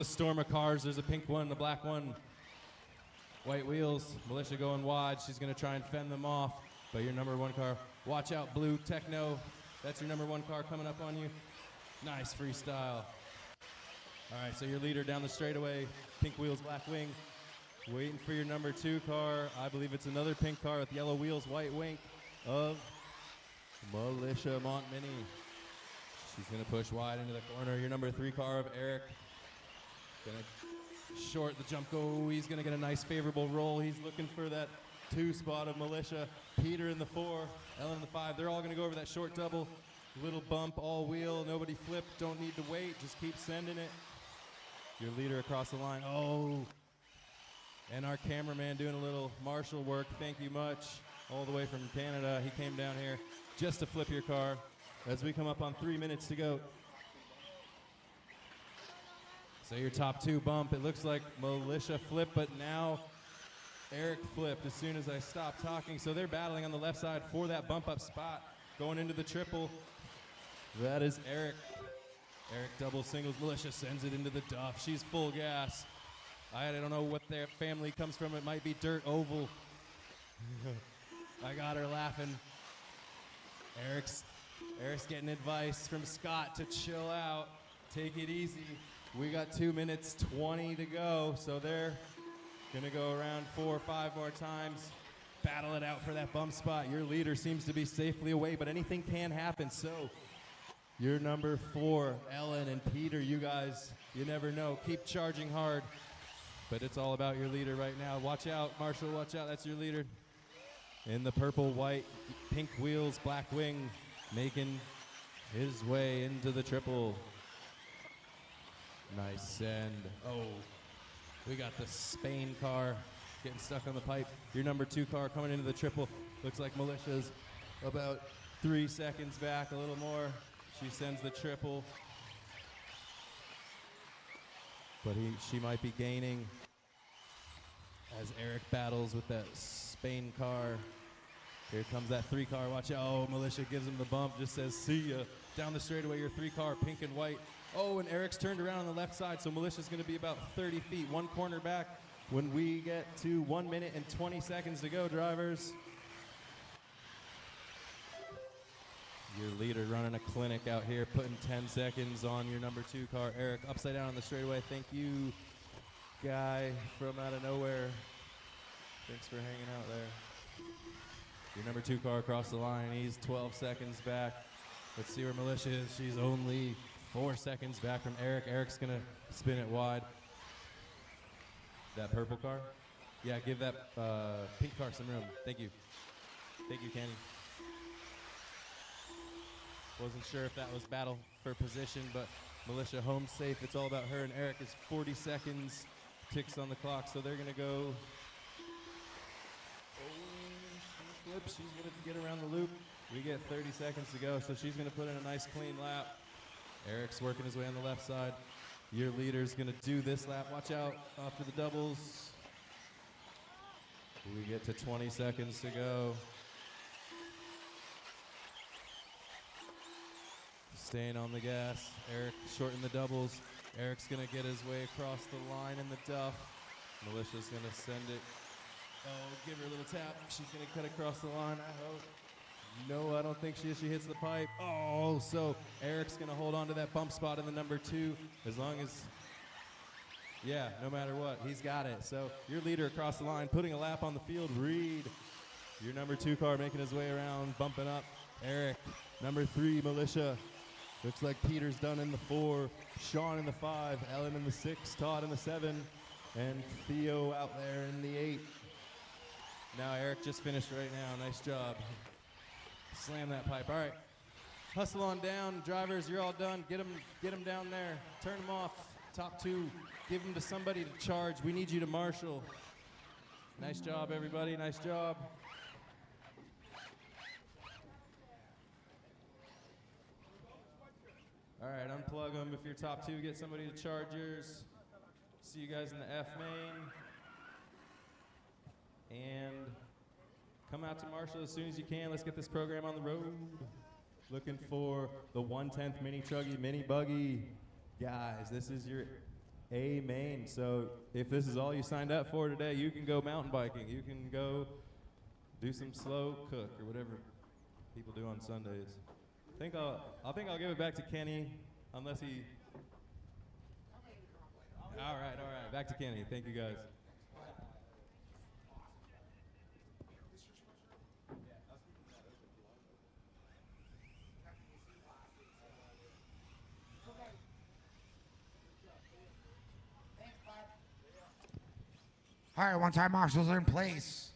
A storm of cars. There's a pink one, a black one, white wheels. Militia going wide. She's going to try and fend them off. But your number one car, watch out, blue Techno. That's your number one car coming up on you. Nice freestyle. All right, so your leader down the straightaway, pink wheels, black wing. Waiting for your number two car. I believe it's another pink car with yellow wheels, white wing of Militia Montminy. She's going to push wide into the corner. Your number three car of Eric. Going to short the jump go. He's going to get a nice favorable roll. He's looking for that two spot of Militia. Peter in the four, Ellen in the five. They're all going to go over that short double. Little bump, all wheel, nobody flip. Don't need to wait. Just keep sending it. Your leader across the line. Oh. And our cameraman doing a little marshal work. Thank you much. All the way from Canada. He came down here just to flip your car. As we come up on 3 minutes to go. So your top two bump. It looks like Militia flipped, but now Eric flipped as soon as I stopped talking. So they're battling on the left side for that bump up spot. Going into the triple. That is Eric. Eric double singles. Militia sends it into the duff. She's full gas. I don't know what their family comes from. It might be dirt oval. I got her laughing. Eric's getting advice from Scott to chill out. Take it easy. We got 2 minutes 20 to go, so they're gonna go around 4 or 5 more times. Battle it out for that bump spot. Your leader seems to be safely away, but anything can happen. So your number 4, Ellen and Peter, you guys, you never know. Keep charging hard, but it's all about your leader right now. Watch out, Marshall, watch out. That's your leader. In the purple, white, pink wheels, black wing, making his way into the triple. Nice send. Oh, we got the Spain car getting stuck on the pipe. Your number 2 car coming into the triple. Looks like Militia's about 3 seconds back, a little more. She sends the triple. But she might be gaining as Eric battles with that Spain car. Here comes that 3 car. Watch out. Oh, Militia gives him the bump. Just says, see ya. Down the straightaway, your 3 car, pink and white. Oh, and Eric's turned around on the left side, so Militia's going to be about 30 feet, 1 corner back when we get to 1 minute and 20 seconds to go, drivers. Your leader running a clinic out here, putting 10 seconds on your number 2 car. Eric, upside down on the straightaway. Thank you, guy from out of nowhere. Thanks for hanging out there. Your number 2 car across the line. He's 12 seconds back. Let's see where Militia is. She's only 4 seconds back from Eric. Eric's going to spin it wide. That purple car? Yeah, give that pink car some room. Thank you. Thank you, Kenny. Wasn't sure if that was battle for position, but Militia home safe. It's all about her, and Eric is 40 seconds. Ticks on the clock, so they're going to go. She's going to get around the loop. We get 30 seconds to go, so she's going to put in a nice clean lap. Eric's working his way on the left side. Your leader's going to do this lap. Watch out off to the doubles. We get to 20 seconds to go. Staying on the gas. Eric shorting the doubles. Eric's going to get his way across the line in the duff. Militia's going to send it. Oh, give her a little tap. She's going to cut across the line, I hope. No, I don't think she is. She hits the pipe. Oh, so Eric's going to hold on to that bump spot in the number 2 as long as, yeah, no matter what, he's got it. So your leader across the line, putting a lap on the field, Reed. Your number 2 car making his way around, bumping up. Eric, number 3, Militia. Looks like Peter's done in the 4, Sean in the 5, Ellen in the 6, Todd in the 7, and Theo out there in the 8. Now Eric just finished right now. Nice job. Slam that pipe. All right. Hustle on down. Drivers, you're all done. Get them down there. Turn them off. Top 2. Give them to somebody to charge. We need you to marshal. Nice job, everybody. Nice job. All right, unplug them. If you're top 2, get somebody to charge yours. See you guys in the F main. And come out to Marshall as soon as you can. Let's get this program on the road. Looking for the 1/10 mini truggy, mini buggy. Guys, this is your A MAINS. So if this is all you signed up for today, you can go mountain biking. You can go do some slow cook or whatever people do on Sundays. I think I'll give it back to Kenny, unless he. All right. Back to Kenny. Thank you guys. All right, once our marshals are in place.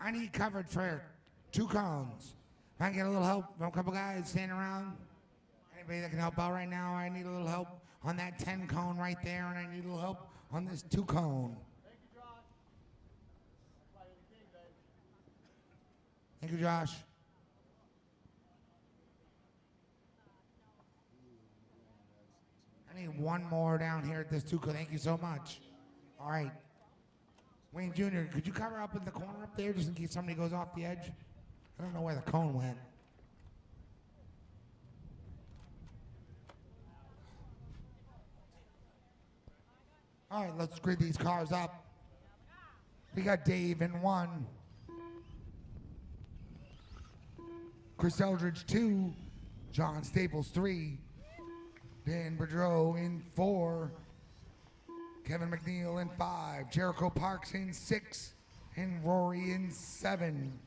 I need coverage for 2 cones. If I can get a little help from a couple guys standing around, anybody that can help out right now, I need a little help on that 10 cone right there, and I need a little help on this 2 cone. Thank you, Josh. I need one more down here at this 2 cone. Thank you so much. All right. Wayne Jr., could you cover up in the corner up there just in case somebody goes off the edge? I don't know where the cone went. All right, let's grid these cars up. We got Dave in 1. Chris Eldridge 2. John Staples 3. Dan Boudreau in 4. Kevin McNeil in 5, Jericho Parks in 6, and Rory in 7.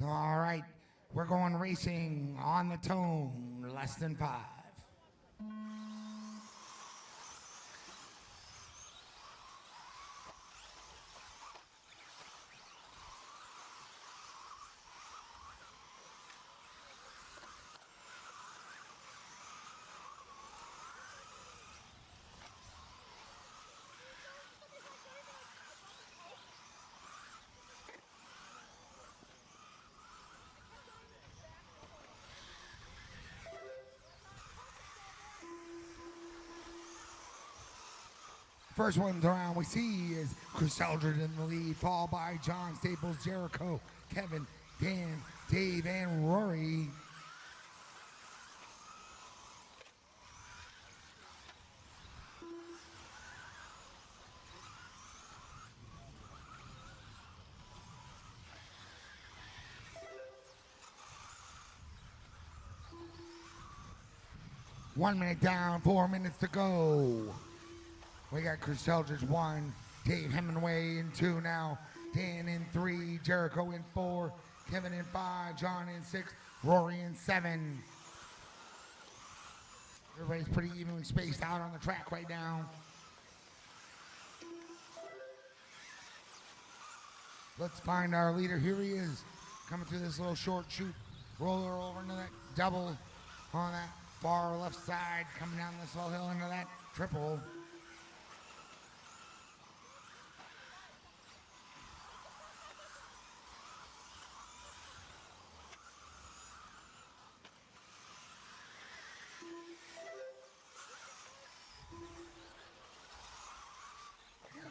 All right, we're going racing on the tone, less than 5. First ones around we see is Chris Eldred in the lead, followed by John Staples, Jericho, Kevin, Dan, Dave, and Rory. One minute down, 4 minutes to go. We got Chris Eldridge 1, Dave Hemingway in 2 now, Dan in 3, Jericho in 4, Kevin in 5, John in 6, Rory in 7. Everybody's pretty evenly spaced out on the track right now. Let's find our leader. Here he is, coming through this little short chute, roller over into that double on that far left side, coming down this little hill into that triple.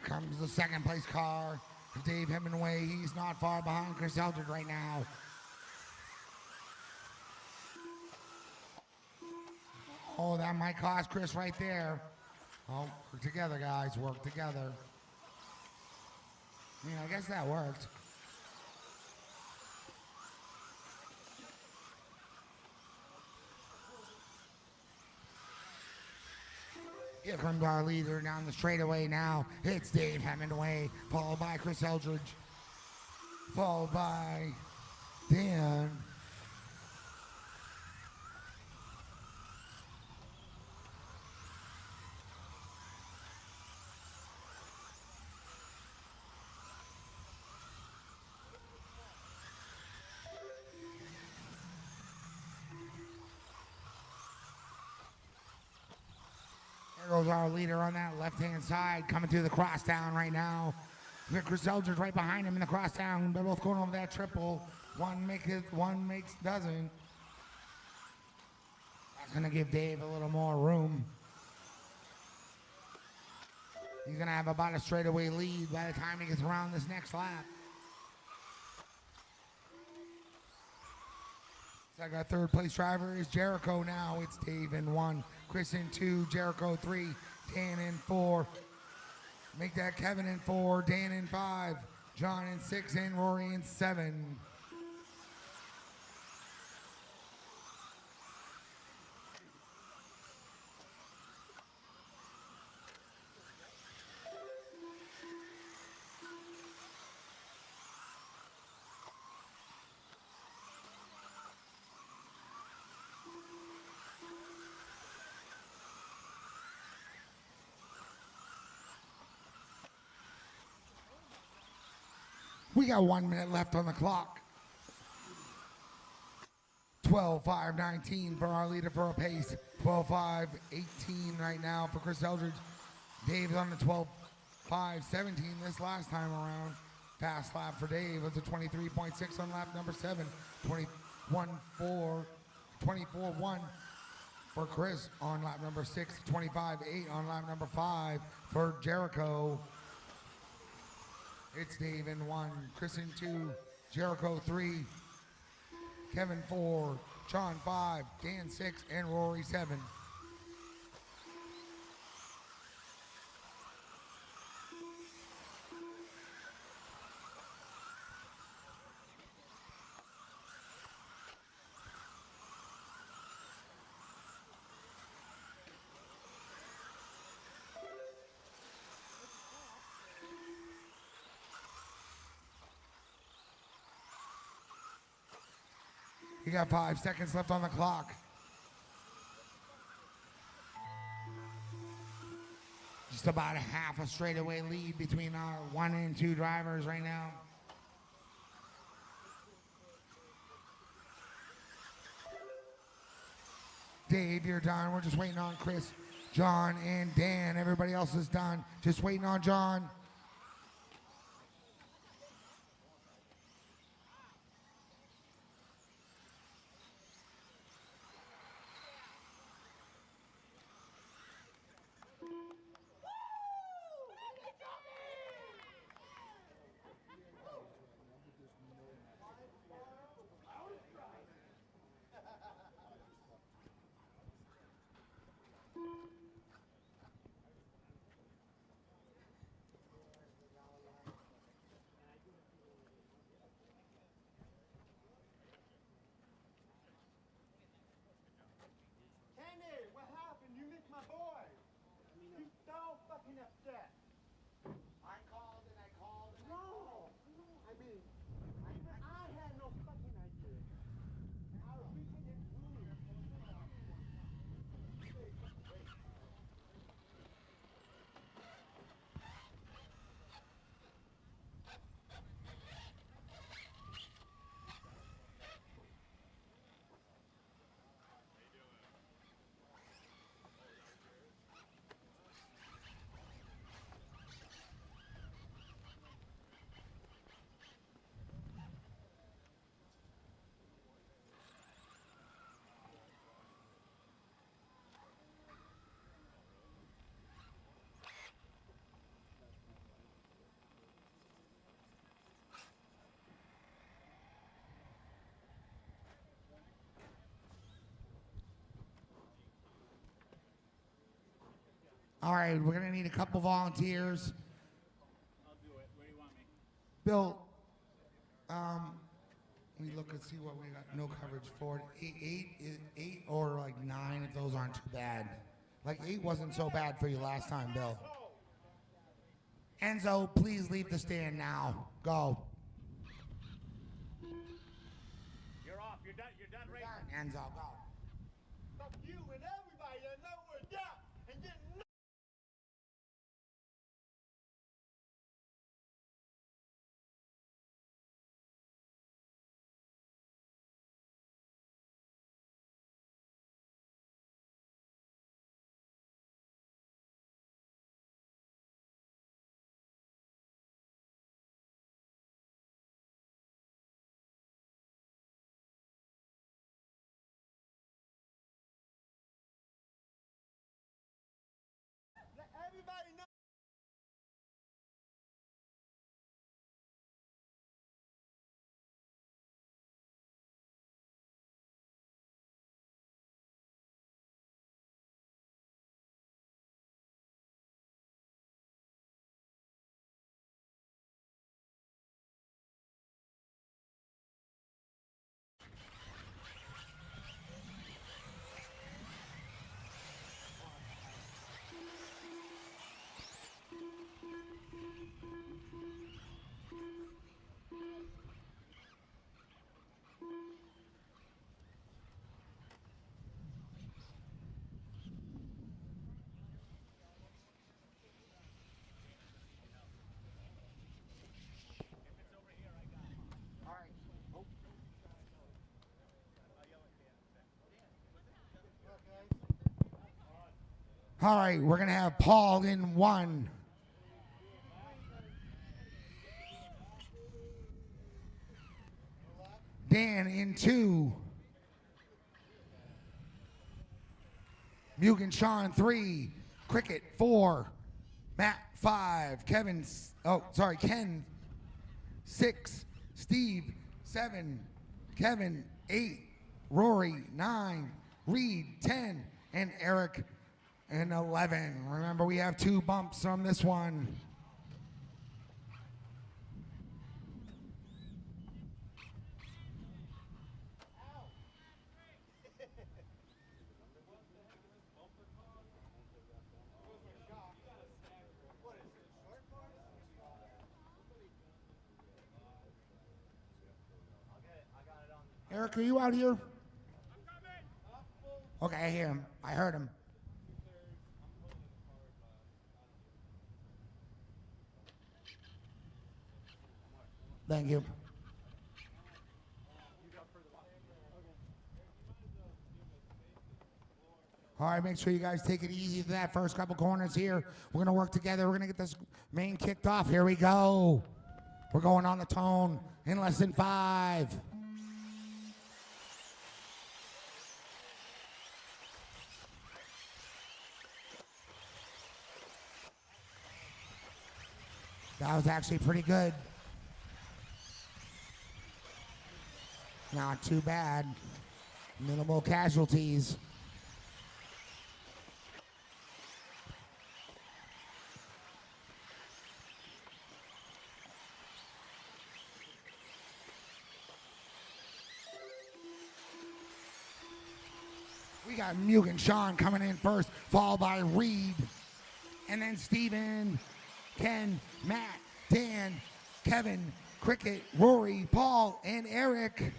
Comes the second place car of Dave Hemingway. He's not far behind Chris Eldred right now. Oh, that might cost Chris right there. Oh, work together, guys. Work together. I mean, I guess that worked. Here comes our leader down the straightaway now. It's Dave Hemingway, followed by Chris Eldridge, followed by Dan. Jericho's our leader on that left-hand side, coming through the crosstown right now. We got Chris Eldridge right behind him in the crosstown. They're both going over that triple. One doesn't. That's gonna give Dave a little more room. He's gonna have about a straightaway lead by the time he gets around this next lap. So I got third place driver is Jericho now. It's Dave in 1, Chris in 2, Jericho 3, Dan in 4. Make that Kevin in 4, Dan in 5, John in 6, and Rory in 7. We got 1 minute left on the clock. 12:05:19 for our leader for a pace. 12:05:18 right now for Chris Eldridge. Dave's on the 12:05:17 this last time around. Fast lap for Dave was a 23.6 on lap number 7. 24:1 for Chris on lap number 6. 25:8 on lap number 5 for Jericho. It's Dave in 1, Chris in 2, Jericho 3, Kevin 4, John 5, Dan 6, and Rory 7. You got 5 seconds left on the clock. Just about a half a straightaway lead between our 1 and 2 drivers right now. Dave, you're done. We're just waiting on Chris, John, and Dan. Everybody else is done. Just waiting on John. All right, we're going to need a couple volunteers. I'll do it. Where do you want me? Bill, let me look and see what we got. No coverage for it. Eight or like 9 if those aren't too bad. Like 8 wasn't so bad for you last time, Bill. Enzo, please leave the stand now. Go. You're off. You're done. You're done racing. Enzo, go. Fuck you and everybody that know we're done and get All right, we're going to have Paul in 1. Dan in 2. Mugen Sean 3. Cricket 4. Matt 5. Ken 6. Steve 7. Kevin 8. Rory 9. Reed 10. And Eric in 11. Remember, we have 2 bumps from this one. Eric, are you out here? Okay, I hear him. I heard him. Thank you. All right, make sure you guys take it easy to that first couple corners here. We're going to work together. We're going to get this main kicked off. Here we go. We're going on the tone in less than 5. That was actually pretty good. Not too bad. Minimal casualties. We got Mugen Sean coming in first, followed by Reed. And then Steven, Ken, Matt, Dan, Kevin, Cricket, Rory, Paul, and Eric.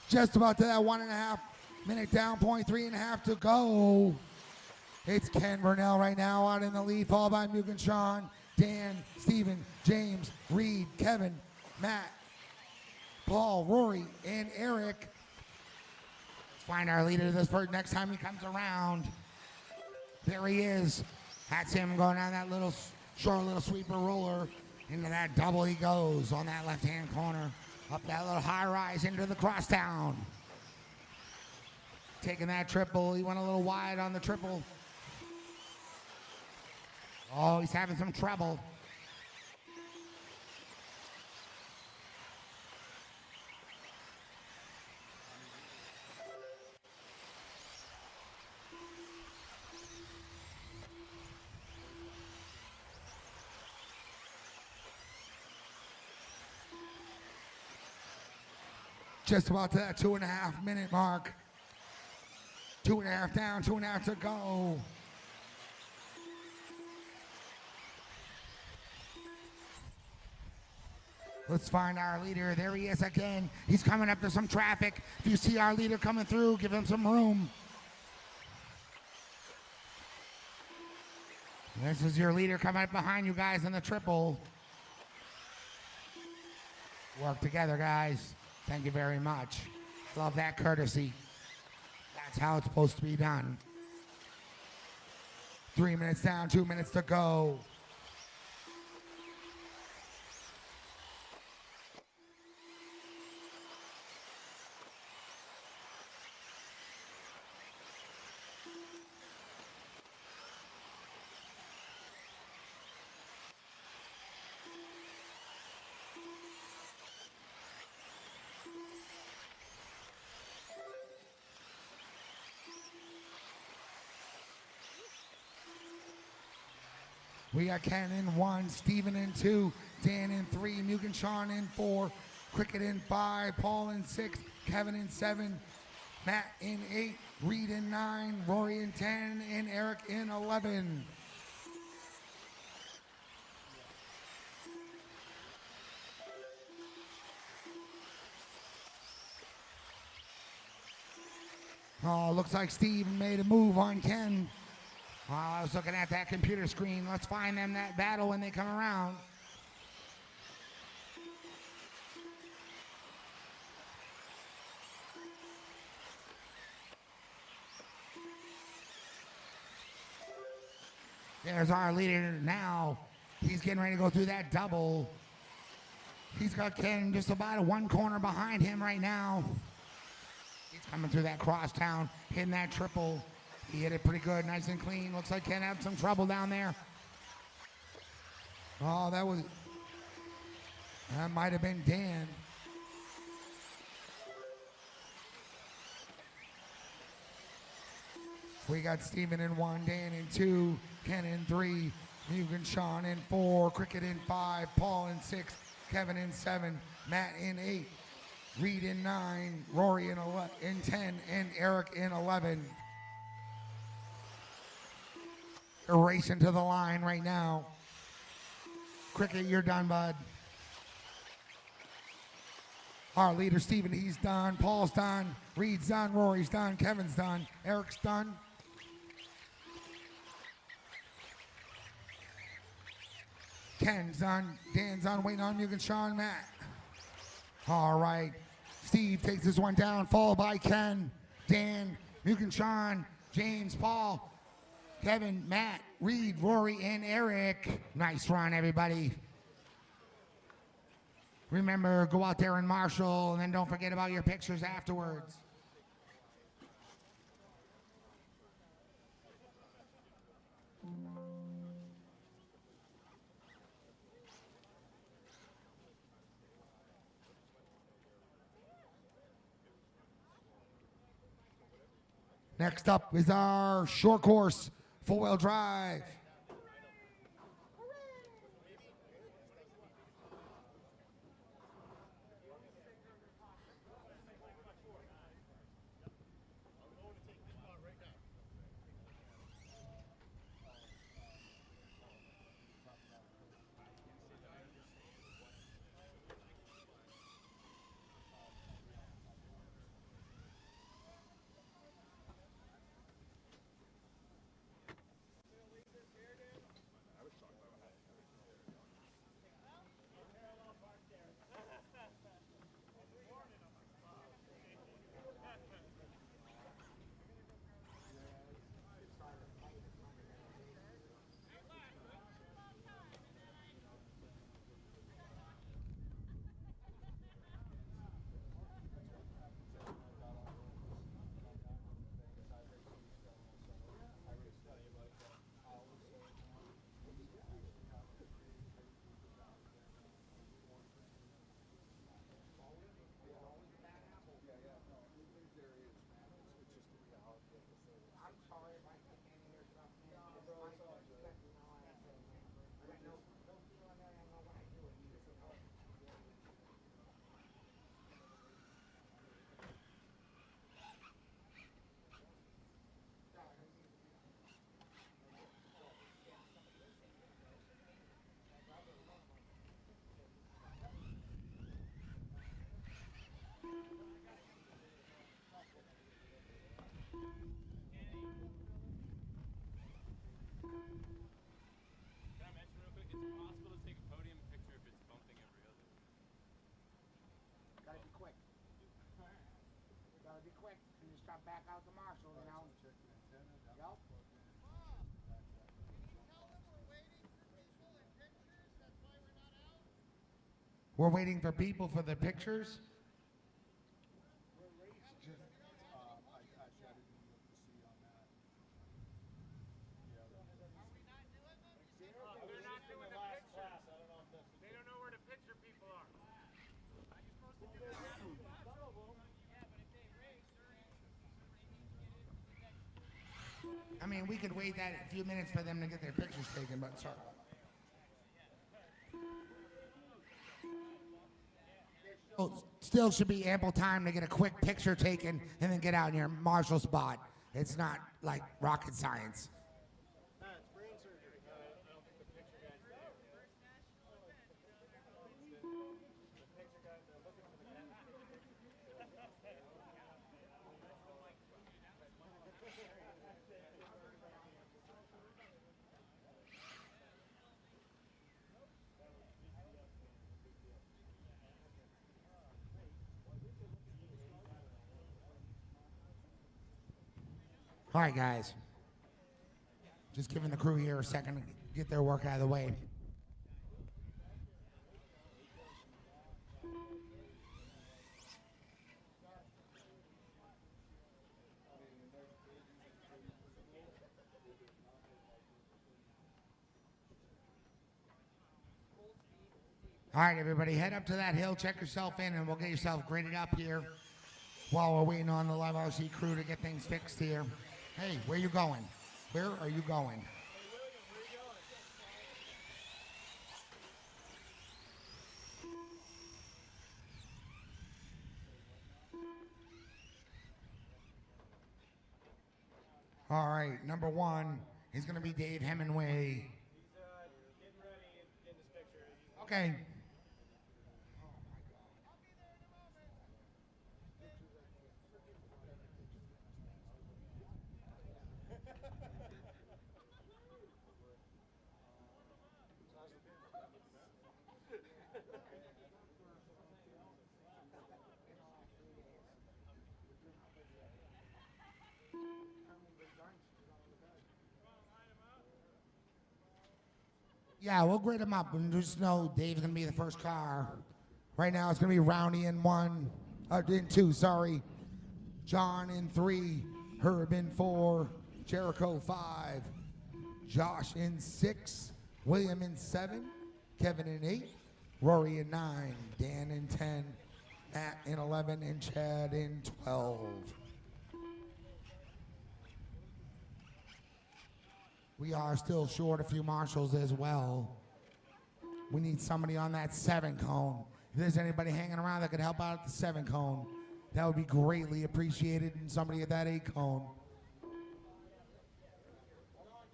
Just about to that 1.5 minute down point, 3.5 to go. It's Ken Burnell right now out in the lead, followed by Mugen Sean, Dan, Steven, James, Reed, Kevin, Matt, Paul, Rory, and Eric. Let's find our leader this first next time he comes around. There he is. That's him going down that little short little sweeper roller. Into that double he goes on that left-hand corner. Up that little high rise into the crosstown. Taking that triple. He went a little wide on the triple. Oh, he's having some trouble. Just about to that 2.5 minute mark. 2.5 down, 2.5 to go. Let's find our leader. There he is again. He's coming up to some traffic. If you see our leader coming through, give him some room. This is your leader coming up behind you guys in the triple. Work together, guys. Thank you very much. Love that courtesy. That's how it's supposed to be done. 3 minutes down, 2 minutes to go. We got Ken in 1, Steven in 2, Dan in 3, Mugen Sean in 4, Cricket in 5, Paul in 6, Kevin in 7, Matt in 8, Reed in 9, Rory in 10, and Eric in 11. Oh, looks like Steve made a move on Ken. Oh, I was looking at that computer screen. Let's find them that battle when they come around. There's our leader now. He's getting ready to go through that double. He's got Ken just about one corner behind him right now. He's coming through that crosstown, hitting that triple. He hit it pretty good, nice and clean. Looks like Ken had some trouble down there. Oh, that might have been Dan. We got Steven in 1, Dan in 2, Ken in 3, Mugen Sean in 4, Cricket in 5, Paul in 6, Kevin in 7, Matt in 8, Reed in 9, Rory in 10, and Eric in 11. They're racing to the line right now. Cricket, you're done, bud. Our leader, Steven, he's done. Paul's done. Reed's done. Rory's done. Kevin's done. Eric's done. Ken's done. Dan's on. Waiting on Mugen Sean, Matt. All right. Steve takes this one down, followed by Ken, Dan, Mugen Sean, James, Paul, Kevin, Matt, Reed, Rory, and Eric. Nice run, everybody. Remember, go out there and marshal, and then don't forget about your pictures afterwards. Next up is our short course, four-wheel drive. Back out the marshal now. Yep. We're waiting for people for the pictures. They don't know where the picture people are. Are you supposed to do that? I mean, we could wait that a few minutes for them to get their pictures taken, but sorry. Still should be ample time to get a quick picture taken and then get out in your marshal spot. It's not like rocket science. It's brain surgery. I don't think the picture guy's there. The picture guy, they're looking for the guy. All right, guys. Just giving the crew here a second to get their work out of the way. All right, everybody, head up to that hill, check yourself in, and we'll get yourself graded up here while we're waiting on the Live RC crew to get things fixed here. Hey, where you going? Where are you going? All right, number one is going to be Dave Hemingway. He's getting ready and getting his picture. Okay. Yeah, we'll grade them up and just know Dave's gonna be the first car. Right now it's gonna be Roundy in in two, sorry. John in 3, Herb in 4, Jericho 5, Josh in 6, William in 7, Kevin in 8, Rory in 9, Dan in 10, Matt in 11, and Chad in 12. We are still short a few marshals as well. We need somebody on that 7 cone. If there's anybody hanging around that could help out at the 7 cone, that would be greatly appreciated, and somebody at that 8 cone.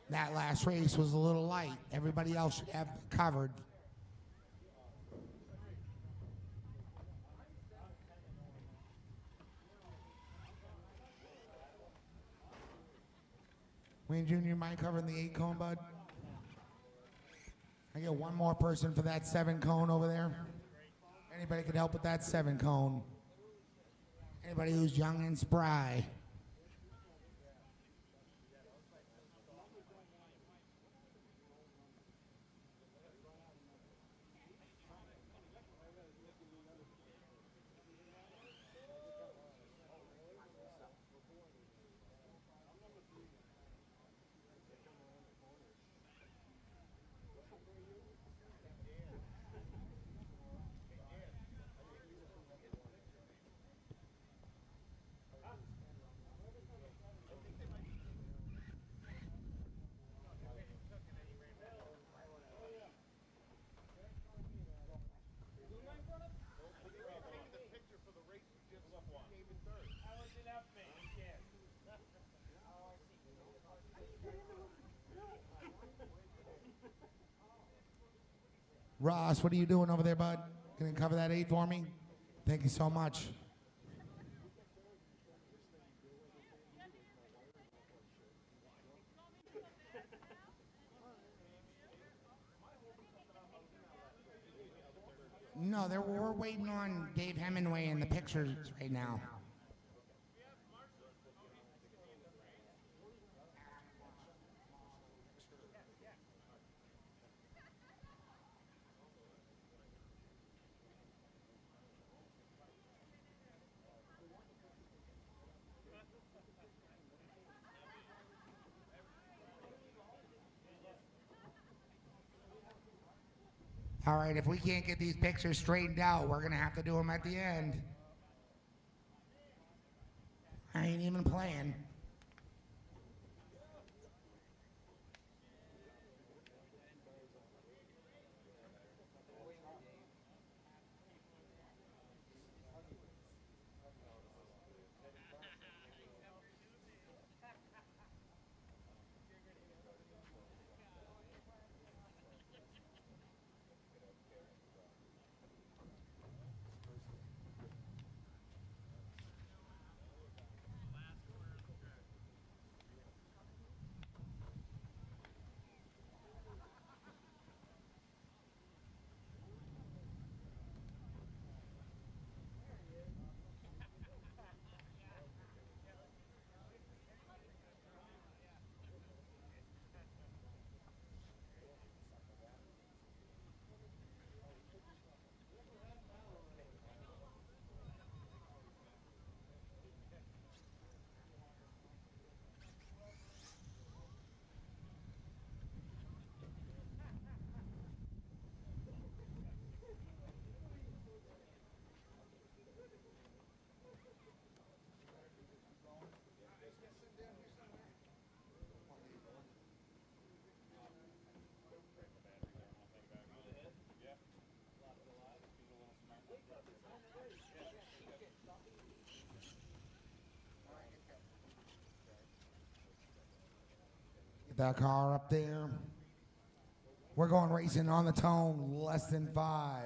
That last race was a little light. Everybody else should have it covered. Wayne Jr., mind covering the 8 cone, bud? I get one more person for that 7 cone over there. Anybody could help with that 7 cone. Anybody who's young and spry. Ross, what are you doing over there, bud? Can you cover that 8 for me? Thank you so much. No, we're waiting on Dave Hemingway in the pictures right now. All right, if we can't get these pictures straightened out, we're going to have to do them at the end. I ain't even playing. Get that car up there. We're going racing on the tone, less than 5.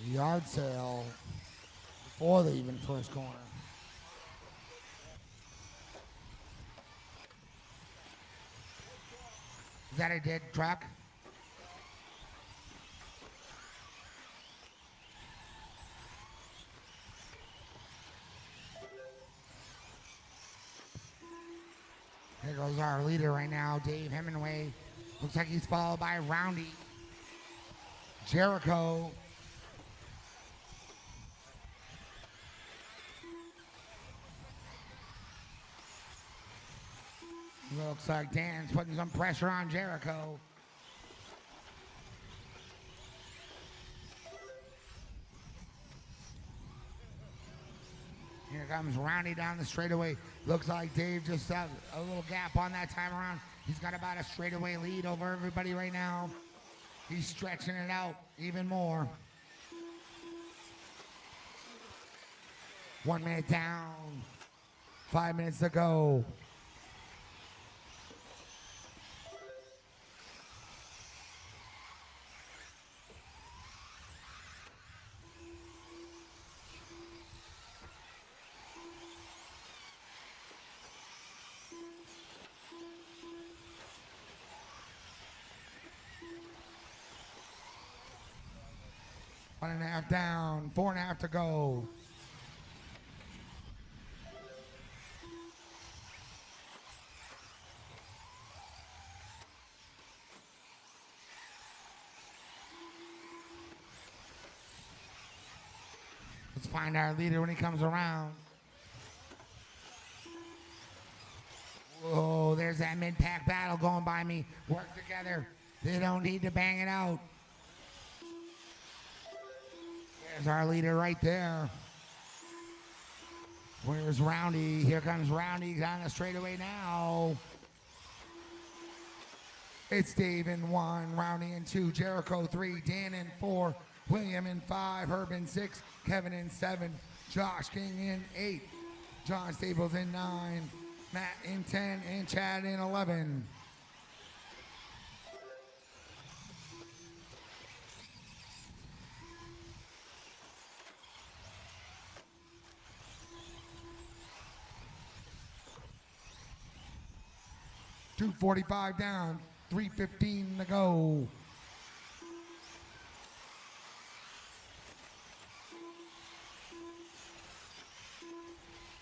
Yard sale before they even first corner. Is that a dead truck? Here goes our leader right now, Dave Hemingway. Looks like he's followed by Roundy, Jericho, looks like Dan's putting some pressure on Jericho. Here comes Roundy down the straightaway. Looks like Dave just had a little gap on that time around. He's got about a straightaway lead over everybody right now. He's stretching it out even more. 1 minute down. 5 minutes to go. One and a half down, 4.5 to go. Let's find our leader when he comes around. Whoa, there's that mid-pack battle going by me. Work together. They don't need to bang it out. There's our leader right there. Where's Roundy? Here comes Roundy. He's on the straightaway now. It's Dave in 1, Roundy in 2, Jericho 3, Dan in 4, William in 5, Herb in 6, Kevin in 7, Josh King in 8, John Staples in 9, Matt in 10, and Chad in 11. .245 down, 3:15 to go.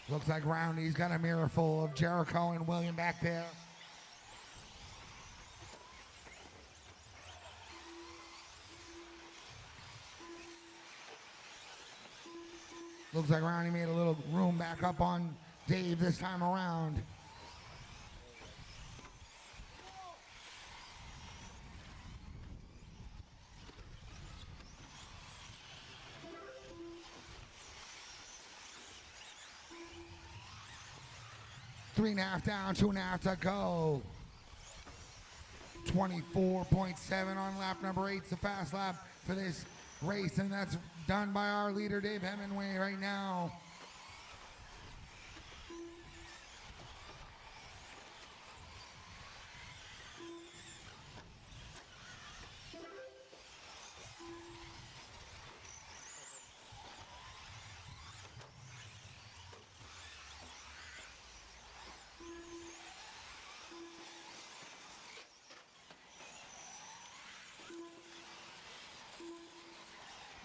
Looks like Roundy's got a mirror full of Jericho and William back there. Looks like Roundy made a little room back up on Dave this time around. Three and a half down, 2.5 to go. 24.7 on lap number 8. It's the fast lap for this race, and that's done by our leader, Dave Hemingway, right now.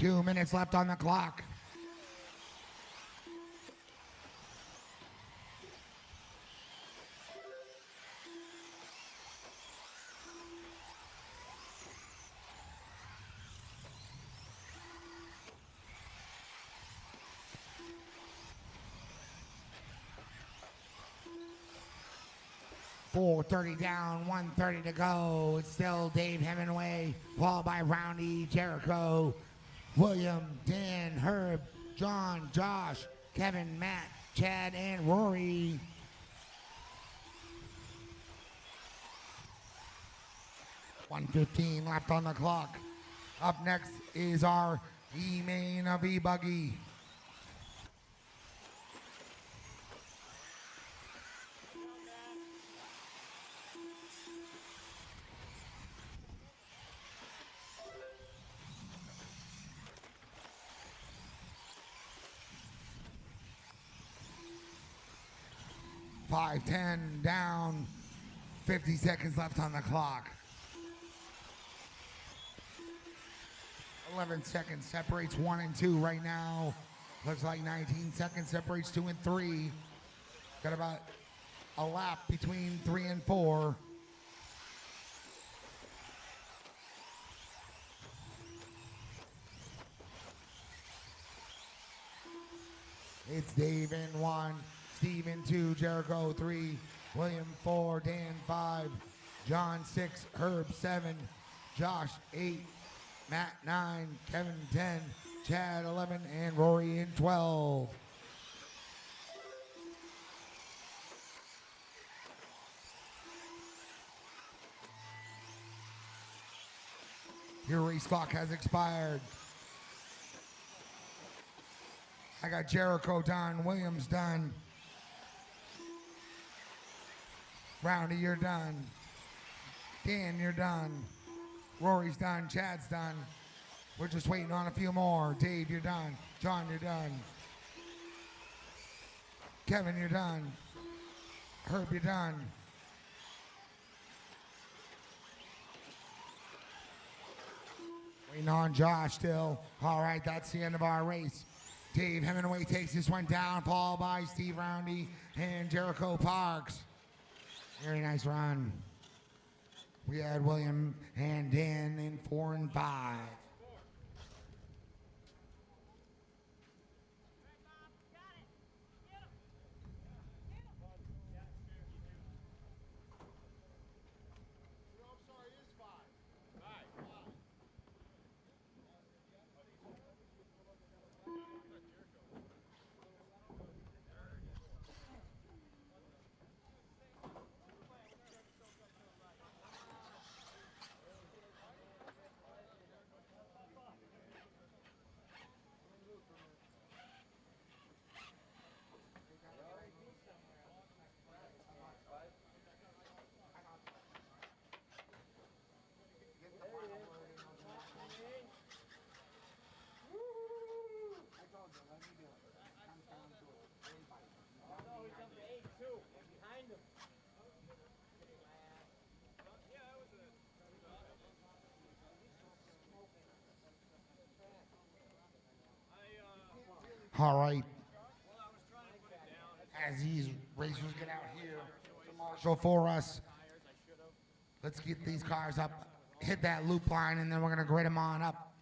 Two minutes left on the clock. .430 down, 1:30 to go. It's still Dave Hemingway, followed by Roundy, Jericho, William, Dan, Herb, John, Josh, Kevin, Matt, Chad, and Rory. .115 left on the clock. Up next is our E-main of E-buggy. 5:10 down. 50 seconds left on the clock. 11 seconds separates 1 and 2 right now. Looks like 19 seconds separates 2 and 3. Got about a lap between 3 and 4. It's Dave in 1, Steve in 2, Jericho 3, William 4, Dan 5, John 6, Herb 7, Josh 8, Matt 9, Kevin 10, Chad 11, and Rory in 12. Your race clock has expired. I got Jericho done, Williams done. Roundy, you're done. Dan, you're done. Rory's done, Chad's done. We're just waiting on a few more. Dave, you're done. John, you're done. Kevin, you're done. Herb, you're done. Waiting on Josh still. All right, that's the end of our race. Dave Hemingway takes this one down, followed by Steve Roundy and Jericho Parks. Very nice run. We had William and Dan in 4 and 5. All right. As these racers get out here to marshal for us, let's get these cars up, hit that loop line, and then we're going to grid them on up.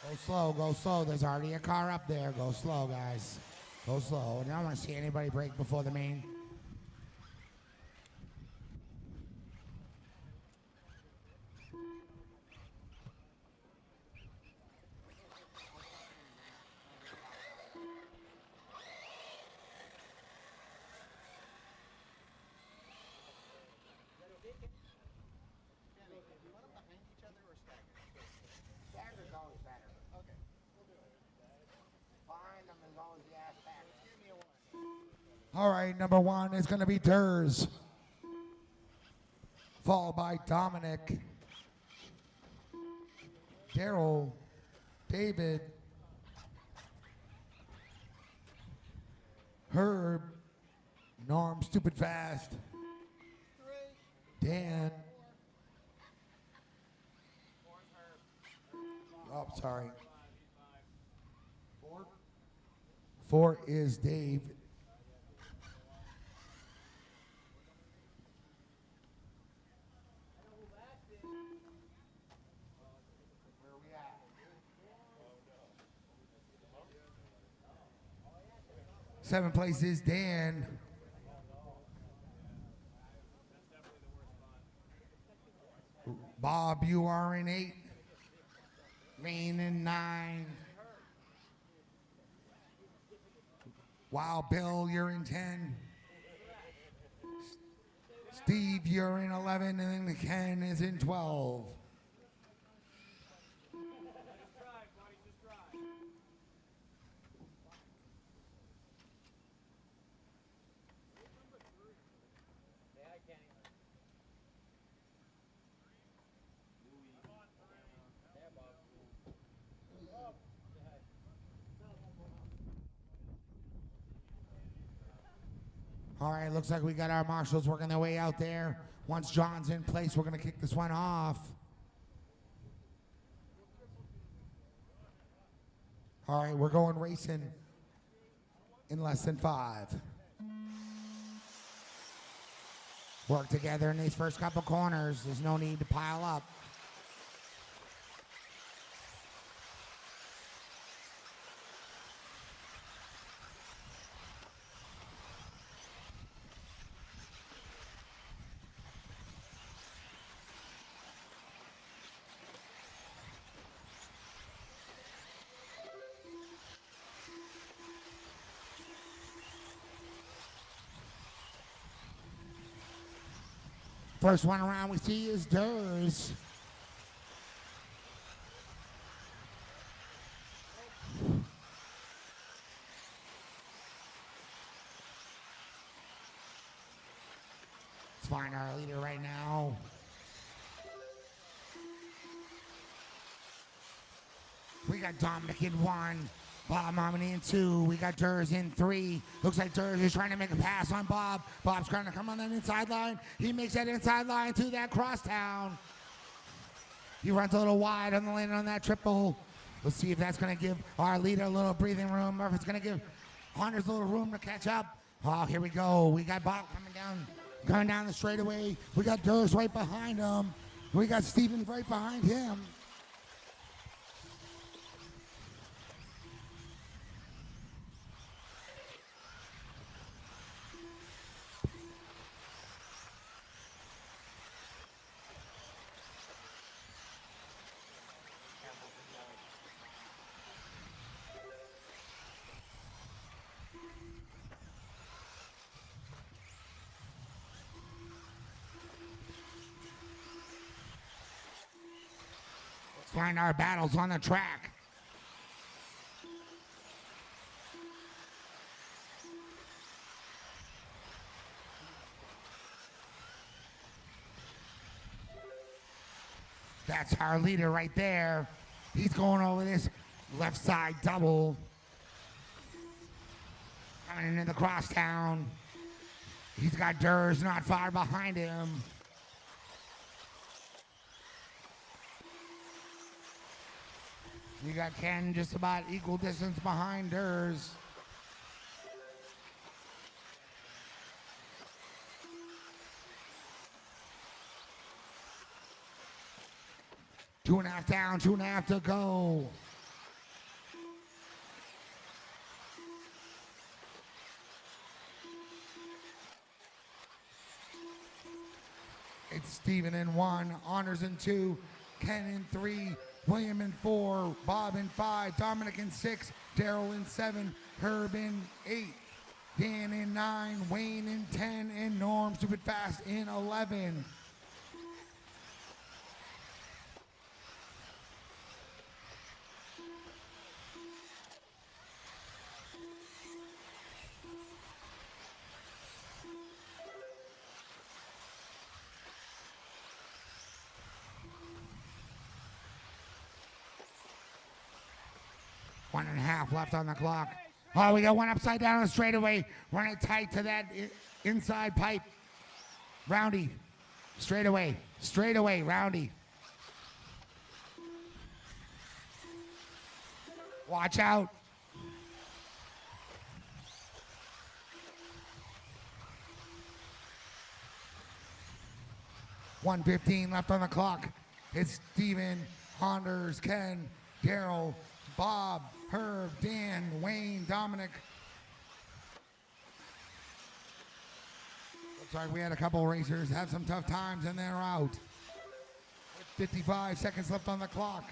Go slow, go slow. There's already a car up there. Go slow, guys. Go slow. I don't want to see anybody break before the main. All right, number 1 is going to be Durs, followed by Dominic, Daryl, David, Herb, Norm, Stupid Fast, Dan, oh, sorry, 4 is Dave. Seventh place is Dan. Bob, you are in 8. Main in 9. Wow, Bill, you're in 10. Steve, you're in 11, and then Ken is in 12. All right, looks like we got our marshals working their way out there. Once John's in place, we're going to kick this one off. All right, we're going racing in less than 5. Work together in these first couple corners. There's no need to pile up. First one around we see is Durs. Let's find our leader right now. We got Dominic in 1, Bob Momini in 2. We got Durs in 3. Looks like Durs is trying to make a pass on Bob. Bob's trying to come on that inside line. He makes that inside line to that crosstown. He runs a little wide on the lane on that triple. Let's see if that's going to give our leader a little breathing room, or if it's going to give Hunter's a little room to catch up. Oh, here we go. We got Bob coming down the straightaway. We got Durs right behind him. We got Steven right behind him. Find our battles on the track. That's our leader right there. He's going over this left side double. Coming into the crosstown. He's got Durs not far behind him. You got Ken just about equal distance behind Durs. Two and a half down, 2.5 to go. It's Steven in 1, Honors in 2, Ken in 3, William in 4, Bob in 5, Dominic in 6, Daryl in 7, Herb in 8, Dan in 9, Wayne in 10, and Norm Stupid Fast in 11. One and a half left on the clock. Oh, we got one upside down on the straightaway. Run it tight to that inside pipe. Roundy. Straightaway, Roundy. Watch out. $1:15 left on the clock. It's Steven, Honders, Ken, Daryl, Bob, Herb, Dan, Wayne, Dominic. Looks like we had a couple racers have some tough times and they're out. 55 seconds left on the clock.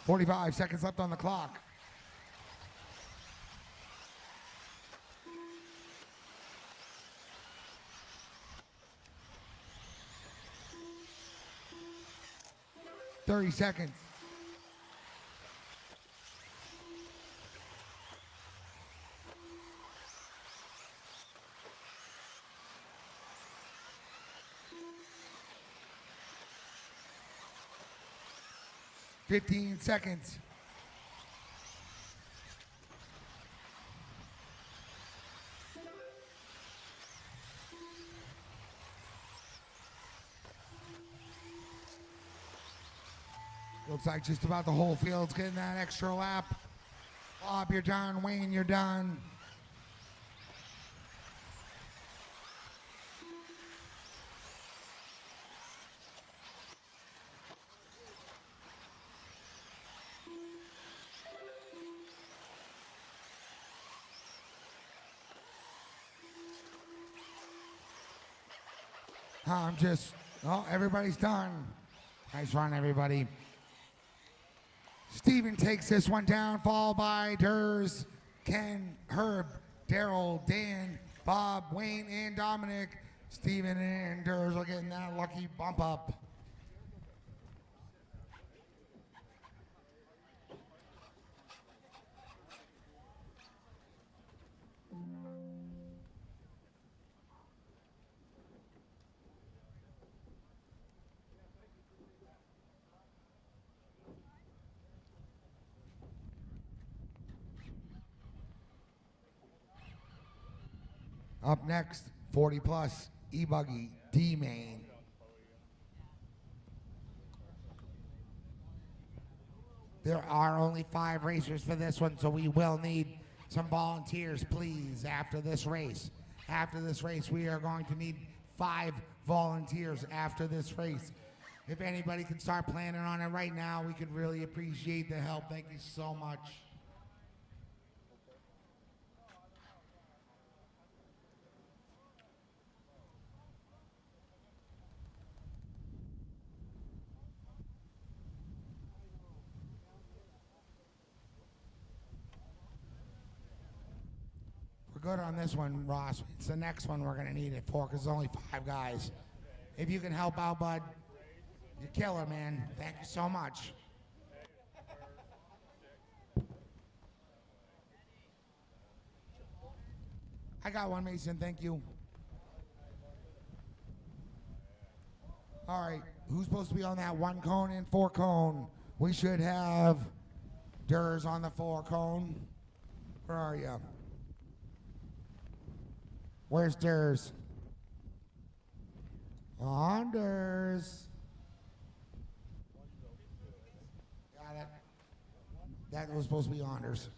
$45 seconds left on the clock. $30 seconds. 15 seconds. Looks like just about the whole field's getting that extra lap. Bob, you're done. Wayne, you're done. Everybody's done. Nice run, everybody. Steven takes this one down, followed by Durs, Ken, Herb, Daryl, Dan, Bob, Wayne, and Dominic. Steven and Durs are getting that lucky bump up. Up next, 40 plus, E-buggy D main. There are only 5 racers for this one, so we will need some volunteers, please, after this race. After this race, we are going to need 5 volunteers after this race. If anybody can start planning on it right now, we could really appreciate the help. Thank you so much. Good on this one, Ross. It's the next one we're going to need it for because there's only 5 guys. If you can help out, bud, you're killer, man. Thank you so much. I got one, Mason. Thank you. All right. Who's supposed to be on that 1 cone and 4 cone? We should have Durs on the 4 cone. Where are you? Where's Durs? On Durs. Got it. That was supposed to be Anders.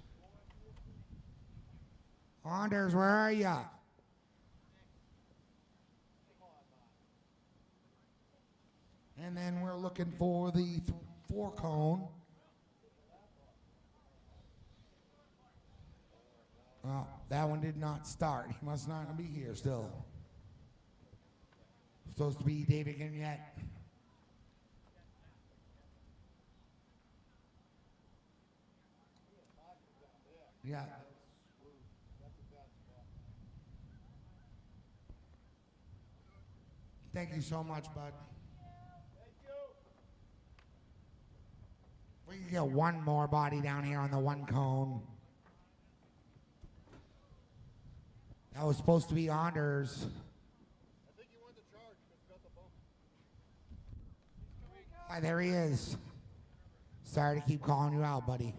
Anders, where are ya? And then we're looking for the 4 cone. Oh, that one did not start. He must not be here still. Supposed to be David Gignette. Yeah. Thank you so much, bud. We can get one more body down here on the 1 cone. That was supposed to be Anders. I think he won the charge because he got the bump. Hi, there he is. Sorry to keep calling you out, buddy.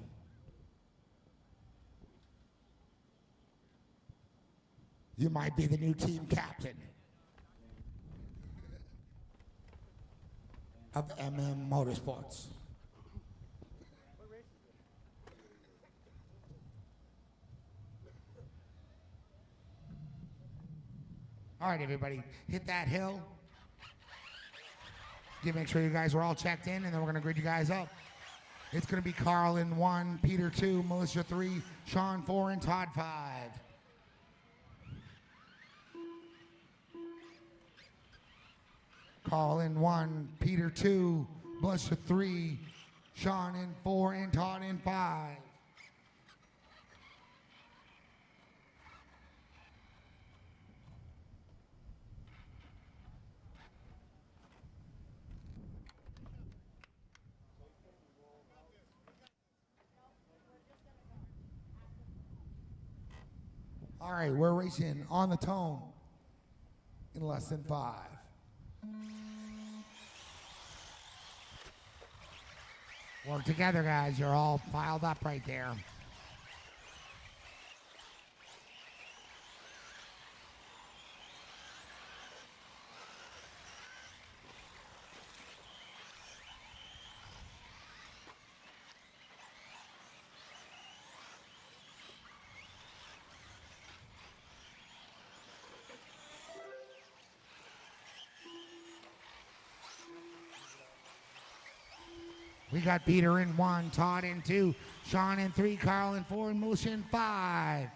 You might be the new team captain of MM Motorsports. All right, everybody, hit that hill. You make sure you guys are all checked in, and then we're going to grid you guys up. It's going to be Carl in 1, Peter 2, Melissa 3, Sean 4, and Todd 5. Carl in 1, Peter 2, Melissa 3, Sean in 4, and Todd in 5. All right, we're racing on the tone in less than 5. Work together, guys. You're all piled up right there. We got Peter in 1, Todd in 2, Sean in 3, Carl in 4, and Militia in 5.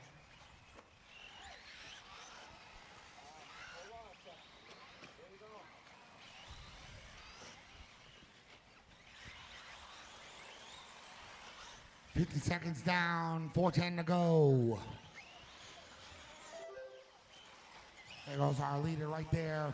"50 seconds down, 4:10 to go." There goes our leader right there.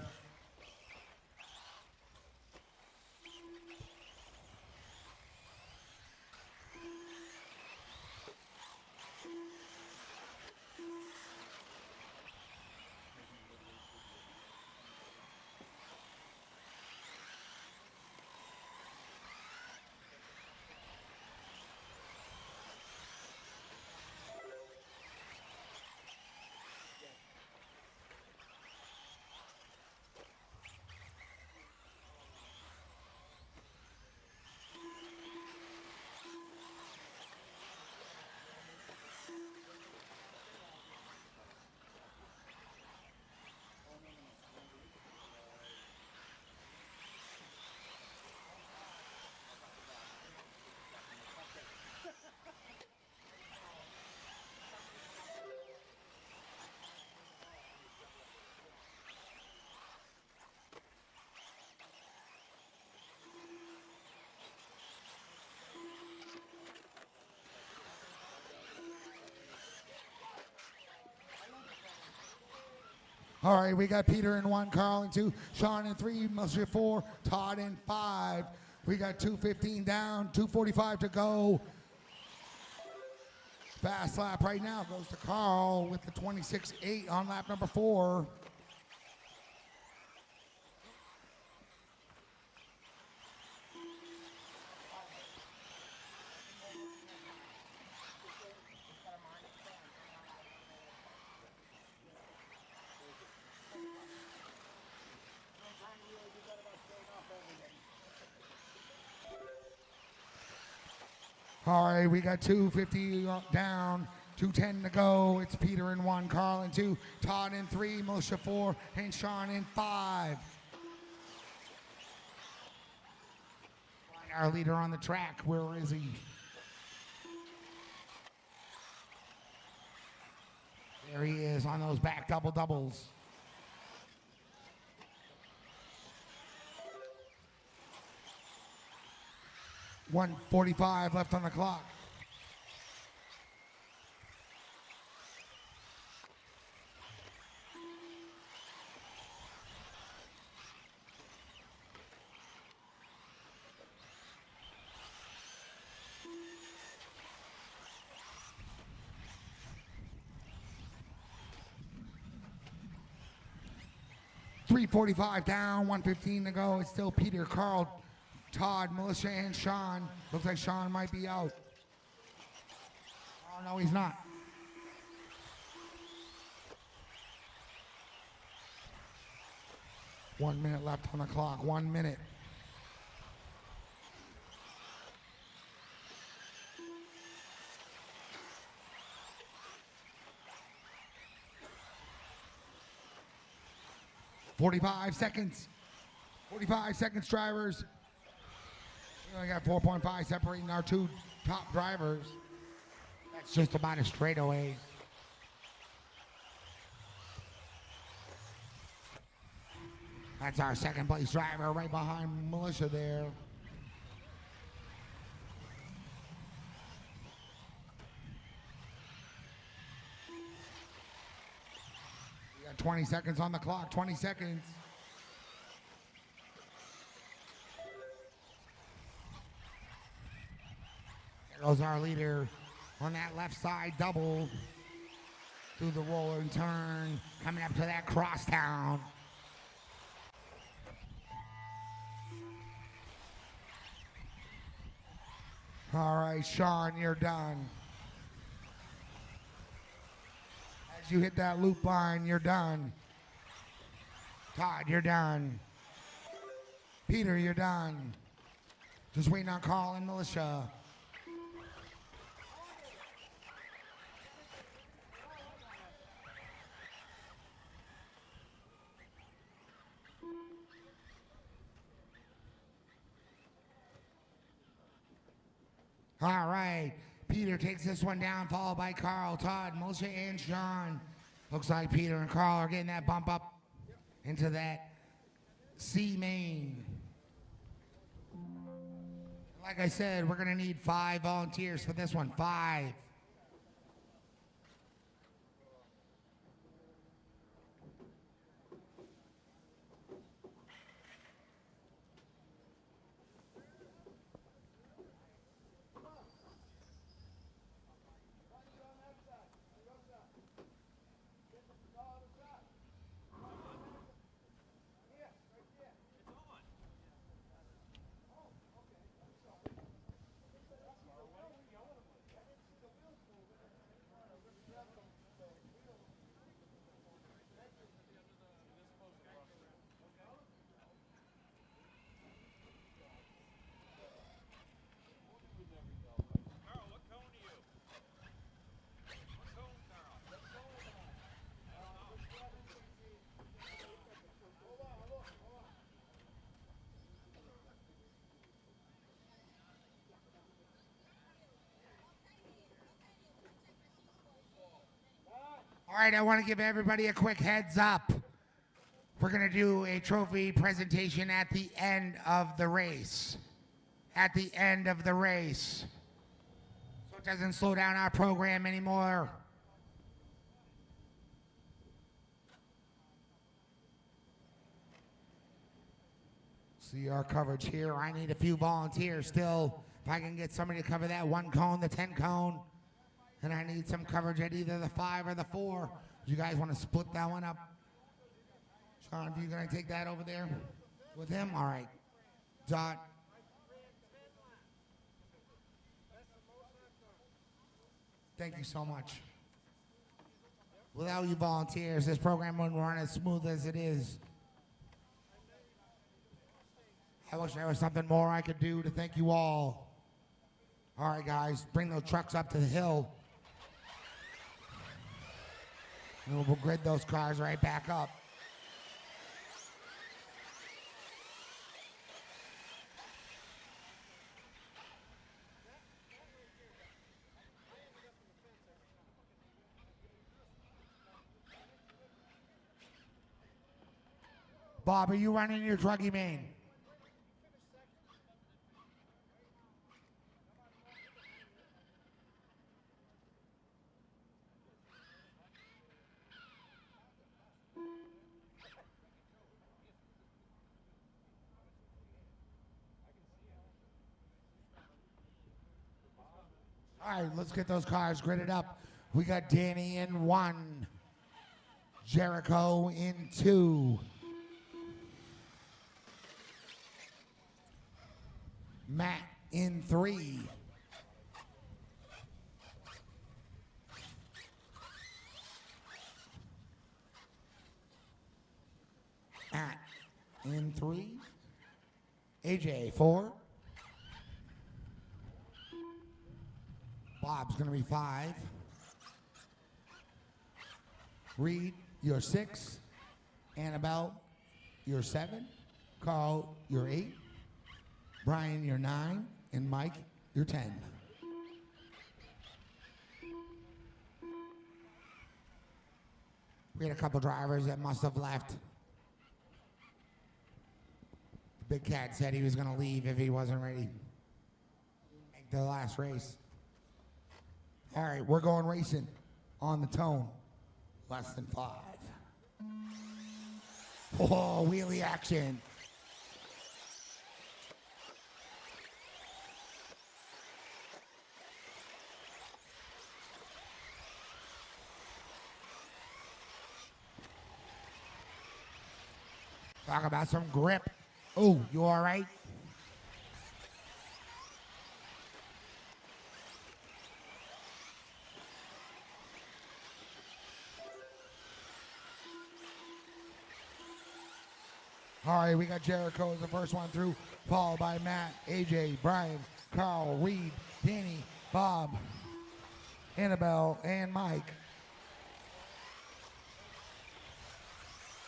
All right, we got Peter in 1, Carl in 2, Sean in 3, Militia 4, Todd in 5. We got 2:15 down, 2:45 to go. Fast lap right now goes to Carl with the 26.8 on lap number 4. All right, we got 2:50 down, 2:10 to go. It's Peter in 1, Carl in 2, Todd in 3, Militia 4, and Sean in 5. Our leader on the track, where is he? There he is on those back doubles. $1:45 left on the clock. $3:45 down, 1:15 to go. It's still Peter, Carl, Todd, Militia, and Sean. Looks like Sean might be out. Oh, no, he's not. One minute left on the clock. 1 minute. $45 seconds. 45 seconds, drivers. We only got 4.5 separating our two top drivers. That's just about a straightaway. That's our second place driver right behind Militia there. We got 20 seconds on the clock, 20 seconds. There goes our leader on that left side double through the roller and turn, coming up to that crosstown. All right, Sean, you're done. As you hit that loop line, you're done. Todd, you're done. Peter, you're done. Just waiting on Carl and Militia. All right, Peter takes this one down, followed by Carl, Todd, Militia, and Sean. Looks like Peter and Carl are getting that bump up into that C main. Like I said, we're gonna need 5 volunteers for this one, 5. All right, I want to give everybody a quick heads up. We're going to do a trophy presentation at the end of the race. At the end of the race. So it doesn't slow down our program anymore. See our coverage here. I need a few volunteers still. If I can get somebody to cover that 1 cone, the 10 cone. And I need some coverage at either the 5 or the 4. You guys want to split that one up? Sean, are you going to take that over there with him? All right. Dot. Thank you so much. Without you volunteers, this program wouldn't run as smooth as it is. I wish there was something more I could do to thank you all. All right, guys, bring those trucks up to the hill. And we'll grid those cars right back up. Bob, are you running your druggy main? All right, let's get those cars gridded up. We got Danny in 1, Jericho in 2, Matt in 3, Matt in 3, AJ 4, Bob's gonna be 5, Reed, you're 6, Annabelle, you're 7, Carl, you're 8, Brian, you're 9, and Mike, you're 10. We had a couple drivers that must have left. Big Cat said he was going to leave if he wasn't ready to make the last race. All right, we're going racing on the tone. Less than 5. Oh, wheelie action. Talk about some grip. Oh, you all right? All right, we got Jericho as the first one through, followed by Matt, AJ, Brian, Carl, Reed, Danny, Bob, Annabelle, and Mike.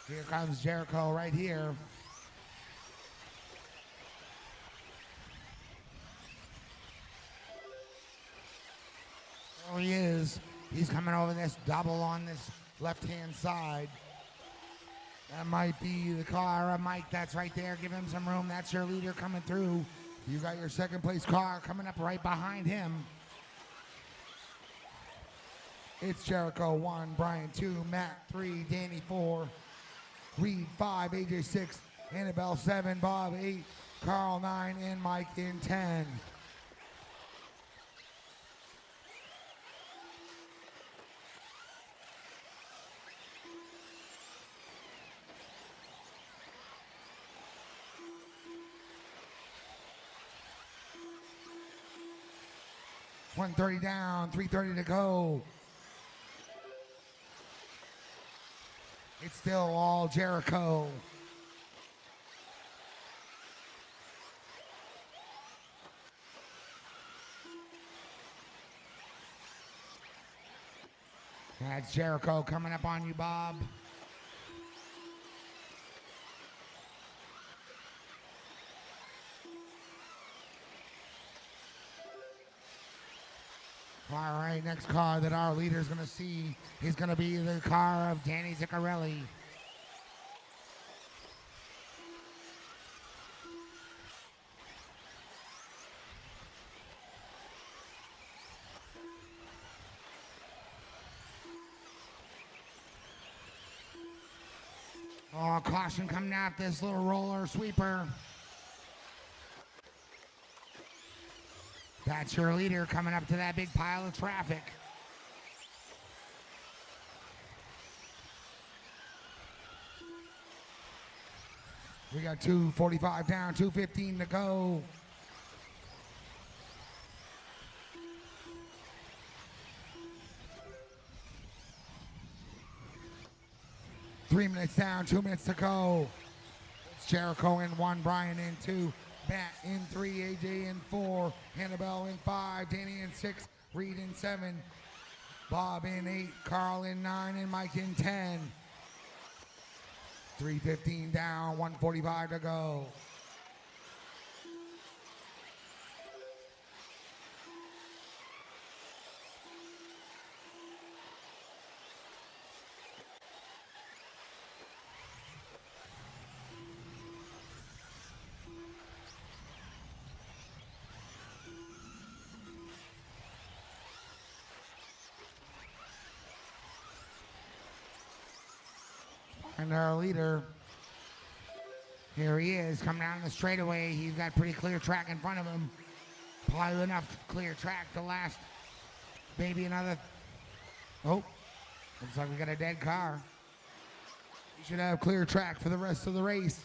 Here comes Jericho right here. There he is. He's coming over this double on this left-hand side. That might be the car of Mike that's right there. Give him some room. That's your leader coming through. You got your second place car coming up right behind him. It's Jericho 1, Brian 2, Matt 3, Danny 4, Reed 5, AJ 6, Annabelle 7, Bob 8, Carl 9, and Mike in 10. $130 down, $330 to go. It's still all Jericho. That's Jericho coming up on you, Bob. All right, next car that our leader is going to see is going to be the car of Danny Ziccarelli. Oh, caution coming out this little roller sweeper. That's your leader coming up to that big pile of traffic. We got 245 down, 215 to go. Three minutes down, 2 minutes to go. It's Jericho in 1, Brian in 2, Matt in 3, AJ in 4, Annabelle in 5, Danny in 6, Reed in 7, Bob in 8, Carl in 9, and Mike in 10. 3:15 down, 1:45 to go. And our leader, here he is, coming down the straightaway. He's got pretty clear track in front of him. Probably enough clear track to last maybe another, oh, looks like we got a dead car. We should have clear track for the rest of the race.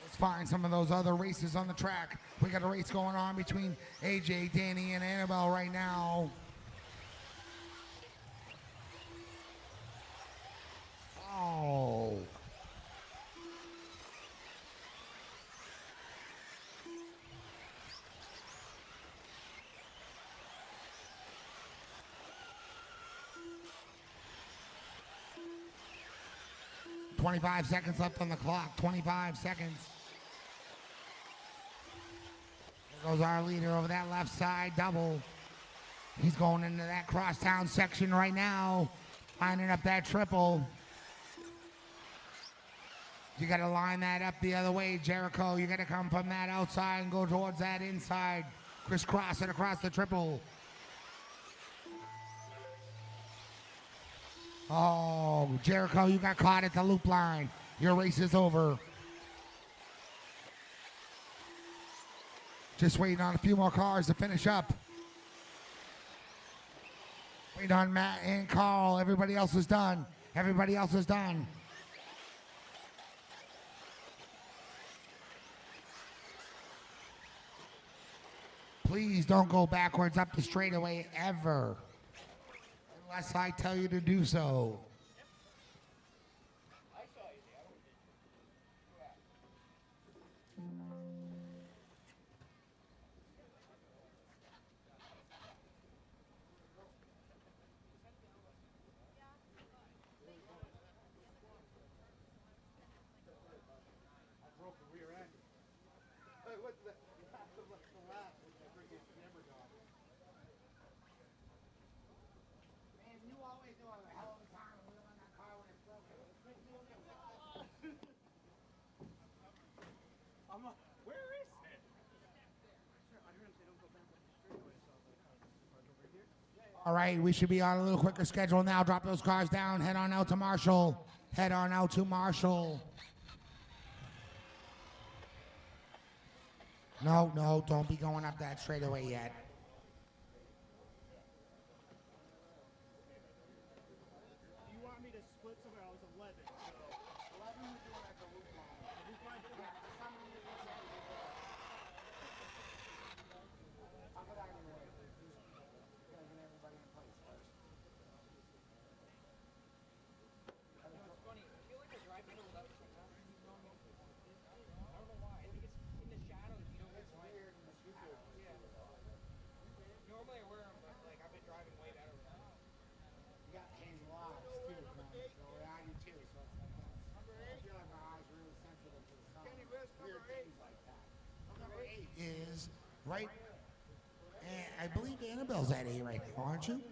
Let's find some of those other races on the track. We got a race going on between AJ, Danny, and Annabelle right now. Oh. $25 seconds left on the clock. 25 seconds. There goes our leader over that left side, double. He's going into that crosstown section right now, lining up that triple. You got to line that up the other way, Jericho. You got to come from that outside and go towards that inside. Crisscross it across the triple. Oh, Jericho, you got caught at the loop line. Your race is over. Just waiting on a few more cars to finish up. Wait on Matt and Carl. Everybody else is done. Everybody else is done. Please don't go backwards up the straightaway ever. unless I tell you to do so. Broke the rear end. Hey, what's the last with the freaking camera dog? Man, you always do a hell of a time wheeling that car when it's broken. Where is it? I heard him say don't go back up the straightaway, so I was like, park over here. All right, we should be on a little quicker schedule now. Drop those cars down. Head on out to Marshall. Head on out to Marshall. No, don't be going up that straightaway yet. Do you want me to split somewhere? I was 11, so 11 we're doing at the loop line. The loop line? I'll go down anyway. Gotta get everybody in place first. It's funny. I feel like I drive middle without the same time. I don't know why. I think it's in the shadows. You don't get weird in the future. Yeah. Normally I wear them, but like I've been driving way better without them. You got hands locks too, man. So yeah, I do too. So it's like I feel like my eyes are really sensitive to the sun. Weird things like that. Number 8 is right. And I believe Annabelle's at 8 right now, aren't you?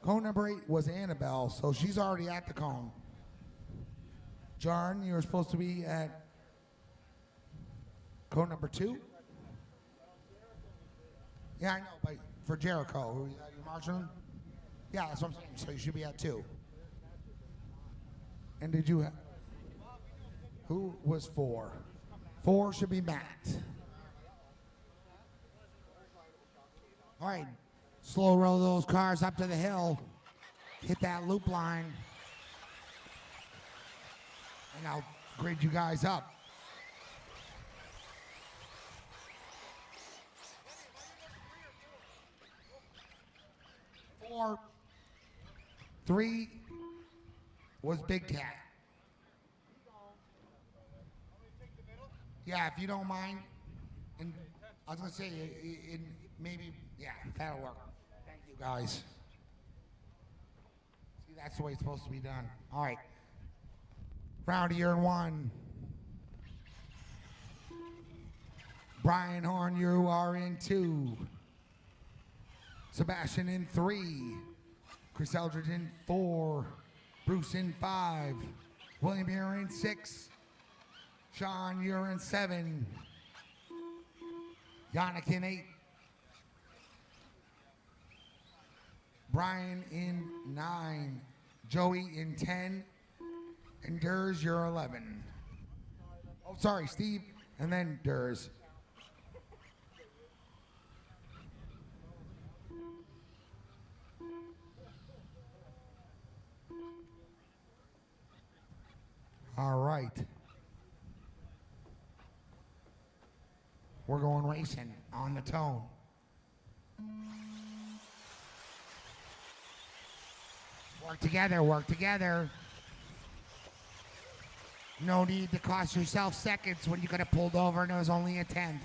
Cone number 8 was Annabelle, so she's already at the cone. John, you're supposed to be at cone number 2? Yeah, I know, but for Jericho, are you marshaling? Yeah, that's what I'm saying. So you should be at 2. And did you have? Who was 4? 4 should be Matt. All right, slow roll those cars up to the hill. Hit that loop line. And I'll grid you guys up. Four, 3 was Big Cat. Yeah, if you don't mind. And I was gonna say, maybe, yeah, that'll work. Thank you, guys. See, that's the way it's supposed to be done. All right. Round of year 1. Brian Horn, you are in 2. Sebastian in 3. Chris Eldridge in 4. Bruce in 5. William, you're in 6. Sean, you're in 7. Yannick in 8. Brian in 9. Joey in 10. And Durs, you're 11. Oh, sorry, Steve, and then Durs. All right. We're going racing on the tone. Work together, work together. No need to cost yourself seconds when you could have pulled over and it was only a 10th.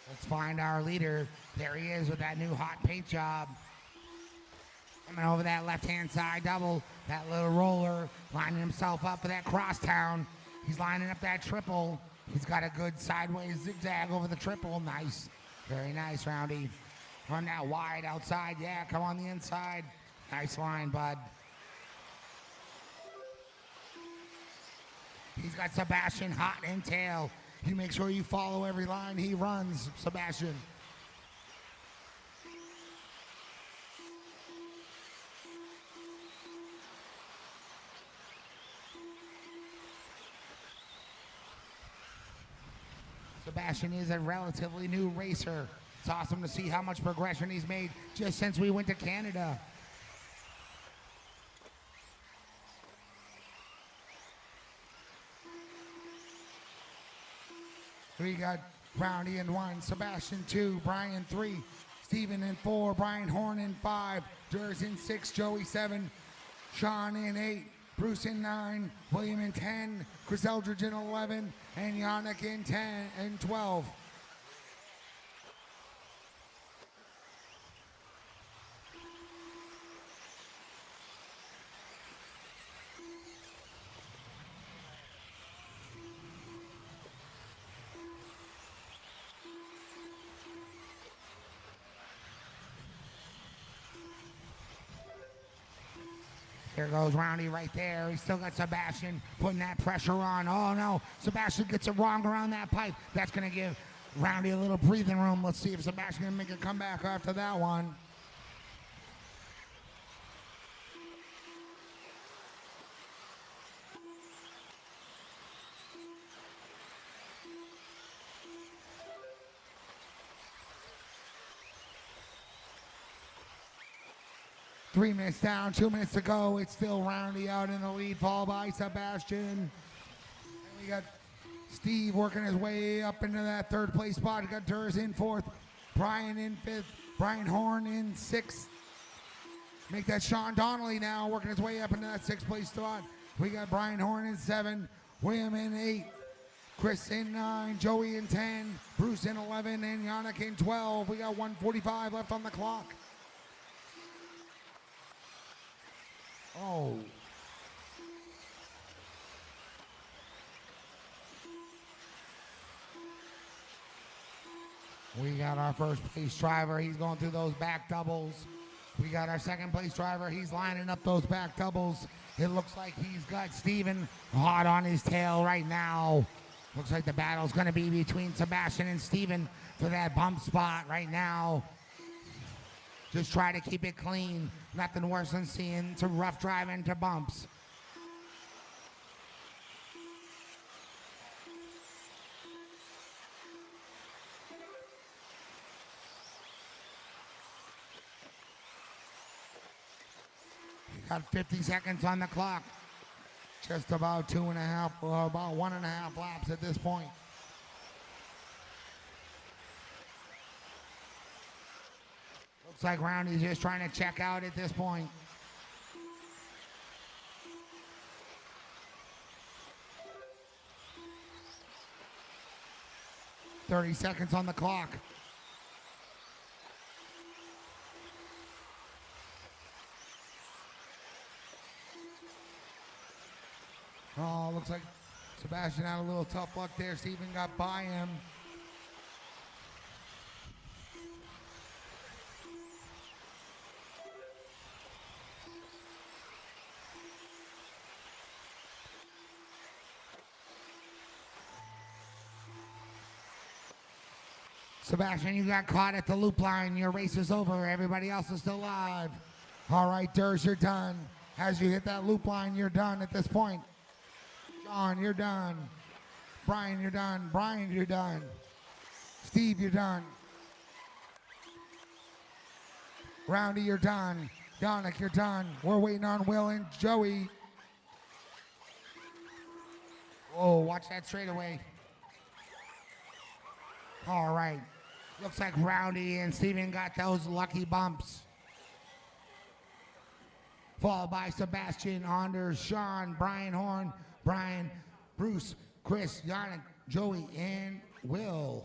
Let's find our leader. There he is with that new hot paint job. Coming over that left-hand side double. That little roller, lining himself up for that crosstown. He's lining up that triple. He's got a good sideways zigzag over the triple. Nice. Very nice, Roundy. Run that wide outside. Yeah, come on the inside. Nice line, bud. He's got Sebastian hot and tail. You make sure you follow every line he runs, Sebastian. Sebastian is a relatively new racer. It's awesome to see how much progression he's made just since we went to Canada. We got Roundy in 1, Sebastian 2, Brian 3, Steven in 4, Brian Horn in 5, Durs in 6, Joey 7, Sean in 8, Bruce in 9, William in 10, Chris Eldridge in 11, and Yannick in 10 and 12. Here goes Roundy right there. He's still got Sebastian putting that pressure on. Oh no, Sebastian gets it wrong around that pipe. That's gonna give Roundy a little breathing room. Let's see if Sebastian can make a comeback after that one. Three minutes down, 2 minutes to go. It's still Roundy out in the lead, followed by Sebastian. And we got Steve working his way up into that third place spot. We got Durs in 4th, Brian in 5th, Brian Horn in 6th. Make that Sean Donnelly now, working his way up into that 6th place spot. We got Brian Horn in 7, William in 8, Chris in 9, Joey in 10, Bruce in 11, and Yannick in 12. We got 1:45 left on the clock. Oh. We got our first place driver. He's going through those back doubles. We got our second place driver. He's lining up those back doubles. It looks like he's got Steven hot on his tail right now. Looks like the battle's going to be between Sebastian and Steven for that bump spot right now. Just try to keep it clean. Nothing worse than seeing some rough drive into bumps. Got 50 seconds on the clock. Just about 1.5 laps at this point. Looks like Roundy's just trying to check out at this point. "30 seconds on the clock. Oh, looks like Sebastian had a little tough luck there. Steven got by him. Sebastian, you got caught at the loop line. Your race is over. Everybody else is still alive. All right, Durs, you're done. As you hit that loop line, you're done at this point. John, you're done. Brian, you're done. Brian, you're done. Steve, you're done. Roundy, you're done. Yannick, you're done. We're waiting on Will and Joey. Oh, watch that straightaway. All right. Looks like Roundy and Steven got those lucky bumps. Followed by Sebastian, Anders, Sean, Brian Horn, Brian, Bruce, Chris, Yannick, Joey, and Will.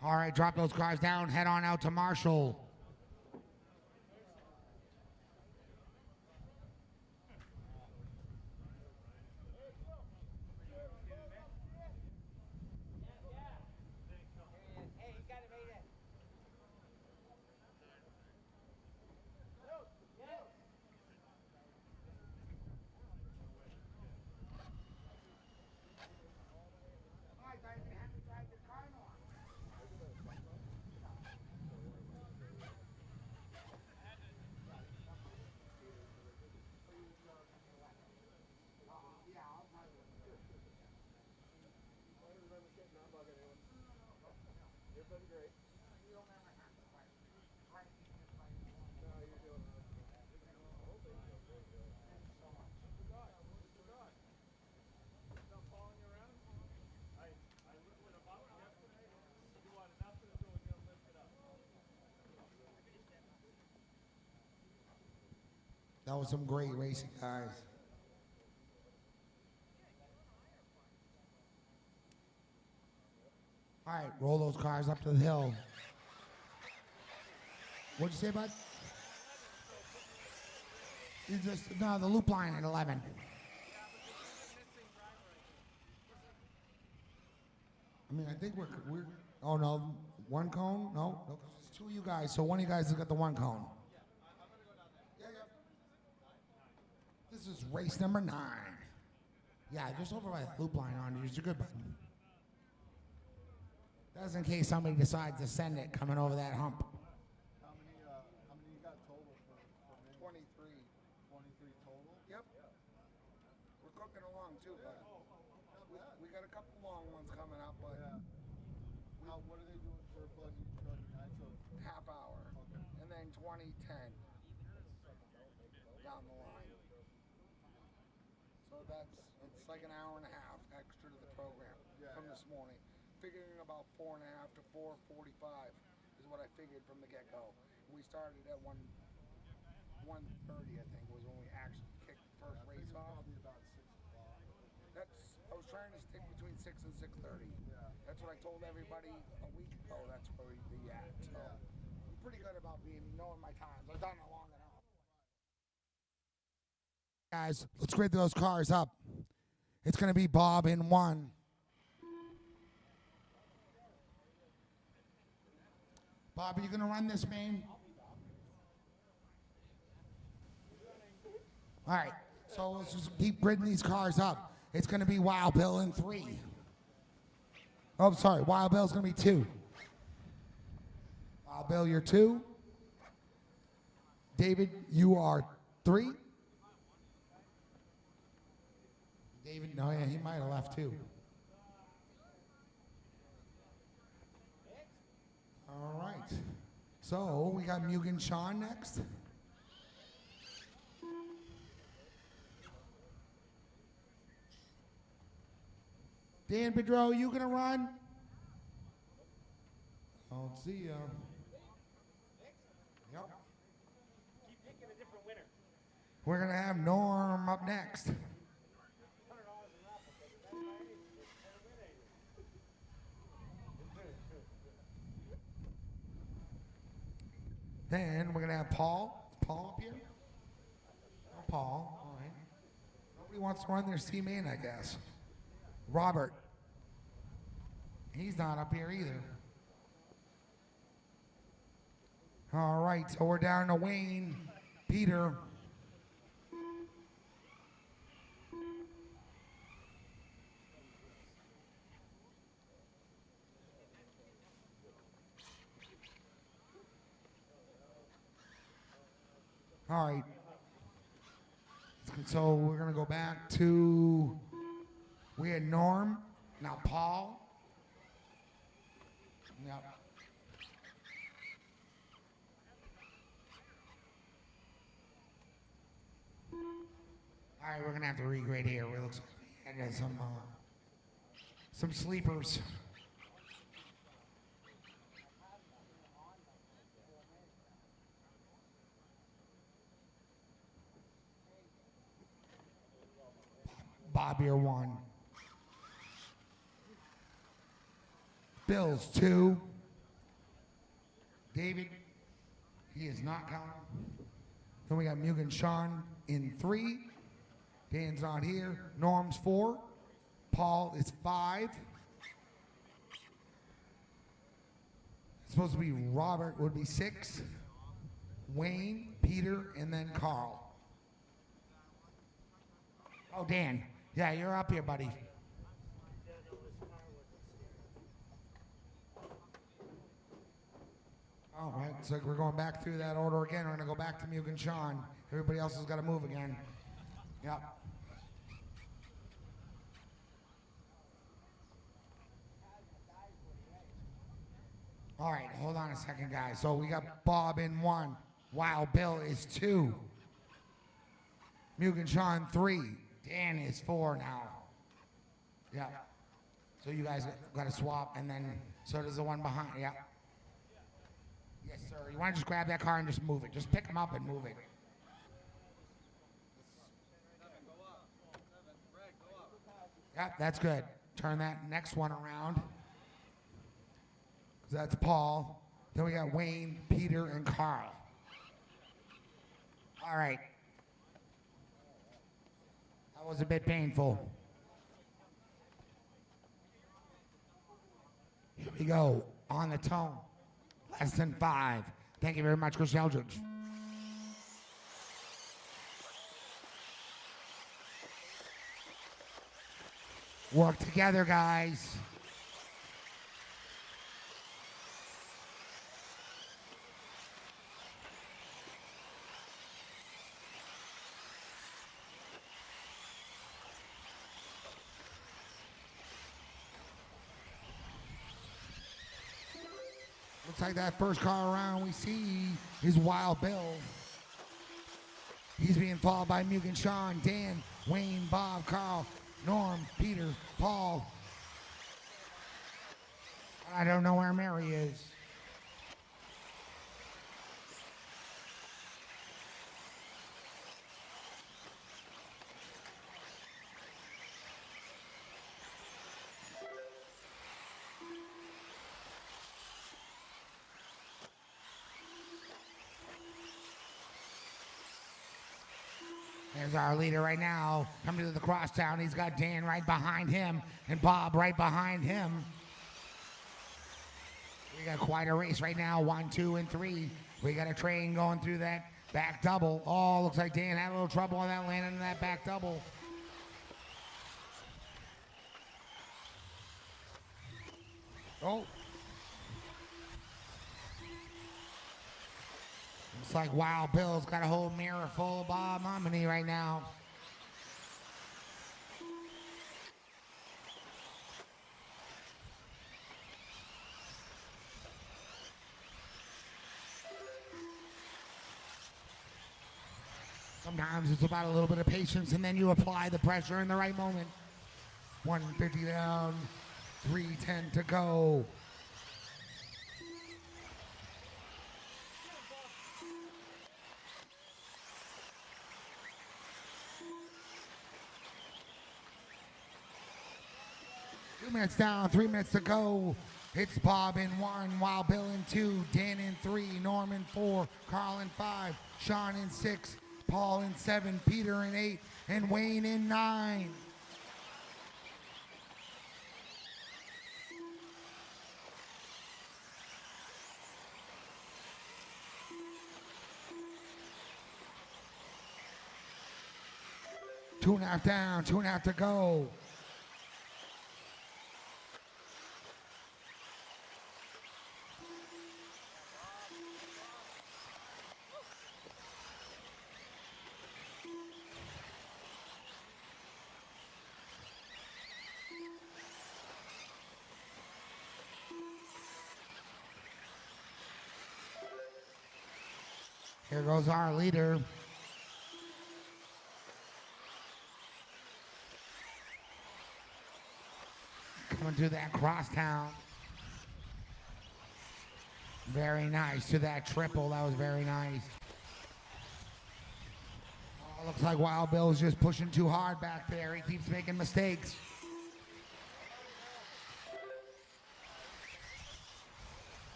All right, drop those cars down, head on out to Marshall. That was some great racing, guys. All right, roll those cars up to the hill. What'd you say, bud? No, the loop line at 11. I mean, I think we're. Oh no, one cone? No, it's two of you guys. So one of you guys has got the one cone. Yeah. This is race number 9. Yeah, just over by the loop line on. Use your good button. That's in case somebody decides to send it coming over that hump. How many you got total for MAINS? 23. 23 total? Yep. We're cooking along too, bud. We got a couple long ones coming up, but Yeah. What are they doing for buggy nitro? half hour. Okay. And then 2010 down the line. So it's like an hour and a half extra to the program from this morning. Figuring about 4.5 to 4:45 is what I figured from the get-go. We started at 1:30, I think, was when we actually kicked the first race off. Probably about 6 o'clock. I was trying to stick between 6 and 6:30. Yeah. That's what I told everybody a week ago. That's where we'd be at. So I'm pretty good about knowing my times. I've done it long enough. Guys, let's grade those cars up. It's going to be Bob in 1. Bob, are you going to run this, main? All right, so let's just keep gridding these cars up. It's going to be Wild Bill in 3. Oh, sorry, Wild Bill's going to be 2. Wild Bill, you're 2. David, you are 3. David, no, yeah, he might have left too. All right. So we got Mugen Sean next. Dan Pedro, you gonna run? I don't see ya. Yep. Keep picking a different winner. We're gonna have Norm up next. Then we're gonna have Paul. Is Paul up here? No, Paul. All right. Nobody wants to run their C-main, I guess. Robert. He's not up here either. All right, so we're down to Wayne, Peter. All right. So we're going to go back to, we had Norm, now Paul. Yep. All right, we're going to have to regrade here. It looks like we had some sleepers. Bob, you're 1. Bill's 2. David, he is not counting. Then we got Mugen Sean in 3. Dan's not here. Norm's 4. Paul is 5. It's supposed to be Robert would be 6. Wayne, Peter, and then Carl. Oh, Dan. Yeah, you're up here, buddy. All right, so we're going back through that order again. We're going to go back to Mugen Sean. Everybody else has got to move again. Yep. All right, hold on a second, guys. So we got Bob in 1. Wild Bill is 2. Mugen Sean 3. Dan is 4 now. Yeah. So you guys got to swap, and then so does the one behind. Yeah. Yes, sir. You want to just grab that car and just move it. Just pick them up and move it. Yep, that's good. Turn that next one around. 'Cause that's Paul. Then we got Wayne, Peter, and Carl. All right. That was a bit painful. Here we go. On the tone. Less than 5. Thank you very much, Chris Eldridge. Work together, guys. Looks like that first car around we see is Wild Bill. He's being followed by Mugen Sean, Dan, Wayne, Bob, Carl, Norm, Peter, Paul. I don't know where Mary is. There's our leader right now, coming to the crosstown. He's got Dan right behind him and Bob right behind him. We got quite a race right now, 1, 2, and 3. We got a train going through that back double. Oh, looks like Dan had a little trouble on that landing in that back double. Oh. Looks like Wild Bill's got a whole mirror full of Bob Momini right now. Sometimes it's about a little bit of patience and then you apply the pressure in the right moment. 150 down, 310 to go. Minutes down, 3 minutes to go. It's Bob in 1, Wild Bill in 2, Dan in 3, Norm in 4, Carl in 5, Sean in 6, Paul in 7, Peter in 8, and Wayne in 9. Two and a half down, 2.5 to go. Here goes our leader. Coming through that crosstown. Very nice to that triple. That was very nice. Oh, looks like Wild Bill's just pushing too hard back there. He keeps making mistakes.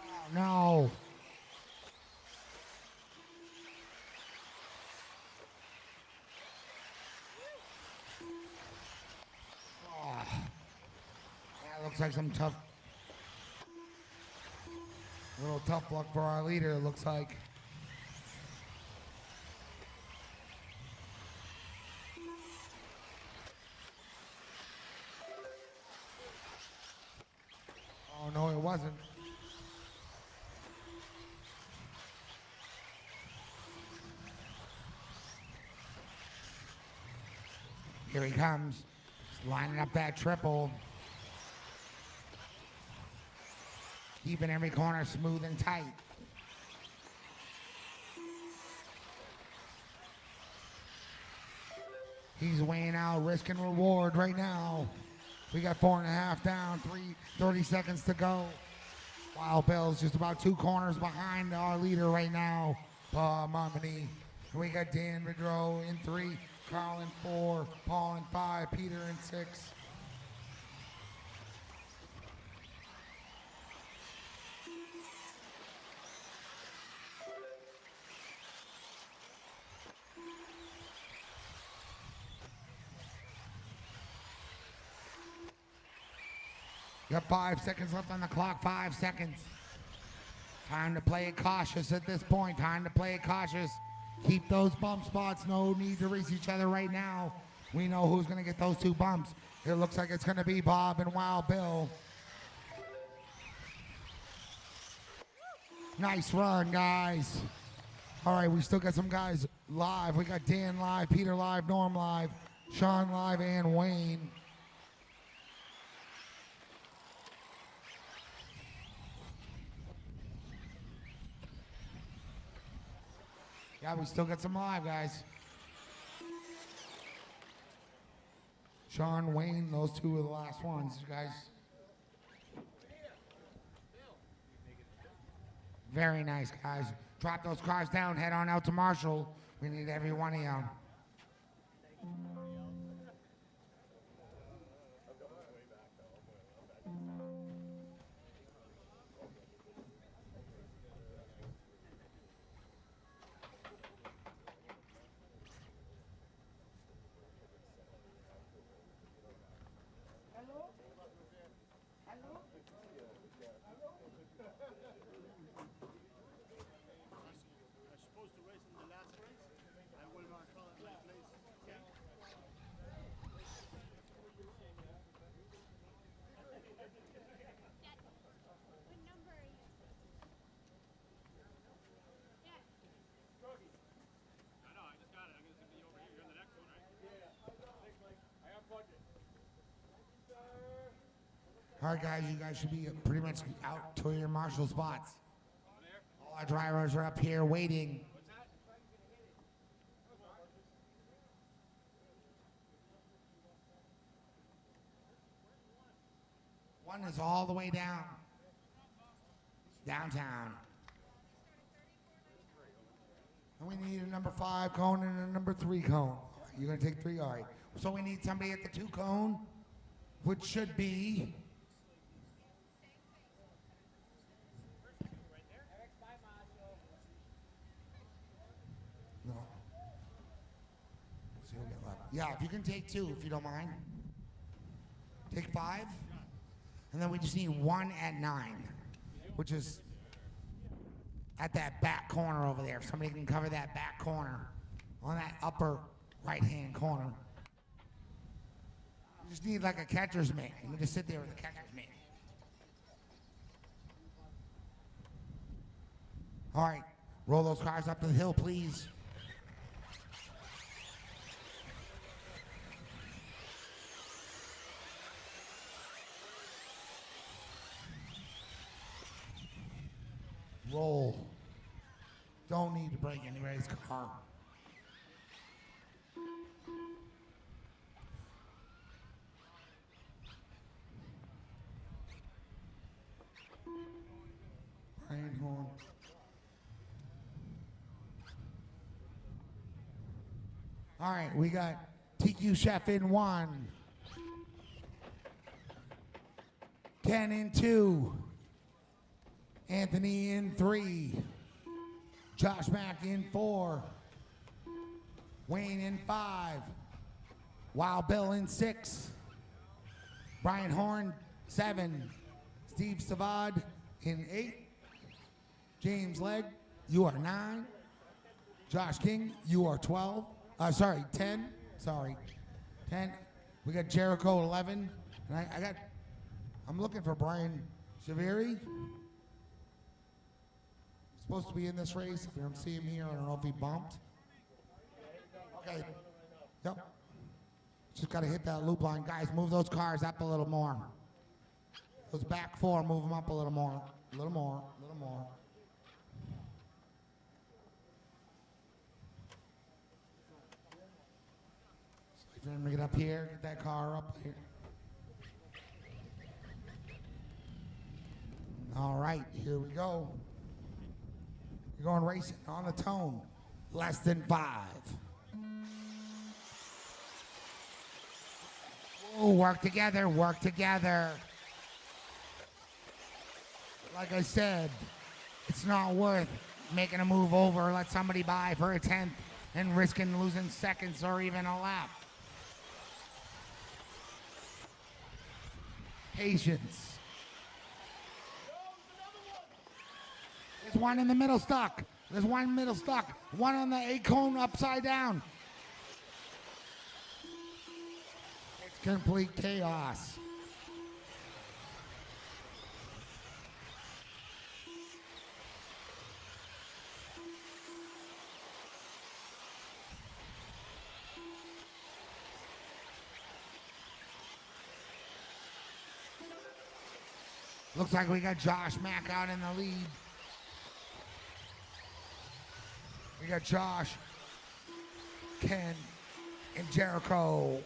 Oh, no. Looks like some little tough luck for our leader, it looks like. Oh, no, it wasn't. Here he comes, lining up that triple. Keeping every corner smooth and tight. He's weighing out risk and reward right now. We got 4.5 down, 30 seconds to go. Wild Bill's just about 2 corners behind our leader right now, Bob Momini. And we got Dan Vidro in 3, Carl in 4, Paul in 5, Peter in 6. You got 5 seconds left on the clock, 5 seconds. Time to play it cautious at this point. Time to play it cautious. Keep those bump spots. No need to race each other right now. We know who's going to get those 2 bumps. It looks like it's going to be Bob and Wild Bill. Nice run, guys. All right, we still got some guys live. We got Dan live, Peter live, Norm live, Sean live, and Wayne. Yeah, we still got some live, guys. Sean, Wayne, those 2 are the last ones, guys. Very nice, guys. Drop those cars down, head on out to Marshall. We need every one of you. I'm supposed to race in the last race. I will not call it my place. Okay? What number are you? Yeah. I know, I just got it. I'm going to be over here. You're on the next one, right? Yeah. Thanks, Mike. I unplugged it. All right, guys, you guys should be pretty much out to your Marshall spots. All our drivers are up here waiting. One is all the way down. Downtown. And we need a number 5 cone and a number 3 cone. You're going to take 3? All right. So we need somebody at the 2 cone, which should be... No. See who get left. Yeah, if you can take 2, if you don't mind. Take 5. And then we just need 1 at 9, which is at that back corner over there. If somebody can cover that back corner on that upper right-hand corner. You just need like a catcher's mitt. You can just sit there with a catcher's mitt. All right, roll those cars up to the hill, please. Roll. Don't need to break anybody's car. Brian Horn. All right, we got TQ Chef in 1. Ken in 2. Anthony in 3. Josh Mack in 4. Wayne in 5. Wild Bill in 6. Brian Horn 7. Steve Savad in 8. James Legg, you are 9. Josh King, you are 12. 10. Sorry, 10. We got Jericho 11. And I'm looking for Brian Shaviri. Supposed to be in this race. I don't see him here. I don't know if he bumped. Okay. Yep. Just got to hit that loop line. Guys, move those cars up a little more. Those back 4, move them up a little more. A little more. A little more. So if you get up here, get that car up here. All right, here we go. You're going racing on the tone. less than 5. Oh, work together, work together. Like I said, it's not worth making a move over, let somebody by for a 10th and risking losing seconds or even a lap. Patience. There's one in the middle stuck. There's one middle stuck. One on the A-cone upside down. It's complete chaos. Looks like we got Josh Mack out in the lead. We got Josh, Ken, and Jericho.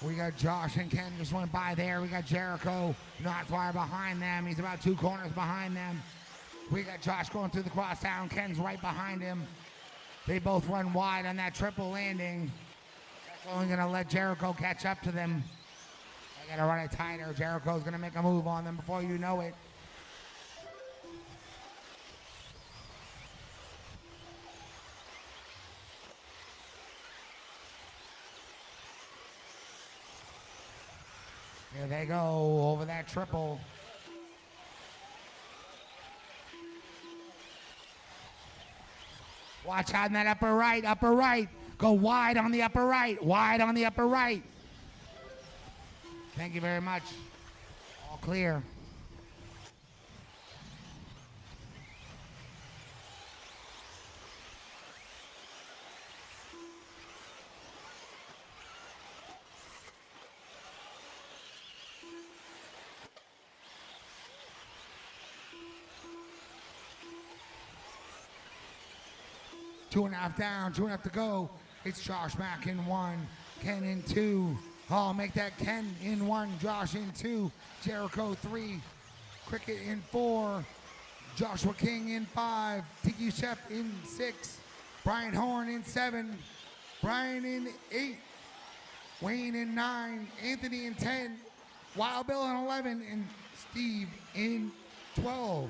We got Josh and Ken just went by there. We got Jericho not far behind them. He's about 2 corners behind them. We got Josh going through the crosstown. Ken's right behind him. They both run wide on that triple landing. That's only going to let Jericho catch up to them. They got to run it tighter. Jericho's going to make a move on them before you know it. Here they go over that triple. Watch out in that upper right, upper right. Go wide on the upper right, wide on the upper right. Thank you very much. All clear. Two and a half down, 2.5 to go. It's Josh Mack in 1, Ken in 2. Oh, make that Ken in 1, Josh in 2, Jericho 3, Cricket in 4, Joshua King in 5, Tiki Shep in 6, Brian Horn in 7, Brian in 8, Wayne in 9, Anthony in 10, Wild Bill in 11, and Steve in 12.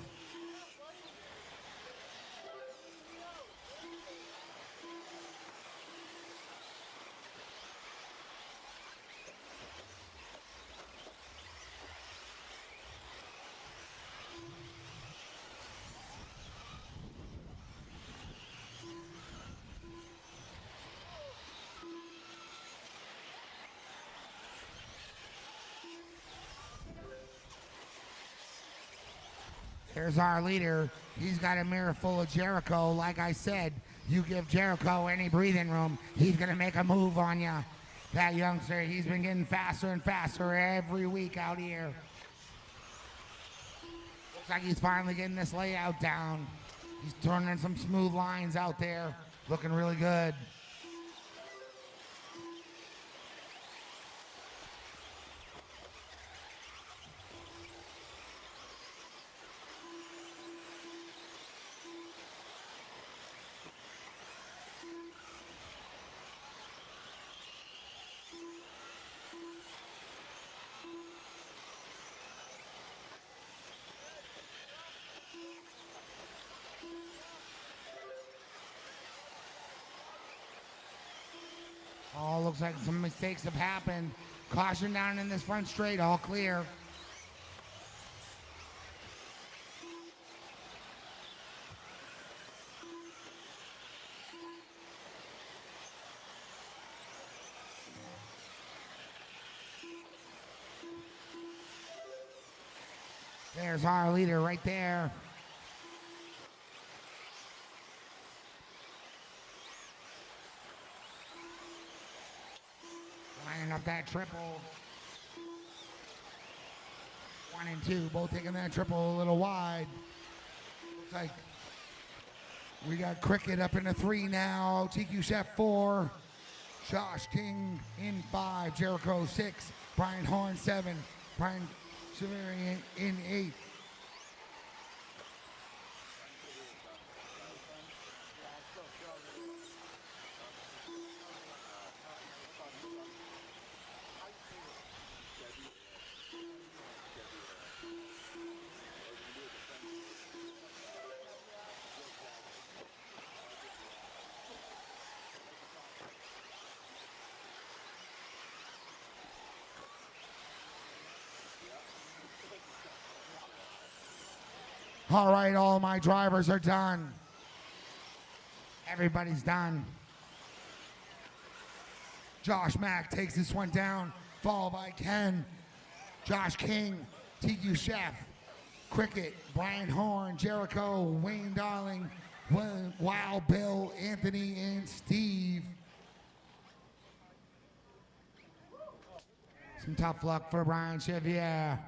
Here's our leader. He's got a mirror full of Jericho. Like I said, you give Jericho any breathing room, he's going to make a move on you. That youngster, he's been getting faster and faster every week out here. Looks like he's finally getting this layout down. He's turning some smooth lines out there. Looking really good. Oh, looks like some mistakes have happened. Caution down in this front straight, all clear. There's our leader right there. Lining up that triple. 1 and 2, both taking that triple a little wide. Looks like We got Cricket up in the 3 now. TQ Chef 4. Josh King in 5. Jericho 6. Brian Horn 7. Brian Severi in 8. All right, all my drivers are done. Everybody's done. Josh Mack takes this one down, followed by Ken, Josh King, TQ Chef, Cricket, Brian Horn, Jericho, Wayne Darling, Wild Bill, Anthony, and Steve. Some tough luck for Brian Chevier.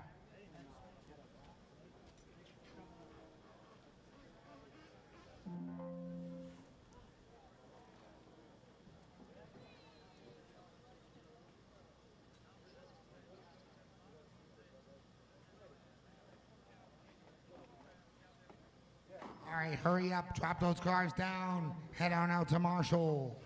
All right, hurry up, drop those cars down, head on out to Marshall.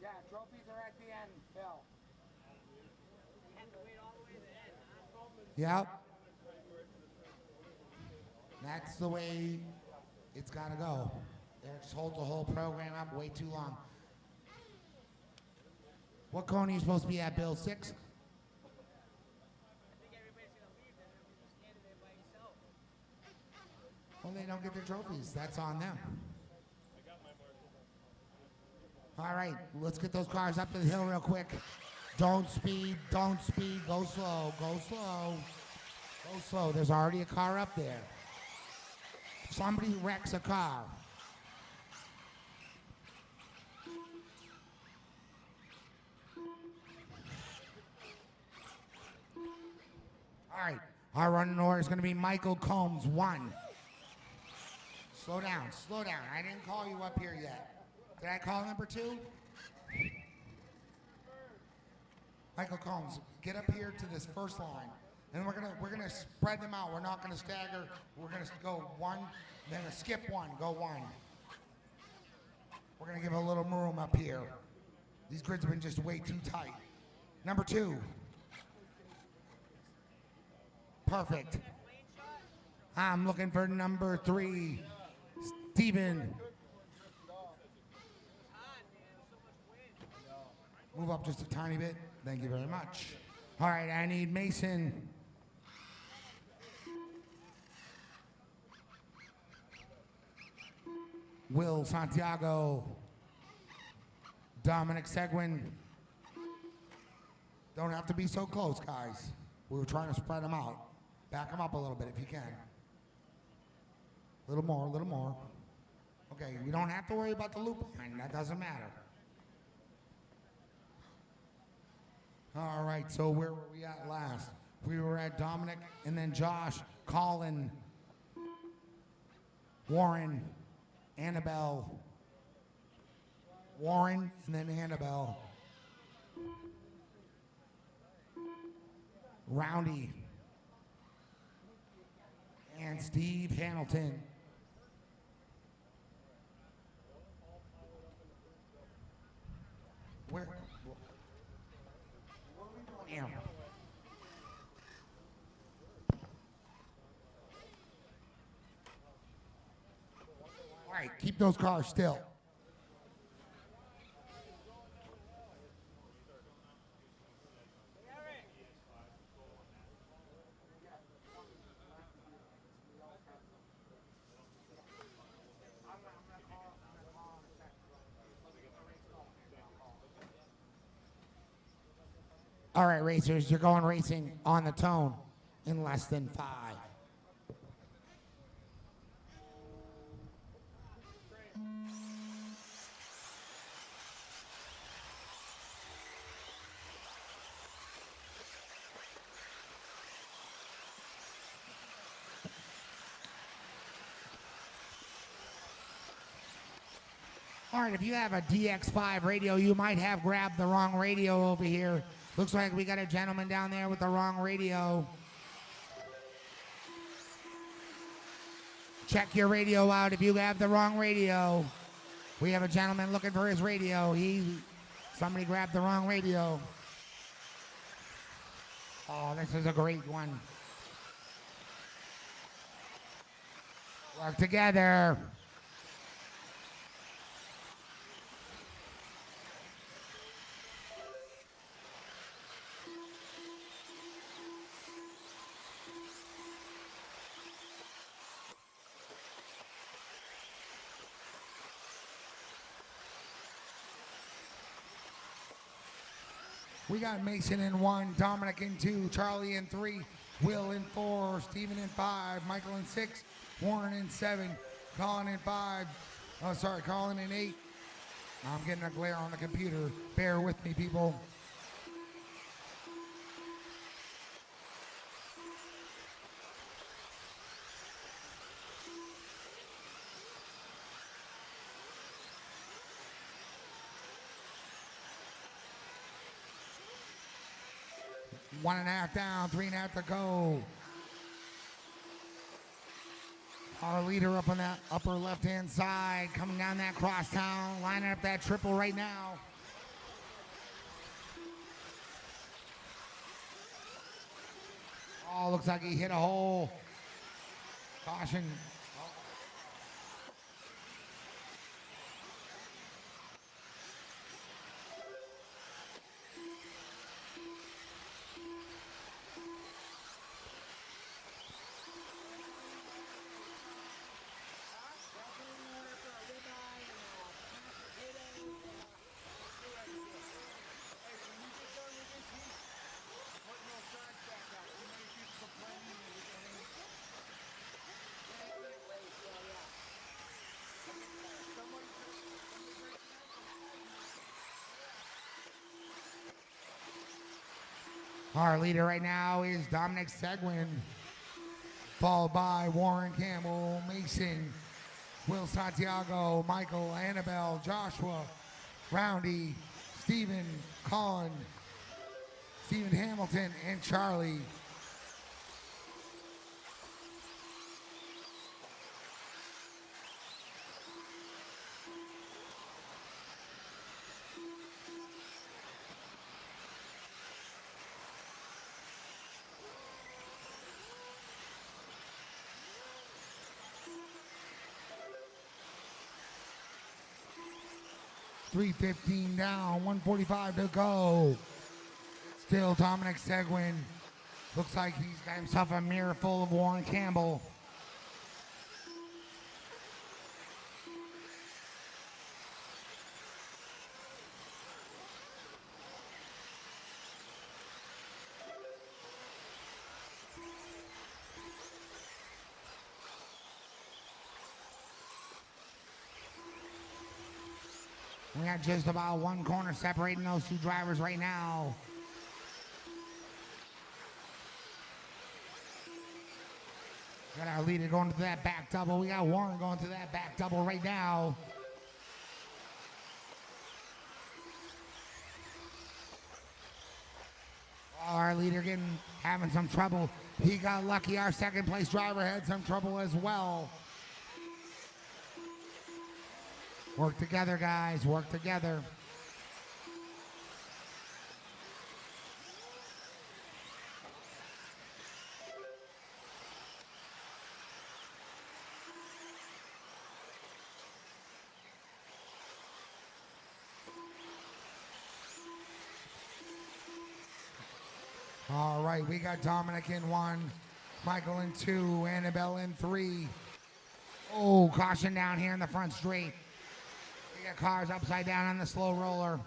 Yeah, trophies are at the end, Bill. Yep. That's the way it's got to go. They just hold the whole program up way too long. What cone are you supposed to be at, Bill? 6? Well, they don't get their trophies. That's on them. All right, let's get those cars up to the hill real quick. Don't speed, go slow, go slow. Go slow, there's already a car up there. If somebody wrecks a car. All right, our running order is gonna be Michael Combs, 1. Slow down, I didn't call you up here yet. Did I call number 2? Michael Combs, get up here to this first line. And we're gonna spread them out. We're not gonna stagger. We're gonna go 1, then skip 1, go 1. We're gonna give a little room up here. These grids have been just way too tight. Number 2. Perfect. I'm looking for number 3, Steven. Move up just a tiny bit. Thank you very much. All right, I need Mason. Will Santiago. Dominic Seguin. Don't have to be so close, guys. We were trying to spread them out. Back them up a little bit if you can. A little more, a little more. Okay, you don't have to worry about the loop line. That doesn't matter. All right, so where were we at last? We were at Dominic and then Josh, Colin, Warren, Annabelle, Warren, and then Annabelle, Roundy, and Steve Hamilton. What are we doing here? All right, keep those cars still. All right, racers, you're going racing on the tone in less than 5. All right, if you have a DX5 radio, you might have grabbed the wrong radio over here. Looks like we got a gentleman down there with the wrong radio. Check your radio out if you have the wrong radio. We have a gentleman looking for his radio. Somebody grabbed the wrong radio. Oh, this is a great one. Work together. We got Mason in 1, Dominic in 2, Charlie in 3, Will in 4, Steven in 5, Michael in 6, Warren in 7, Colin in 5. Colin in 8. I'm getting a glare on the computer. Bear with me, people. One and a half down, 3.5 to go. Our leader up on that upper left-hand side, coming down that crosstown, lining up that triple right now. Oh, looks like he hit a hole. Caution. Our leader right now is Dominic Seguin, followed by Warren Campbell, Mason, Will Santiago, Michael, Annabelle, Joshua, Roundy, Stephen, Colin, Stephen Hamilton, and Charlie. .315 down, 145 to go. Still Dominic Seguin. Looks like he's got himself a mirror full of Warren Campbell. We got just about one corner separating those two drivers right now. Got our leader going to that back double. We got Warren going to that back double right now. Our leader having some trouble. He got lucky. Our second place driver had some trouble as well. Work together, guys. Work together. All right, we got Dominic in 1, Michael in 2, Annabelle in 3. Oh, caution down here in the front straight. We got cars upside down on the slow roller.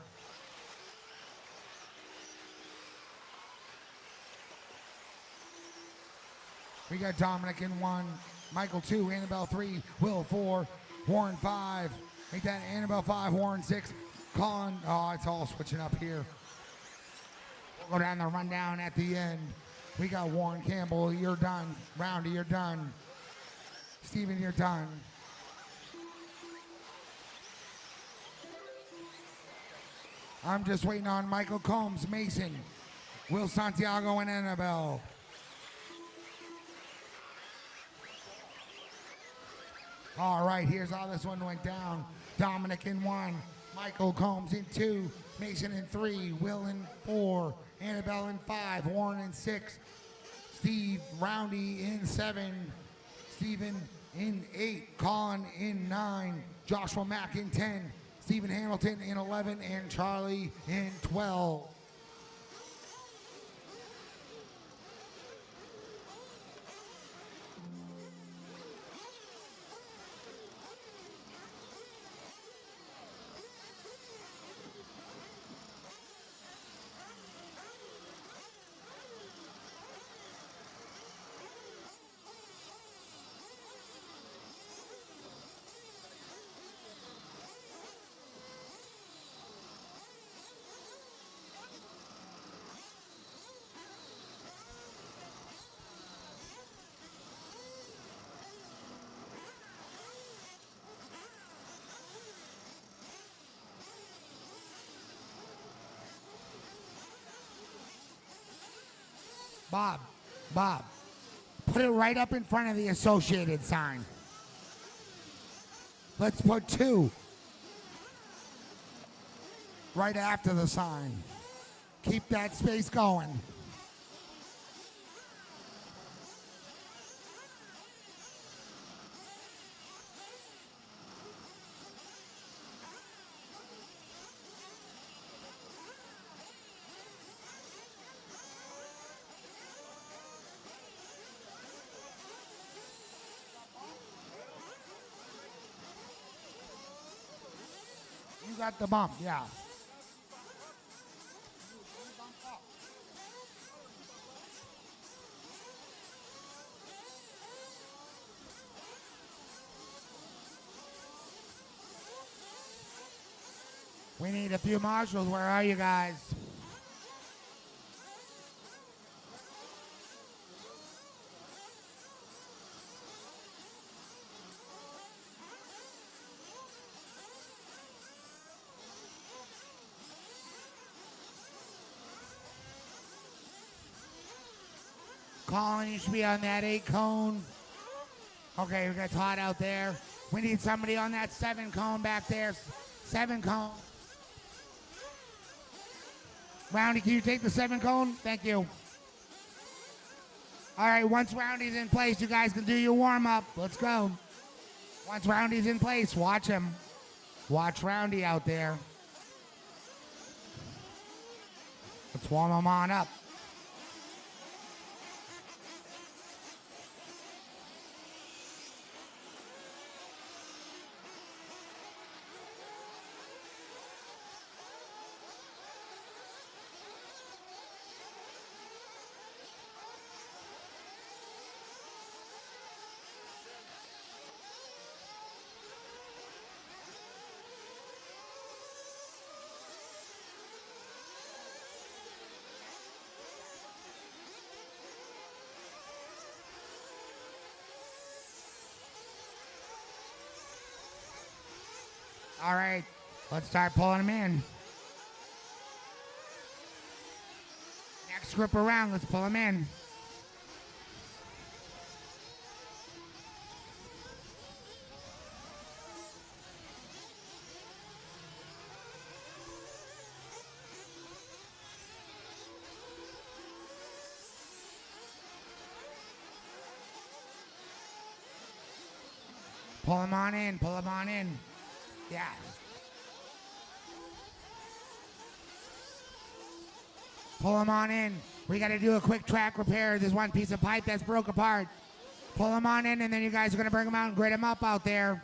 We got Dominic in 1, Michael 2, Annabelle 3, Will 4, Warren 5. Make that Annabelle 5, Warren 6, Colin. Oh, it's all switching up here. We'll go down the rundown at the end. We got Warren Campbell, you're done. Roundy, you're done. Steven, you're done. I'm just waiting on Michael Combs, Mason, Will Santiago, and Annabelle. All right, here's how this one went down. Dominic in 1, Michael Combs in 2, Mason in 3, Will in 4, Annabelle in 5, Warren in 6, Steve Roundy in 7, Stephen in 8, Colin in 9, Joshua Mack in 10, Stephen Hamilton in 11, and Charlie in 12. Bob, put it right up in front of the associated sign. Let's put 2 right after the sign. Keep that space going. You got the bump, yeah. We need a few marshals. Where are you guys? Colin, you should be on that 8 cone. Okay, we got Todd out there. We need somebody on that 7 cone back there. 7 cone. Roundy, can you take the 7 cone? Thank you. All right, once Roundy's in place, you guys can do your warm-up. Let's go. Once Roundy's in place, watch him. Watch Roundy out there. Let's warm him on up. All right, let's start pulling them in. Next group around, let's pull them in. Pull them on in, pull them on in. Yeah. Pull them on in. We got to do a quick track repair. There's one piece of pipe that's broke apart. Pull them on in, and then you guys are going to bring them out and grid them up out there.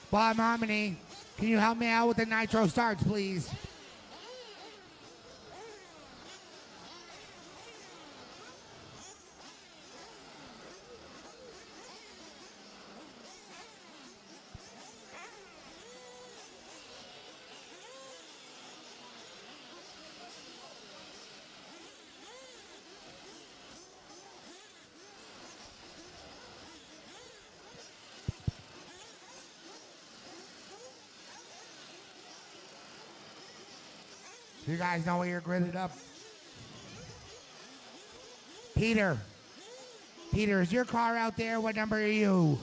Bob Momini, can you help me out with the nitro starts, please? You guys know where you're gridded up. Peter, is your car out there? What number are you?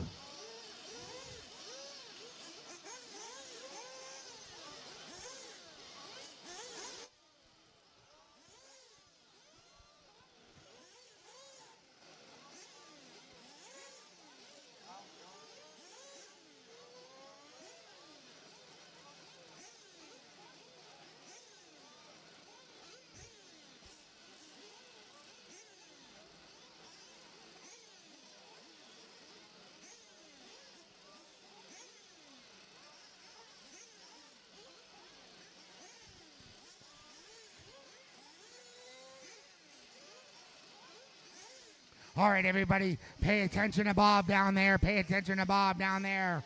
All right, everybody, pay attention to Bob down there. Pay attention to Bob down there.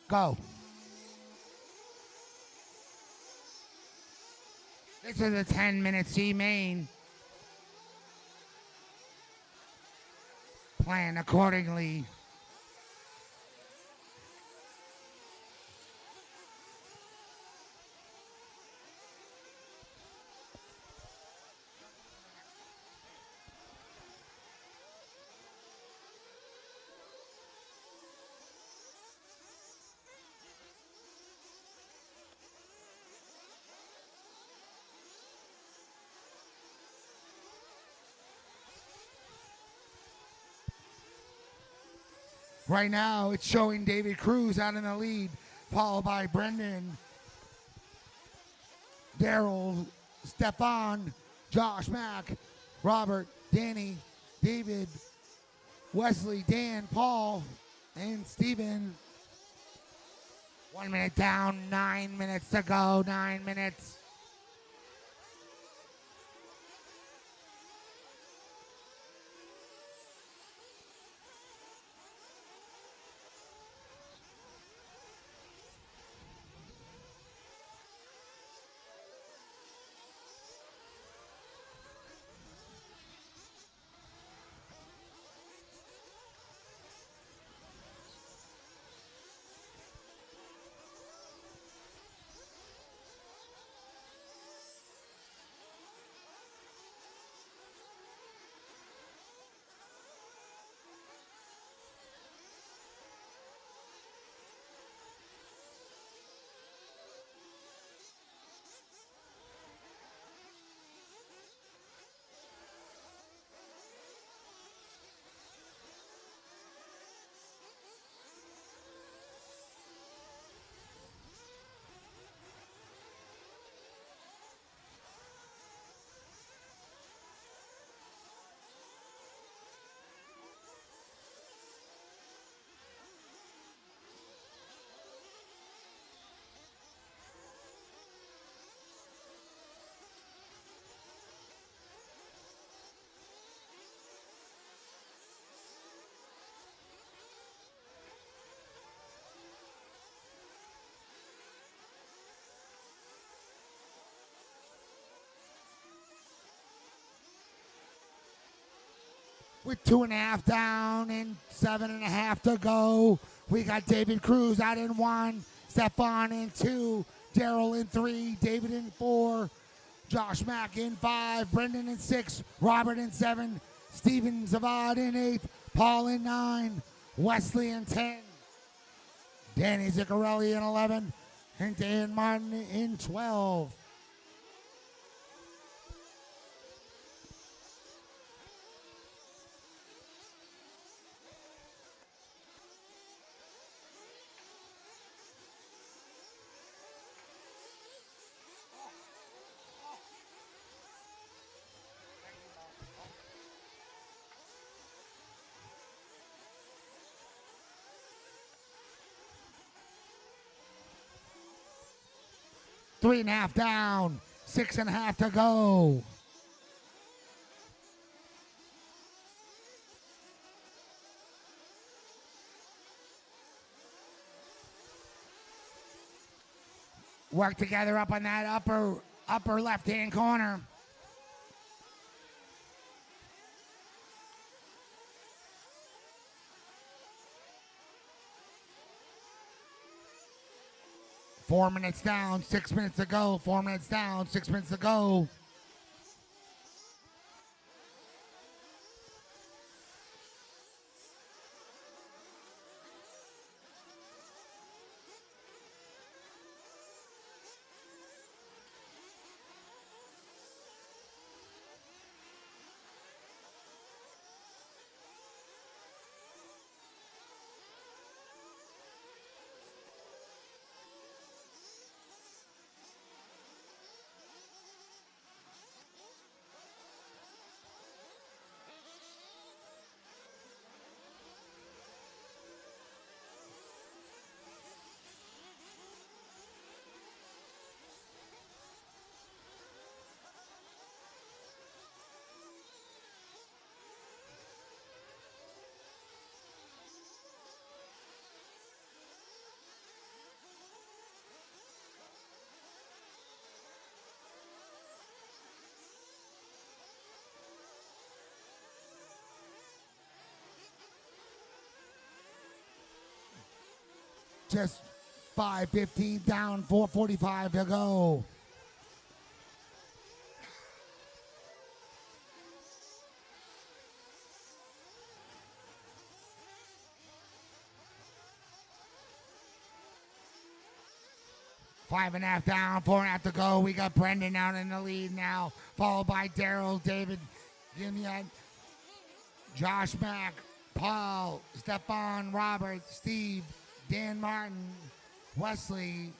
Go. This is a 10-minute C main. Plan accordingly. Right now, it's showing David Cruz out in the lead, followed by Brendan, Daryl, Stefan, Josh Mack, Robert, Danny, David, Wesley, Dan, Paul, and Steven. 1 minute down, 9 minutes to go, 9 minutes. with 2.5 down and 7.5 to go. We got David Cruz out in 1, Stefan in 2, Daryl in 3, David in 4, Josh Mack in 5, Brendan in 6, Robert in 7, Steven Zavad in 8, Paul in 9, Wesley in 10, Danny Ziccarelli in 11, and Dan Martin in 12. Three and a half down, 6.5 to go. Work together up on that upper left-hand corner. Four minutes down, 6 minutes to go. 4 minutes down, 6 minutes to go. Just 5:15 down, 4:45 to go. Five and a half down, 4.5 to go. We got Brendan out in the lead now, followed by Daryl, David, Gimiat, Josh Mack, Paul, Stefan, Robert, Steve, Dan Martin, Wesley.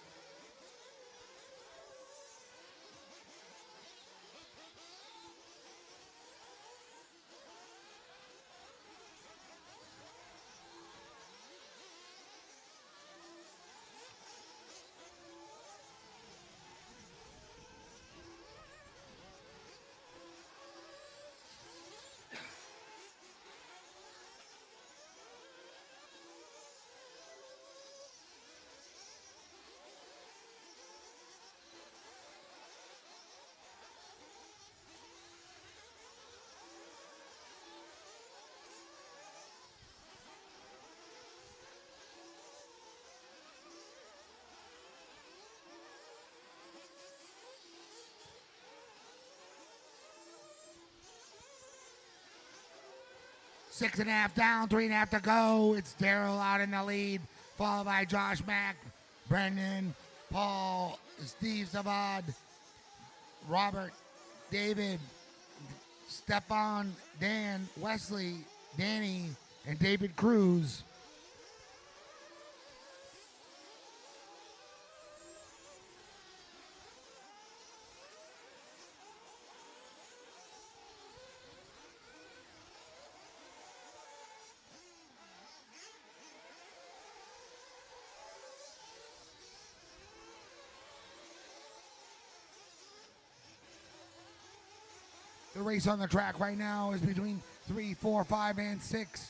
Six and a half down, 3.5 to go. It's Daryl out in the lead, followed by Josh Mack, Brendan, Paul, Steve Zavad, Robert, David, Stefan, Dan, Wesley, Danny, and David Cruz. The race on the track right now is between 3, 4, 5, and 6.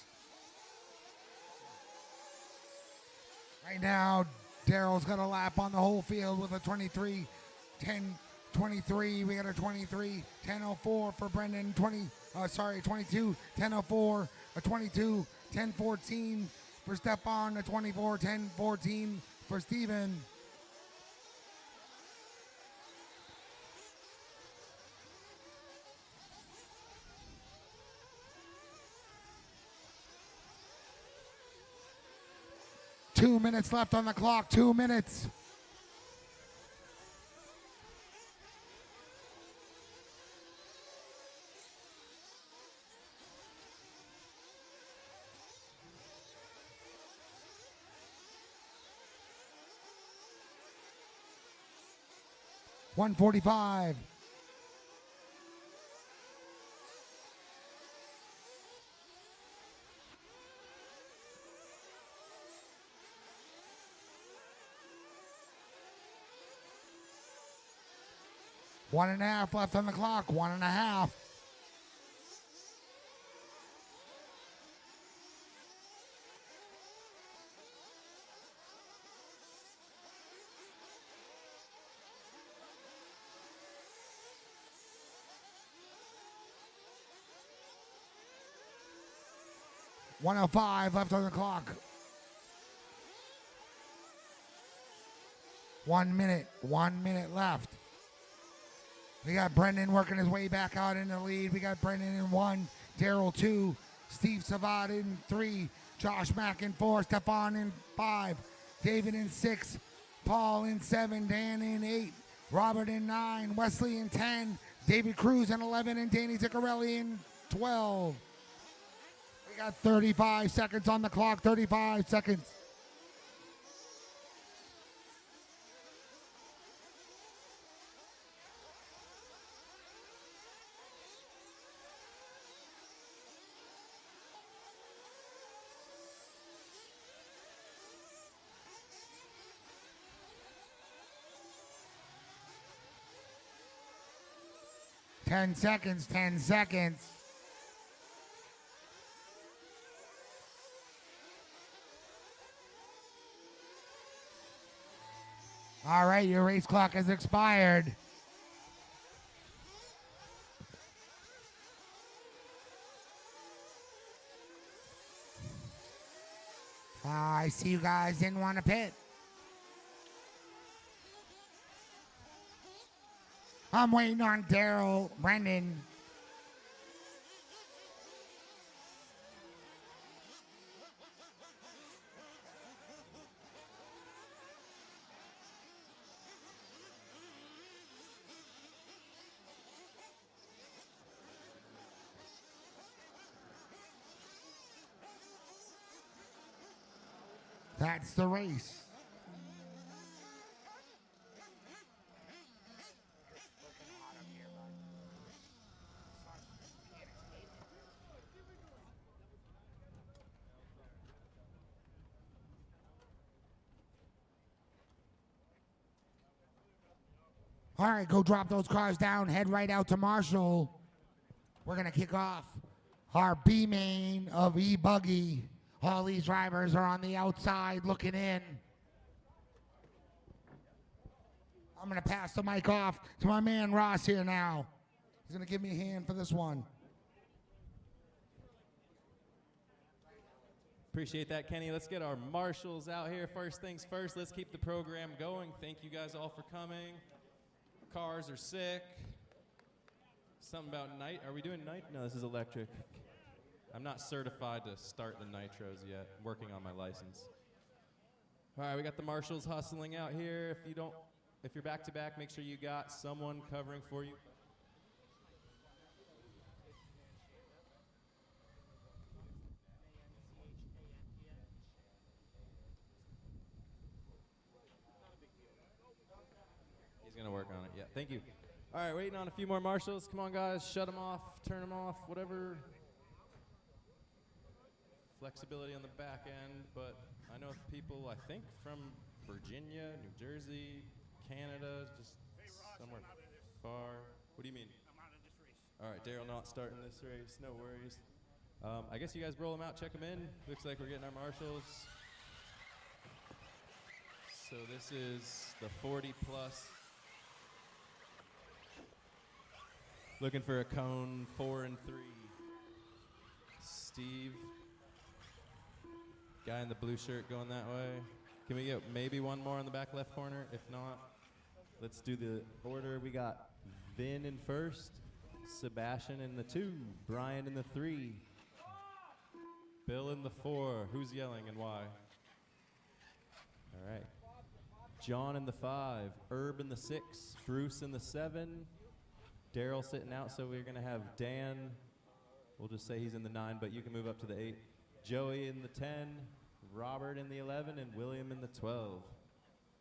Right now, Daryl's got a lap on the whole field with a 23, 10, 23, we got a 23, 10:04 for Brendan, 22, 10:04, a 22, 10:14 for Stefan, a 24, 10:14 for Steven. Two minutes left on the clock, 2 minutes. $145. One and a half left on the clock. 1.5. $105 left on the clock. 1 minute. 1 minute left. We got Brendan working his way back out in the lead. We got Brendan in 1, Daryl 2, Steve Savad in 3, Josh Mack in 4, Stefan in 5, David in 6, Paul in 7, Dan in 8, Robert in 9, Wesley in 10, David Cruz in 11, and Danny Ziccarelli in 12. We got 35 seconds on the clock, 35 seconds. Ten seconds, 10 seconds. All right, your race clock has expired. I see you guys didn't want to pit. I'm waiting on Daryl, Brendan. That's the race. All right, go drop those cars down. Head right out to Marshall. We're going to kick off our B main of E-buggy. All these drivers are on the outside looking in. I'm going to pass the mic off to my man Ross here now. He's going to give me a hand for this one. Appreciate that, Kenny. Let's get our marshals out here. First things first, let's keep the program going. Thank you guys all for coming. Cars are sick. Something about night. Are we doing night? No, this is electric. I'm not certified to start the nitros yet. I'm working on my license. All right, we got the marshals hustling out here. If you're back to back, make sure you got someone covering for you. He's gonna work on it. Yeah, thank you. All right, waiting on a few more marshals. Come on, guys, shut them off, turn them off, whatever. Flexibility on the back end, but I know people, I think, from Virginia, New Jersey, Canada, just somewhere far. What do you mean? I'm out of this race. All right, Daryl not starting this race, no worries. I guess you guys roll them out, check them in. Looks like we're getting our marshals. So this is the 40 plus Looking for a cone, 4 and 3. Steve. Guy in the blue shirt going that way. Can we get maybe one more in the back left corner? If not, let's do the order. We got Vin in first, Sebastian in the 2, Brian in the 3, Bill in the 4. Who's yelling and why? All right. John in the 5, Herb in the 6, Bruce in the 7, Daryl sitting out, so we're going to have Dan. We'll just say he's in the 9, but you can move up to the 8. Joey in the 10, Robert in the 11, and William in the 12.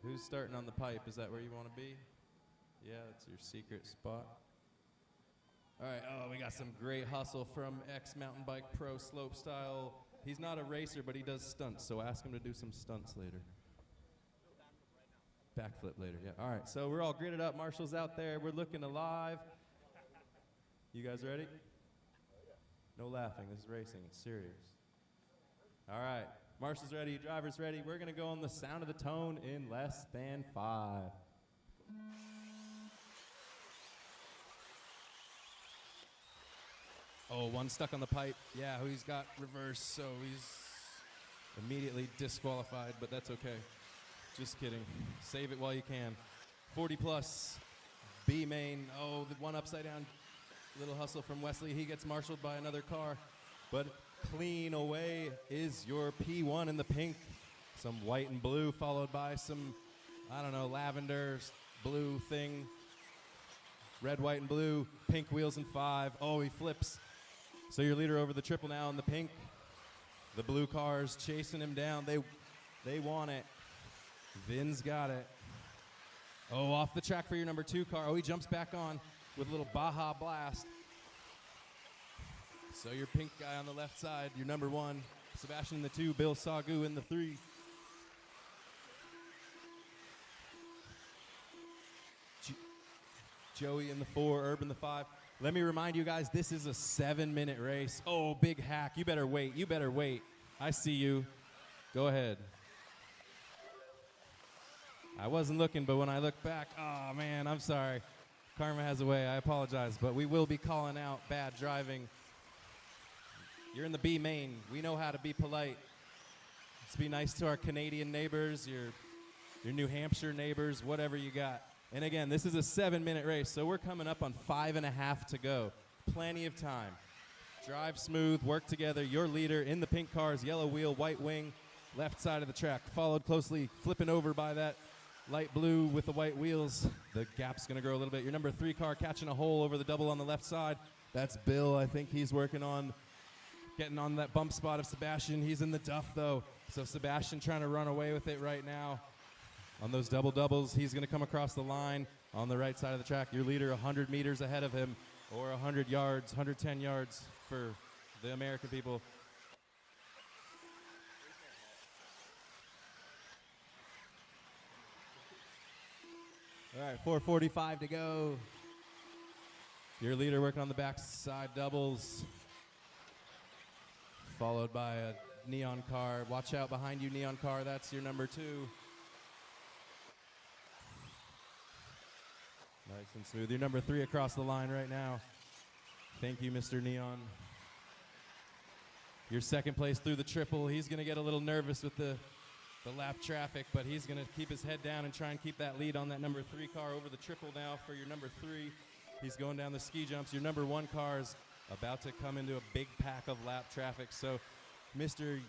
Who's starting on the pipe? Is that where you want to be? Yeah, that's your secret spot. All right, oh, we got some great hustle from ex-mountain bike pro slope style. He's not a racer, but he does stunts, so ask him to do some stunts later. Backflip later, yeah. All right, so we're all gridded up. Marshall's out there. We're looking alive. You guys ready? No laughing. This is racing. It's serious. All right. Marshall's ready. Driver's ready. We're going to go on the sound of the tone in less than 5. Oh, one stuck on the pipe. Yeah, he's got reverse, so he's immediately disqualified, but that's okay. Just kidding. Save it while you can. 40 plus. B main. Oh, the one upside down. Little hustle from Wesley. He gets marshaled by another car. But clean away is your P1 in the pink. Some white and blue, followed by some, I don't know, lavender, blue thing. Red, white, and blue. Pink wheels in 5. Oh, he flips. So your leader over the triple now in the pink. The blue cars chasing him down. They want it. Vin's got it. Oh, off the track for your number 2 car. Oh, he jumps back on with a little Baja Blast. So your pink guy on the left side, your number 1. Sebastian in the 2, Bill Sagu in the 3. Joey in the 4, Herb in the 5. Let me remind you guys, this is a 7-minute race. Oh, big hack. You better wait. You better wait. I see you. Go ahead. I wasn't looking, but when I look back, oh, man, I'm sorry. Karma has a way. I apologize, but we will be calling out bad driving. You're in the B main. We know how to be polite. Let's be nice to our Canadian neighbors, your New Hampshire neighbors, whatever you got. And again, this is a 7-minute race, so we're coming up on 5.5 to go. Plenty of time. Drive smooth, work together. Your leader in the pink cars, yellow wheel, white wing, left side of the track. Followed closely, flipping over by that light blue with the white wheels. The gap's going to grow a little bit. Your number 3 car catching a hole over the double on the left side. That's Bill. I think he's working on getting on that bump spot of Sebastian. He's in the duff, though. So Sebastian trying to run away with it right now. On those double doubles, he's going to come across the line on the right side of the track. Your leader 100 meters ahead of him, or 100 yards, 110 yards for the American people. All right, 4:45 to go. Your leader working on the backside doubles, followed by a neon car. Watch out behind you, neon car. That's your number 2. Nice and smooth. Your number 3 across the line right now. Thank you, Mr. Neon. Your second place through the triple. He's going to get a little nervous with the lap traffic, but he's going to keep his head down and try and keep that lead on that number 3 car over the triple now for your number 3. He's going down the ski jumps. Your number 1 car is about to come into a big pack of lap traffic. So, Mr.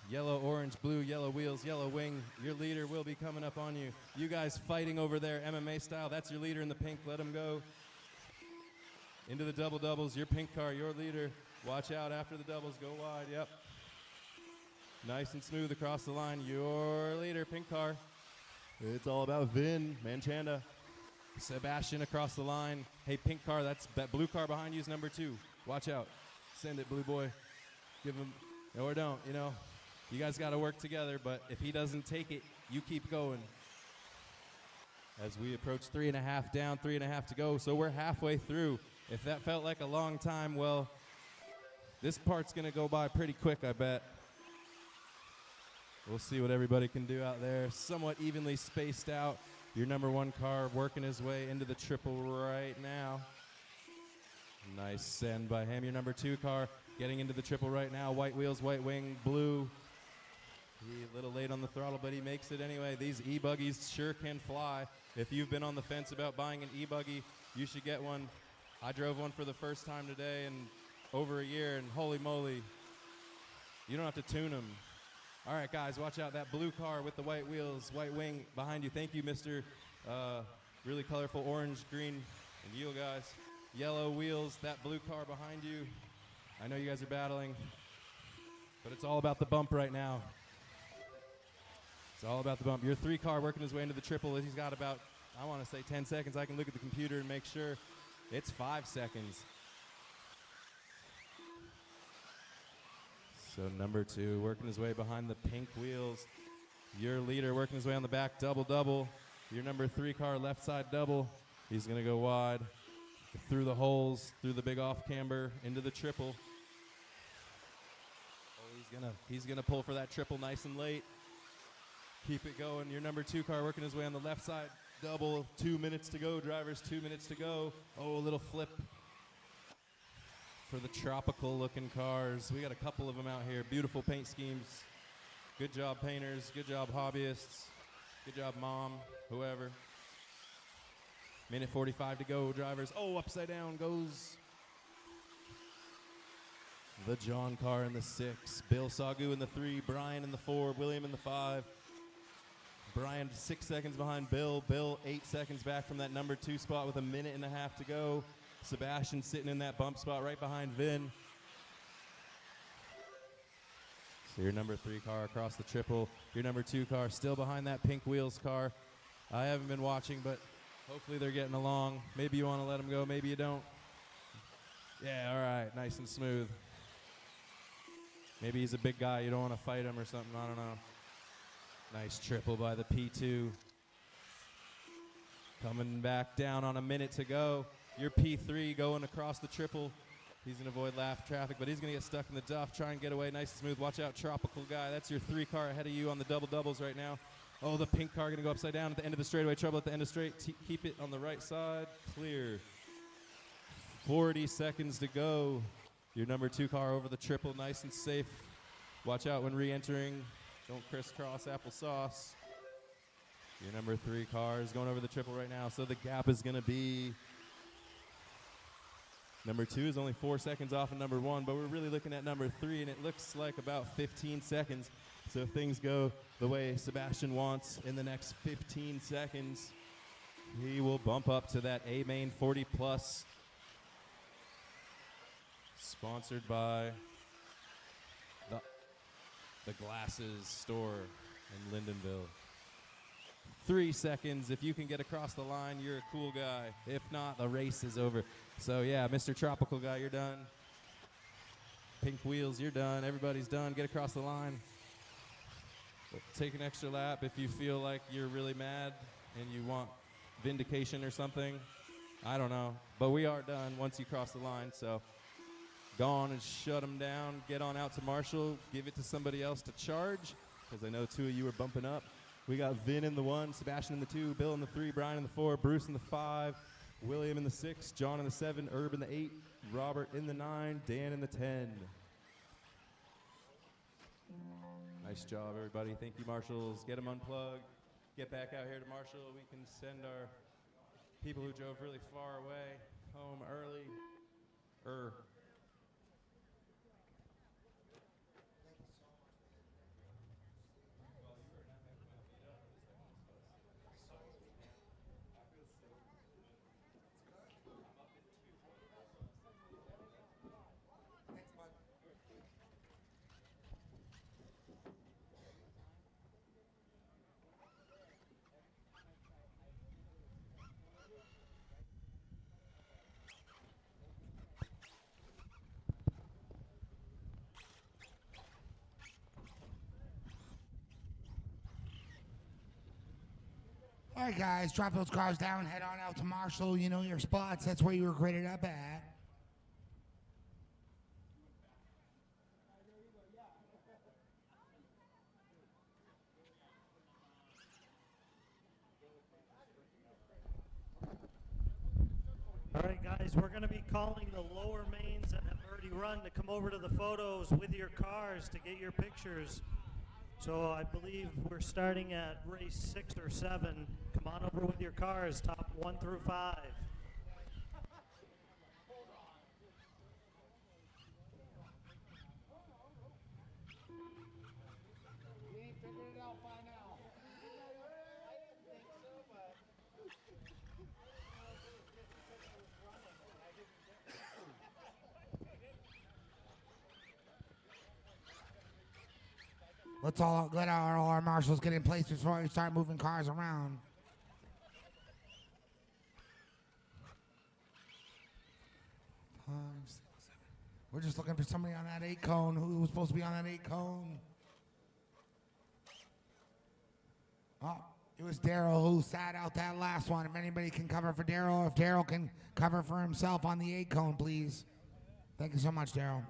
Yellow, orange, blue, yellow wheels, yellow wing, your leader will be coming up on you. You guys fighting over there MMA style. That's your leader in the pink. Let him go. Into the double doubles. Your pink car, your leader. Watch out after the doubles. Go wide. Yep. Nice and smooth across the line. Your leader, pink car. It's all about Vin Manchanda. Sebastian across the line. Hey, pink car, that blue car behind you is number 2. Watch out. Send it, blue boy. Give him, or don't, you know. You guys got to work together, but if he doesn't take it, you keep going. As we approach 3.5 down, 3.5 to go, so we're halfway through. If that felt like a long time, well, this part's going to go by pretty quick, I bet. We'll see what everybody can do out there. Somewhat evenly spaced out. Your number 1 car working his way into the triple right now. Nice send by him. Your number 2 car getting into the triple right now. White wheels, white wing, blue. He a little late on the throttle, but he makes it anyway. These e-buggies sure can fly. If you've been on the fence about buying an e-buggy, you should get one. I drove one for the first time today in over a year, and holy moly, you don't have to tune them. All right, guys, watch out. That blue car with the white wheels, white wing behind you. Thank you, Mr. Really colorful orange, green, and you guys. Yellow wheels, that blue car behind you. I know you guys are battling, but it's all about the bump right now. It's all about the bump. Your 3 car working his way into the triple. He's got about, I want to say 10 seconds. I can look at the computer and make sure. It's 5 seconds. So number 2 working his way behind the pink wheels. Your leader working his way on the back, double. Your number 3 car left side double. He's going to go wide through the holes, through the big off camber, into the triple. Oh, he's gonna pull for that triple nice and late. Keep it going. Your number 2 car working his way on the left side double. 2 minutes to go, drivers. 2 minutes to go. Oh, a little flip for the tropical looking cars. We got a couple of them out here. Beautiful paint schemes. Good job, painters. Good job, hobbyists. Good job, mom, whoever. Minute 45 to go, drivers. Oh, upside down goes the John car in the 6. Bill Sagu in the 3. Brian in the 4. William in the 5. Brian 6 seconds behind Bill. Bill 8 seconds back from that number 2 spot with a minute and a half to go. Sebastian sitting in that bump spot right behind Vin. So your number 3 car across the triple. Your number 2 car still behind that pink wheels car. I haven't been watching, but hopefully they're getting along. Maybe you want to let them go, maybe you don't. Yeah, all right, nice and smooth. Maybe he's a big guy, you don't want to fight him or something, I don't know. Nice triple by the P2. Coming back down on a minute to go. Your P3 going across the triple. He's going to avoid lap traffic, but he's going to get stuck in the duff. Try and get away nice and smooth. Watch out, tropical guy. That's your 3 car ahead of you on the doubles right now. Oh, the pink car going to go upside down at the end of the straightaway. Trouble at the end of straight. Keep it on the right side. Clear. 40 seconds to go. Your number 2 car over the triple. Nice and safe. Watch out when re-entering. Don't crisscross applesauce. Your number 3 car is going over the triple right now. So the gap is going to be... Number 2 is only 4 seconds off of number 1, but we're really looking at number 3, and it looks like about 15 seconds. So if things go the way Sebastian wants in the next 15 seconds, he will bump up to that A-Main 40 Plus. Sponsored by the Glasses store in Lindenville. 3 seconds. If you can get across the line, you're a cool guy. If not, the race is over. So yeah, Mr. Tropical Guy, you're done. Pink wheels, you're done. Everybody's done. Get across the line. Take an extra lap if you feel like you're really mad and you want vindication or something. I don't know. But we are done once you cross the line. So go on and shut them down. Get on out to Marshall. Give it to somebody else to charge, because I know 2 of you are bumping up. We got Vin in the 1, Sebastian in the 2, Bill in the 3, Brian in the 4, Bruce in the 5, William in the 6, John in the 7, Herb in the 8, Robert in the 9, Dan in the 10. Nice job, everybody. Thank you, Marshals. Get them unplugged. Get back out here to Marshall. We can send our people who drove really far away home early. All right, guys, drop those cars down, head on out to Marshall. You know your spots. That's where you were graded up at. All right, guys, we're going to be calling the lower mains that have already run to come over to the photos with your cars to get your pictures. So I believe we're starting at race 6 or 7. Come on over with your cars, top 1 through 5. You ain't figured it out by now. Let's let all our marshals get in place before we start moving cars around. Five, six, seven. We're just looking for somebody on that 8 cone. Who was supposed to be on that 8 cone? Oh, it was Daryl who sat out that last one. If anybody can cover for Daryl, or if Daryl can cover for himself on the 8 cone, please. Thank you so much, Daryl.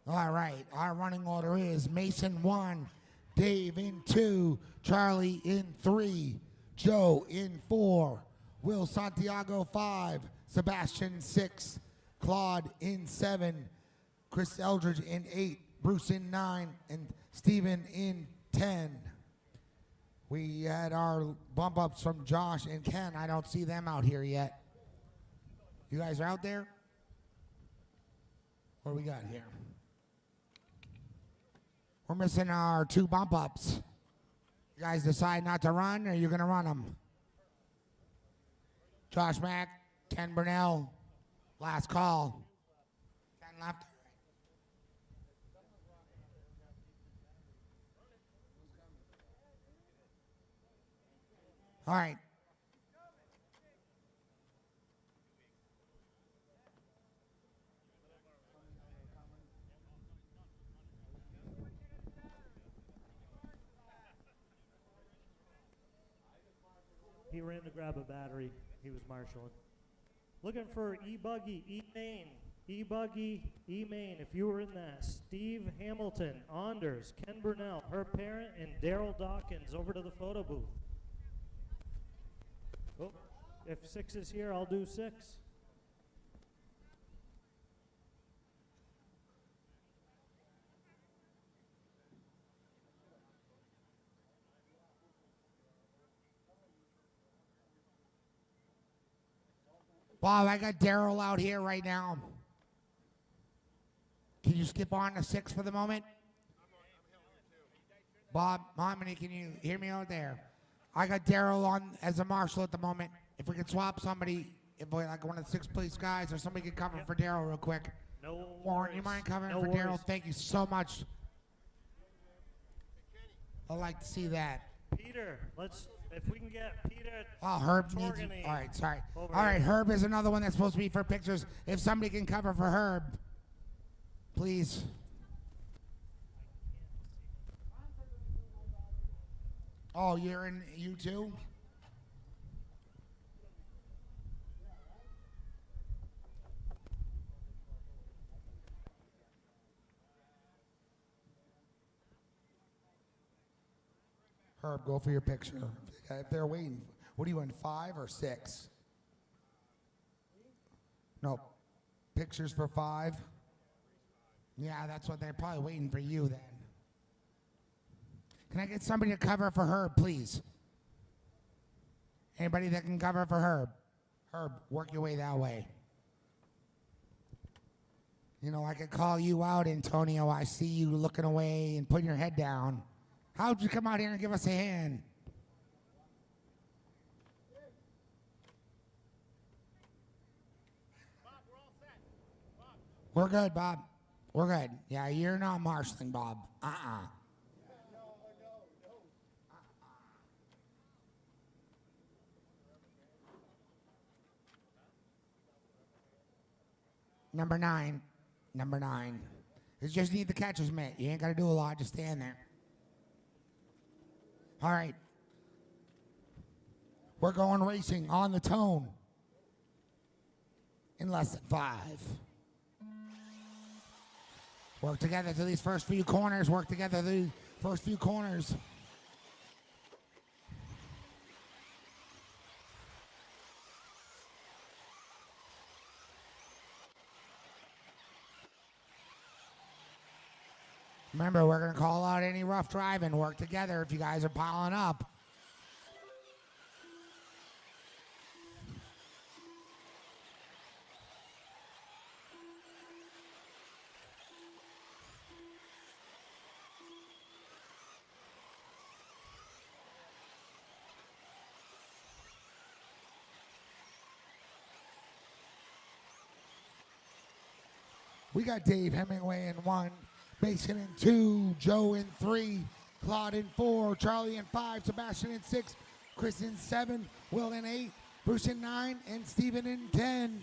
All right, our running order is Mason 1, Dave in 2, Charlie in 3, Joe in 4, Will Santiago 5, Sebastian 6, Claude in 7, Chris Eldridge in 8, Bruce in 9, and Steven in 10. We had our bump ups from Josh and Ken. I don't see them out here yet. You guys are out there? What do we got here? We're missing our 2 bump ups. You guys decide not to run, or you're going to run them? Josh Mack, Ken Burnell, last call. 10 left. All right. He ran to grab a battery. He was marshaling. Looking for E-buggy, E-main. E-buggy, E-main. If you were in that, Steve Hamilton, Anders, Ken Burnell, her parent, and Daryl Dawkins over to the photo booth. Oh, if 6 is here, I'll do 6. Bob, I got Daryl out here right now. Can you skip on to 6 for the moment? Bob, Momini, can you hear me out there? I got Daryl on as a marshal at the moment. If we could swap somebody, if we like one of the 6th place guys, or somebody could cover for Daryl real quick. No Warren, worries. you mind covering No for Daryl? worries. Thank you so much. I'd like to see that. Peter, if we can get Peter. Oh, Herb needs you. Torgany All right, sorry. over All right, here. Herb is another one that's supposed to be for pictures. If somebody can cover for Herb, please. Oh, you're in you too? Herb, go for your picture. If they're waiting, what are you in, 5 or 6? No, pictures for 5? Yeah, that's what they're probably waiting for you then. Can I get somebody to cover for Herb, please? Anybody that can cover for Herb? Herb, work your way that way. You know, I could call you out, Antonio. I see you looking away and putting your head down. How'd you come out here and give us a hand? Bob, we're all set. Bob. We're good, Bob. We're good. Yeah, you're not marshaling, Bob. Number 9. Number 9. You just need the catcher's mitt. You ain't got to do a lot. Just stand there. All right. We're going racing on the tone in less than 5. Work together through these first few corners. Work together through the first few corners. Remember, we're going to call out any rough driving. Work together if you guys are piling up. We got Dave Hemingway in 1, Mason in 2, Joe in 3, Claude in 4, Charlie in 5, Sebastian in 6, Chris in 7, Will in 8, Bruce in 9, and Steven in 10.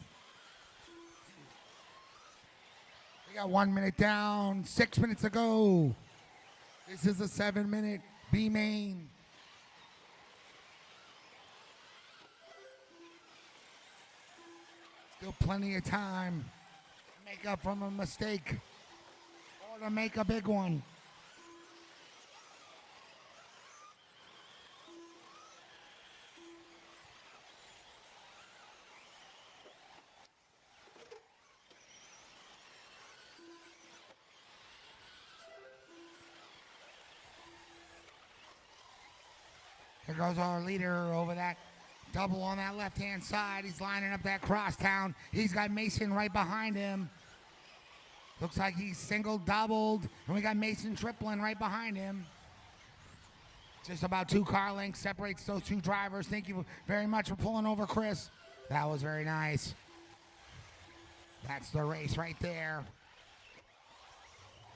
We got 1 minute down, 6 minutes to go. This is a 7-minute B main. Still plenty of time. Make up from a mistake or to make a big one. Here goes our leader over that double on that left-hand side. He's lining up that crosstown. He's got Mason right behind him. Looks like he's single-doubled, and we got Mason tripling right behind him. Just about 2 car lengths separates those 2 drivers. Thank you very much for pulling over, Chris. That was very nice. That's the race right there.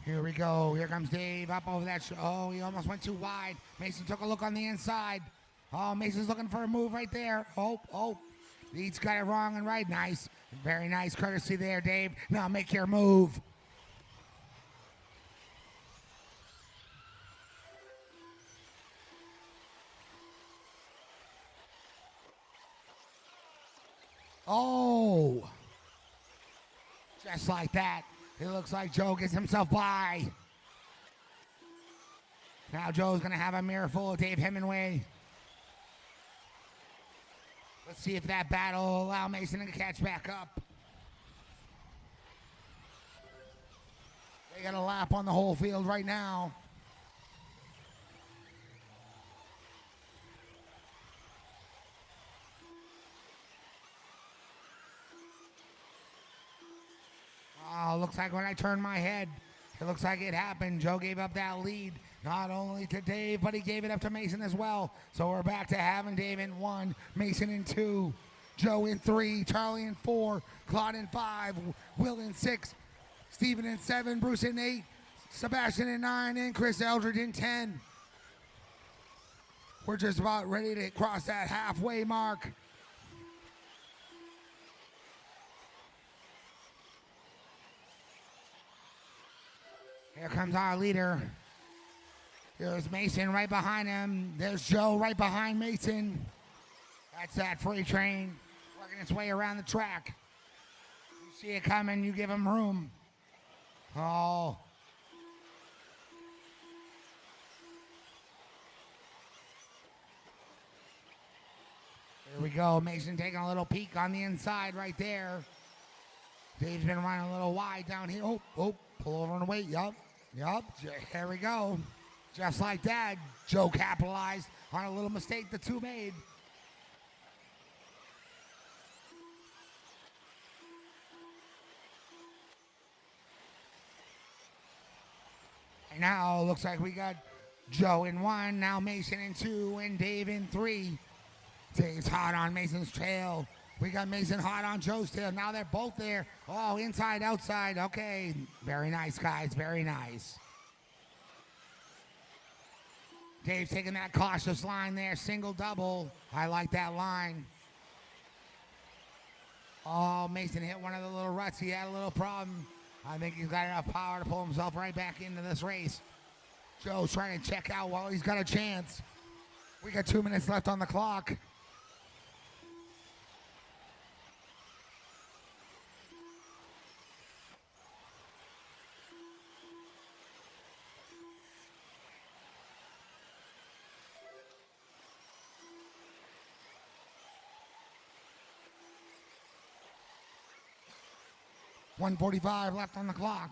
Here we go. Here comes Dave up over that. Oh, he almost went too wide. Mason took a look on the inside. Oh, Mason's looking for a move right there. Oh. He's got it wrong and right. Nice. Very nice courtesy there, Dave. Now make your move. Oh. Just like that. It looks like Joe gets himself by. Now Joe's going to have a mirror full of Dave Hemingway. Let's see if that battle will allow Mason to catch back up. They got a lap on the whole field right now. Oh, looks like when I turned my head, it looks like it happened. Joe gave up that lead, not only to Dave, but he gave it up to Mason as well. So we're back to having Dave in 1, Mason in 2, Joe in 3, Charlie in 4, Claude in 5, Will in 6, Steven in 7, Bruce in 8, Sebastian in 9, and Chris Eldridge in 10. We're just about ready to cross that halfway mark. Here comes our leader. There's Mason right behind him. There's Joe right behind Mason. That's that freight train working its way around the track. You see it coming, you give him room. Oh. Here we go. Mason taking a little peek on the inside right there. Dave's been running a little wide down here. Oh, pull over and wait. Yup. Here we go. Just like that, Joe capitalized on a little mistake the 2 made. And now looks like we got Joe in 1, now Mason in 2, and Dave in 3. Dave's hot on Mason's tail. We got Mason hot on Joe's tail. Now they're both there. Oh, inside, outside. Okay. Very nice, guys. Very nice. Dave's taking that cautious line there. Single, double. I like that line. Oh, Mason hit one of the little ruts. He had a little problem. I think he's got enough power to pull himself right back into this race. Joe's trying to check out while he's got a chance. We got 2 minutes left on the clock. .145 left on the clock.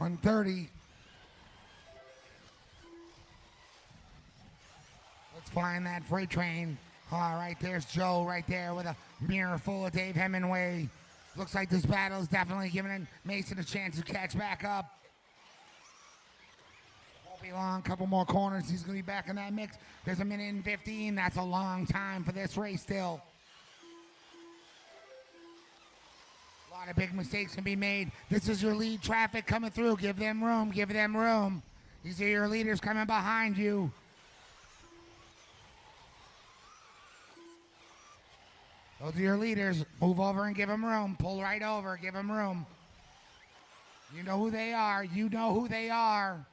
130. Let's find that freight train. All right, there's Joe right there with a mirror full of Dave Hemingway. Looks like this battle is definitely giving Mason a chance to catch back up. Won't be long, couple more corners. He's going to be back in that mix. There's a minute and 15. That's a long time for this race still. A lot of big mistakes can be made. This is your lead traffic coming through. Give them room. Give them room. These are your leaders coming behind you. Those are your leaders. Move over and give them room. Pull right over. Give them room. You know who they are. You know who they are.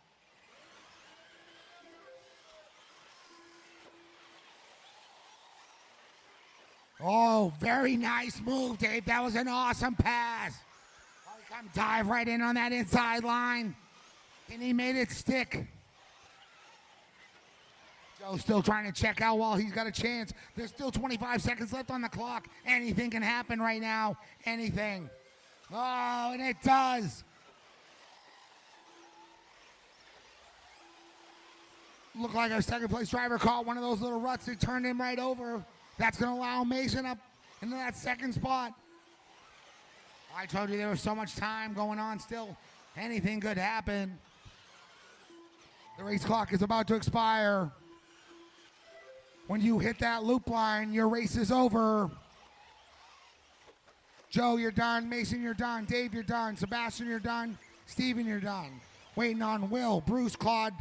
Oh, very nice move, Dave. That was an awesome pass. Come dive right in on that inside line. And he made it stick. Joe's still trying to check out while he's got a chance. There's still 25 seconds left on the clock. Anything can happen right now. Anything. Oh, and it does. Looked like our second place driver caught one of those little ruts that turned him right over. That's going to allow Mason up into that second spot. I told you there was so much time going on still. Anything could happen. The race clock is about to expire. When you hit that loop line, your race is over. Joe, you're done. Mason, you're done. Dave, you're done. Sebastian, you're done. Steven, you're done. Waiting on Will, Bruce, Claude,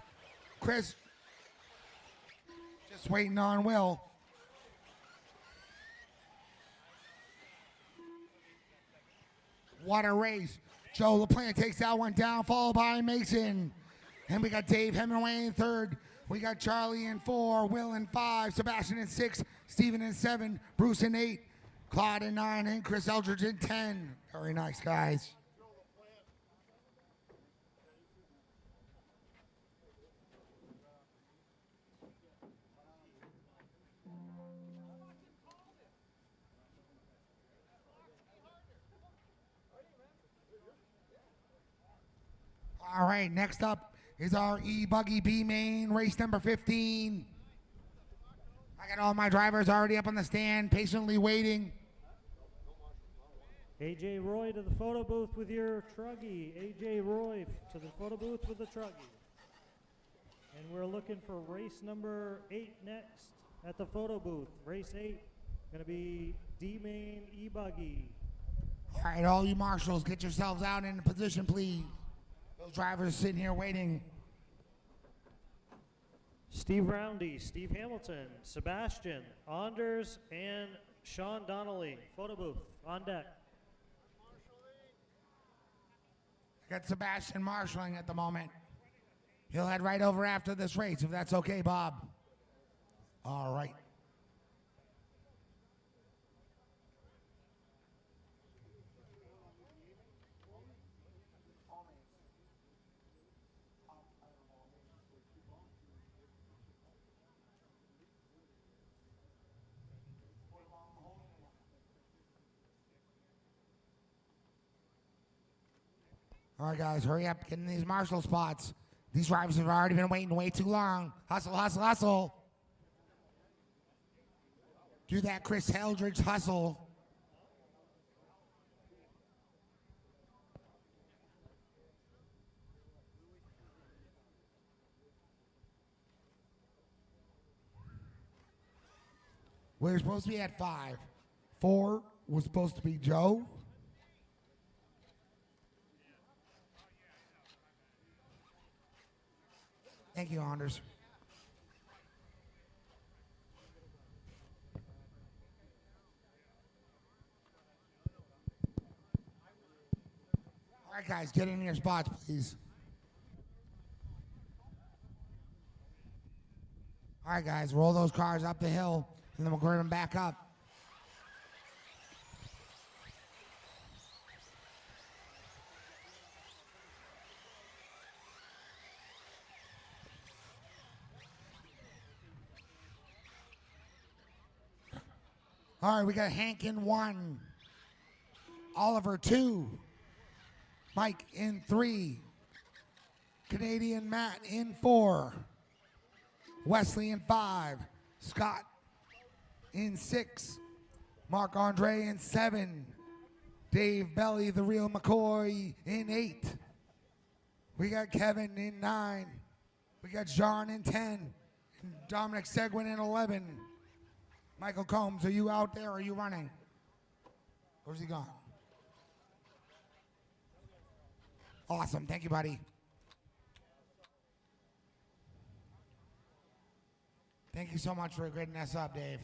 Chris. Just waiting on Will. What a race. Joe LaPlante takes that one down, followed by Mason. And we got Dave Hemingway in third. We got Charlie in 4, Will in 5, Sebastian in 6, Steven in 7, Bruce in 8, Claude in 9, and Chris Eldridge in 10. Very nice, guys. All right, next up is our E-buggy B main, race number 15. I got all my drivers already up on the stand, patiently waiting. AJ Roy to the photo booth with your truggy. AJ Roy to the photo booth with the truggy. And we're looking for race number 8 next at the photo booth. Race 8, gonna be D main E-buggy. All right, all you marshals, get yourselves out into position, please. Those drivers sitting here waiting. Steve Roundy, Steve Hamilton, Sebastian, Anders, and Sean Donnelly. Photo booth on deck. Got Sebastian marshaling at the moment. He'll head right over after this race, if that's okay, Bob. All right. All right, guys, hurry up. Get in these marshal spots. These drivers have already been waiting way too long. Hustle, hustle, hustle. Do that Chris Eldridge hustle. We're supposed to be at 5. 4 was supposed to be Joe. Thank you, Anders. All right, guys, get in your spots, please. All right, guys, roll those cars up the hill, and then we'll bring them back up. All right, we got Hank in 1, Oliver 2, Mike in 3, Canadian Matt in 4. Wesley in 5. Scott in 6. Marc-Andre in 7. Dave Belly, the real McCoy, in 8. We got Kevin in 9. We got John in 10. And Dominic Seguin in 11. Michael Combs, are you out there or are you running? Where's he gone? Awesome. Thank you, buddy. Thank you so much for grading us up, Dave.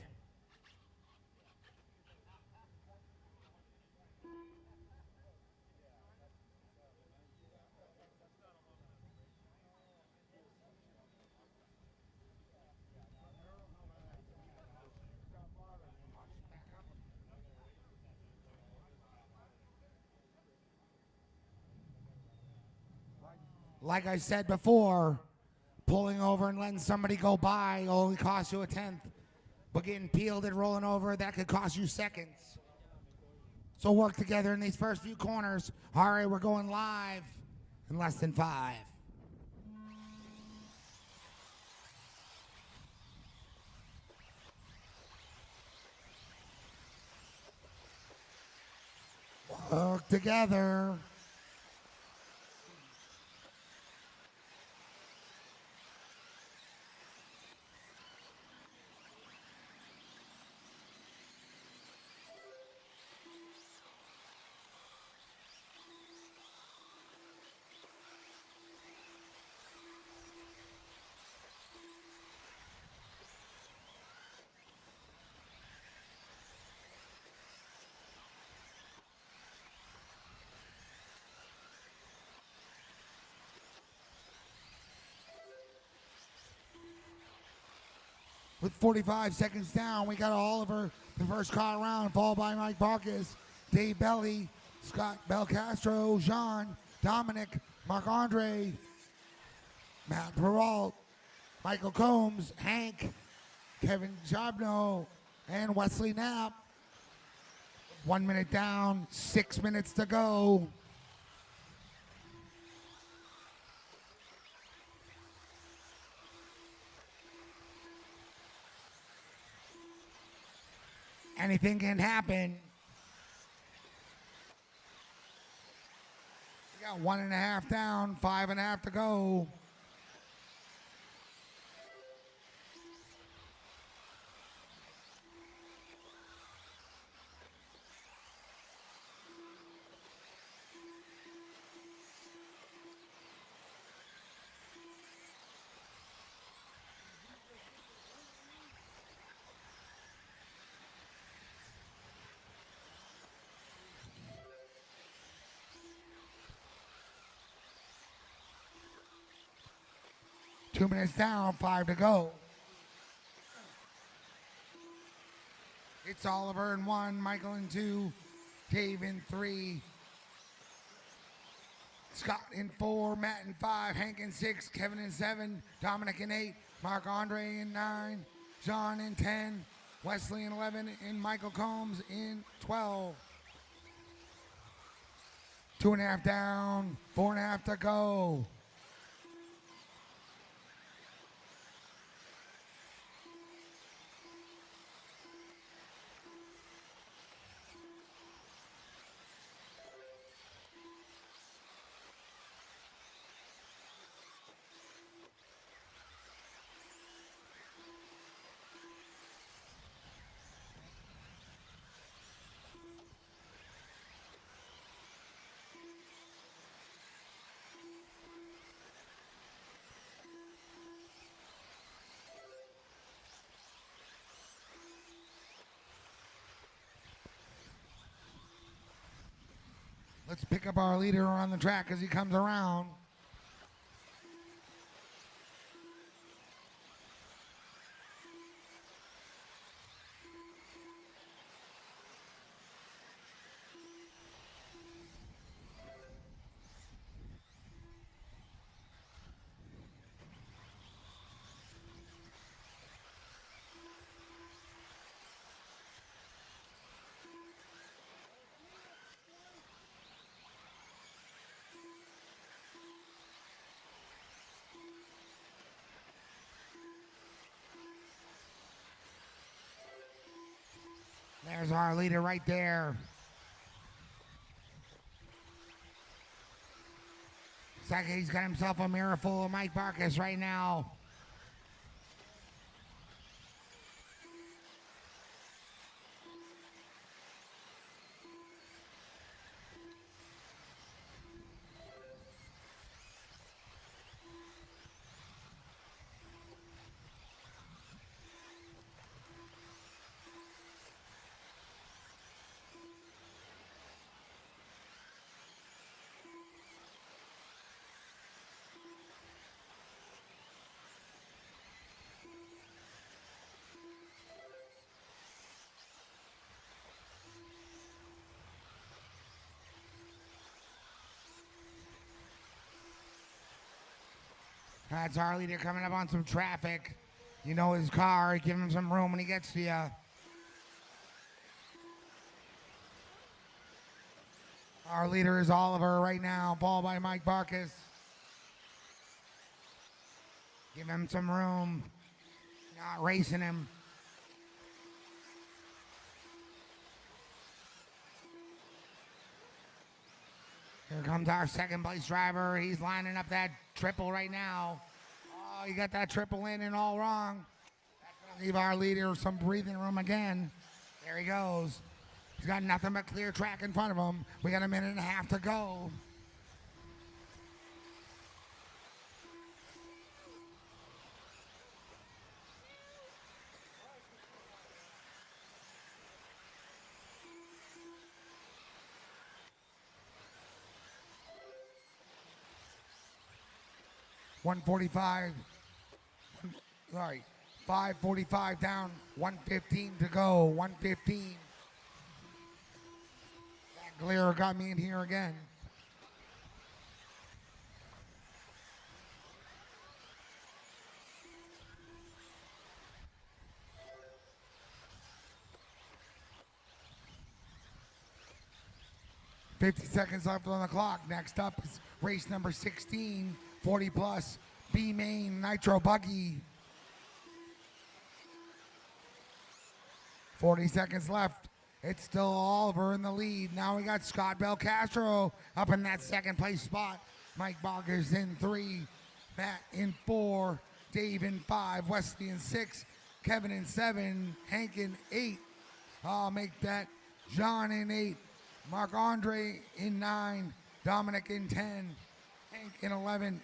Like I said before, pulling over and letting somebody go by only costs you a tenth. But getting peeled and rolling over, that could cost you seconds. So work together in these first few corners. All right, we're going live in less than 5. Work together. With 45 seconds down, we got Oliver, the first car around, followed by Mike Barkas, Dave Belly, Scott Belcastro, Jean, Dominic, Marc-Andre, Matt Perrault, Michael Combs, Hank, Kevin Jobno, and Wesley Knapp. 1 minute down, 6 minutes to go. Anything can happen. We got 1.5 down, 5.5 to go. Two minutes down, 5 to go. It's Oliver in 1, Michael in 2, Dave in 3, Scott in 4, Matt in 5, Hank in 6, Kevin in 7, Dominic in 8, Marc-Andre in 9, John in 10, Wesley in 11, and Michael Combs in 12. 2.5 down, 4.5 to go. Let's pick up our leader on the track as he comes around. There's our leader right there. Looks like he's got himself a mirror full of Mike Barkus right now. That's our leader coming up on some traffic. You know his car, give him some room when he gets to you. Our leader is Oliver right now, followed by Mike Barkus. Give him some room. Not racing him. Here comes our second place driver. He's lining up that triple right now. Oh, he got that triple in and all wrong. That's going to leave our leader some breathing room again. There he goes. He's got nothing but clear track in front of him. We got a minute and a half to go. Sorry, 5:45 down, 1:15 to go, 1:15. That glare got me in here again. $50 seconds left on the clock. Next up is race number 16, 40 plus, B-Main Nitro Buggy. 40 seconds left. It's still Oliver in the lead. Now we got Scott Belcastro up in that second place spot. Mike Barkus in 3, Matt in 4, Dave in 5, Wesley in 6, Kevin in 7, Hank in 8. I'll make that John in 8, Mark Andre in 9, Dominic in 10, Hank in 11.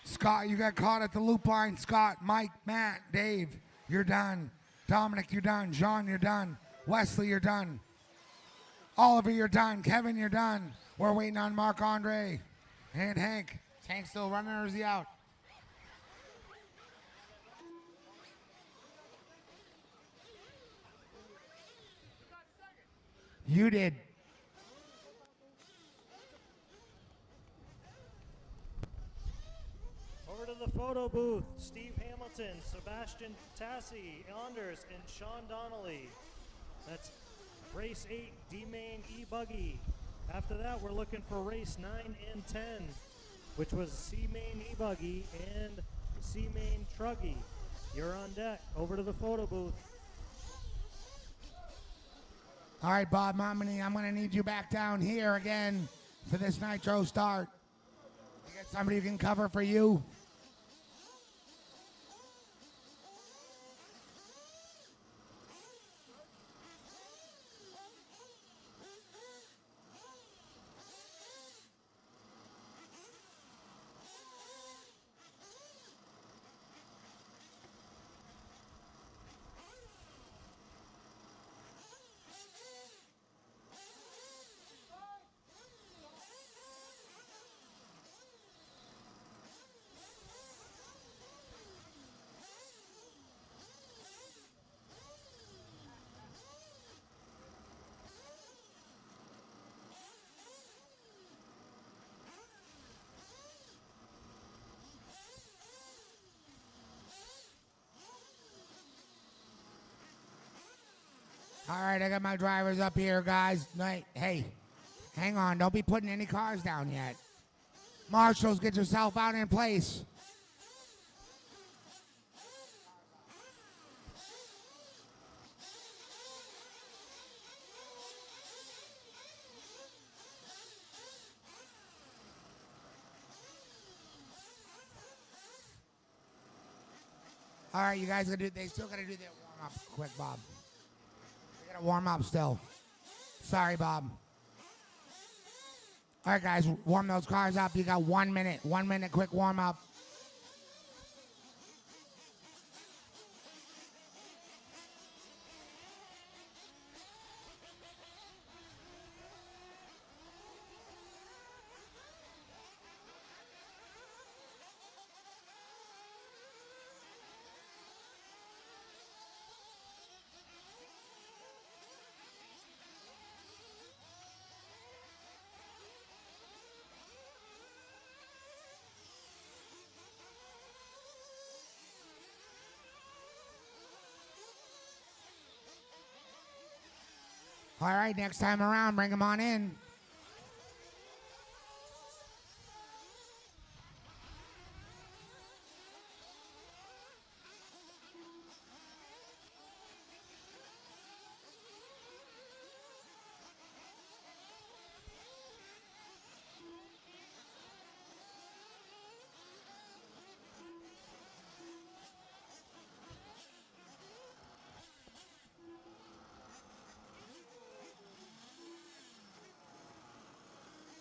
Scott, you got caught at the loop line. Scott, Mike, Matt, Dave, you're done. Dominic, you're done. John, you're done. Wesley, you're done. Oliver, you're done. Kevin, you're done. We're waiting on Mark Andre and Hank. Is Hank still running or is he out? You did. Over to the photo booth, Steve Hamilton, Sebastian Tassi, Anders, and Sean Donnelly. That's race 8, D-Main E-buggy. After that, we're looking for race 9 and 10, which was C-Main E-buggy and C-Main Truggy. You're on deck. Over to the photo booth. All right, Bob Momini, I'm going to need you back down here again for this Nitro start. You got somebody who can cover for you? All right, I got my drivers up here, guys. Hey, hang on. Don't be putting any cars down yet. Marshals, get yourself out in place. All right, you guys they still gotta do their warm up quick, Bob. They gotta warm up still. Sorry, Bob. All right, guys, warm those cars up. You got 1 minute. 1 minute quick warm up. All right, next time around, bring them on in.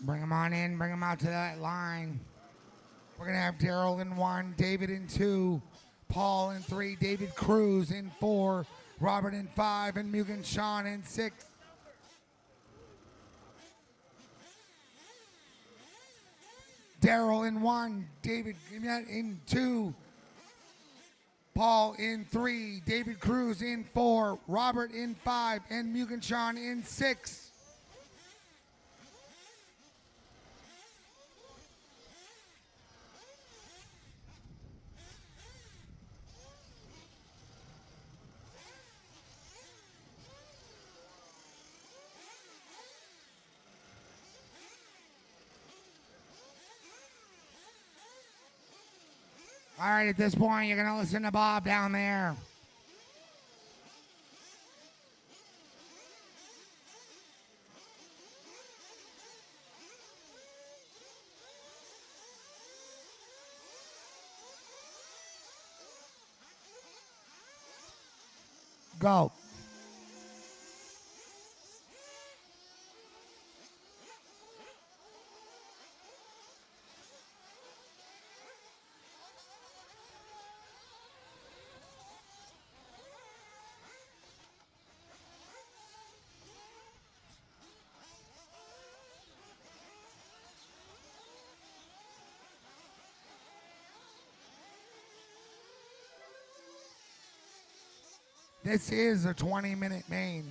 Bring them on in, bring them out to that line. We're going to have Daryl in 1, David in 2, Paul in 3, David Cruz in 4, Robert in 5, and Mugen Sean in 6. Daryl in 1, David in 2, Paul in 3, David Cruz in 4, Robert in 5, and Mugen Sean in 6. All right, at this point, you're going to listen to Bob down there. Go. This is a 20-minute main.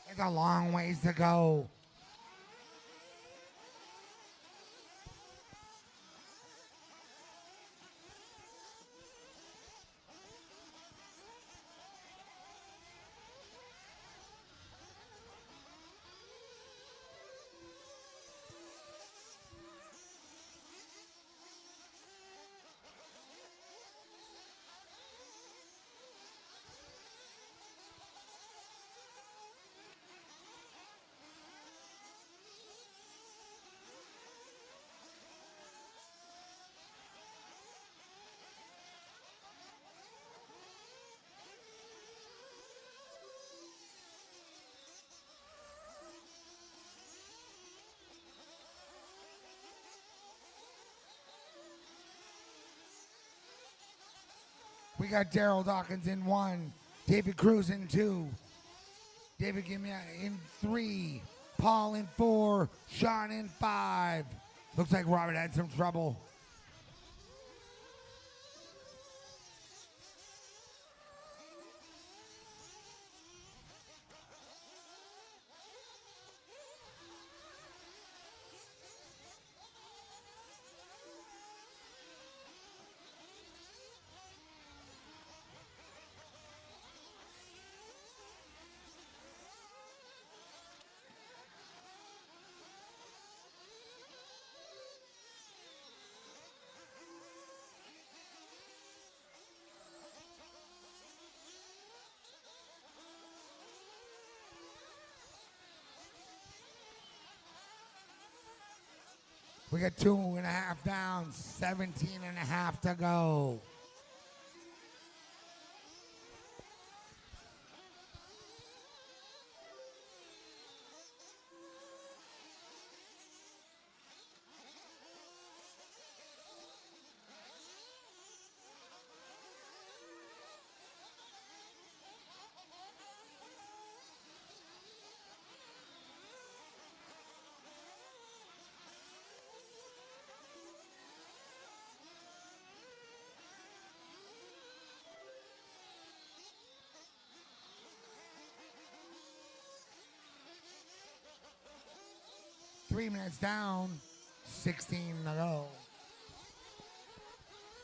It's a long ways to go. We got Daryl Dawkins in 1, David Cruz in 2, David Gimia in 3, Paul in 4, Sean in 5. Looks like Robert had some trouble. We got 2.5 down, 17.5 to go. Three minutes down, 16 to go.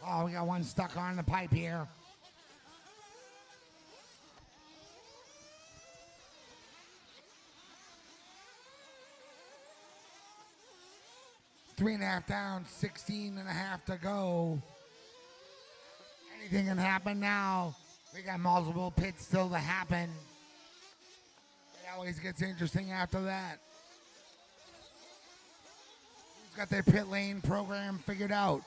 Oh, we got one stuck on the pipe here. Three and a half down, 16.5 to go. Anything can happen now. We got multiple pits still to happen. It always gets interesting after that. Who's got their pit lane program figured out?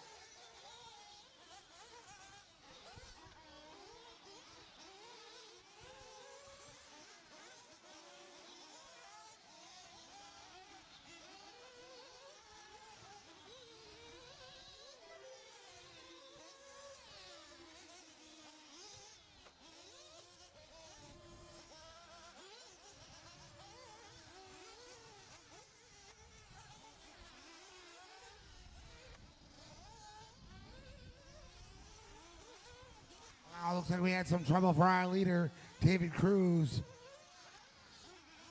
Looks like we had some trouble for our leader, David Cruz.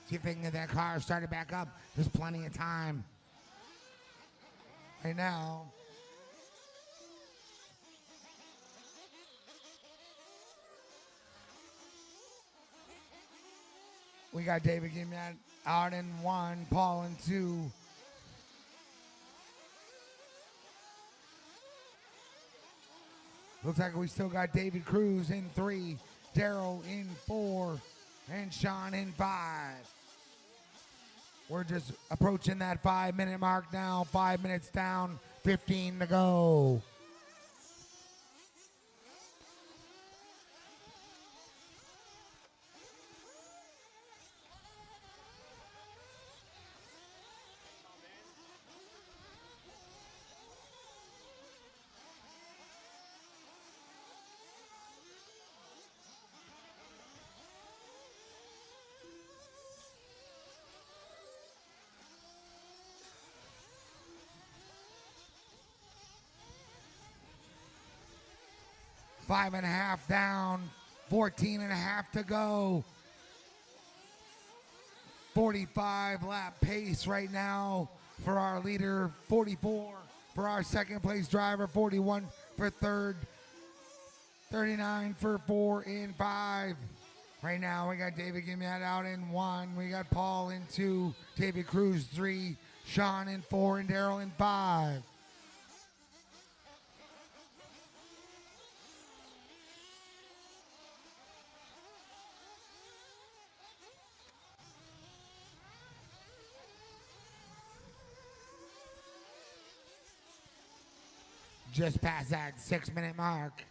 See if they can get that car started back up. There's plenty of time. Right now. We got David Gimnat out in 1, Paul in 2. Looks like we still got David Cruz in 3, Daryl in 4, and Sean in 5. We're just approaching that 5-minute mark now. 5 minutes down, 15 to go. Five and a half down, 14.5 to go. 45 lap pace right now for our leader, 44 for our second place driver, 41 for third, 39 for 4 and 5. Right now we got David Gimnat out in 1, we got Paul in 2, David Cruz 3, Sean in 4, and Daryl in 5. Just past that 6-minute mark.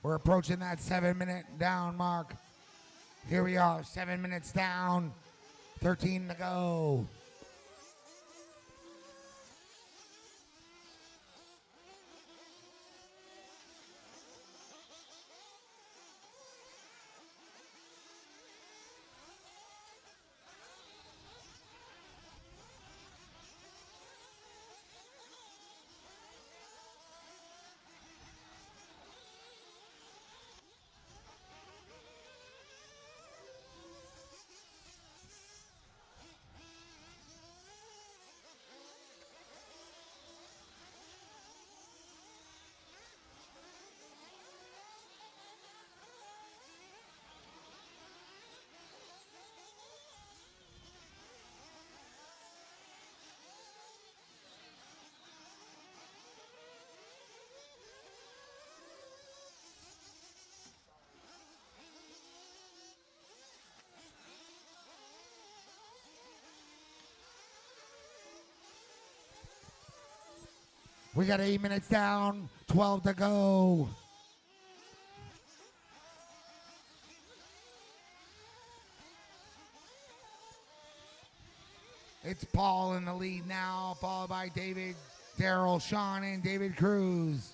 We're approaching that 7-minute down mark. Here we are, 7 minutes down, 13 to go. We got 8 minutes down, 12 to go. It's Paul in the lead now, followed by David, Daryl, Sean, and David Cruz.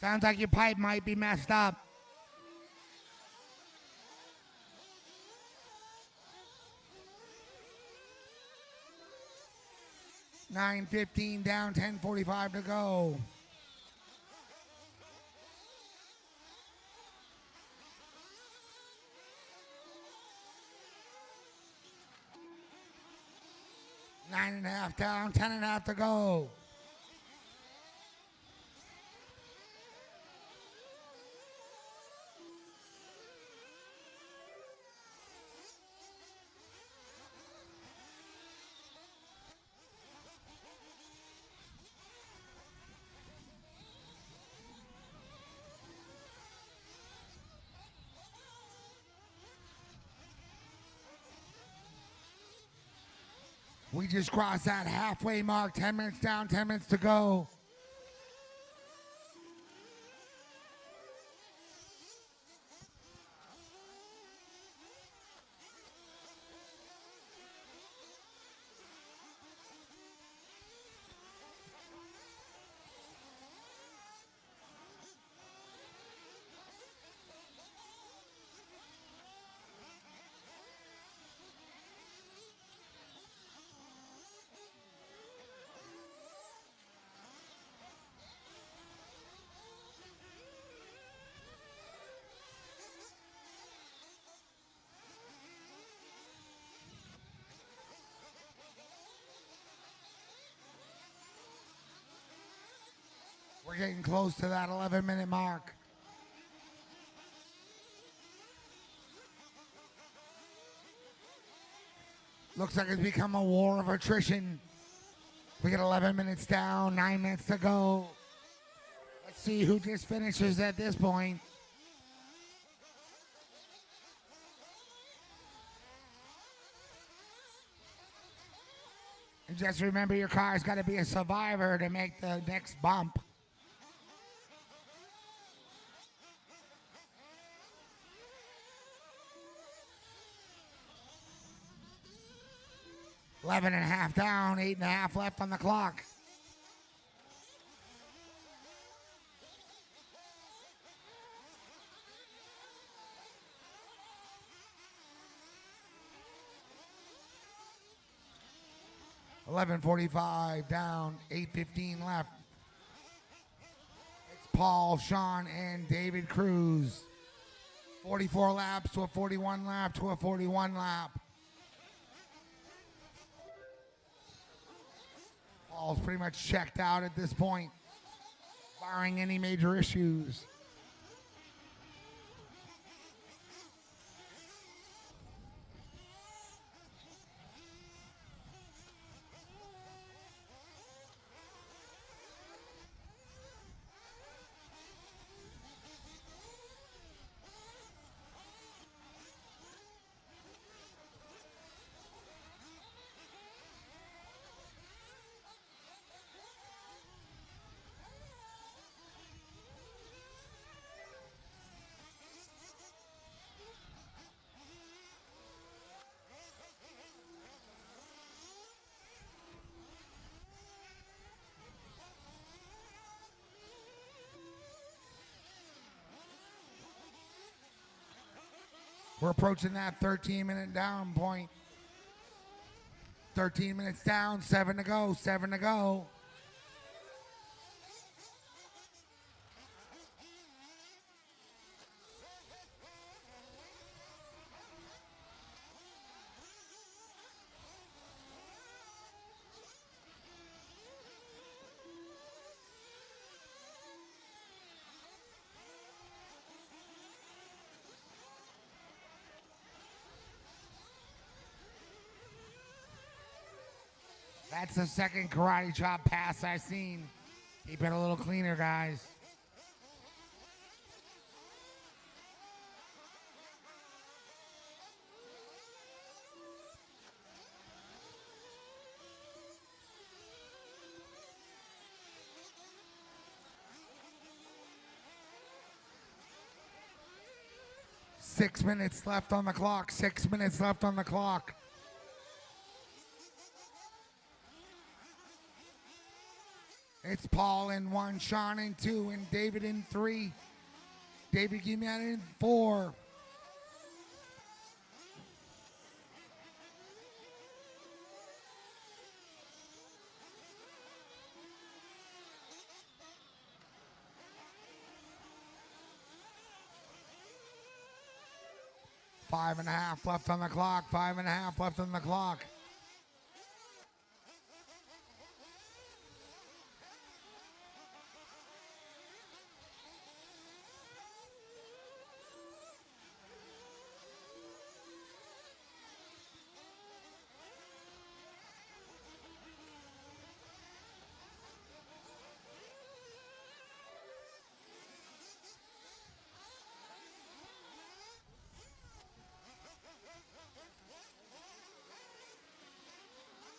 Sounds like your pipe might be messed up. $9.15 down, 10:45 to go. $9.5 down, 10.5 to go. We just crossed that halfway mark. 10 minutes down, 10 minutes to go. We're getting close to that 11-minute mark. Looks like it's become a war of attrition. We get 11 minutes down, 9 minutes to go. Let's see who just finishes at this point. And just remember, your car's got to be a survivor to make the next bump. Eleven and a half down, 8.5 left on the clock. $11.45 down, 8:15 left. It's Paul, Sean, and David Cruz. 44 laps to a 41 lap to a 41 lap. Paul's pretty much checked out at this point, barring any major issues. We're approaching that 13-minute down point. 13 minutes down, 7 to go, 7 to go. That's the second karate chop pass I've seen. Keep it a little cleaner, guys. Six minutes left on the clock. 6 minutes left on the clock. It's Paul in 1, Sean in 2, and David in 3. David Guimard in 4. Five and a half left on the clock. 5.5 left on the clock.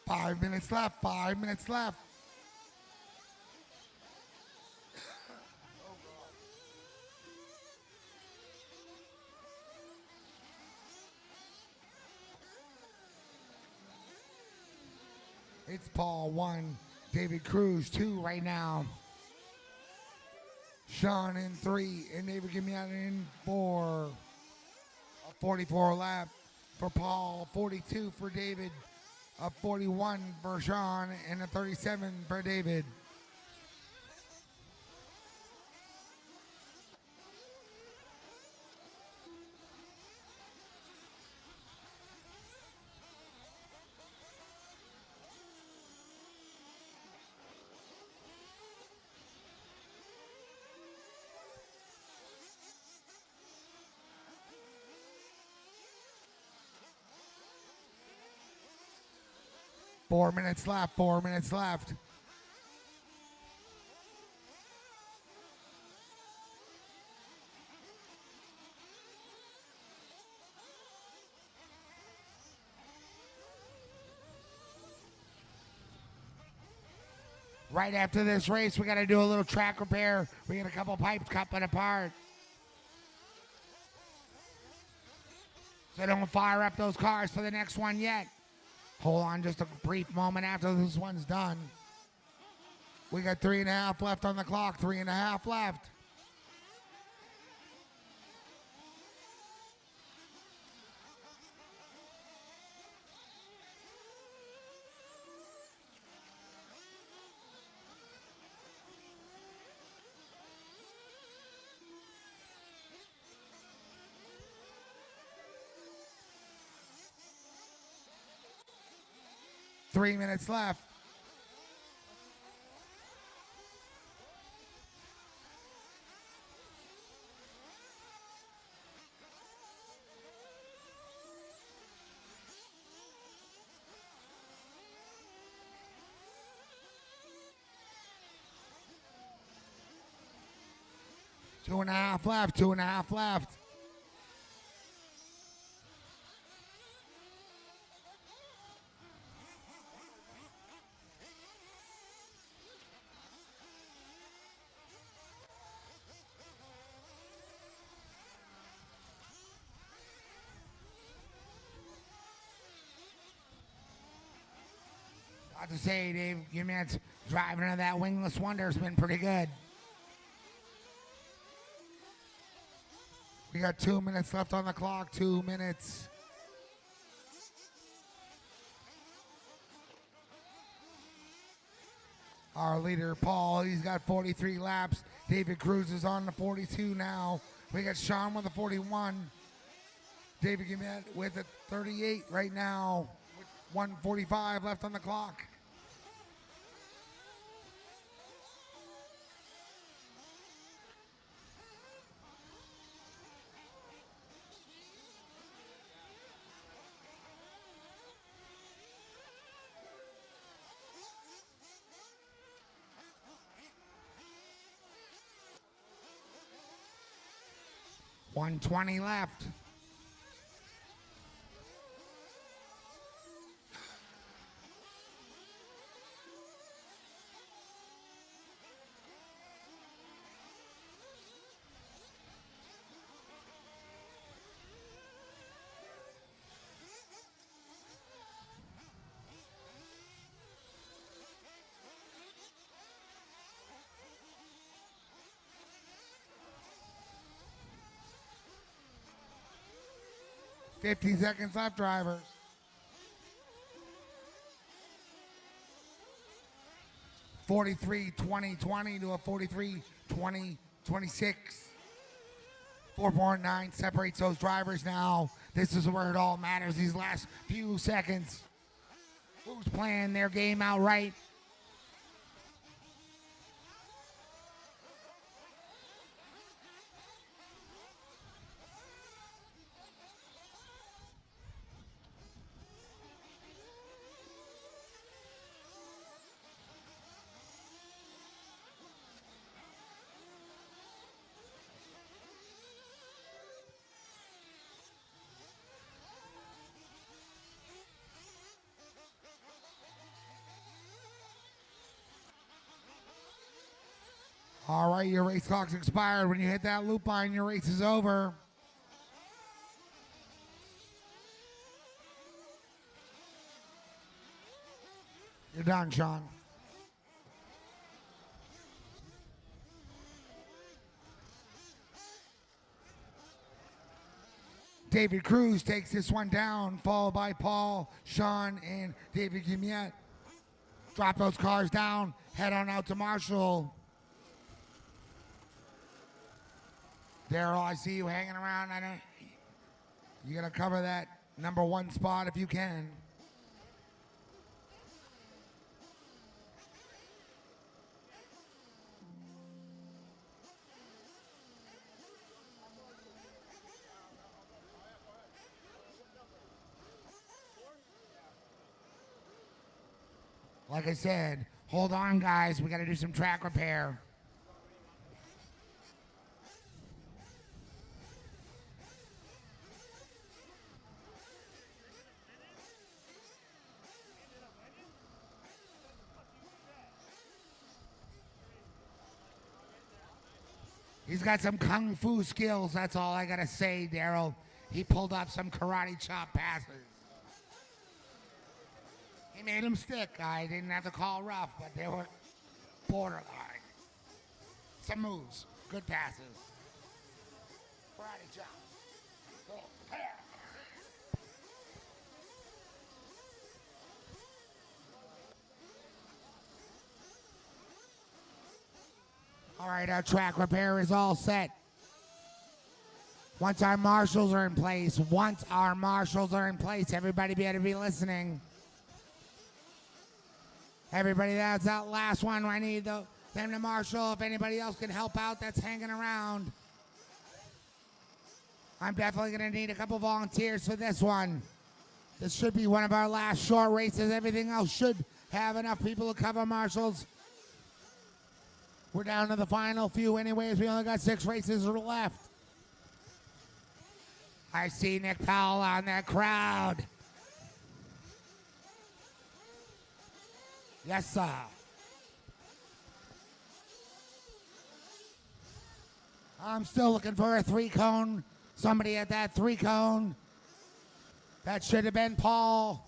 Five minutes left. 5 minutes left. It's Paul 1, David Cruz 2 right now. Sean in 3, and David Guimard in 4. A 44 lap for Paul, 42 for David, a 41 for Sean, and a 37 for David. Four minutes left. 4 minutes left. Right after this race, we got to do a little track repair. We got a couple pipes coming apart. So don't fire up those cars for the next one yet. Hold on just a brief moment after this one's done. We got 3.5 left on the clock. 3.5 left. Three minutes left. Two and a half left. 2.5 left. I have to say, Dave, your man's driving into that wingless wonder has been pretty good. We got 2 minutes left on the clock. 2 minutes. Our leader, Paul, he's got 43 laps. David Cruz is on the 42 now. We got Sean with the 41. David Guimard with the 38 right now. 1:45 left on the clock. 1:20 left. Fifteen seconds left, drivers. $43 20 to a $43 20 26. 4.9 separates those drivers now. This is where it all matters. These last few seconds. Who's playing their game out right? All right, your race clock's expired. When you hit that loop line, your race is over. You're done, Sean. David Cruz takes this one down, followed by Paul, Sean, and David Guimiet. Drop those cars down, head on out to Marshall. Daryl, I see you hanging around. You gotta cover that number one spot if you can. Like I said, hold on, guys. We gotta do some track repair. He's got some kung fu skills, that's all I gotta say, Daryl. He pulled up some karate chop passes. He made them stick. I didn't have to call rough, but they were borderline. Some moves, good passes. Karate chop. All right, our track repair is all set. Once our marshals are in place, everybody better be listening. Everybody that's that last one, I need them to marshal. If anybody else can help out that's hanging around. I'm definitely going to need a couple volunteers for this one. This should be one of our last short races. Everything else should have enough people to cover marshals. We're down to the final few anyways. We only got 6 races left. I see Nick Powell on that crowd. Yes, sir. I'm still looking for a 3-cone. Somebody at that 3-cone. That should have been Paul.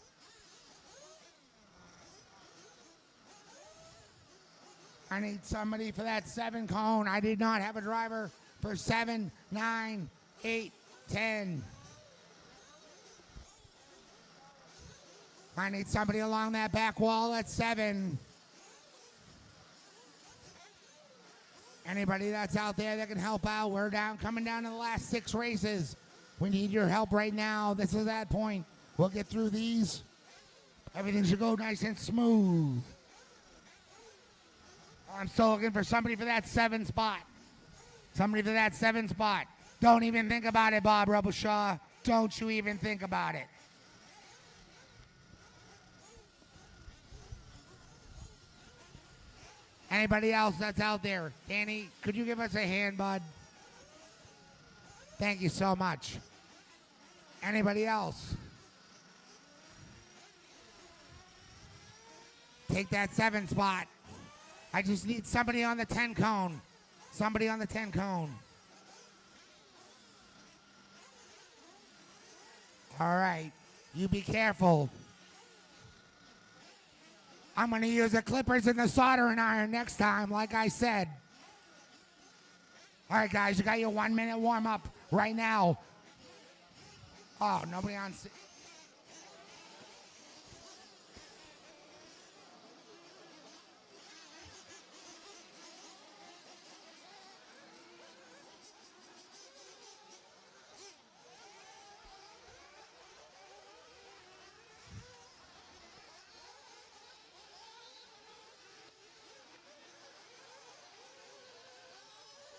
I need somebody for that 7-cone. I did not have a driver for 7, 9, 8, 10. I need somebody along that back wall at 7. Anybody that's out there that can help out, we're coming down to the last 6 races. We need your help right now. This is that point. We'll get through these. Everything should go nice and smooth. I'm still looking for somebody for that 7 spot. Somebody for that 7 spot. Don't even think about it, Bob Rebelshaw. Don't you even think about it. Anybody else that's out there? Danny, could you give us a hand, bud? Thank you so much. Anybody else? Take that 7 spot. I just need somebody on the 10 cone. Somebody on the 10 cone. All right. You be careful. I'm going to use the clippers and the soldering iron next time, like I said. All right, guys, you got your 1 minute warm up right now. Oh, nobody on.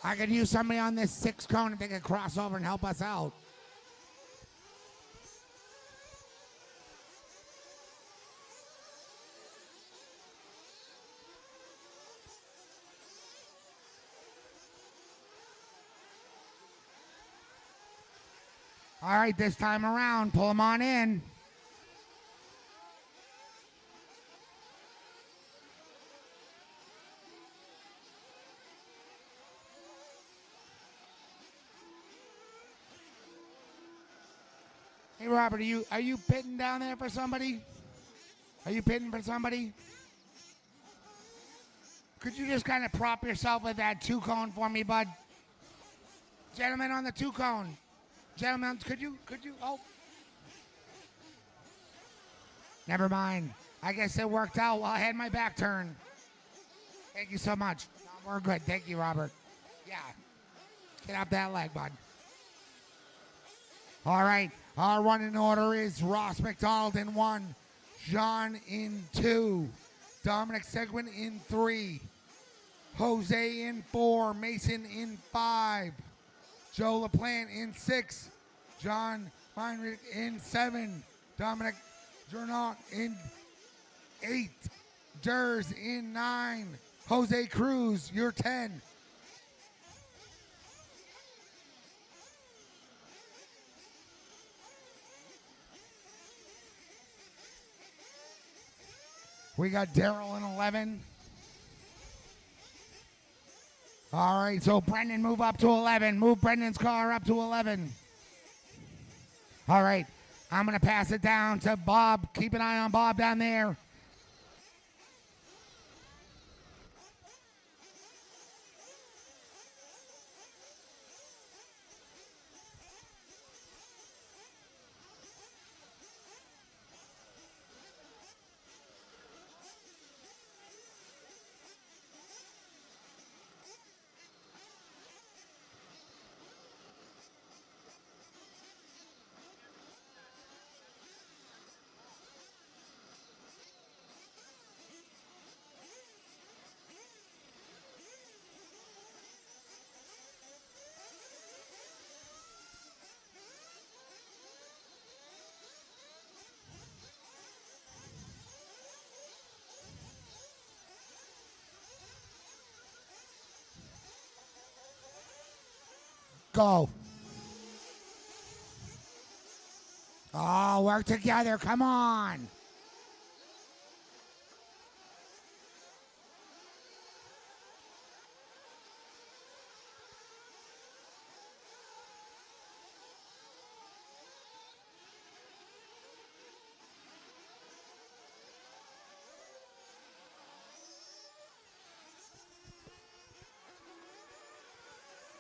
I could use somebody on this 6 cone if they could cross over and help us out. All right, this time around, pull them on in. Hey, Robert, are you pitting down there for somebody? Are you pitting for somebody? Could you just kind of prop yourself with that 2 cone for me, bud? Gentlemen on the 2 cone. Gentlemen, could you, oh. Never mind. I guess it worked out while I had my back turned. Thank you so much. No, we're good. Thank you, Robert. Yeah. Get off that leg, bud. All right. Our running order is Ross McDonald in 1, John in 2, Dominic Seguin in 3, Jose in 4, Mason in 5, Joe LaPlante in 6, John Meinrich in 7, Dominic Jernot in 8, Durs in 9, Jose Cruz, you're 10. We got Daryl in 11. All right, so Brendan, move up to 11. Move Brendan's car up to 11. All right, I'm going to pass it down to Bob. Keep an eye on Bob down there. Go. Oh, work together. Come on.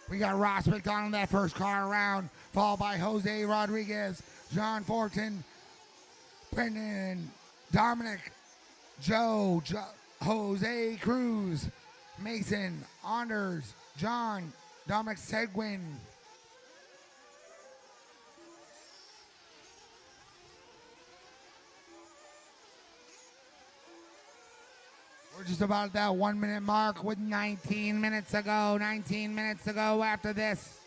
We got Ross McDonald that first car around, followed by Jose Rodriguez, John Fortin, Brendan, Dominic, Joe, Jose Cruz, Mason, Anders, John, Dominic Seguin. We're just about at that 1 minute mark with 19 minutes to go. 19 minutes to go after this.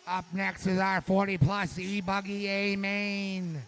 Up next is our 40 plus E-buggy A main.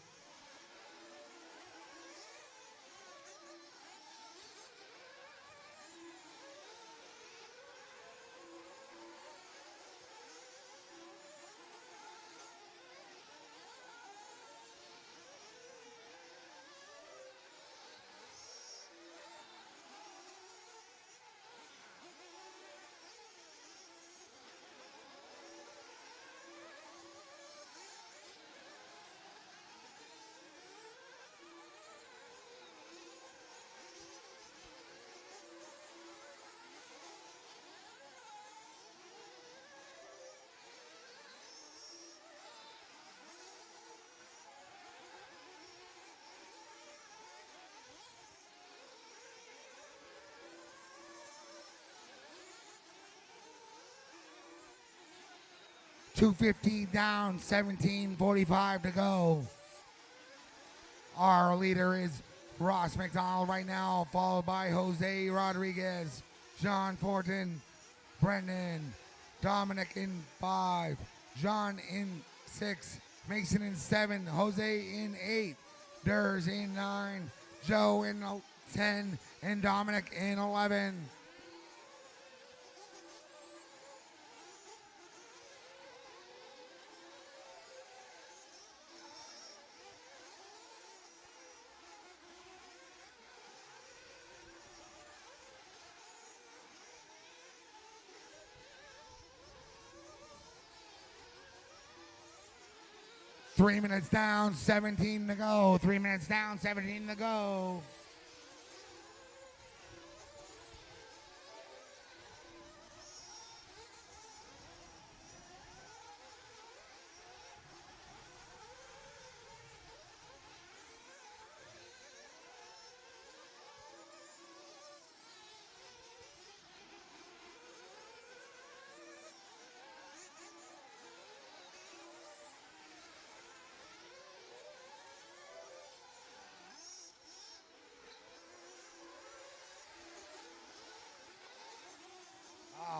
$250 down, 17:45 to go. Our leader is Ross McDonald right now, followed by Jose Rodriguez, John Fortin, Brendan, Dominic in 5, John in 6, Mason in 7, Jose in 8, Durs in 9, Joe in 10, and Dominic in 11. Three minutes down, 17 to go. 3 minutes down, 17 to go.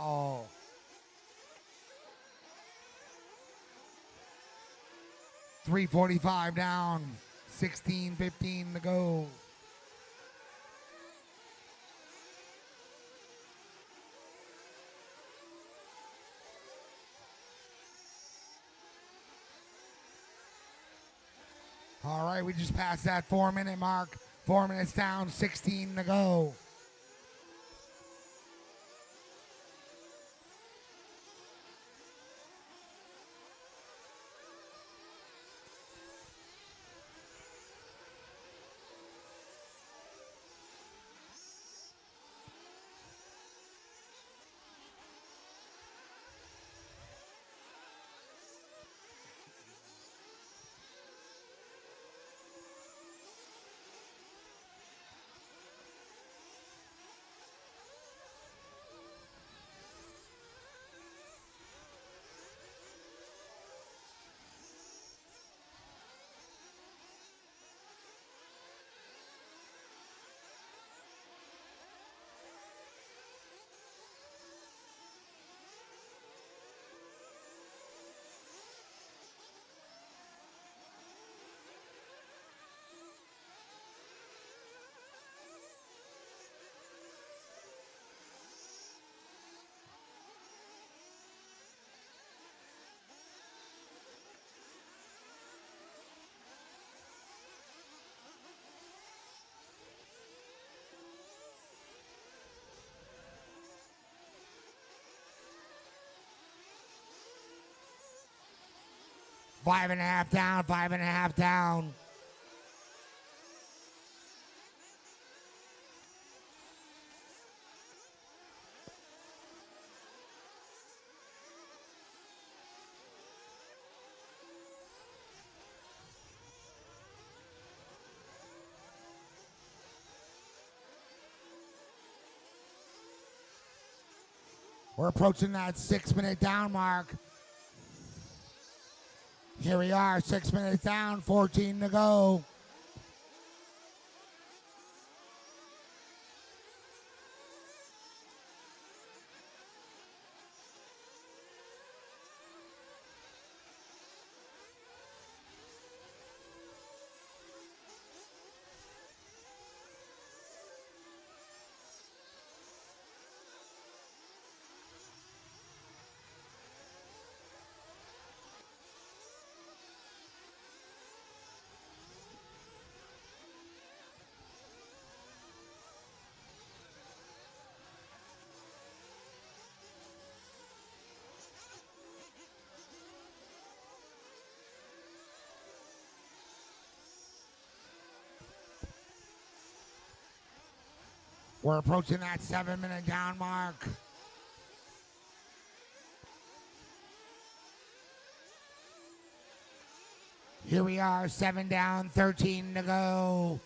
Oh. $345 down, 16:15 to go. All right, we just passed that 4 minute mark. 4 minutes down, 16 to go. Five and a half down, 5.5 down. We're approaching that 6 minute down mark. Here we are, 6 minutes down, 14 to go. We're approaching that 7-minute down mark. Here we are, 7 down, 13 to go.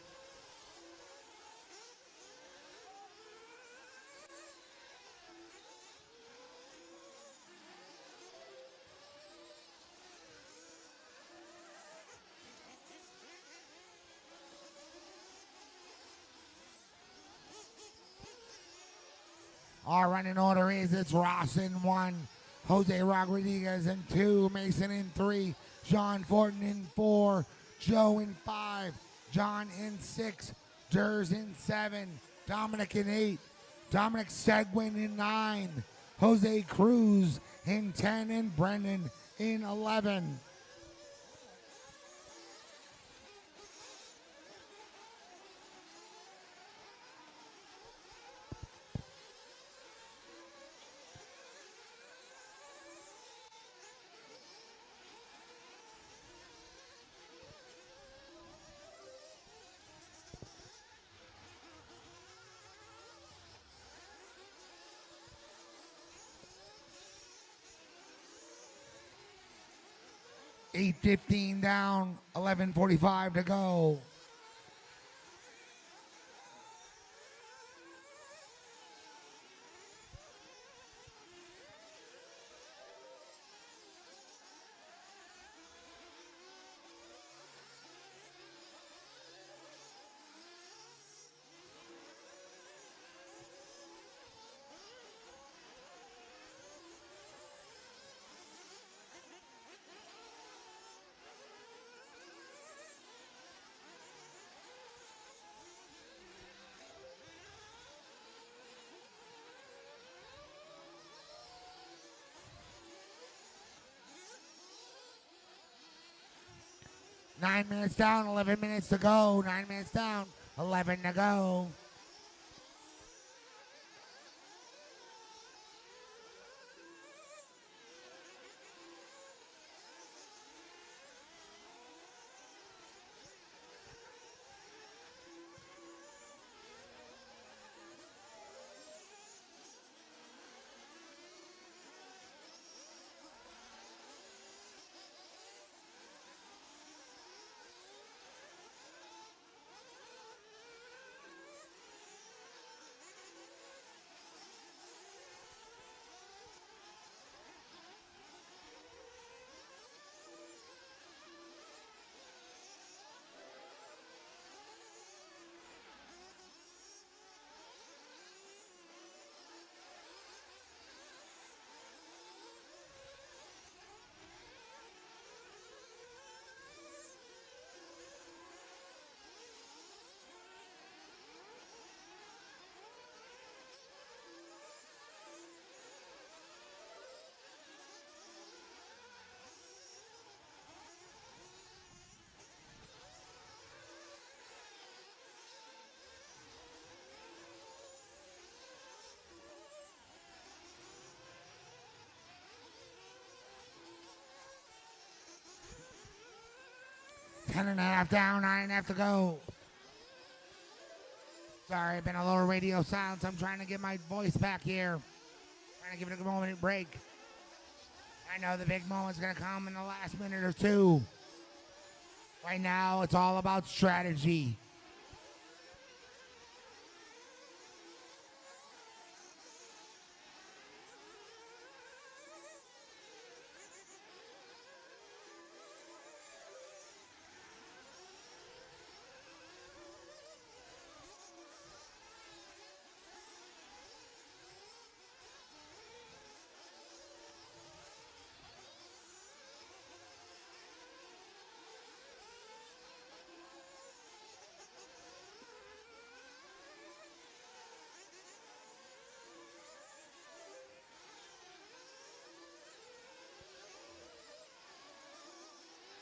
Our running order is it's Ross in 1, Jose Rodriguez in 2, Mason in 3, Sean Fortin in 4, Joe in 5, John in 6, Durs in 7, Dominic in 8, Dominic Seguin in 9, Jose Cruz in 10, and Brendan in 11. $8.15 down, 11:45 to go. Nine minutes down, 11 minutes to go. 9 minutes down, 11 to go. Ten and a half down, 9.5 to go. Sorry, I've been a little radio silence. I'm trying to get my voice back here. Trying to give it a moment break. I know the big moment's going to come in the last minute or two. Right now, it's all about strategy.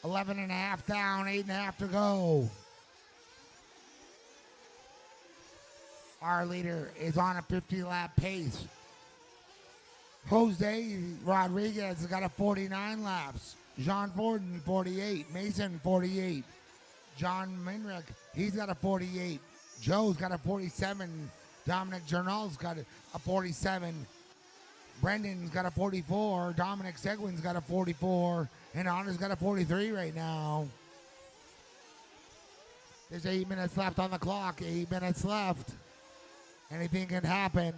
Eleven and a half down, 8.5 to go. Our leader is on a 50-lap pace. Jose Rodriguez has got a 49 laps. Jean Forden, 48. Mason, 48. John Minrick, he's got a 48. Joe's got a 47. Dominic Journal's got a 47. Brendan's got a 44. Dominic Seguin's got a 44. And Honor's got a 43 right now. There's 8 minutes left on the clock. 8 minutes left. Anything can happen.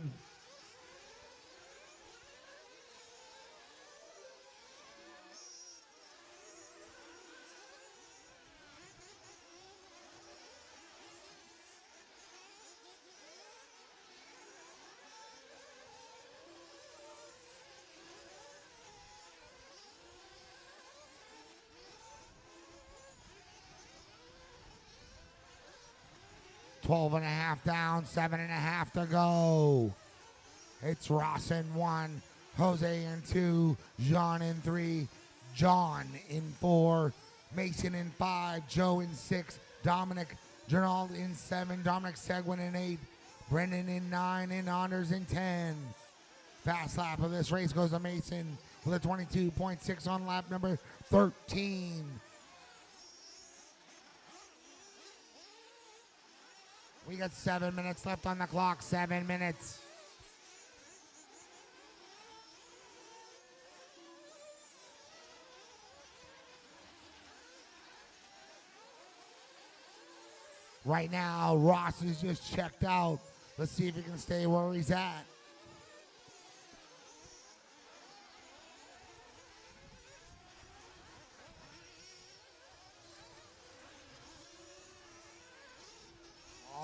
Twelve and a half down, 7.5 to go. It's Ross in 1, Jose in 2, Jean in 3, John in 4, Mason in 5, Joe in 6, Dominic Gernald in 7, Dominic Seguin in 8, Brendan in 9, and Anders in 10. Fast lap of this race goes to Mason with a 22.6 on lap number 13. We got 7 minutes left on the clock. 7 minutes. Right now, Ross is just checked out. Let's see if he can stay where he's at.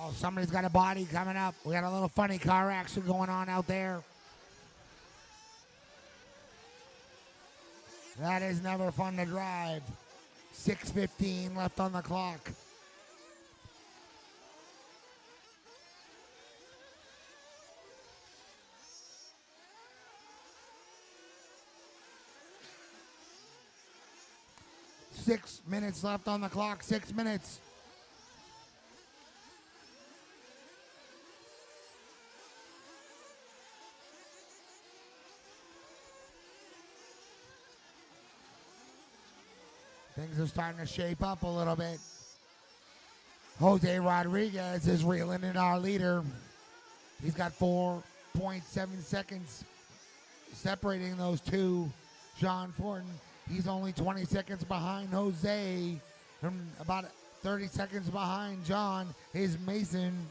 Oh, somebody's got a body coming up. We got a little funny car action going on out there. That is never fun to drive. 6:15 left on the clock. Six minutes left on the clock. 6 minutes. Things are starting to shape up a little bit. Jose Rodriguez is reeling in our leader. He's got 4.7 seconds separating those two. John Fortin, he's only 20 seconds behind Jose. And about 30 seconds behind John is Mason.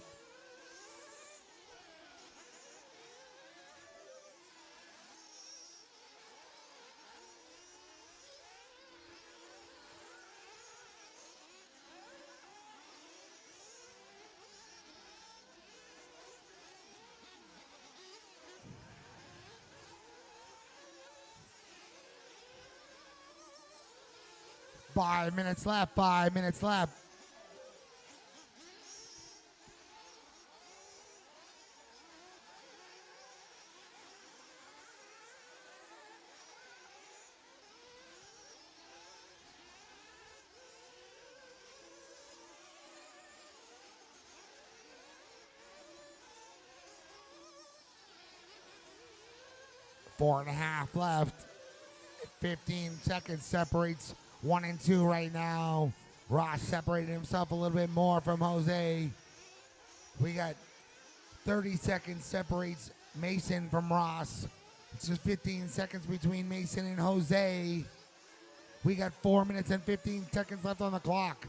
Five minutes left. 5 minutes left. Four and a half left. 15 seconds separates 1 and 2 right now. Ross separated himself a little bit more from Jose. We got 30 seconds separates Mason from Ross. It's just 15 seconds between Mason and Jose. We got 4 minutes and 15 seconds left on the clock.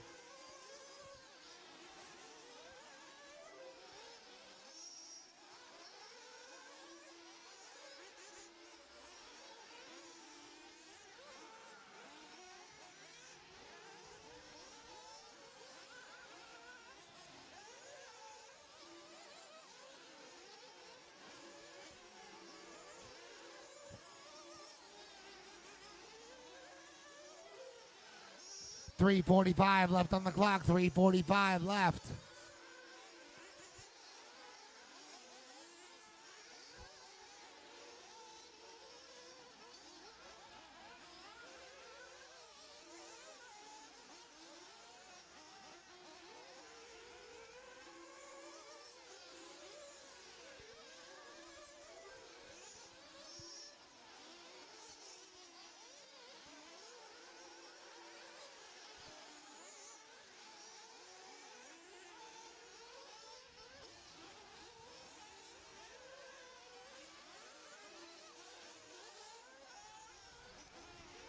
.345 left on the clock. 3:45 left.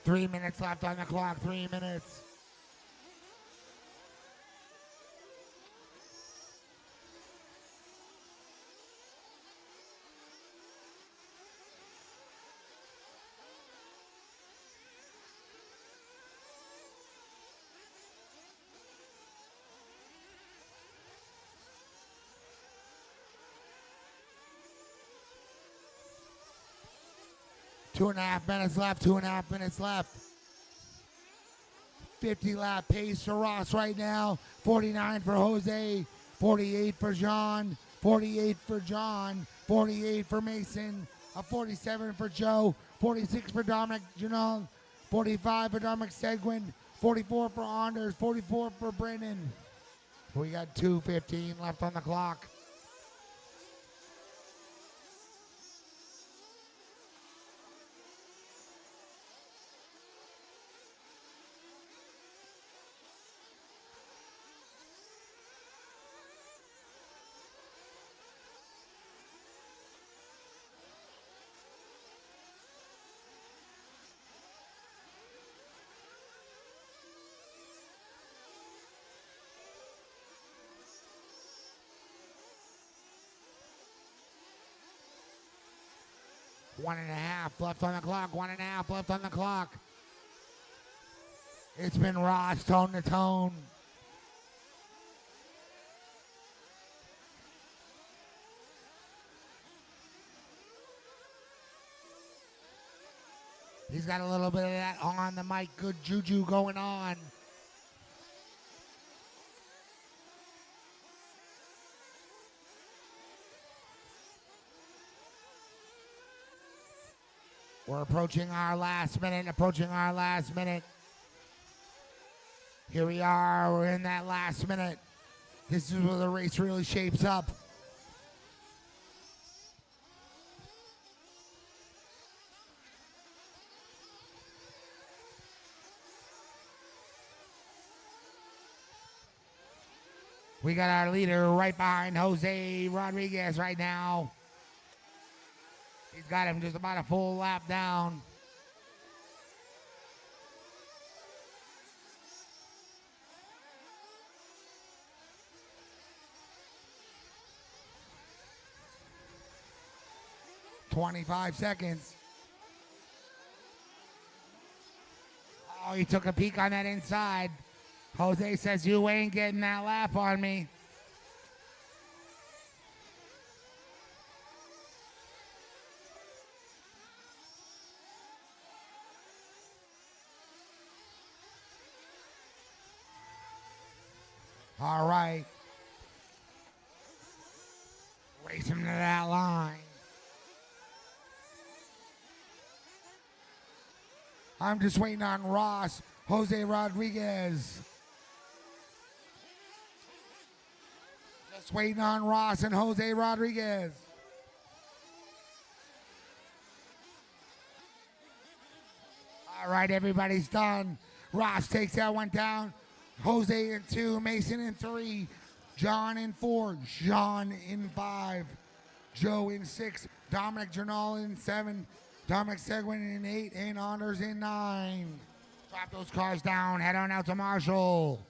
3 minutes left on the clock. 3 minutes. Two and a half minutes left. 2.5 minutes left. 50 lap pace for Ross right now. 49 for Jose. 48 for John. 48 for John. 48 for Mason. A 47 for Joe. 46 for Dominic Janong. 45 for Dominic Seguin. 44 for Anders. 44 for Brennan. We got 2:15 left on the clock. One and a half left on the clock. 1.5 left on the clock. It's been Ross tone to tone. He's got a little bit of that on the mic, good juju going on. We're approaching our last minute. Here we are, we're in that last minute. This is where the race really shapes up. We got our leader right behind Jose Rodriguez right now. He's got him just about a full lap down. "25 seconds. Oh, he took a peek on that inside. Jose says, you ain't getting that lap on me. All right. Race him to that line. I'm just waiting on Ross, Jose Rodriguez. Just waiting on Ross and Jose Rodriguez. All right, everybody's done. Ross takes that one down. Jose in 2, Mason in 3, John in 4, John in 5, Joe in 6, Dominic Jernal in 7, Dominic Seguin in 8, and Anders in 9. Drop those cars down, head on out to Marshall.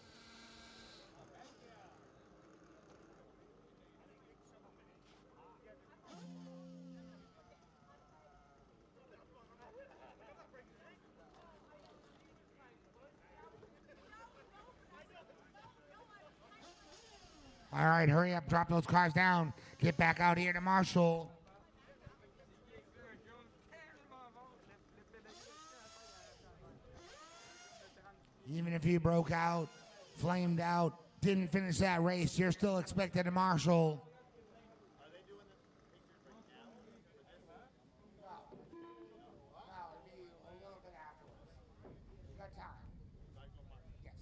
All right, hurry up, drop those cars down. Get back out here to Marshall. Even if you broke out, flamed out, didn't finish that race, you're still expected to Marshall. Are they doing the pictures right now with this? No, it'll be a little bit afterwards. You got time. Yes.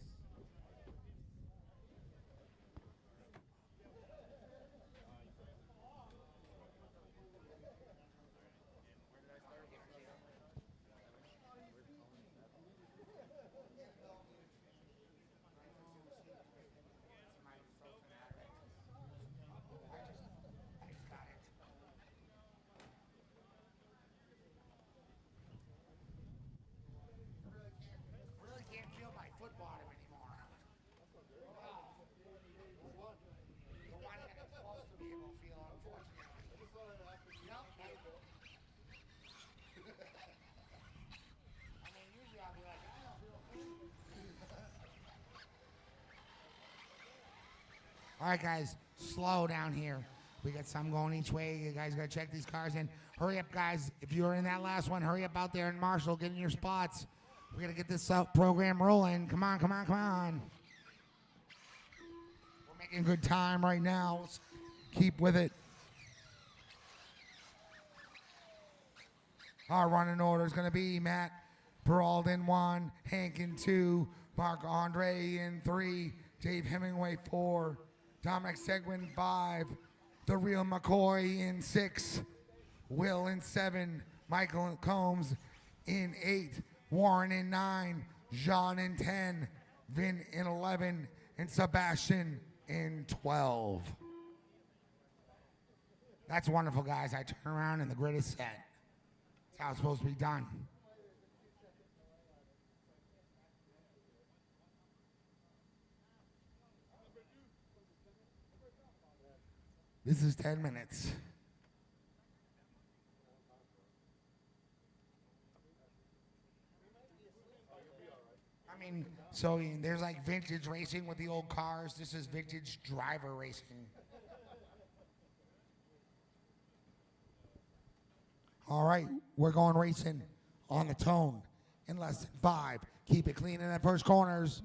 I mean, usually I'll be like, I don't feel food. All right, guys, slow down here. We got some going each way. You guys got to check these cars in. Hurry up, guys. If you're in that last one, hurry up out there in Marshall. Get in your spots. We got to get this program rolling. Come on, come on, come on. We're making good time right now. Let's keep with it. Our running order is going to be Matt Peralta in 1, Hank in 2, Mark Andre in 3, Dave Hemingway 4, Dominic Seguin 5, The Real McCoy in 6, Will in 7, Michael Combs in 8, Warren in 9, Jean in 10, Vin in 11, and Sebastian in 12. That's wonderful, guys. I turn around and the grid is set. That's how it's supposed to be done. This is 10 minutes. I mean, so there's like vintage racing with the old cars. This is vintage driver racing. All right, we're going racing on the tone in less than 5. Keep it clean in the first corners.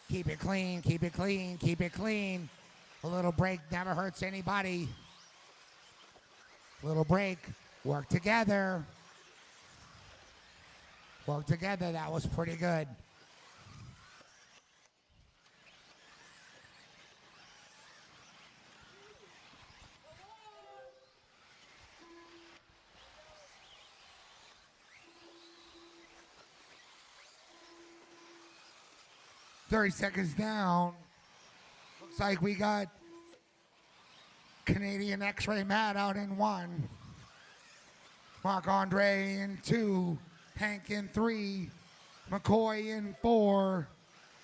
Keep it clean, keep it clean, keep it clean. A little break never hurts anybody. Little break, work together. Work together, that was pretty good. "30 seconds down. Looks like we got Canadian X-Ray Matt out in 1. Marc Andre in 2. Hank in 3. McCoy in 4.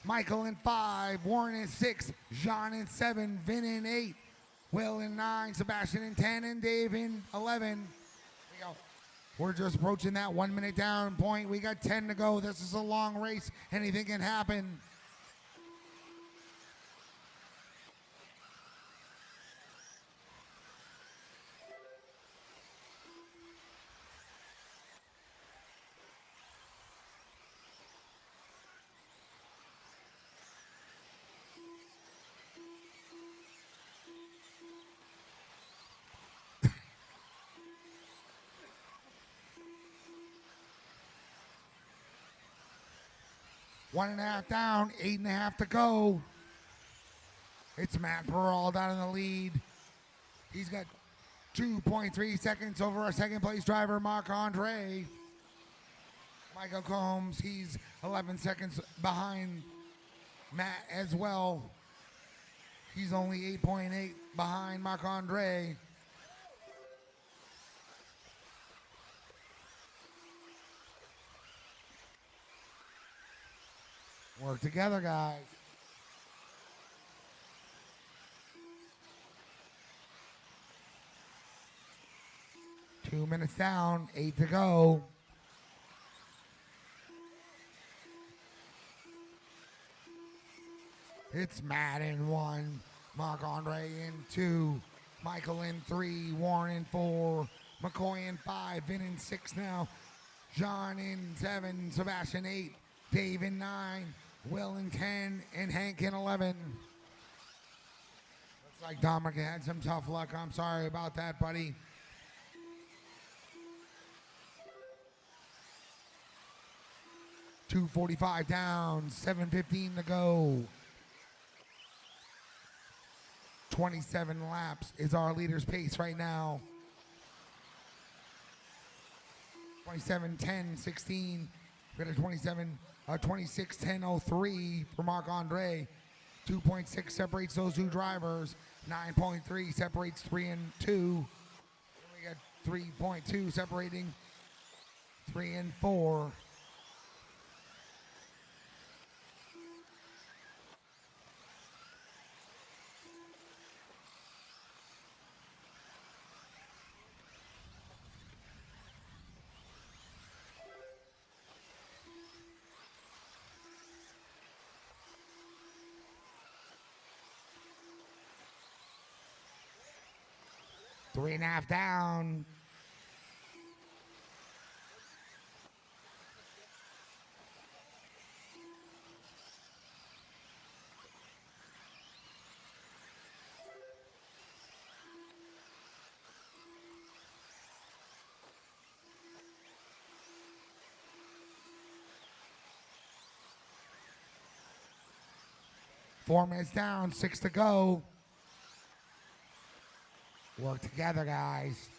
Michael in 5. Warren in 6. Jean in 7. Vin in 8. Will in 9. Sebastian in 10. And Dave in 11. Here we go. We're just approaching that 1 minute down point. We got 10 to go. This is a long race. Anything can happen. One and a half down, 8.5 to go. It's Matt Peralta down in the lead. He's got 2.3 seconds over our second place driver, Marc Andre. Michael Combs, he's 11 seconds behind Matt as well. He's only 8.8 behind Marc Andre. Work together, guys. Two minutes down, 8 to go. It's Matt in 1, Marc Andre in 2, Michael in 3, Warren in 4, McCoy in 5, Vin in 6 now, John in 7, Sebastian 8, Dave in 9, Will in 10, and Hank in 11. Looks like Dominic had some tough luck. I'm sorry about that, buddy. $2:45 down, 7:15 to go. 27 laps is our leader's pace right now. 27:10:16. We got a 26:10:03 for Marc Andre. 2.6 separates those two drivers. 9.3 separates 3 and 2. And we got 3.2 separating 3 and 4. 3.5 down. Four minutes down, 6 to go. Work together, guys.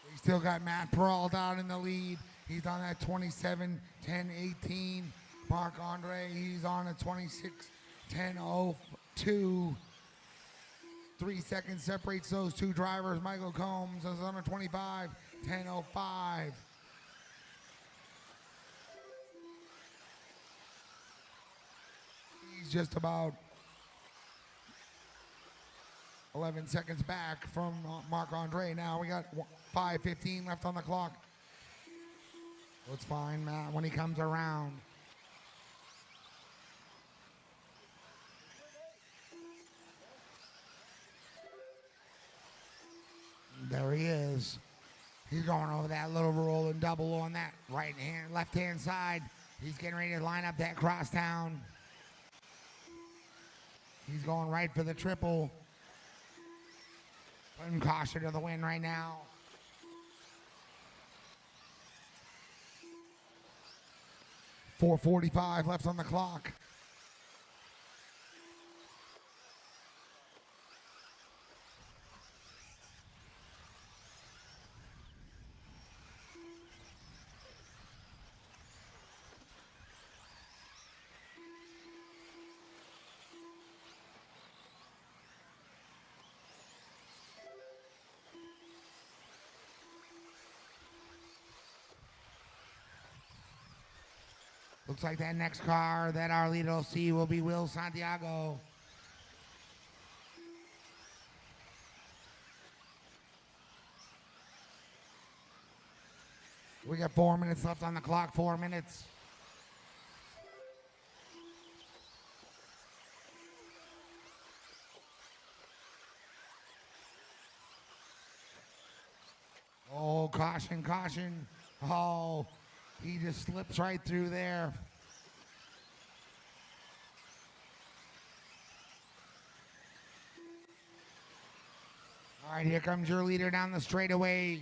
We still got Matt Peralta out in the lead. He's on that 27, 10, 18. Mark Andre, he's on a 26, 10, 02. 3 seconds separates those two drivers. Michael Combs is on a 25, 10, 05. He's just about 11 seconds back from Mark Andre. Now we got 5:15 left on the clock. It's fine, Matt, when he comes around. There he is. He's going over that little roll and double on that left-hand side. He's getting ready to line up that crosstown. He's going right for the triple. Putting caution to the wind right now. .445 left on the clock. Looks like that next car that our leader will see will be Will Santiago. We got 4 minutes left on the clock, 4 minutes. Oh, caution, caution. Oh, he just slips right through there. All right, here comes your leader down the straightaway.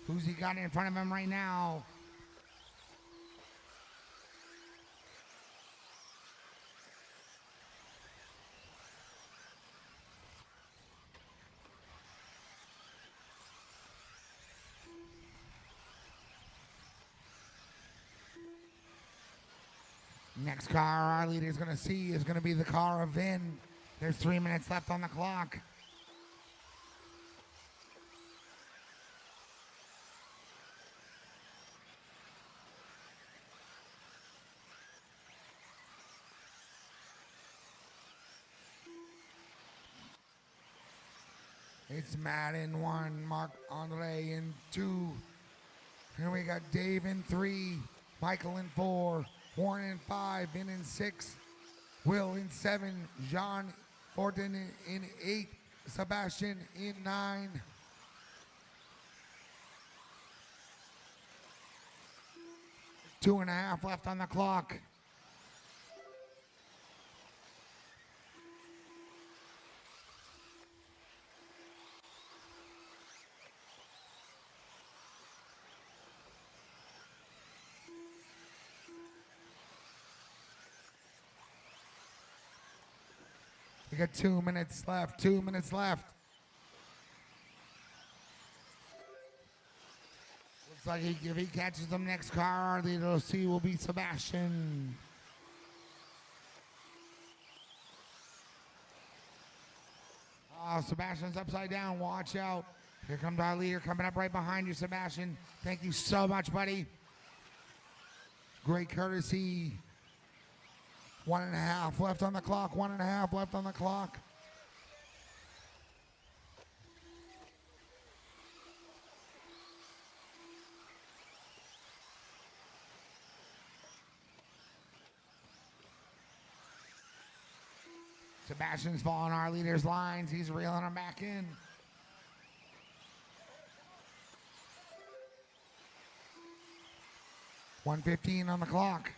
Who's he got in front of him right now? Next car our leader is going to see is going to be the car of Vin. There's 3 minutes left on the clock. It's Matt in 1, Mark Andre in 2. Here we got Dave in 3, Michael in 4, Warren in 5, Vin in 6, Will in 7, Jean Fortin in 8, Sebastian in 9. Two and a half left on the clock. We got 2 minutes left, 2 minutes left. Looks like if he catches them next car, the little C will be Sebastian. Oh, Sebastian's upside down, watch out. Here comes our leader coming up right behind you, Sebastian. Thank you so much, buddy. Great courtesy. 1.5 left on the clock, 1.5 left on the clock. Sebastian's following our leader's lines. He's reeling them back in. $1:15 on the clock.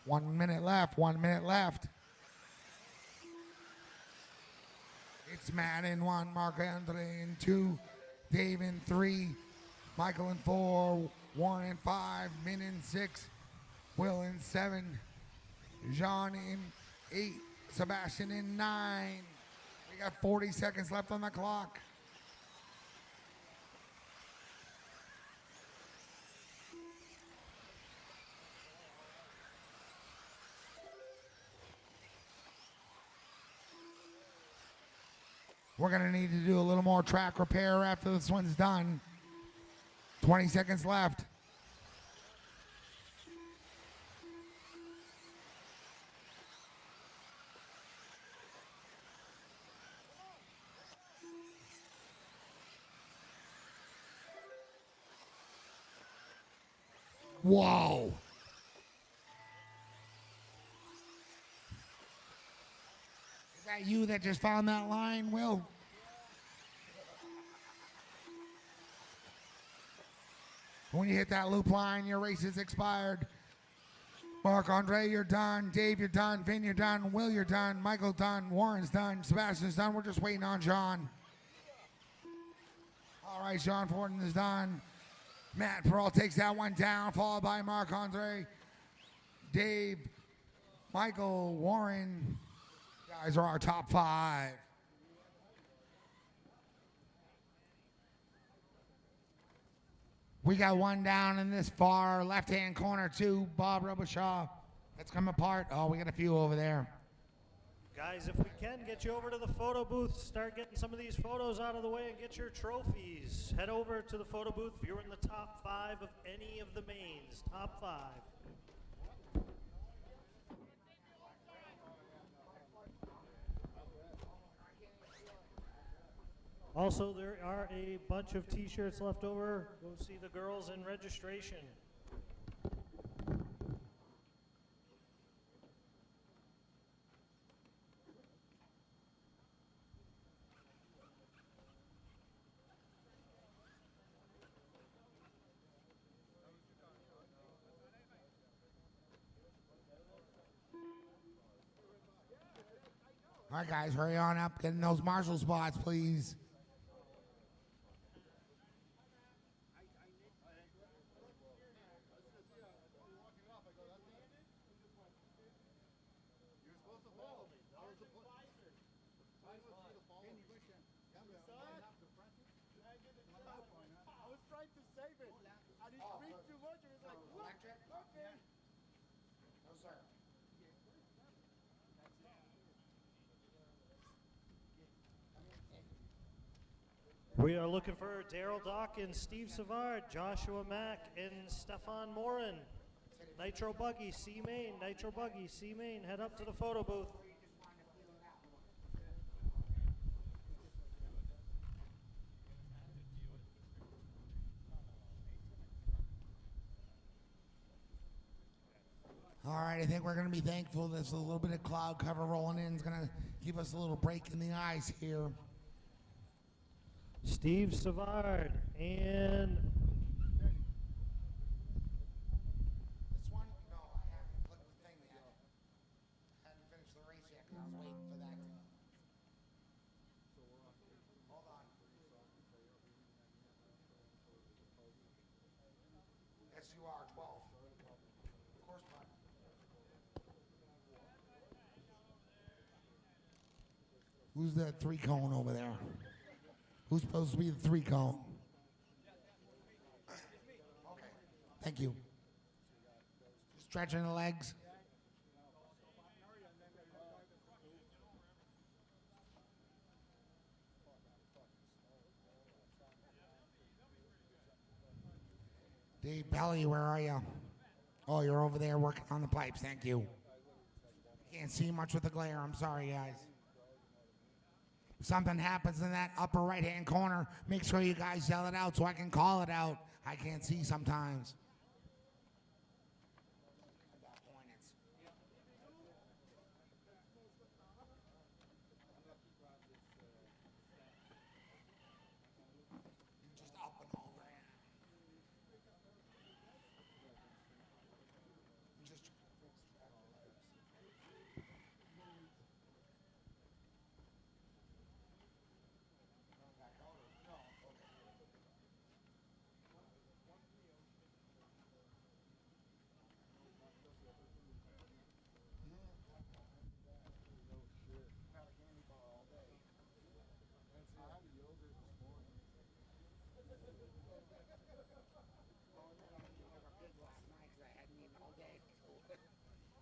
One minute left. It's Matt in 1, Marc-Andre in 2, Dave in 3, Michael in 4, Warren in 5, Min in 6, Will in 7, Jean in 8, Sebastian in 9. We got 40 seconds left on the clock. We're going to need to do a little more track repair after this one's done. 20 seconds left. Whoa. Is that you that just found that line, Will? When you hit that loop line, your race is expired. Marc-Andre, you're done. Dave, you're done. Vin, you're done. Will, you're done. Michael, done. Warren's done. Sebastian's done. We're just waiting on John. All right, John Forden is done. Matt Pearl takes that one down, followed by Marc-Andre, Dave, Michael, Warren. You guys are our top 5. We got one down in this far left-hand corner, too. Bob Robichaud. Let's come apart. Oh, we got a few over there. Guys, if we can get you over to the photo booth, start getting some of these photos out of the way and get your trophies. Head over to the photo booth if you're in the top 5 of any of the mains. Top 5. Also, there are a bunch of t-shirts left over. Go see the girls in registration. All right, guys, hurry on up. Get in those marshal spots, please. We are looking for Daryl Dawkins, Steve Savard, Joshua Mack, and Stefan Morin. Nitro Buggy, C Main, Nitro Buggy, C Main. Head up to the photo booth. All right, I think we're going to be thankful there's a little bit of cloud cover rolling in. It's going to give us a little break in the eyes here. Steve Savard and This one? No, I haven't flipped the thing yet. I hadn't finished the race yet because I was waiting for that. Hold on. Yes, you are, 12. Of course, bud. Who's that 3-cone over there? Who's supposed to be the 3-cone? Okay, thank you. Stretching the legs. Dave Belly, where are you? Oh, you're over there working on the pipes. Thank you. Can't see much with the glare. I'm sorry, guys. something happens in that upper right-hand corner, make sure you guys yell it out so I can call it out. I can't see sometimes. Just up and over. Just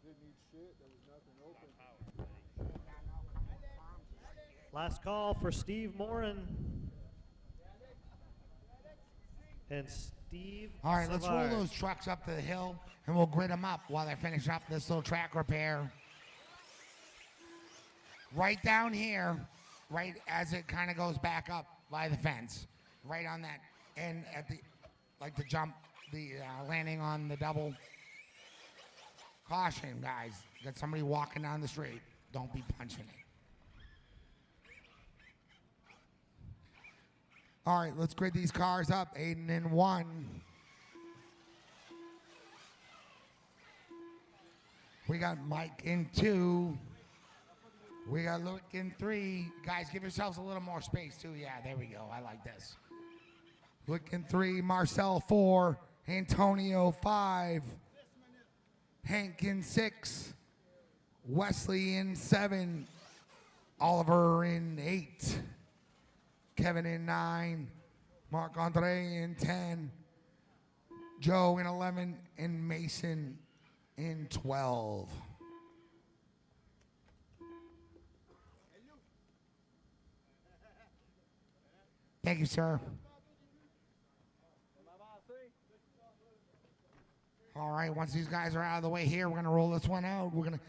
Didn't eat shit. There was nothing open. Last call for Steve Morin. And Steve All right, let's roll Savard. those trucks up to the hill, and we'll grid them up while they finish up this little track repair. Right down here, right as it kind of goes back up by the fence, right on that end at the, like the jump, the landing on the double. Caution, guys. Got somebody walking down the street. Don't be punching it. All right, let's grid these cars up. Aiden in 1. We got Mike in 2. We got Luke in 3. Guys, give yourselves a little more space, too. Yeah, there we go. I like this. Luke in 3. Marcel 4. Antonio 5. Hank in 6. Wesley in 7. Oliver in 8. Kevin in 9. Marc-Andre in 10. Joe in 11. And Mason in 12. Thank you, sir. All right, once these guys are out of the way here, we're going to roll this one out. We're going to,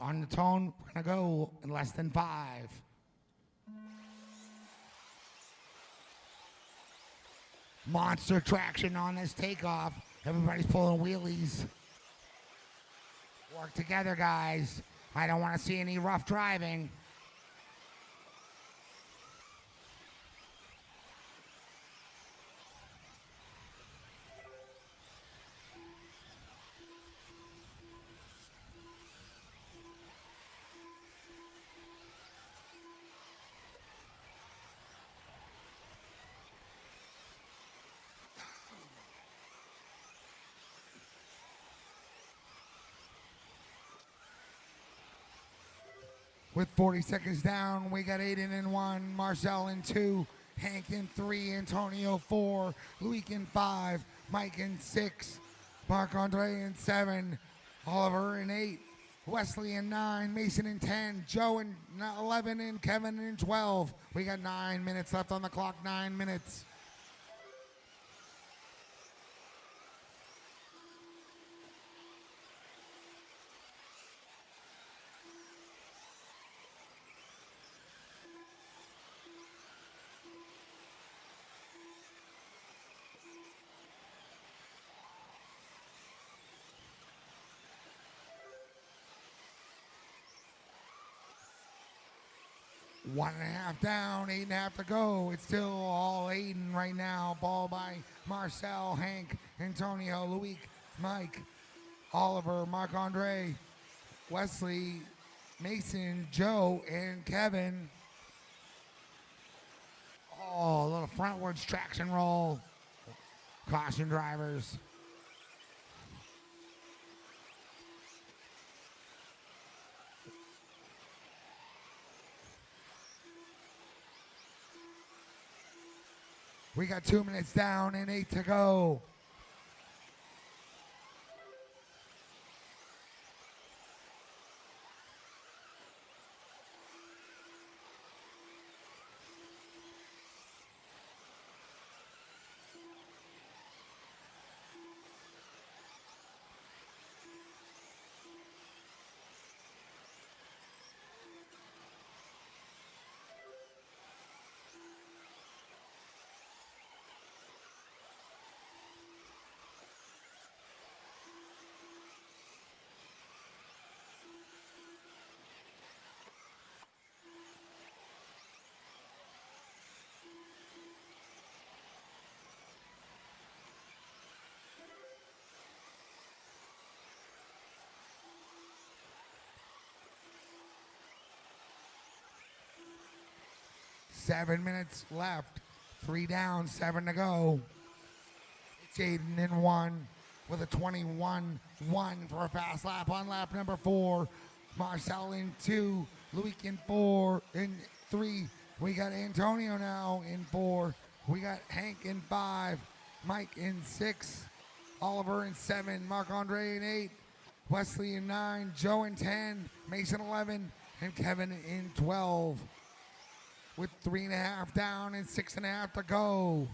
on the tone, we're going to go in less than 5. Monster traction on this takeoff. Everybody's pulling wheelies. Work together, guys. I don't want to see any rough driving. With 40 seconds down, we got Aiden in 1, Marcel in 2, Hank in 3, Antonio 4, Luik in 5, Mike in 6, Marc-Andre in 7, Oliver in 8, Wesley in 9, Mason in 10, Joe in 11, and Kevin in 12. We got 9 minutes left on the clock, 9 minutes. One and a half down, 8.5 to go. It's still all Aiden right now. Ball by Marcel, Hank, Antonio, Luik, Mike, Oliver, Marc-Andre, Wesley, Mason, Joe, and Kevin. Oh, a little frontwards traction roll. Caution, drivers. We got 2 minutes down and 8 to go. 7 minutes left. 3 down, 7 to go. It's Aiden in 1 with a 21-1 for a fast lap on lap number 4. Marcel in 2. Luik in 4. In 3, we got Antonio now in 4. We got Hank in 5. Mike in 6. Oliver in 7. Marc-Andre in 8. Wesley in 9. Joe in 10. Mason 11. And Kevin in 12. With 3.5 down and 6.5 to go.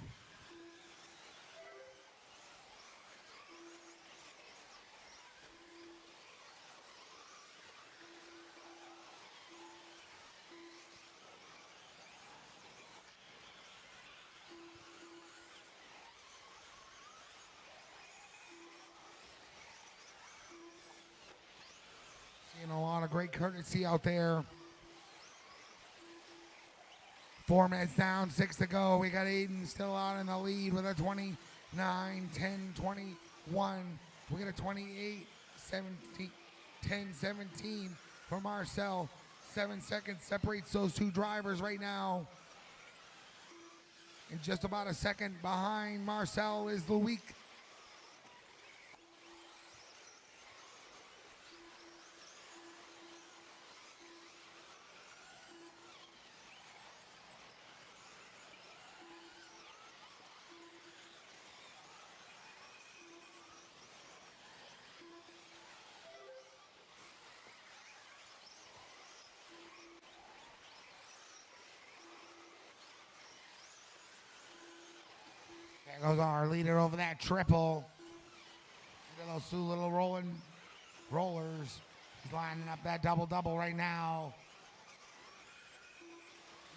Seeing a lot of great courtesy out there. 4 minutes down, 6 to go. We got Aiden still out in the lead with a 29, 10, 21. We got a 28, 17, 10, 17 for Marcel. 7 seconds separates those two drivers right now. And just about a second behind Marcel is Luik. There goes our leader over that triple. Those two little rolling rollers. He's lining up that double-double right now.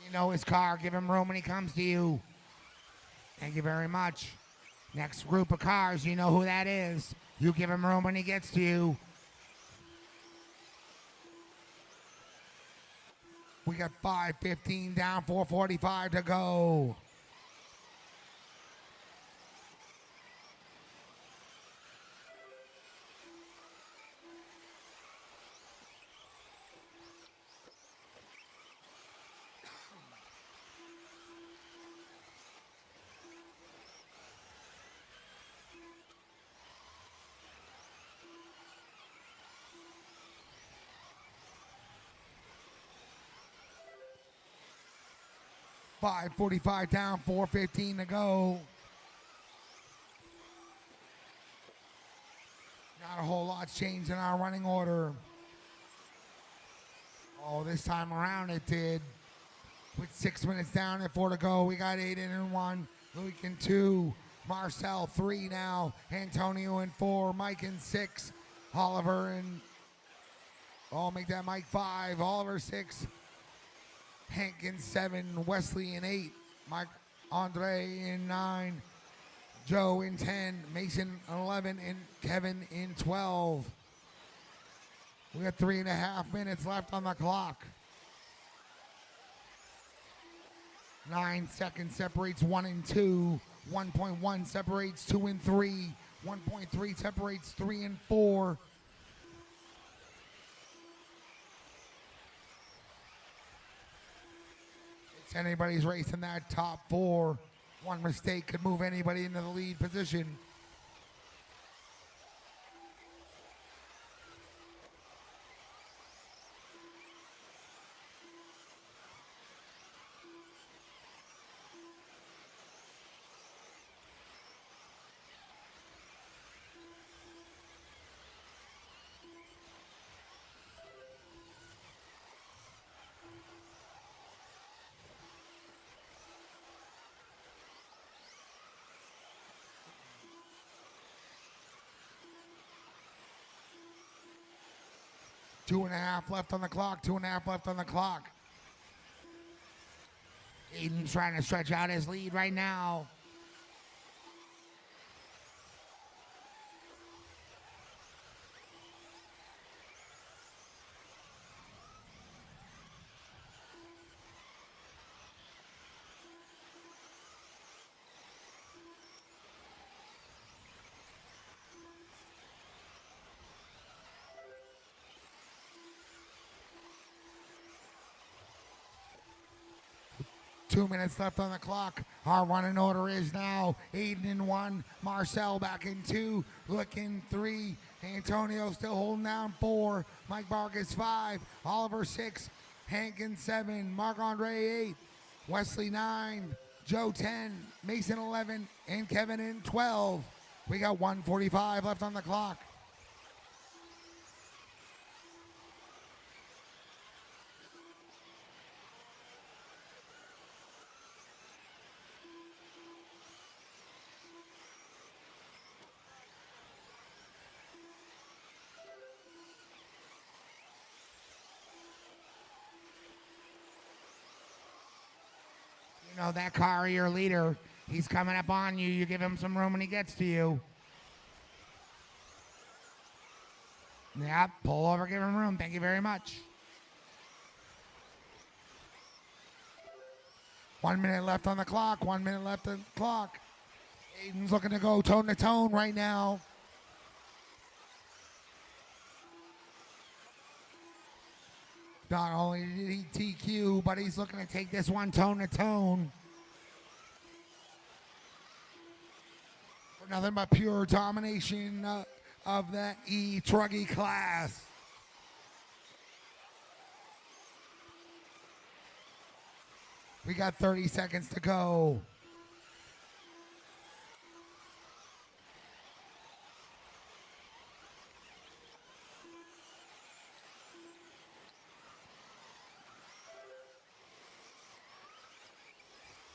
You know his car. Give him room when he comes to you. Thank you very much. Next group of cars, you know who that is. You give him room when he gets to you. We got 5:15 down, 4:45 to go. $5:45 down, 4:15 to go. Not a whole lot's changed in our running order. Oh, this time around it did. With 6 minutes down and 4 to go, we got Aiden in 1, Luik in 2, Marcel 3 now, Antonio in 4, Mike in 6, Oliver in, make that Mike 5, Oliver 6, Hank in 7, Wesley in 8, Marc-Andre in 9, Joe in 10, Mason in 11, and Kevin in 12. We got 3.5 minutes left on the clock. 9 seconds separates 1 and 2. 1.1 separates 2 and 3. 1.3 separates 3 and 4. It's anybody's race in that top 4. One mistake could move anybody into the lead position. Two and a half left on the clock. 2.5 left on the clock. Aiden's trying to stretch out his lead right now. 2 minutes left on the clock. Our running order is now Aiden in 1, Marcel back in 2, Look in 3, Antonio still holding down 4, Mike Vargas 5, Oliver 6, Hank in 7, Marc-Andre 8, Wesley 9, Joe 10, Mason 11, and Kevin in 12. We got 1:45 left on the clock. You know, that car, your leader, he's coming up on you. You give him some room when he gets to you. Yep, pull over, give him room. Thank you very much. 1 minute left on the clock. 1 minute left on the clock. Aiden's looking to go tone to tone right now. Not only did he TQ, but he's looking to take this one tone to tone. For nothing but pure domination of that E-Truggy class. We got 30 seconds to go.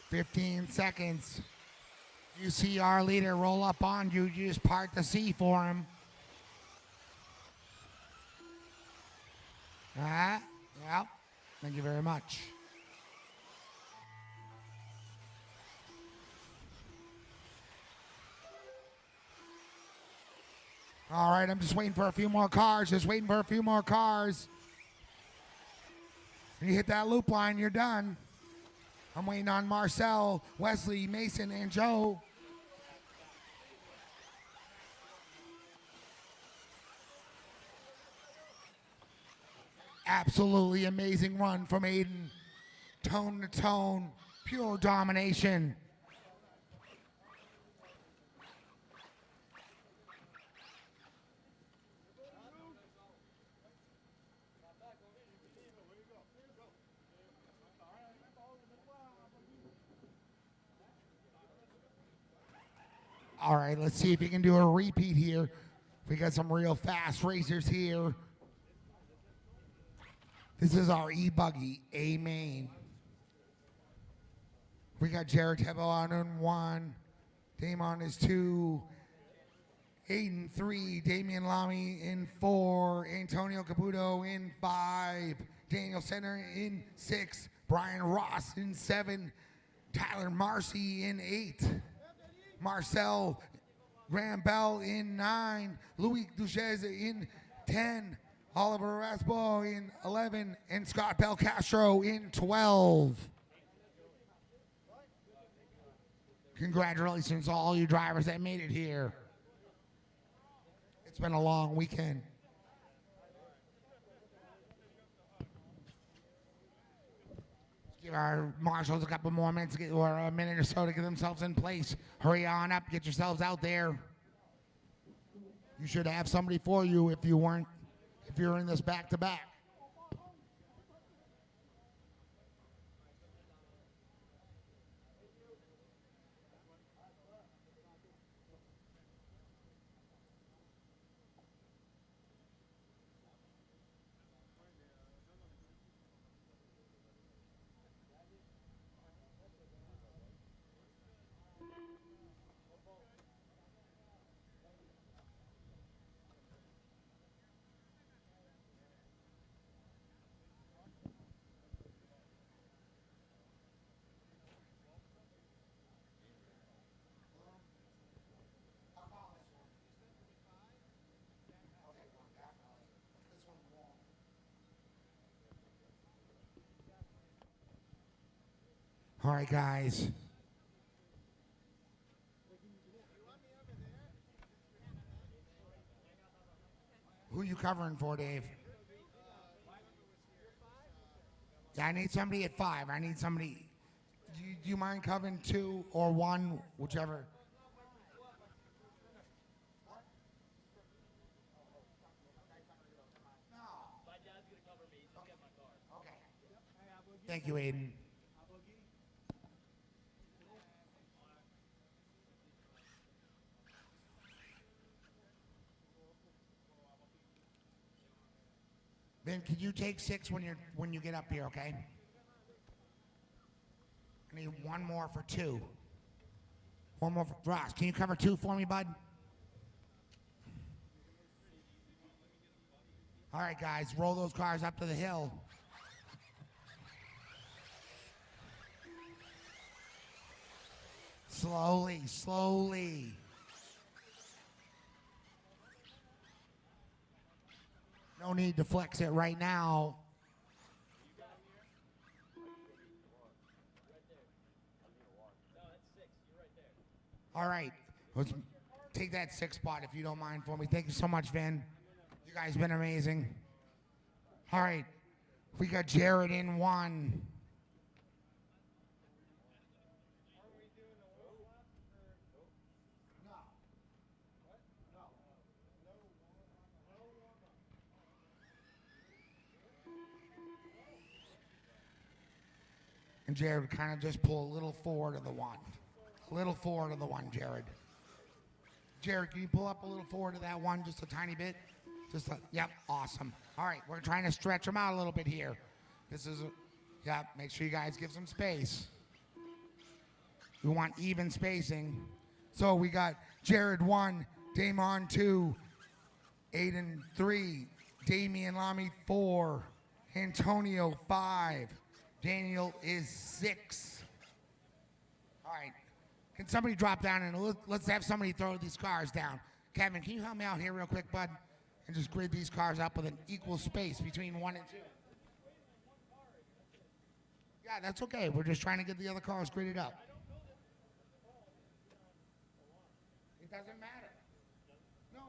"15 seconds. You see our leader roll up on you, you just part the sea for him. Yeah. Thank you very much. All right, I'm just waiting for a few more cars. When you hit that loop line, you're done. I'm waiting on Marcel, Wesley, Mason, and Joe. Absolutely amazing run from Aiden. Tone to tone, pure domination. All right, let's see if he can do a repeat here. We got some real fast racers here. This is our E-buggy A main. We got Jared Tebo on in 1, Damon is 2, Aiden 3, Damian Lamy in 4, Antonio Caputo in 5, Daniel Center in 6, Brian Ross in 7, Tyler Marcy in 8, Marcel Graham Bell in 9, Louis Duchesne in 10, Oliver Rasbo in 11, and Scott Belcastro in 12. Congratulations to all you drivers that made it here. It's been a long weekend. Give our marshals a couple more minutes, or a minute or so to get themselves in place. Hurry on up, get yourselves out there. You should have somebody for you if you're in this back-to-back. All right, guys. Who are you covering for, Dave? Yeah, I need somebody at 5. I need somebody. do you mind covering 2 or 1, whichever? Okay. Thank you, Aiden. Ben, can you take 6 when you get up here, okay? I need 1 more for 2. 1 more for Ross. Can you cover 2 for me, bud? All right, guys, roll those cars up to the hill. Slowly, slowly. No need to flex it right now. All right, let's take that 6 spot if you don't mind for me. Thank you so much, Vin. You guys been amazing. All right, we got Jared in 1. And Jared kind of just pull a little forward of the 1. A little forward of the 1, Jared. Jared, can you pull up a little forward of that 1 just a tiny bit? Yep, awesome. All right, we're trying to stretch them out a little bit here. Make sure you guys give some space. We want even spacing. So we got Jared 1, Damon 2, Aiden 3, Damian Lamy 4, Antonio 5, Daniel is 6. All right. Can somebody drop down and let's have somebody throw these cars down. Kevin, can you help me out here real quick, bud? And just grid these cars up with an equal space between 1 and 2. Yeah, that's okay. We're just trying to get the other cars gridded up. It doesn't matter. No.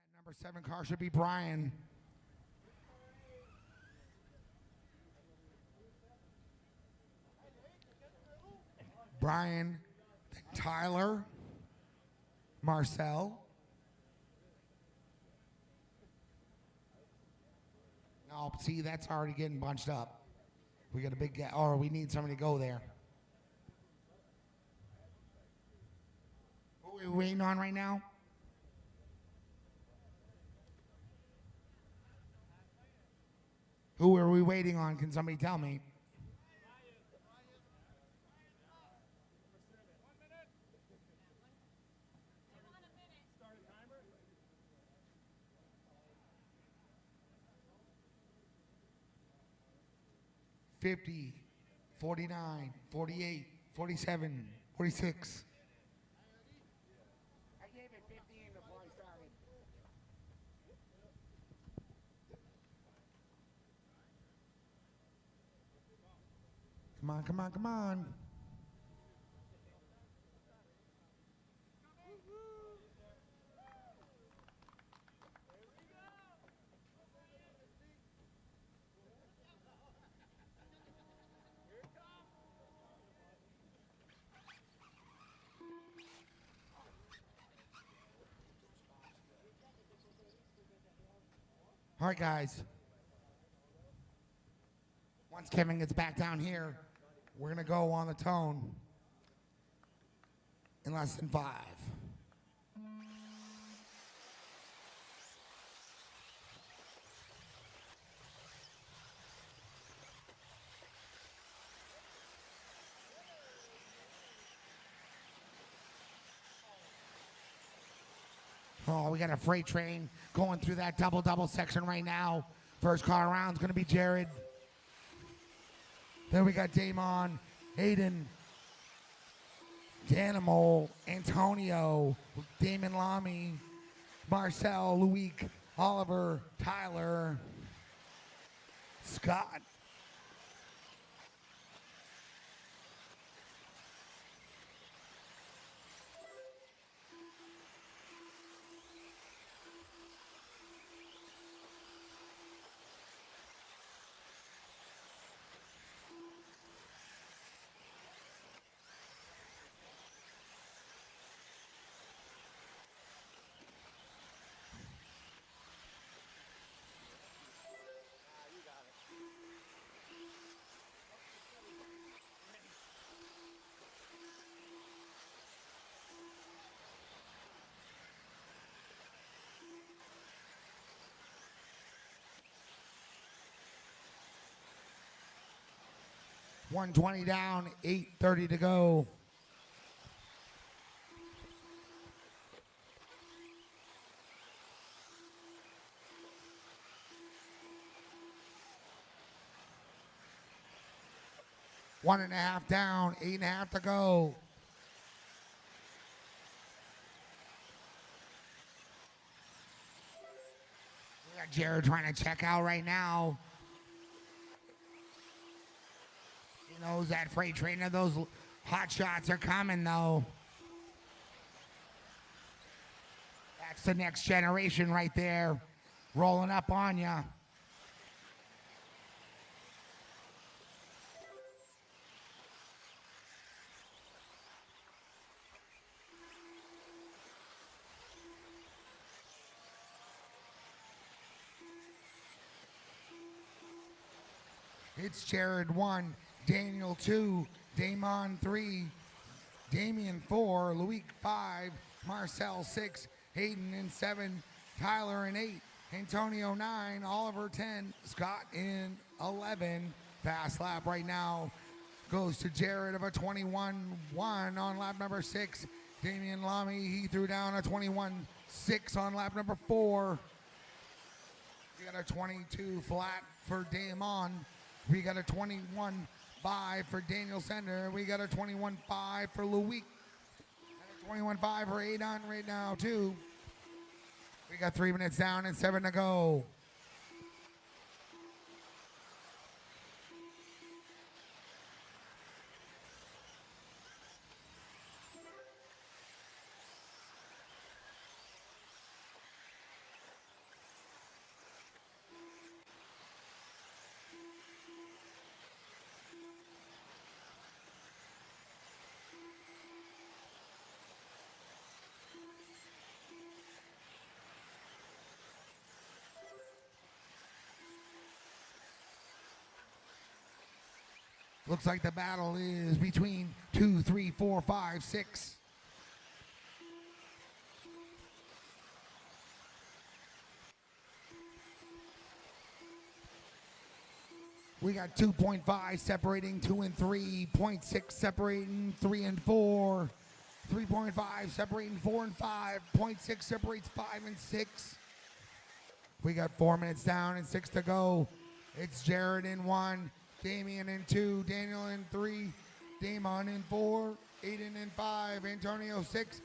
That number 7 car should be Brian. Brian, then Tyler, Marcel. No, see, that's already getting bunched up. We got a big gap, or we need somebody to go there. Who are we waiting on right now? Who are we waiting on? Can somebody tell me? $50, $49, $48, $47, $46. I gave it 15 before I started. Come on, come on, come on. All right, guys. Once Kevin gets back down here, we're going to go on the tone in less than 5. Oh, we got a freight train going through that double section right now. First car around is going to be Jared. Then we got Damon, Aiden, Danimol, Antonio, Damon Lamy, Marcel, Luik, Oliver, Tyler, Scott. 120 down, 8:30 to go. One and a half down, 8.5 to go. We got Jared trying to check out right now. He knows that freight train of those hot shots are coming though. That's the next generation right there, rolling up on ya. It's Jared 1, Daniel 2, Damon 3, Damian 4, Luik 5, Marcel 6, Hayden in 7, Tyler in 8, Antonio 9, Oliver 10, Scott in 11. Fast lap right now goes to Jared of a 21-1 on lap number 6. Damian Lamy, he threw down a 21-6 on lap number 4. We got a 22 flat for Damon. We got a 21.5 for Daniel Sender. We got a 21.5 for Luik. And a 21.5 for Adon right now, too. We got 3 minutes down and 7 to go. Looks like the battle is between 2, 3, 4, 5, 6. We got 2.5 separating 2 and 3, 0.6 separating 3 and 4, 3.5 separating 4 and 5, 0.6 separates 5 and 6. We got 4 minutes down and 6 to go. It's Jared in 1. Damian in 2, Daniel in 3, Damon in 4, Aiden in 5, Antonio 6,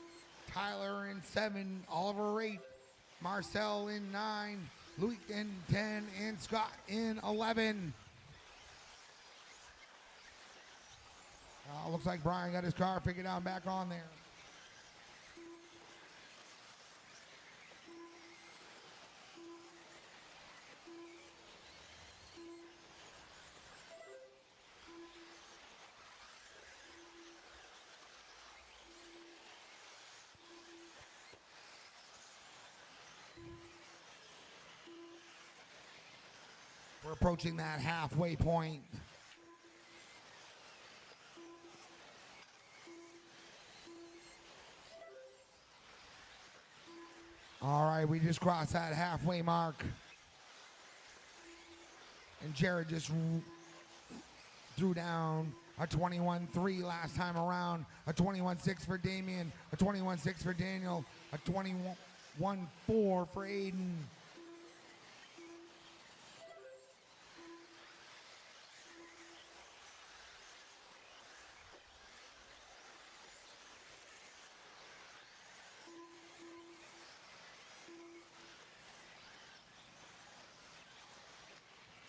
Tyler in 7, Oliver 8, Marcel in 9, Luik in 10, and Scott in 11. Looks like Brian got his car figured out back on there. We're approaching that halfway point. All right, we just crossed that halfway mark. And Jared just threw down a 21-3 last time around, a 21-6 for Damien, a 21-6 for Daniel, a 21-4 for Aiden.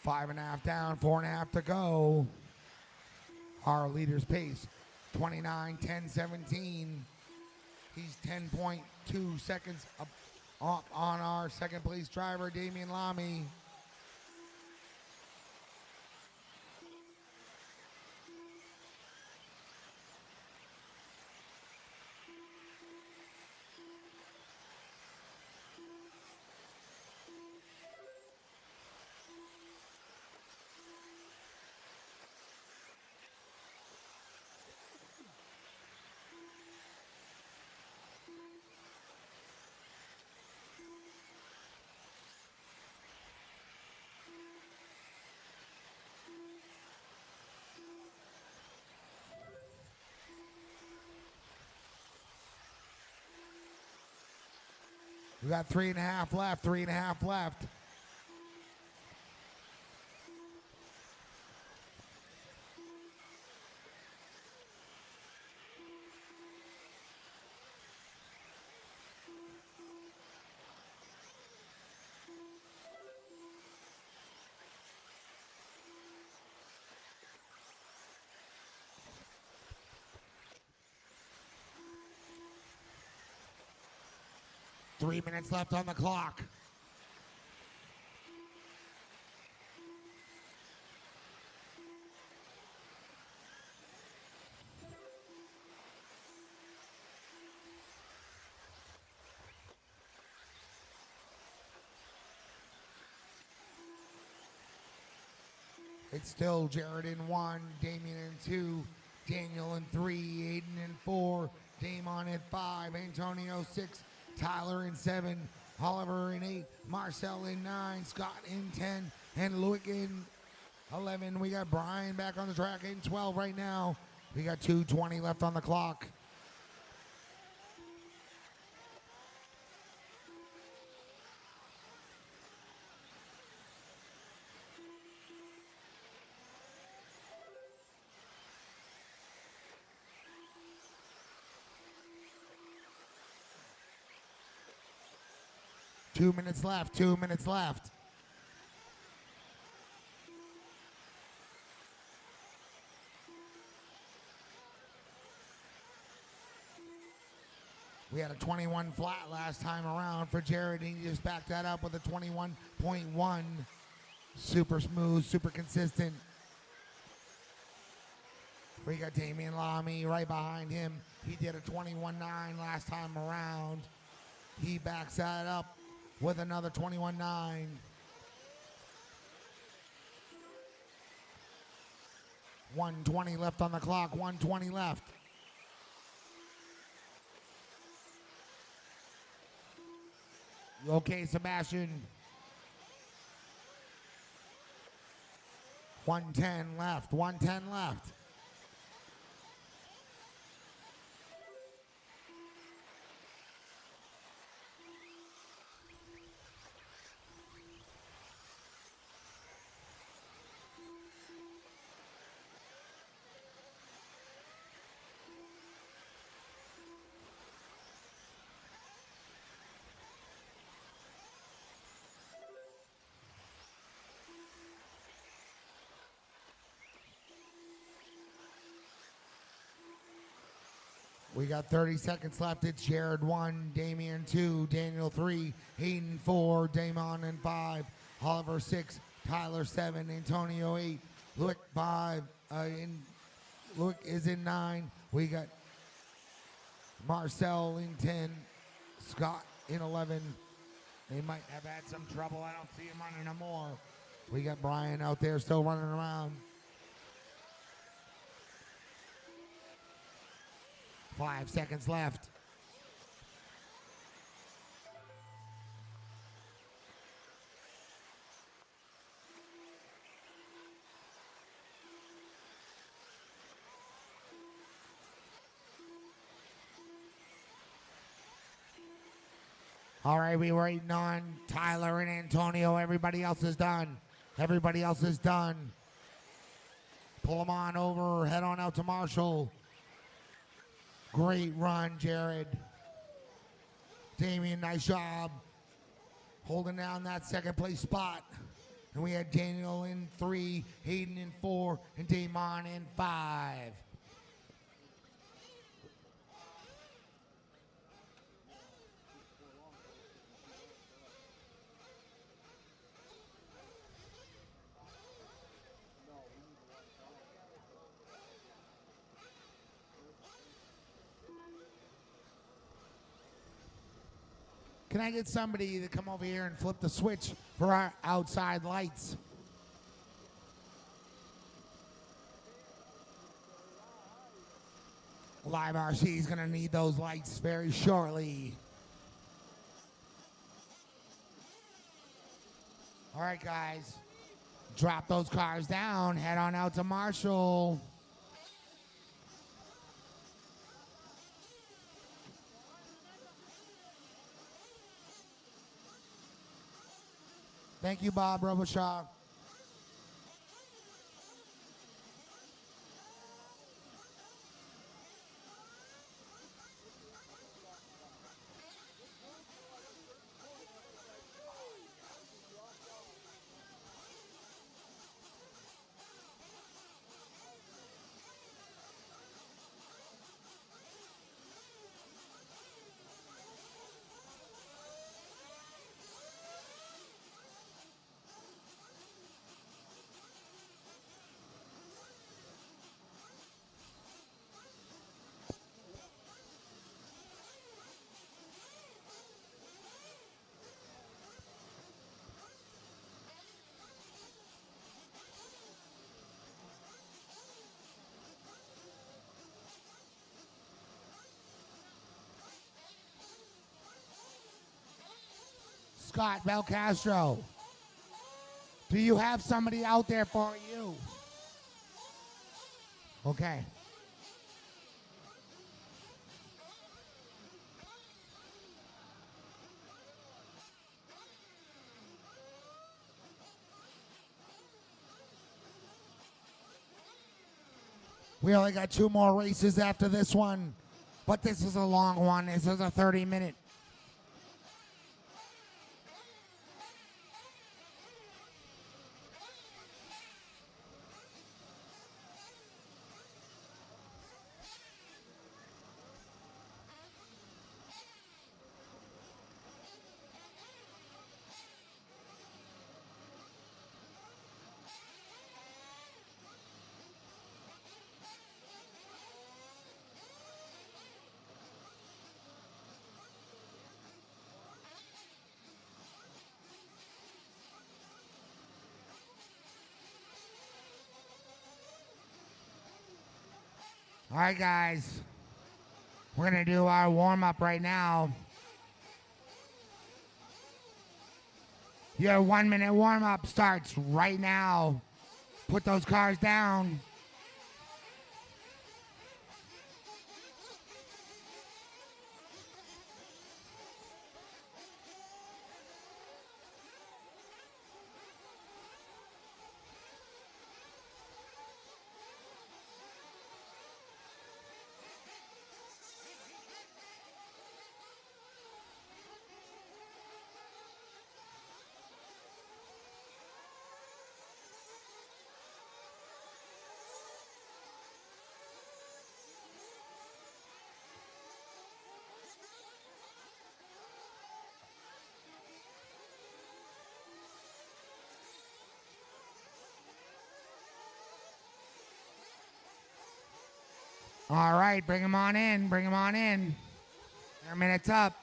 Five and a half down, 4.5 to go. Our leader's pace, 29, 10, 17. He's 10.2 seconds up on our second place driver, Damian Lamy. We got 3.5 left, 3.5 left. Three minutes left on the clock. It's still Jared in 1, Damien in 2, Daniel in 3, Aiden in 4, Damon in 5, Antonio 6, Tyler in 7, Oliver in 8, Marcel in 9, Scott in 10, and Luick in 11. We got Brian back on the track in 12 right now. We got 2:20 left on the clock. Two minutes left, 2 minutes left. We had a 21 flat last time around for Jared, and he just backed that up with a 21.1. Super smooth, super consistent. We got Damian Lamy right behind him. He did a 21.9 last time around. He backs that up with another 21.9. $120 left on the clock, 120 left. Okay, Sebastian. 110 left, 110 left. We got 30 seconds left. It's Jared 1, Damien 2, Daniel 3, Hayden 4, Damon in 5, Oliver 6, Tyler 7, Antonio 8, Luick 5, Luick is in 9. We got Marcel in 10, Scott in 11. They might have had some trouble. I don't see him running no more. We got Brian out there still running around. 5 seconds left. All right, we were waiting on Tyler and Antonio. Everybody else is done. Everybody else is done. Pull them on over. Head on out to Marshall. Great run, Jared. Damien, nice job. Holding down that second place spot. And we had Daniel in 3, Hayden in 4, and Damon in 5. Can I get somebody to come over here and flip the switch for our outside lights? Live RC is going to need those lights very shortly. All right, guys. Drop those cars down. Head on out to Marshall. Thank you, Bob Roboshaw. Scott Belcastro, do you have somebody out there for you? Okay. We only got 2 more races after this one, but this is a long one. This is a 30-minute. All right, guys. We're going to do our warm-up right now. Your 1-minute warm-up starts right now. Put those cars down. All right, bring them on in. Bring them on in. Their minute's up.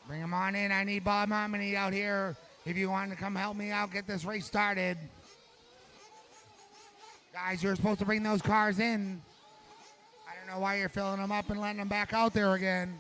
Bring them on in. I need Bob Momini out here if you want to come help me out, get this race started. Guys, you're supposed to bring those cars in. I don't know why you're filling them up and letting them back out there again.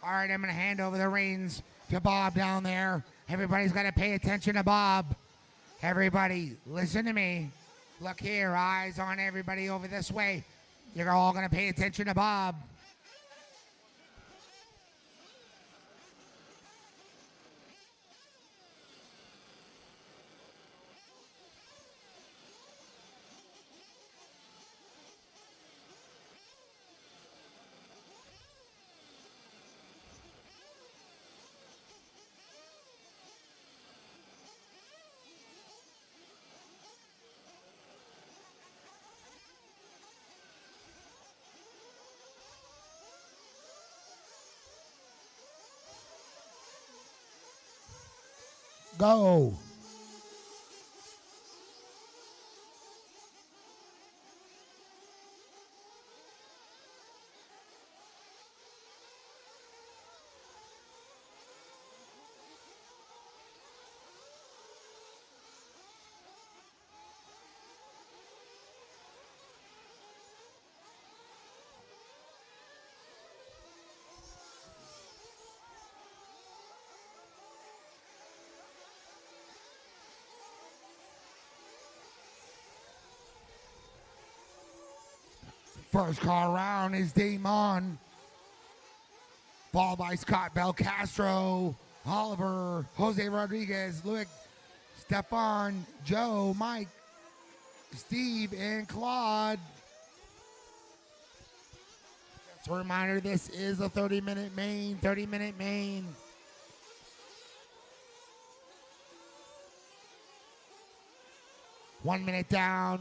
All right, I'm going to hand over the reins to Bob down there. Everybody's got to pay attention to Bob. Everybody, listen to me. Look here, eyes on everybody over this way. You're all going to pay attention to Bob. go. First car around is Damon, followed by Scott Belcastro, Oliver, Jose Rodriguez, Luick, Stefan, Joe, Mike, Steve, and Claude. Just a reminder, this is a 30-minute main, 30-minute main. One minute down.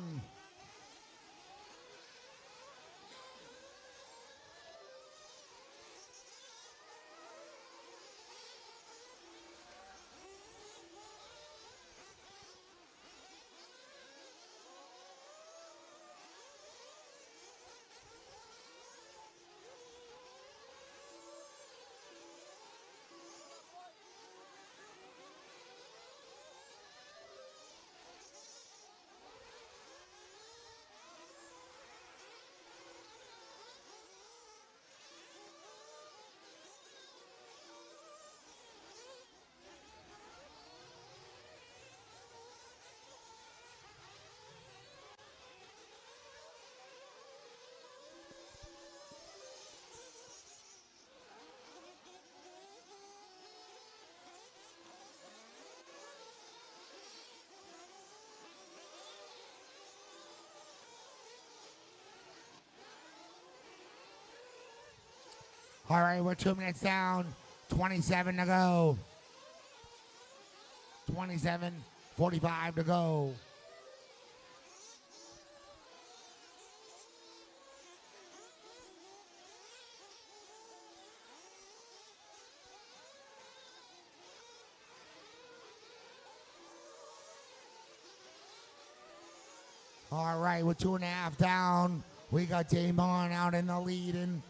All right, we're 2 minutes down, 27 to go. 27, 45 to go. All right, we're 2.5 down. We got Damon out in the lead, and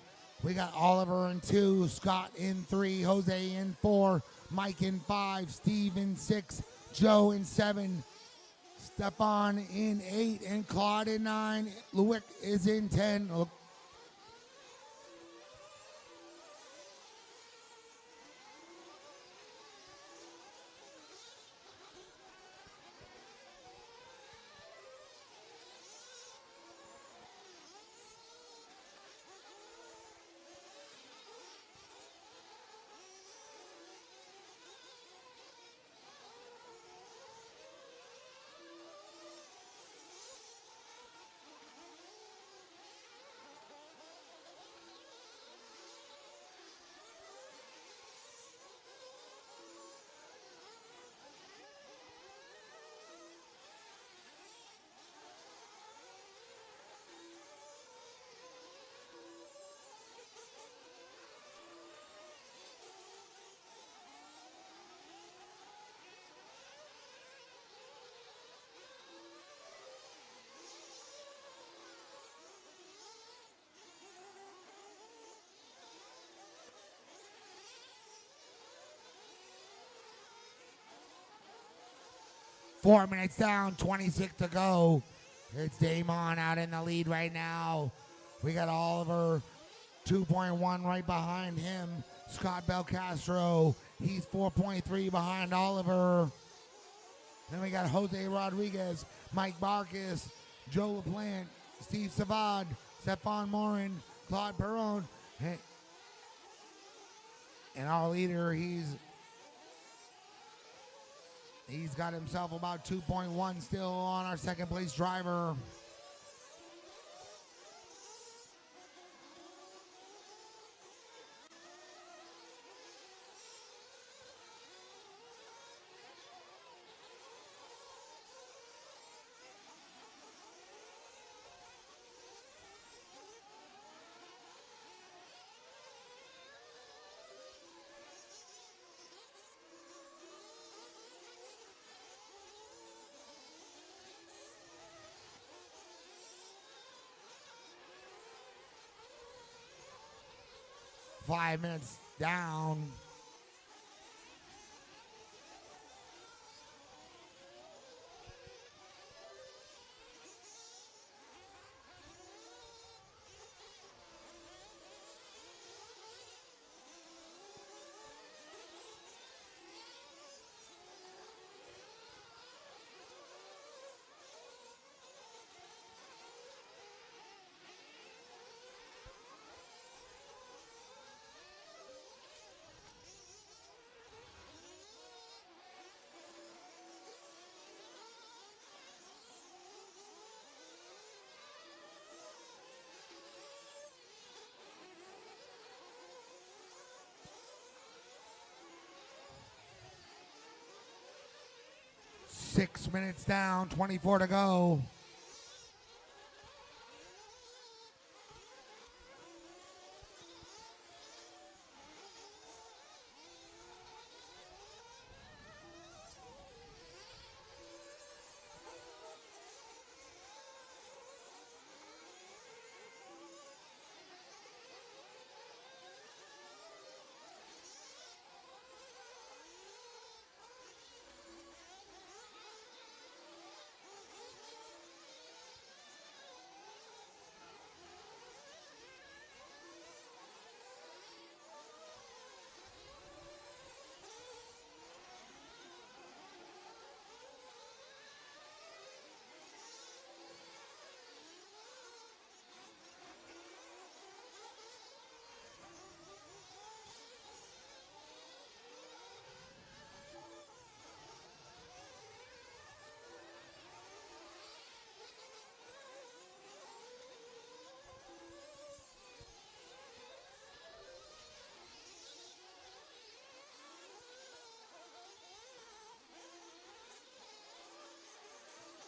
we got Oliver in 2, Scott in 3, Jose in 4, Mike in 5, Steve in 6, Joe in 7, Stefan in 8, and Claude in 9. Luick is in 10. Four minutes down, 26 to go. It's Damon out in the lead right now. We got Oliver, 2.1 right behind him. Scott Belcastro, he's 4.3 behind Oliver. Then we got Jose Rodriguez, Mike Barkis, Joe LaPlante, Steve Savad, Stefan Morin, Claude Perron. And our leader, he's got himself about 2.1 still on our second place driver. 5 minutes down. Six minutes down, 24 to go.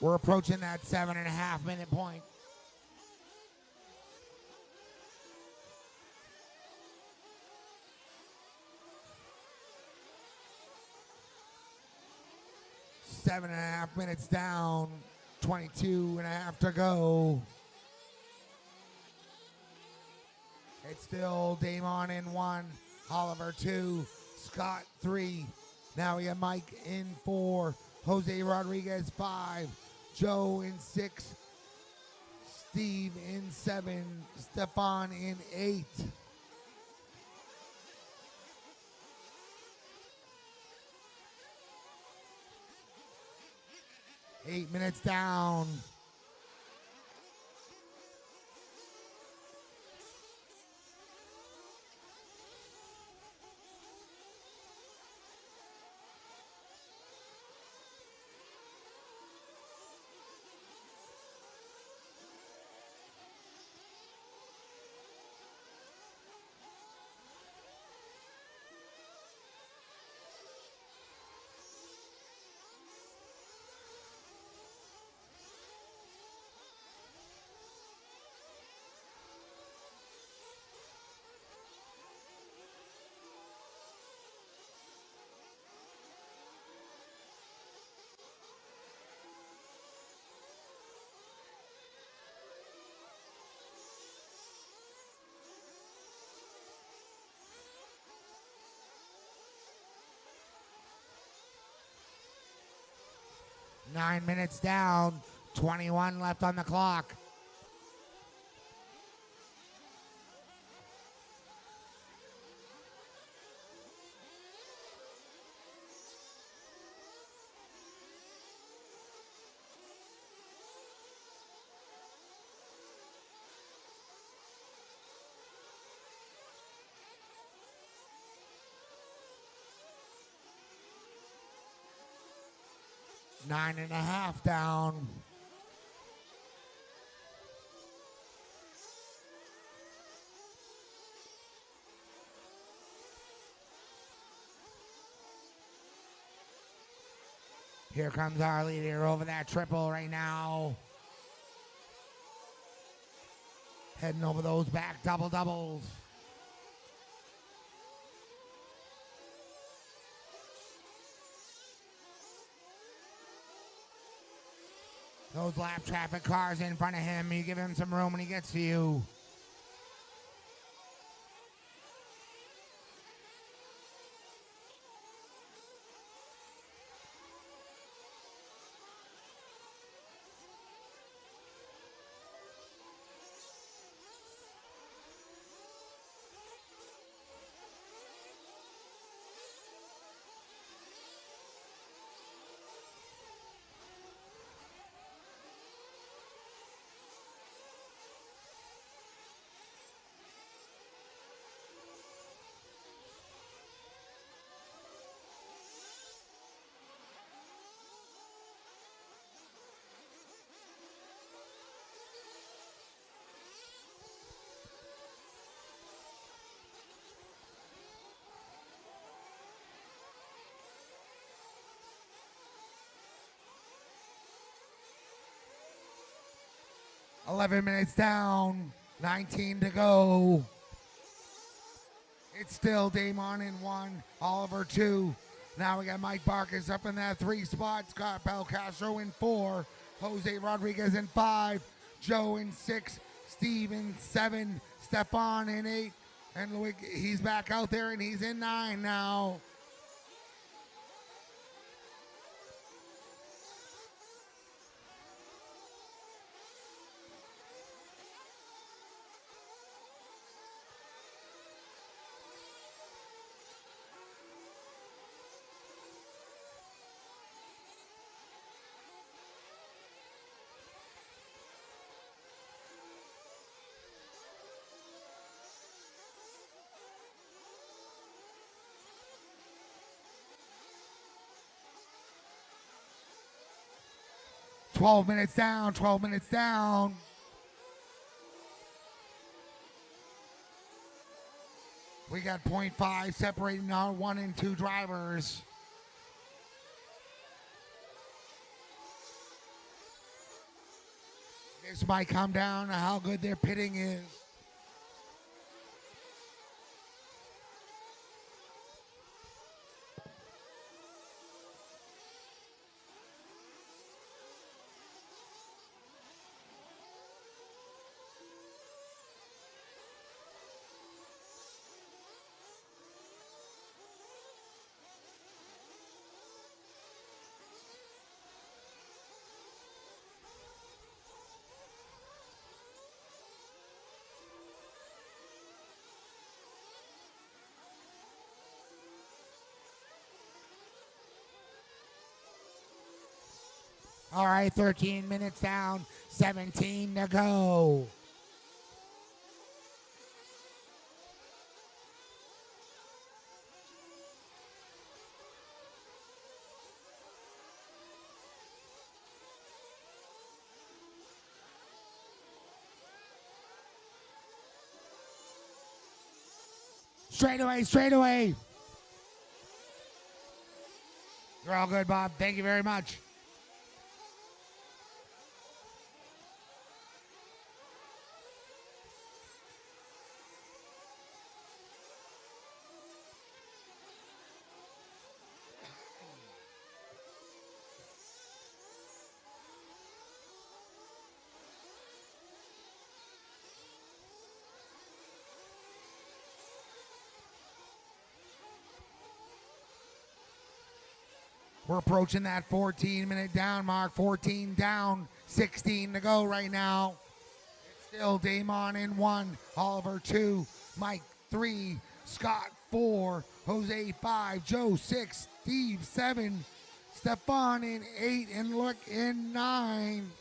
We're approaching that 7.5 minute point. Seven and a half minutes down, 22 and a half to go. It's still Damon in 1, Oliver 2, Scott 3. Now we have Mike in 4, Jose Rodriguez 5, Joe in 6, Steve in 7, Stefan in 8. Eight minutes down. Nine minutes down, 21 left on the clock. Nine and a half down. Here comes our leader over that triple right now. Heading over those back doubles. Those lap traffic cars in front of him, you give him some room when he gets to you. 11 minutes down, 19 to go. It's still Damon in 1, Oliver 2. Now we got Mike Barkas up in that 3 spot. Scott Belcastro in 4. Jose Rodriguez in 5. Joe in 6. Steve in 7. Stefan in 8. And Louis, he's back out there and he's in 9 now. Twelve minutes down, 12 minutes down. We got 0.5 separating our 1 and 2 drivers. This might come down to how good their pitting is. All right, 13 minutes down, 17 to go. Straight away, straight away. You're all good, Bob. Thank you very much. We're approaching that 14-minute down mark. 14 down, 16 to go right now. It's still Damon in 1, Oliver 2, Mike 3, Scott 4, Jose 5, Joe 6, Steve 7, Stefan in 8, and Luke in 9.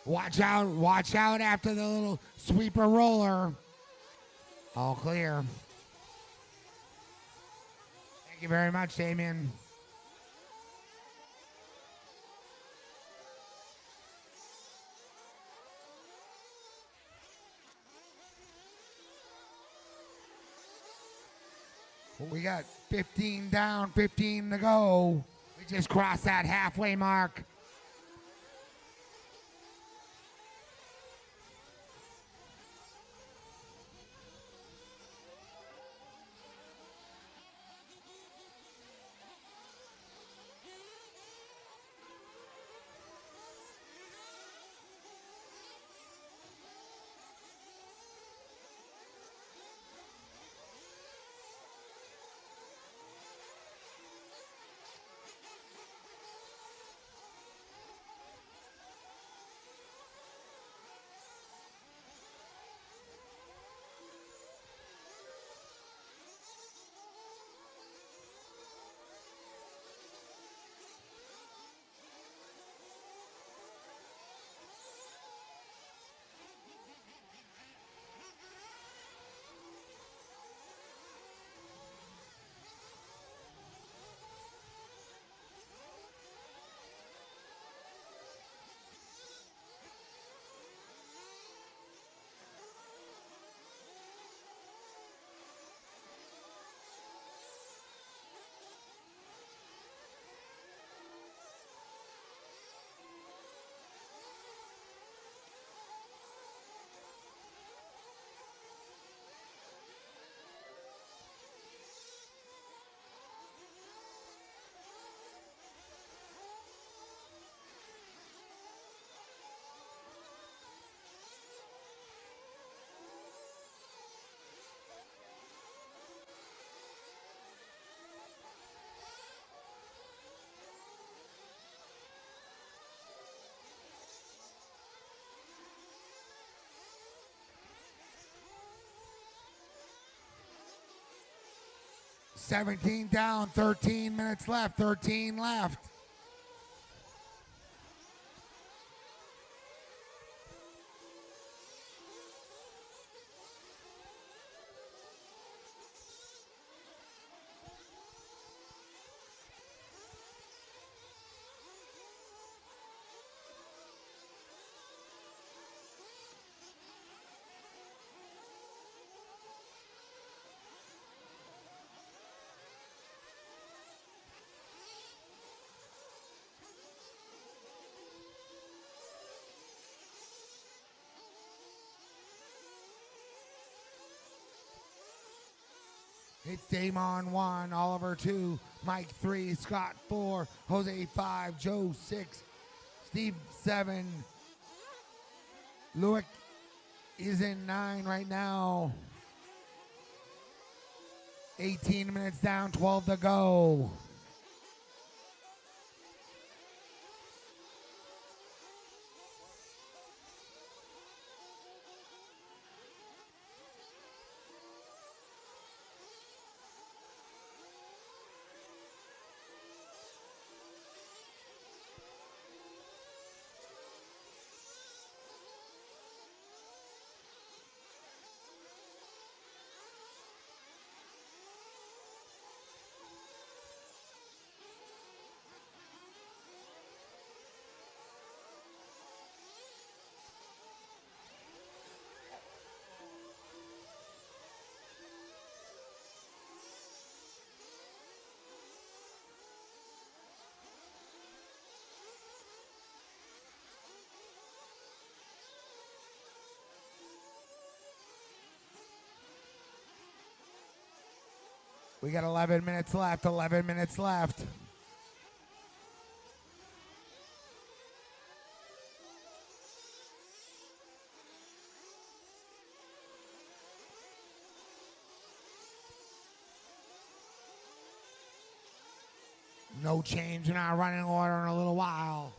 Watch out after the little sweeper roller. All clear. Thank you very much, Damien. We got 15 down, 15 to go. We just crossed that halfway mark. 17 down, 13 minutes left, 13 left. It's Damon 1, Oliver 2, Mike 3, Scott 4, Jose 5, Joe 6, Steve 7. Lewick is in 9 right now. 18 minutes down, 12 to go. We got 11 minutes left, 11 minutes left. No change in our running order in a little while.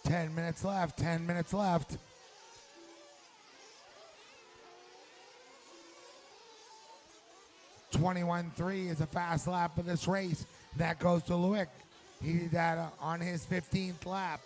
Ten minutes left, 10 minutes left. .21.3 is a fast lap of this race. That goes to Lewick. He did that on his 15th lap.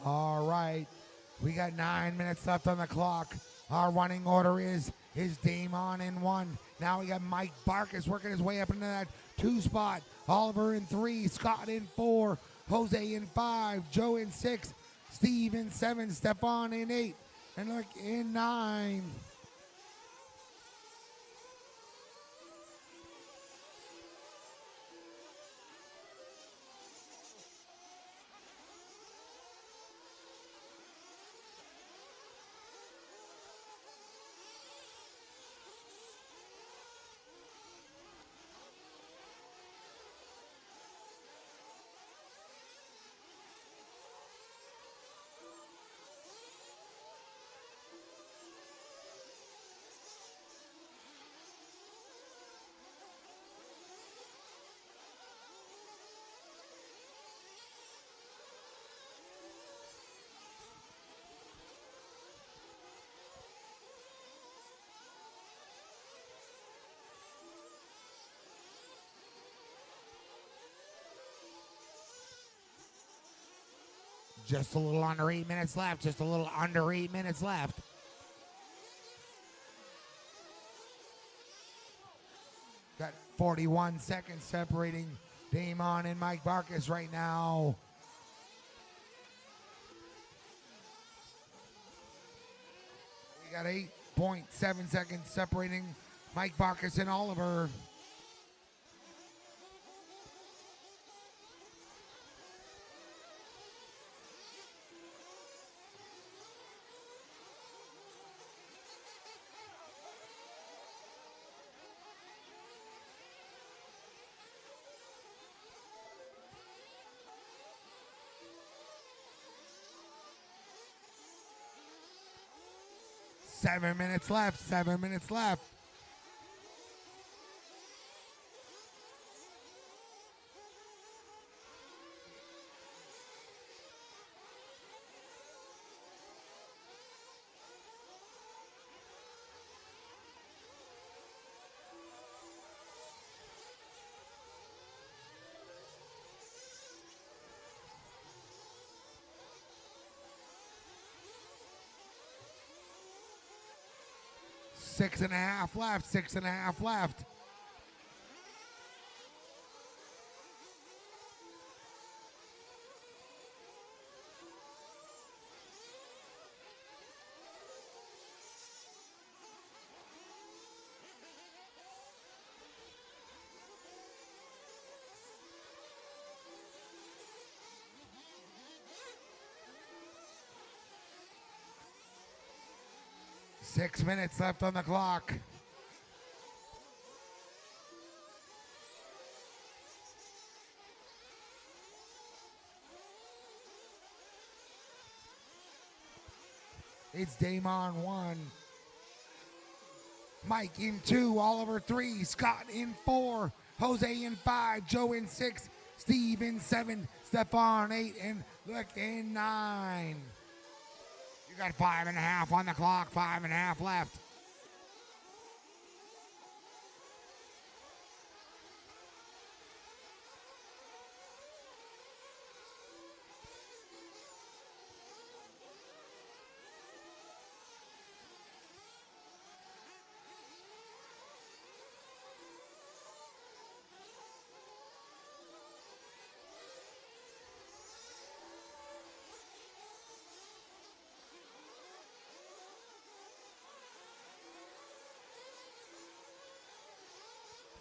All right, we got 9 minutes left on the clock. Our running order is Damon in 1. Now we got Mike Barkus working his way up into that 2 spot. Oliver in 3, Scott in 4, Jose in 5, Joe in 6, Steve in 7, Stefan in 8, and look in 9. Just a little under 8 minutes left. Just a little under 8 minutes left. Got 41 seconds separating Damon and Mike Barkus right now. We got 8.7 seconds separating Mike Barkus and Oliver. Seven minutes left. 7 minutes left. Six and a half left. 6.5 left. Six minutes left on the clock. It's Damon 1. Mike in 2. Oliver 3. Scott in 4. Jose in 5. Joe in 6. Steve in 7. Stefan 8. And Luke in 9. You got 5.5 on the clock. 5.5 left.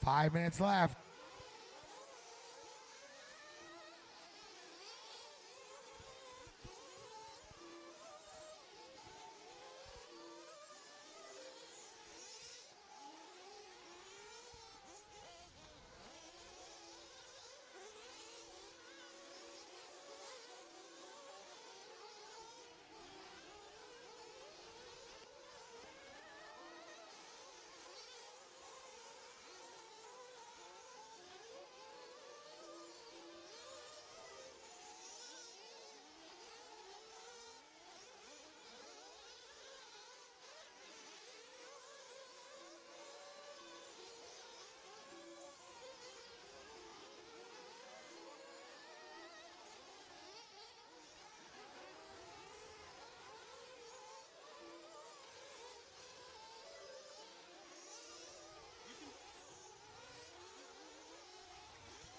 Five minutes left.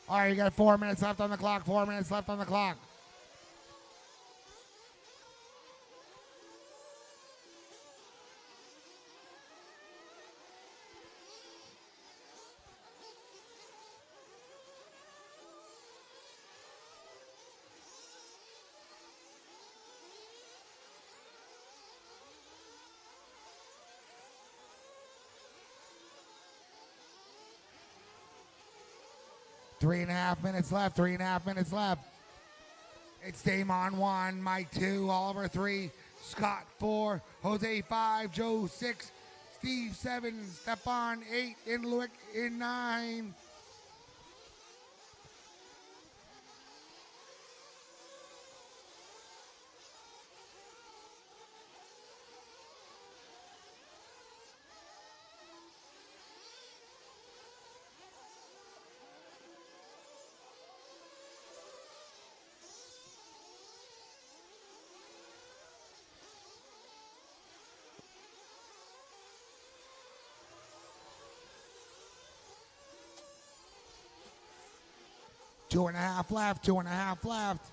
All right, you got 4 minutes left on the clock. 4 minutes left on the clock. Three and a half minutes left. 3.5 minutes left. It's Damon 1, Mike 2, Oliver 3, Scott 4, Jose 5, Joe 6, Steve 7, Stefan 8, and Luke in 9. 2.5 left, 2.5 left.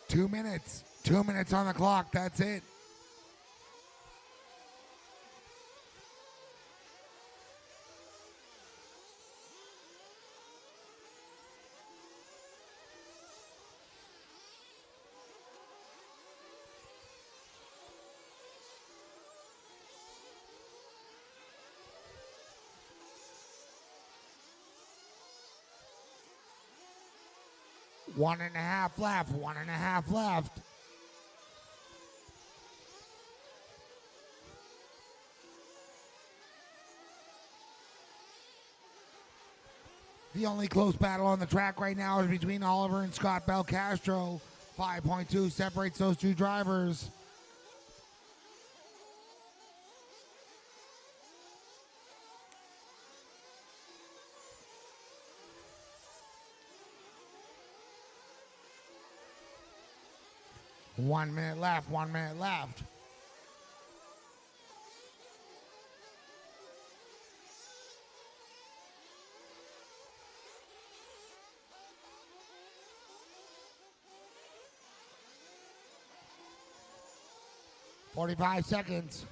Two minutes on the clock. That's it. One and a half left. 1.5 left. The only close battle on the track right now is between Oliver and Scott Belcastro. 5.2 separates those two drivers. One minute left. 1 minute left. "45 seconds.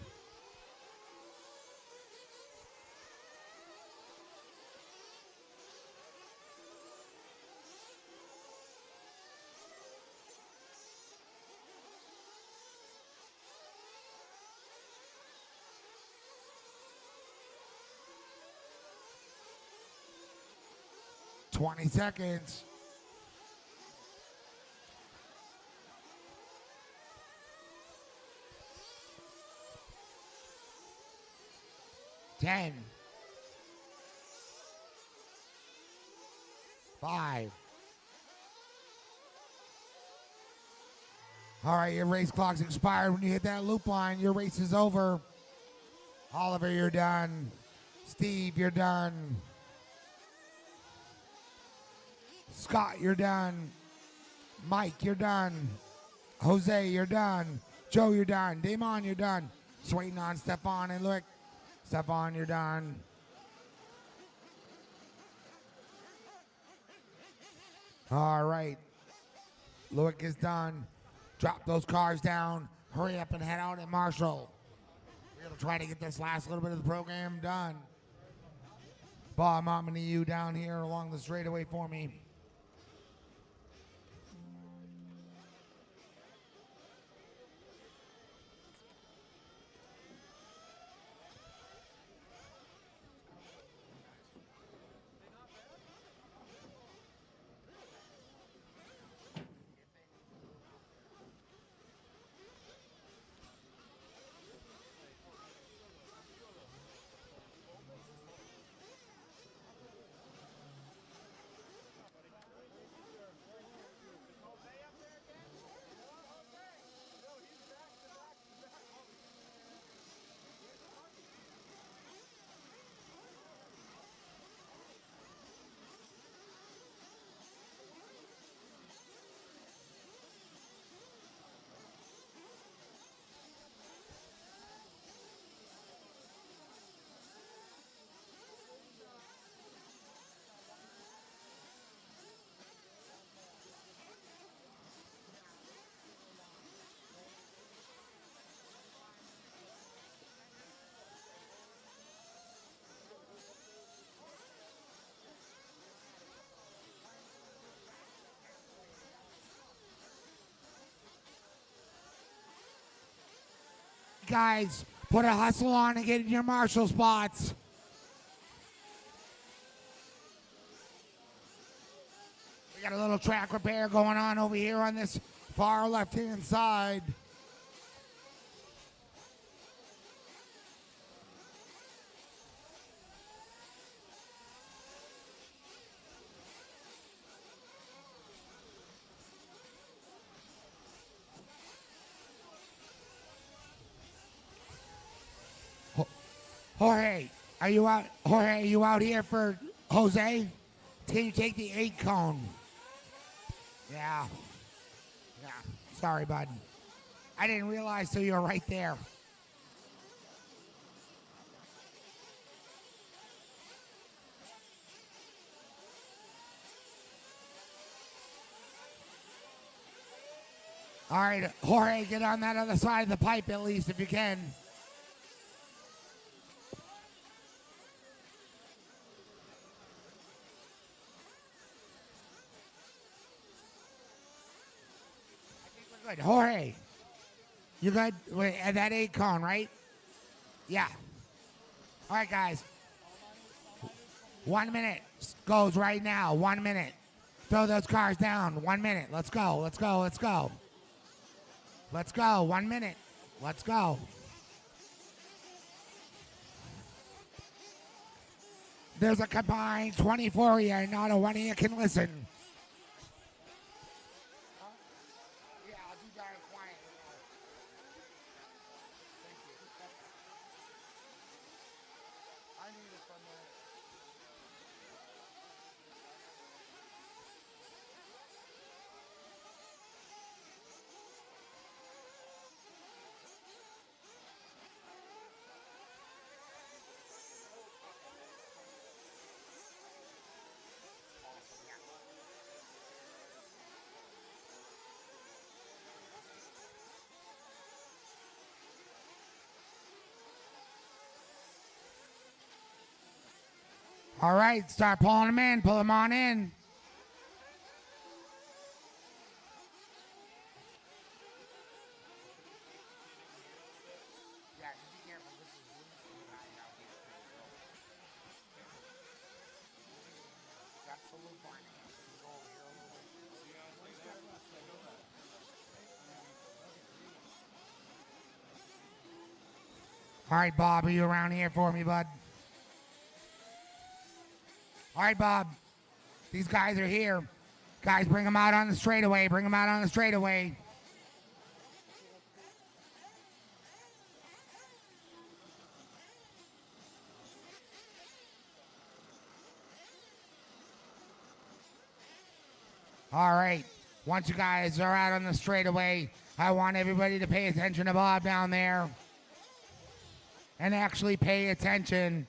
"20 seconds. "10. 5. All right, your race clock's expired. When you hit that loop line, your race is over. Oliver, you're done. Steve, you're done. Scott, you're done. Mike, you're done. Jose, you're done. Joe, you're done. Damon, you're done. Just waiting on Stefan and Luke. Stefan, you're done. All right. Luke is done. Drop those cars down. Hurry up and head out at Marshall. We're going to try to get this last little bit of the program done. Bob, I'm going to you down here along the straightaway for me. Guys, put a hustle on and get in your Marshall spots. We got a little track repair going on over here on this far left-hand side. Jorge, are you out? Jorge, are you out here for Jose? Can you take the 8 cone? Yeah. Yeah. Sorry, bud. I didn't realize till you were right there. All right, Jorge, get on that other side of the pipe at least if you can. Good. Jorge, you good? Wait, at that 8 cone, right? Yeah. All right, guys. 1 minute goes right now. 1 minute. Throw those cars down. 1 minute. Let's go. Let's go. Let's go. Let's go. 1 minute. Let's go. There's a combined 24 here. Not a one of you can listen. Yeah, I'll do that quiet. Thank you. I need it for a minute. All right, start pulling them in. Pull them on in. Yeah, be careful. This is out here. That's the loop line. Go over here a little bit. All right, Bob, are you around here for me, bud? All right, Bob. These guys are here. Guys, bring them out on the straightaway. Bring them out on the straightaway. All right. Once you guys are out on the straightaway, I want everybody to pay attention to Bob down there. And actually pay attention.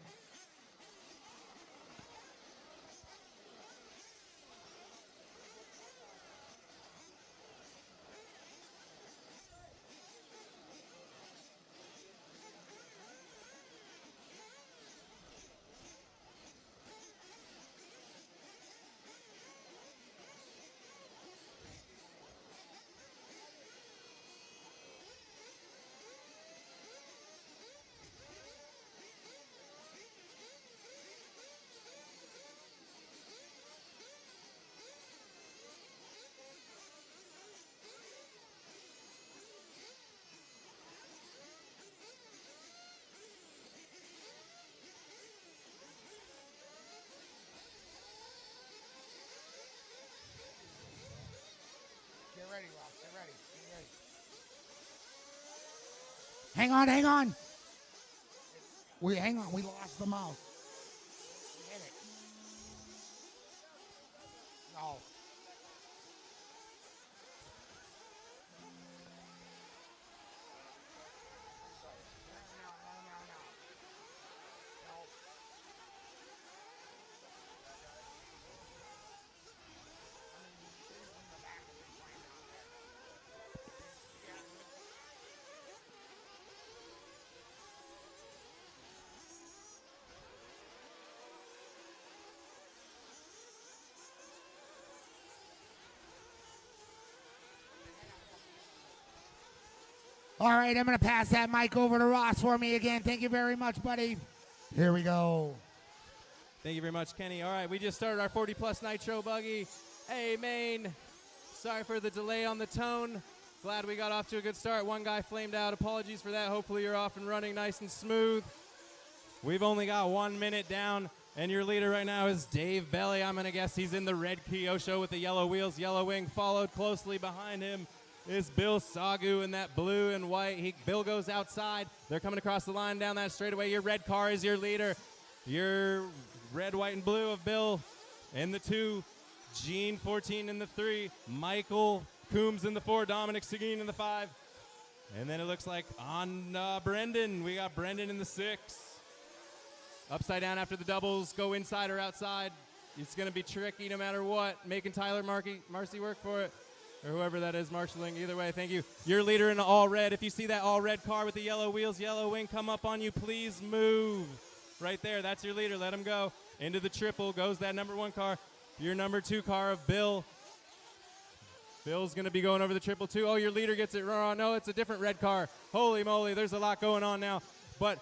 Get ready, Ross. Get ready. Get ready. Hang on, hang on. Hang on. We lost the mouse. We hit it. No. All right, I'm going to pass that mic over to Ross for me again. Thank you very much, buddy. Here we go. Thank you very much, Kenny. All right, we just started our 40-plus Nitro buggy. Hey, Maine. Sorry for the delay on the tone. Glad we got off to a good start. One guy flamed out. Apologies for that. Hopefully you're off and running nice and smooth. We've only got 1 minute down, and your leader right now is Dave Belly. I'm going to guess he's in the red Kyosho with the yellow wheels, yellow wing, followed closely behind him is Bill Sagu in that blue and white. Bill goes outside. They're coming across the line down that straightaway. Your red car is your leader. Your red, white, and blue of Bill in the 2. Gene 14 in the 3. Michael Coombs in the 4. Dominic Seguin in the 5. And then it looks like on Brendan. We got Brendan in the 6. Upside down after the doubles. Go inside or outside. It's going to be tricky no matter what. Making Tyler Marcy work for it. Or whoever that is marshaling. Either way, thank you. Your leader in all red. If you see that all red car with the yellow wheels, yellow wing come up on you, please move. Right there, that's your leader. Let him go. Into the triple goes that number 1 car. Your number 2 car of Bill. Bill's going to be going over the triple 2. Oh, your leader gets it wrong. No, it's a different red car. Holy moly, there's a lot going on now. But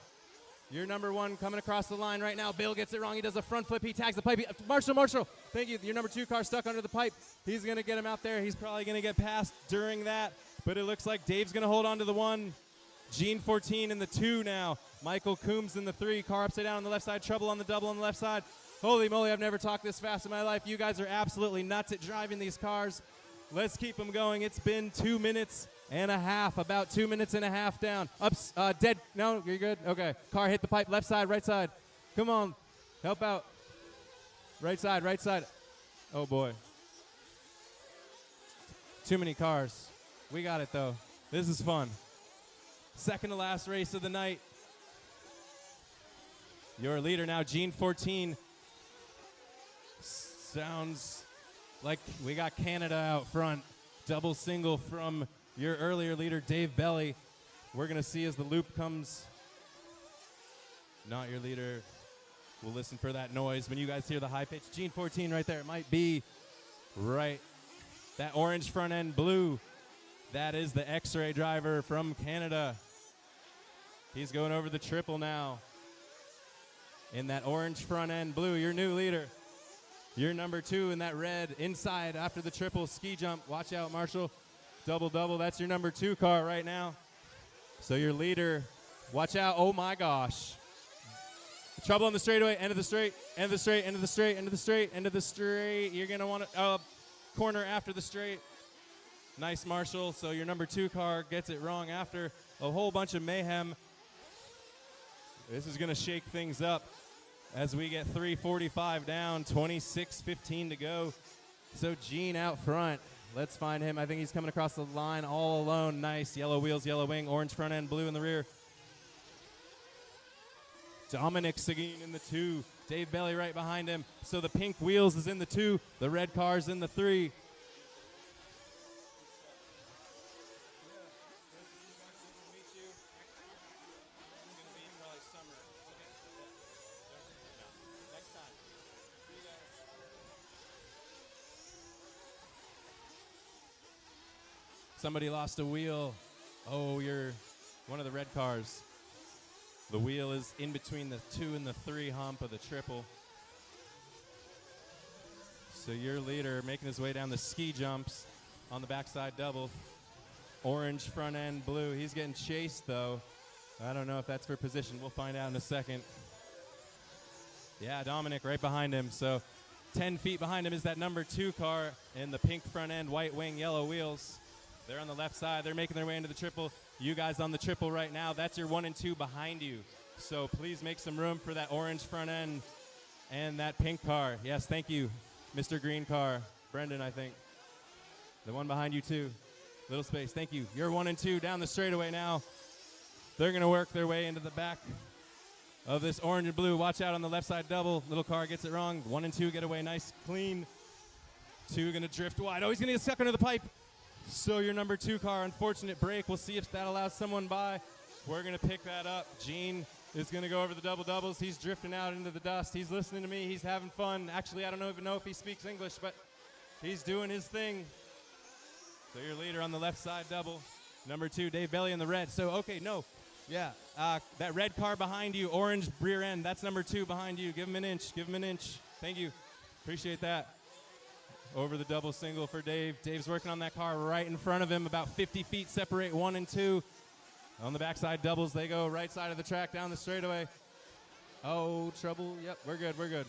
your number 1 coming across the line right now. Bill gets it wrong. He does a front flip. He tags the pipe. Marshall. Thank you. Your number 2 car stuck under the pipe. He's going to get him out there. He's probably going to get past during that. But it looks like Dave's going to hold on to the 1. Gene 14 in the 2 now. Michael Coombs in the 3. Car upside down on the left side. Trouble on the double on the left side. Holy moly, I've never talked this fast in my life. You guys are absolutely nuts at driving these cars. Let's keep them going. It's been 2 minutes and a half, about 2 minutes and a half down. Dead. No, you're good? Okay. Car hit the pipe. Left side, right side. Come on. Help out. Right side, right side. Oh, boy. Too many cars. We got it, though. This is fun. Second to last race of the night. Your leader now, Gene 14. Sounds like we got Canada out front. Double single from your earlier leader, Dave Belly. We're going to see as the loop comes. Not your leader. We'll listen for that noise. When you guys hear the high pitch, Gene 14 right there. It might be right. That orange front end blue. That is the X-ray driver from Canada. He's going over the triple now. In that orange front end blue, your new leader. Your number 2 in that red inside after the triple ski jump. Watch out, Marshall. Double. That's your number 2 car right now. So your leader, watch out. Oh, my gosh. Trouble on the straightaway. End of the straight. End of the straight. End of the straight. End of the straight. End of the straight. You're going to want to corner after the straight. Nice, Marshall. So your number 2 car gets it wrong after a whole bunch of mayhem. This is going to shake things up as we get 3:45 down, 26:15 to go. So Gene out front. Let's find him. I think he's coming across the line all alone. Nice. Yellow wheels, yellow wing, orange front end, blue in the rear. Dominic Seguin in the 2. Dave Belly right behind him. So the pink wheels is in the 2. The red car's in the 3. Somebody lost a wheel. Oh, you're one of the red cars. The wheel is in between the 2 and the 3 hump of the triple. So your leader making his way down the ski jumps on the backside double. Orange front end, blue. He's getting chased, though. I don't know if that's for position. We'll find out in a second. Yeah, Dominic right behind him. So 10 feet behind him is that number 2 car in the pink front end, white wing, yellow wheels. They're on the left side. They're making their way into the triple. You guys on the triple right now. That's your 1 and 2 behind you. So please make some room for that orange front end and that pink car. Yes, thank you, Mr. Green car. Brendan, I think. The one behind you, too. Little space. Thank you. You're 1 and 2 down the straightaway now. They're going to work their way into the back of this orange and blue. Watch out on the left side double. Little car gets it wrong. 1 and 2 get away nice, clean. 2 going to drift wide. Oh, he's going to get stuck under the pipe. So your number 2 car, unfortunate break. We'll see if that allows someone by. We're going to pick that up. Gene is going to go over the doubles. He's drifting out into the dust. He's listening to me. He's having fun. Actually, I don't even know if he speaks English, but he's doing his thing. So your leader on the left side double. Number 2, Dave Belly in the red. So, okay, no. Yeah, that red car behind you, orange rear end, that's number 2 behind you. Give him an inch. Give him an inch. Thank you. Appreciate that. Over the double single for Dave. Dave's working on that car right in front of him. About 50 feet separate 1 and 2. On the backside doubles, they go right side of the track down the straightaway. Oh, trouble. Yep, we're good. We're good.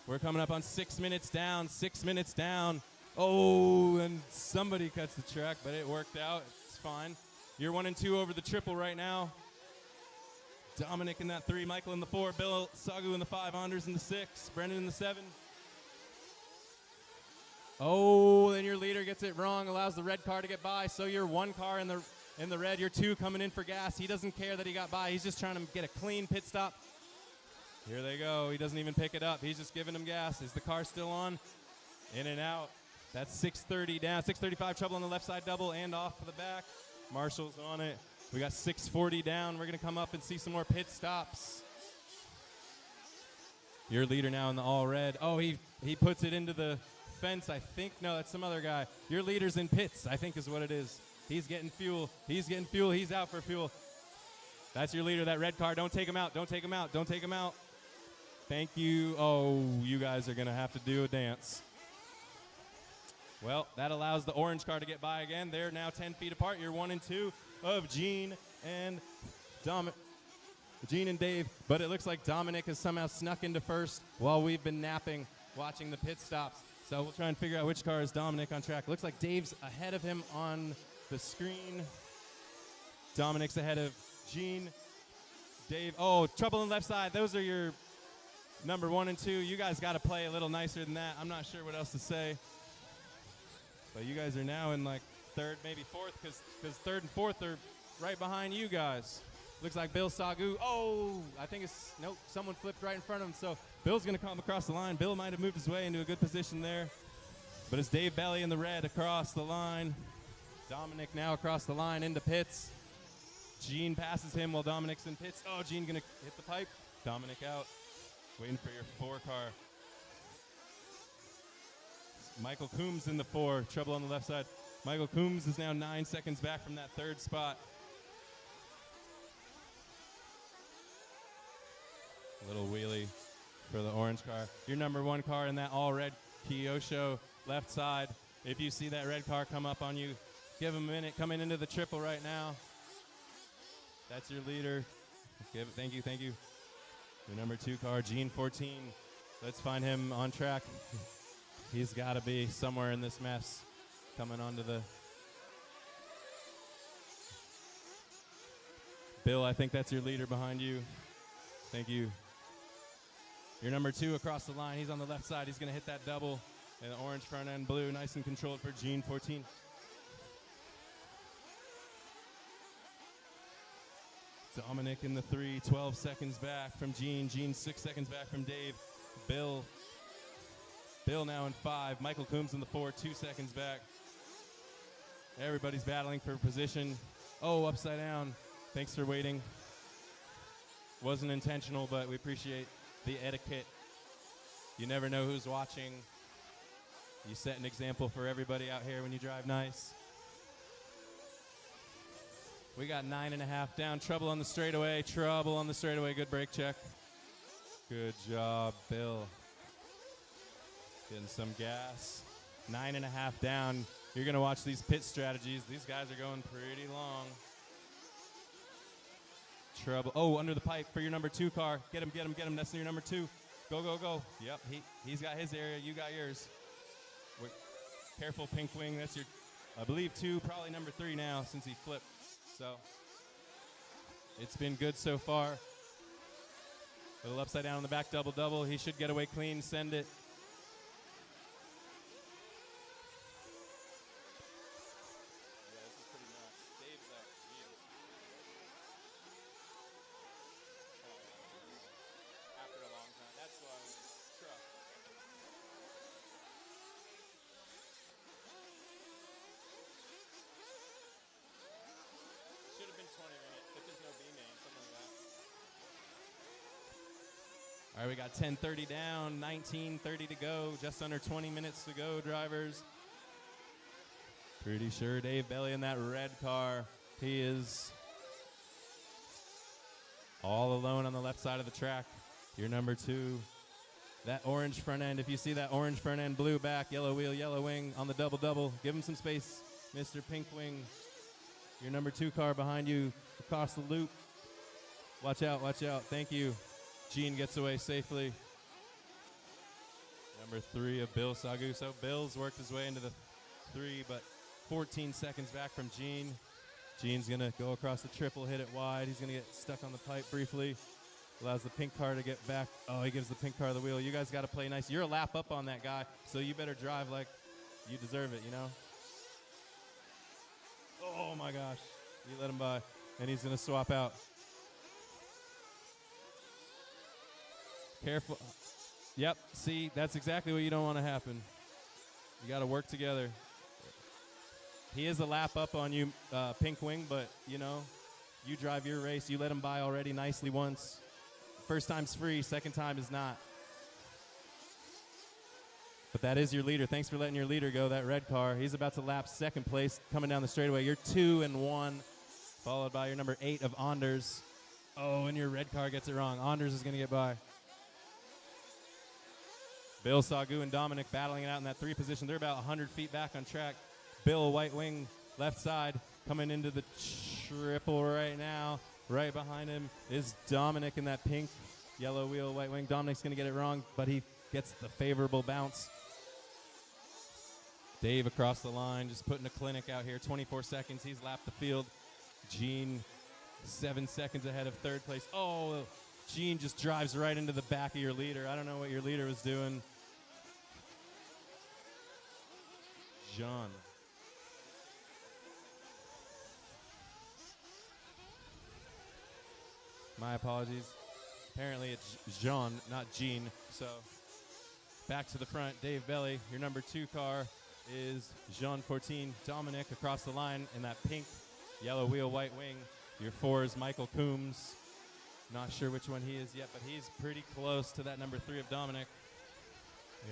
We're coming up on 6 minutes down. 6 minutes down. Oh, and somebody cuts the track, but it worked out. It's fine. You're 1 and 2 over the triple right now. Dominic in that 3, Michael in the 4, Bill Sagu in the 5, Anders in the 6, Brendan in the 7. Oh, then your leader gets it wrong, allows the red car to get by. So you're 1 car in the red, you're 2 coming in for gas. He doesn't care that he got by. He's just trying to get a clean pit stop. Here they go. He doesn't even pick it up. He's just giving them gas. Is the car still on? In and out. That's 630 down. 635 trouble on the left side double and off of the back. Marshall's on it. We got 640 down. We're going to come up and see some more pit stops. Your leader now in the all red. Oh, he puts it into the fence, I think. No, that's some other guy. Your leader's in pits, I think is what it is. He's getting fuel. He's getting fuel. He's out for fuel. That's your leader, that red car. Don't take him out. Don't take him out. Don't take him out. Thank you. Oh, you guys are going to have to do a dance. Well, that allows the orange car to get by again. They're now 10 feet apart. You're 1 and 2 of Gene and Dave. But it looks like Dominic has somehow snuck into first while we've been napping, watching the pit stops. So we'll try and figure out which car is Dominic on track. Looks like Dave's ahead of him on the screen. Dominic's ahead of Gene. Dave, oh, trouble on the left side. Those are your number 1 and 2. You guys got to play a little nicer than that. I'm not sure what else to say. But you guys are now in like 3rd, maybe 4th, because 3rd and 4th are right behind you guys. Looks like Bill Sagu. Oh, I think it's, nope, someone flipped right in front of him. So Bill's going to come across the line. Bill might have moved his way into a good position there. But it's Dave Belly in the red across the line. Dominic now across the line into pits. Gene passes him while Dominic's in pits. Oh, Gene going to hit the pipe. Dominic out. Waiting for your 4 car. Michael Coombs in the 4, trouble on the left side. Michael Coombs is now 9 seconds back from that 3rd spot. A little wheelie for the orange car. Your number 1 car in that all red Kyosho left side. If you see that red car come up on you, give him a minute. Coming into the triple right now. That's your leader. Thank you. Your number 2 car, Gene 14. Let's find him on track. He's got to be somewhere in this mess. Coming onto the... Bill, I think that's your leader behind you. Thank you. Your number 2 across the line. He's on the left side. He's going to hit that double. And the orange front end blue, nice and controlled for Gene 14. Dominic in the 3, 12 seconds back from Gene. Gene 6 seconds back from Dave. Bill now in 5. Michael Coombs in the 4, 2 seconds back. Everybody's battling for position. Oh, upside down. Thanks for waiting. Wasn't intentional, but we appreciate the etiquette. You never know who's watching. You set an example for everybody out here when you drive nice. We got 9.5 down. Trouble on the straightaway. Good brake check. Good job, Bill. Getting some gas. 9.5 down. You're going to watch these pit strategies. These guys are going pretty long. Trouble. Oh, under the pipe for your number 2 car. Get him. That's your number 2. Go. Yep, he's got his area. You got yours. Careful, pink wing. That's your, I believe, 2, probably number 3 now since he flipped. So it's been good so far. Little upside down on the back, double. He should get away clean, send it. Yeah, this is pretty nuts. Dave's up. After a long time. That's why I was truck. Should have been 20 minutes, but there's no B-main, something like that. All right, we got 10:30 down, 19:30 to go, just under 20 minutes to go, drivers. Pretty sure Dave Belly in that red car. He is all alone on the left side of the track. Your number 2. That orange front end, if you see that orange front end, blue back, yellow wheel, yellow wing on the double. Give him some space, Mr. Pink Wing. Your number 2 car behind you across the loop. Watch out. Thank you. Gene gets away safely. Number 3 of Bill Sagu. So Bill's worked his way into the 3, but 14 seconds back from Gene. Gene's going to go across the triple, hit it wide. He's going to get stuck on the pipe briefly. Allows the pink car to get back. Oh, he gives the pink car the wheel. You guys got to play nice. You're a lap up on that guy, so you better drive like you deserve it, you know? Oh, my gosh. You let him by, and he's going to swap out. Careful. Yep, see, that's exactly what you don't want to happen. You got to work together. He is a lap up on you, Pink Wing, but, you know, you drive your race. You let him by already nicely once. First time's free, second time is not. But that is your leader. Thanks for letting your leader go, that red car. He's about to lap second place coming down the straightaway. You're 2 and 1, followed by your number 8 of Anders. Oh, and your red car gets it wrong. Anders is going to get by. Bill Sagu and Dominic battling it out in that 3 position. They're about 100 feet back on track. Bill, white wing, left side, coming into the triple right now. Right behind him is Dominic in that pink, yellow wheel, white wing. Dominic's going to get it wrong, but he gets the favorable bounce. Dave across the line, just putting a clinic out here. 24 seconds, he's lapped the field. Gene, 7 seconds ahead of third place. Oh, Gene just drives right into the back of your leader. I don't know what your leader was doing. John. My apologies. Apparently it's Jean, not Gene. So back to the front, Dave Belly. Your number 2 car is Jean 14. Dominic across the line in that pink, yellow wheel, white wing. Your 4 is Michael Coombs. Not sure which one he is yet, but he's pretty close to that number 3 of Dominic.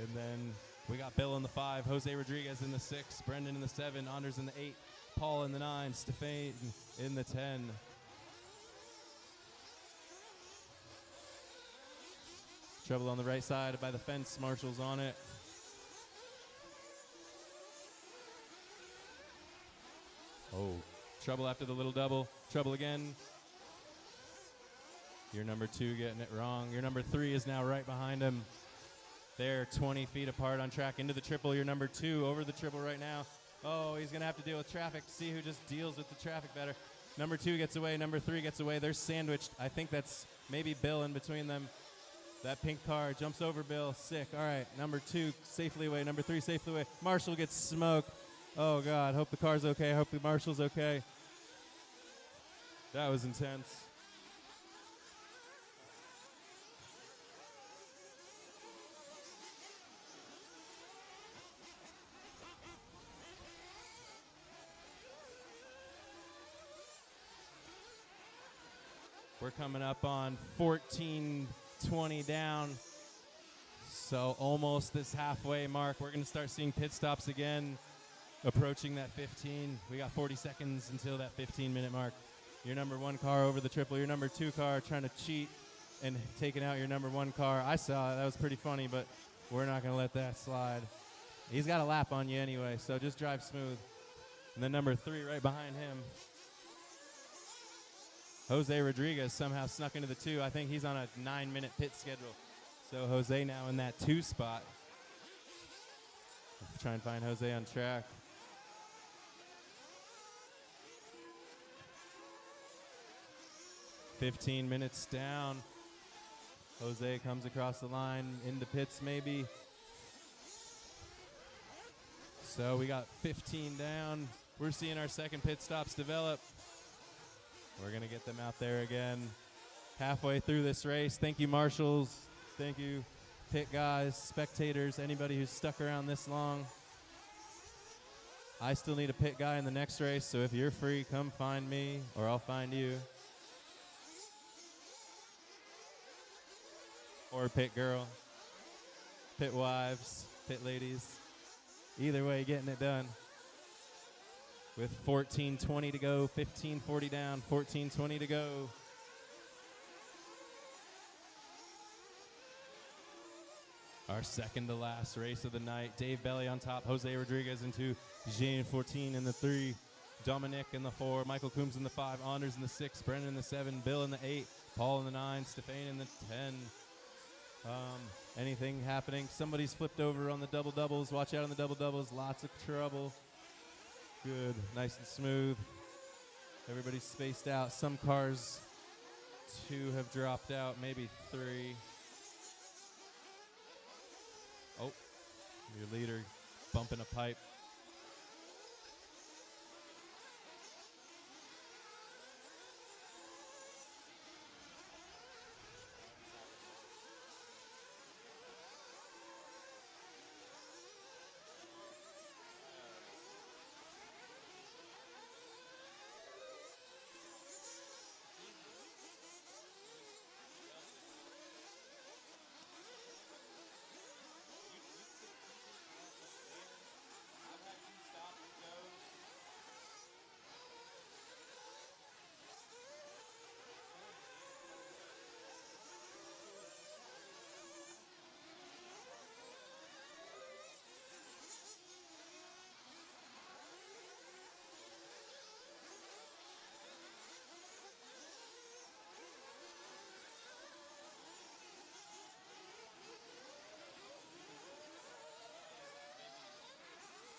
And then we got Bill in the 5, Jose Rodriguez in the 6, Brendan in the 7, Anders in the 8, Paul in the 9, Stefan in the 10. Trouble on the right side by the fence. Marshall's on it. Oh, trouble after the little double. Trouble again. Your number 2 getting it wrong. Your number 3 is now right behind him. They're 20 feet apart on track into the triple. Your number 2 over the triple right now. Oh, he's going to have to deal with traffic. See who just deals with the traffic better. Number 2 gets away. Number 3 gets away. They're sandwiched. I think that's maybe Bill in between them. That pink car jumps over Bill. Sick. All right. Number 2 safely away. Number 3 safely away. Marshall gets smoked. Oh, God. Hope the car's okay. Hope the Marshall's okay. That was intense. We're coming up on 14:20 down. So almost this halfway mark. We're going to start seeing pit stops again, approaching that 15. We got 40 seconds until that 15-minute mark. Your number 1 car over the triple. Your number 2 car trying to cheat and taking out your number 1 car. I saw it. That was pretty funny, but we're not going to let that slide. He's got a lap on you anyway, so just drive smooth. And then number 3 right behind him. Jose Rodriguez somehow snuck into the 2. I think he's on a 9-minute pit schedule. So Jose now in that 2 spot. Let's try and find Jose on track. "15 minutes down. Jose comes across the line into pits maybe. So we got 15 down. We're seeing our second pit stops develop. We're going to get them out there again halfway through this race. Thank you, marshals. Thank you, pit guys, spectators, anybody who's stuck around this long. I still need a pit guy in the next race, so if you're free, come find me, or I'll find you. Or pit girl, pit wives, pit ladies. Either way, getting it done. With 14:20 to go, 15:40 down, 14:20 to go. Our second to last race of the night. Dave Belly on top, Jose Rodriguez into Jean 14 in the 3, Dominic in the 4, Michael Coombs in the 5, Anders in the 6, Brendan in the 7, Bill in the 8, Paul in the 9, Stefan in the 10. Anything happening? Somebody's flipped over on the double doubles. Watch out on the double doubles. Lots of trouble. Good. Nice and smooth. Everybody's spaced out. Some cars, 2 have dropped out, maybe 3. Oh, your leader bumping a pipe.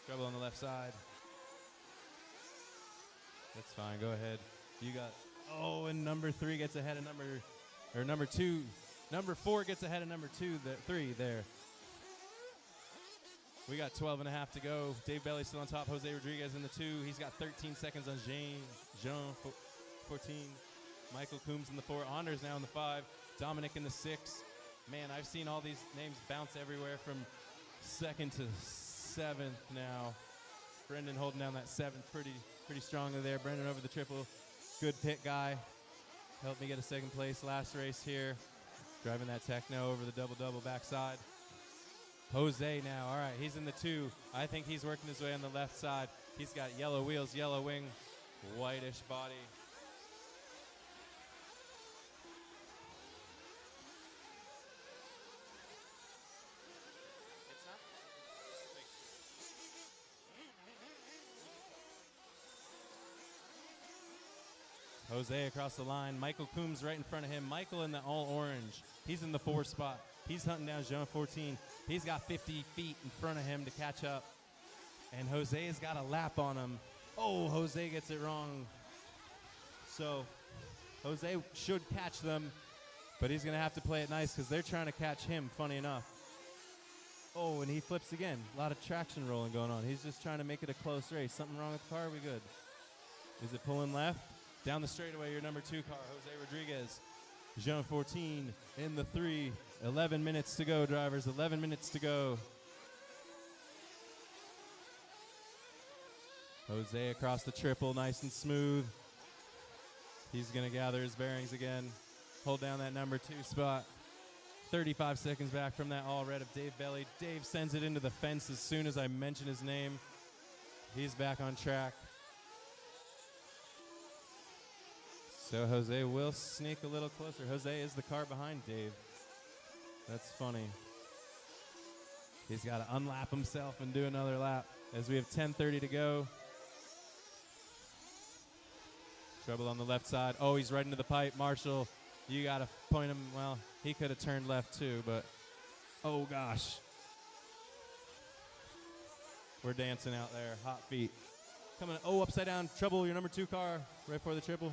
Trouble on the left side. That's fine. Go ahead. You got. Oh, and number 3 gets ahead of number 2. Number 4 gets ahead of number 3 there. We got 12 and a half to go. Dave Belly still on top. Jose Rodriguez in the 2. He's got 13 seconds on Jean 14. Michael Coombs in the 4. Anders now in the 5. Dominic in the 6. Man, I've seen all these names bounce everywhere from 2nd to 7th now. Brendan holding down that 7th pretty strongly there. Brendan over the triple. Good pit guy. Helped me get a 2nd place last race here. Driving that Techno over the double-double backside. Jose now. All right, he's in the 2. I think he's working his way on the left side. He's got yellow wheels, yellow wing, whitish body. Jose across the line. Michael Coombs right in front of him. Michael in the all orange. He's in the 4 spot. He's hunting down Jean 14. He's got 50 feet in front of him to catch up. And Jose has got a lap on him. Oh, Jose gets it wrong. So Jose should catch them, but he's going to have to play it nice because they're trying to catch him, funny enough. Oh, and he flips again. A lot of traction rolling going on. He's just trying to make it a close race. Something wrong with the car? Are we good? Is it pulling left? Down the straightaway, your number 2 car, Jose Rodriguez. Jean 14 in the 3. 11 minutes to go, drivers. 11 minutes to go. Jose across the triple, nice and smooth. He's going to gather his bearings again. Hold down that number 2 spot. 35 seconds back from that all red of Dave Belly. Dave sends it into the fence as soon as I mention his name. He's back on track. So Jose will sneak a little closer. Jose is the car behind Dave. That's funny. He's got to unlap himself and do another lap as we have 10:30 to go. Trouble on the left side. Oh, he's right into the pipe. Marshall, you got to point him. Well, he could have turned left too, but oh gosh. We're dancing out there. Hot feet. Coming, oh, upside down. Trouble, your number 2 car right for the triple.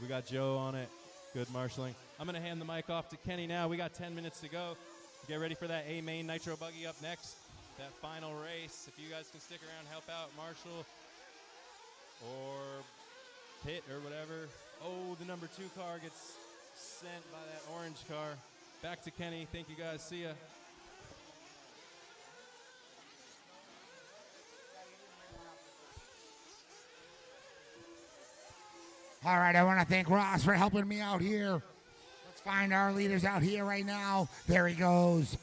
We got Joe on it. Good marshaling. I'm going to hand the mic off to Kenny now. We got 10 minutes to go. Get ready for that A-Main Nitro Buggy up next. That final race. If you guys can stick around, help out Marshall or Pitt or whatever. Oh, the number 2 car gets sent by that orange car. Back to Kenny. Thank you guys. See ya. All right, I want to thank Ross for helping me out here. Let's find our leaders out here right now. There he goes.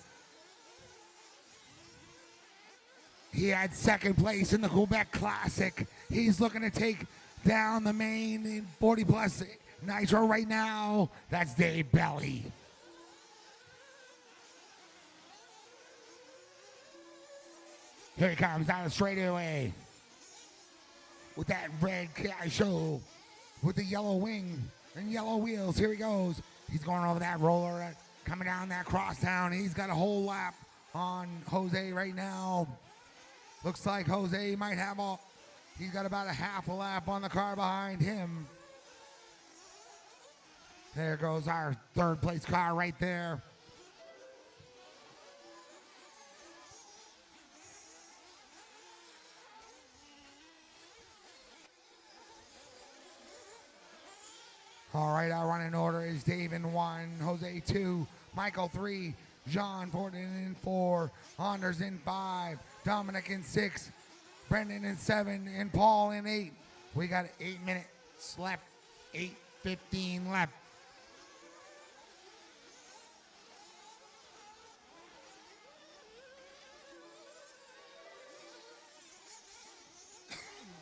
He had 2nd place in the Quebec Classic. He's looking to take down the main in 40 plus Nitro right now. That's Dave Belly. Here he comes down the straightaway with that red show. With the yellow wing and yellow wheels. Here he goes. He's going over that roller coming down that crosstown. He's got a whole lap on Jose right now. Looks like Jose might have he's got about a half a lap on the car behind him. There goes our third place car right there. All right, our running order is Dave in 1, Jose 2, Michael 3, John Forden in 4, Anders in 5, Dominic in 6, Brendan in 7, and Paul in 8. We got 8 minutes left, 8:15 left.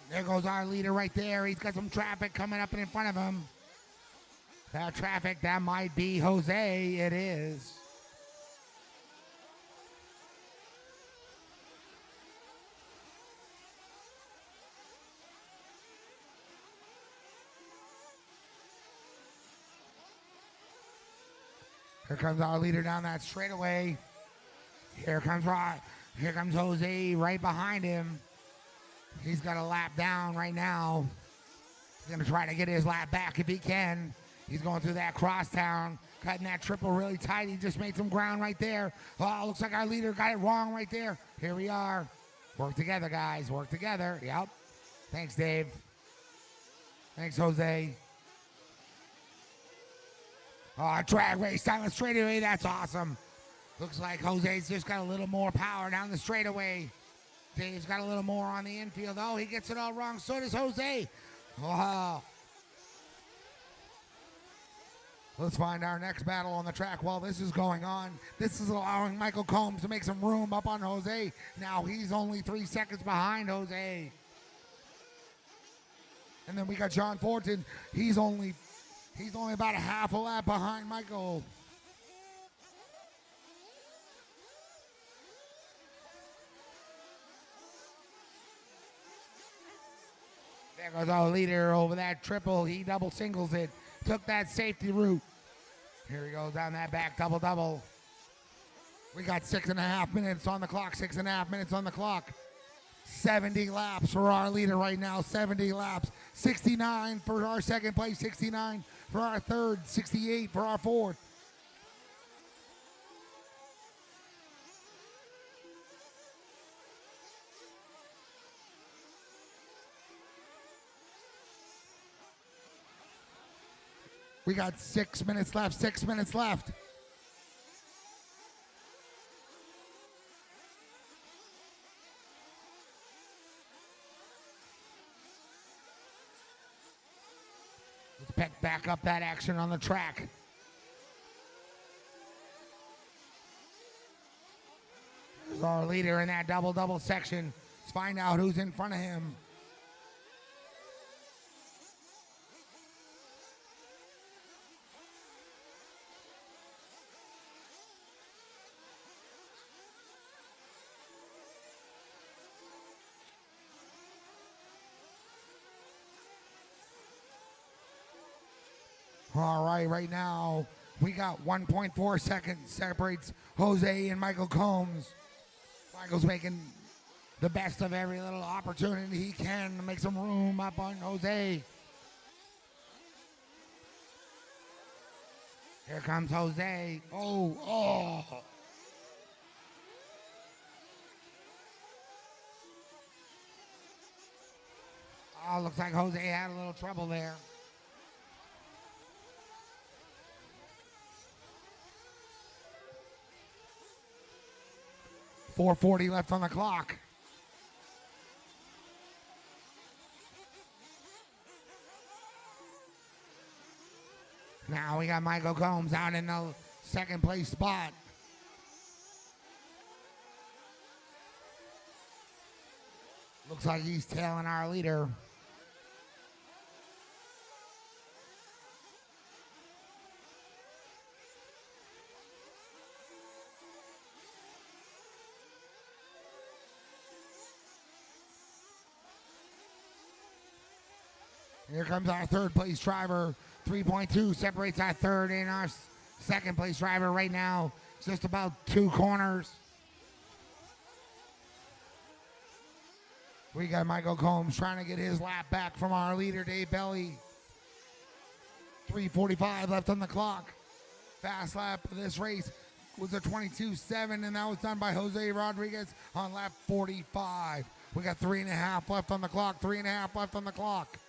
There goes our leader right there. He's got some traffic coming up in front of him. That traffic, that might be Jose. It is. Here comes our leader down that straightaway. Here comes Jose right behind him. He's got a lap down right now. He's going to try to get his lap back if he can. He's going through that crosstown, cutting that triple really tight. He just made some ground right there. Oh, looks like our leader got it wrong right there. Here we are. Work together, guys. Work together. Yep. Thanks, Dave. Thanks, Jose. Oh, drag race down the straightaway. That's awesome. Looks like Jose's just got a little more power down the straightaway. Dave's got a little more on the infield. Oh, he gets it all wrong. So does Jose. Oh. Let's find our next battle on the track while this is going on. This is allowing Michael Combs to make some room up on Jose. Now he's only 3 seconds behind Jose. And then we got John Fortin. He's only about a half a lap behind Michael. There goes our leader over that triple. He double singles it. Took that safety route. Here he goes down that back double. We got 6.5 minutes on the clock. 6.5 minutes on the clock. 70 laps for our leader right now. 70 laps. 69 for our second place. 69 for our third. 68 for our fourth. We got 6 minutes left. 6 minutes left. Let's pick back up that action on the track. There's our leader in that double section. Let's find out who's in front of him. All right now, we got 1.4 seconds separates Jose and Michael Combs. Michael's making the best of every little opportunity he can to make some room up on Jose. Here comes Jose. Oh. Oh, looks like Jose had a little trouble there. 4:40 left on the clock. Now we got Michael Combs out in the second place spot. Looks like he's tailing our leader. Here comes our third place driver. 3.2 separates our third and our second place driver right now. Just about 2 corners. We got Michael Combs trying to get his lap back from our leader, Dave Belly. 3:45 left on the clock. Fast lap of this race was a 22.7, and that was done by Jose Rodriguez on lap 45. We got 3.5 left on the clock. 3.5 left on the clock.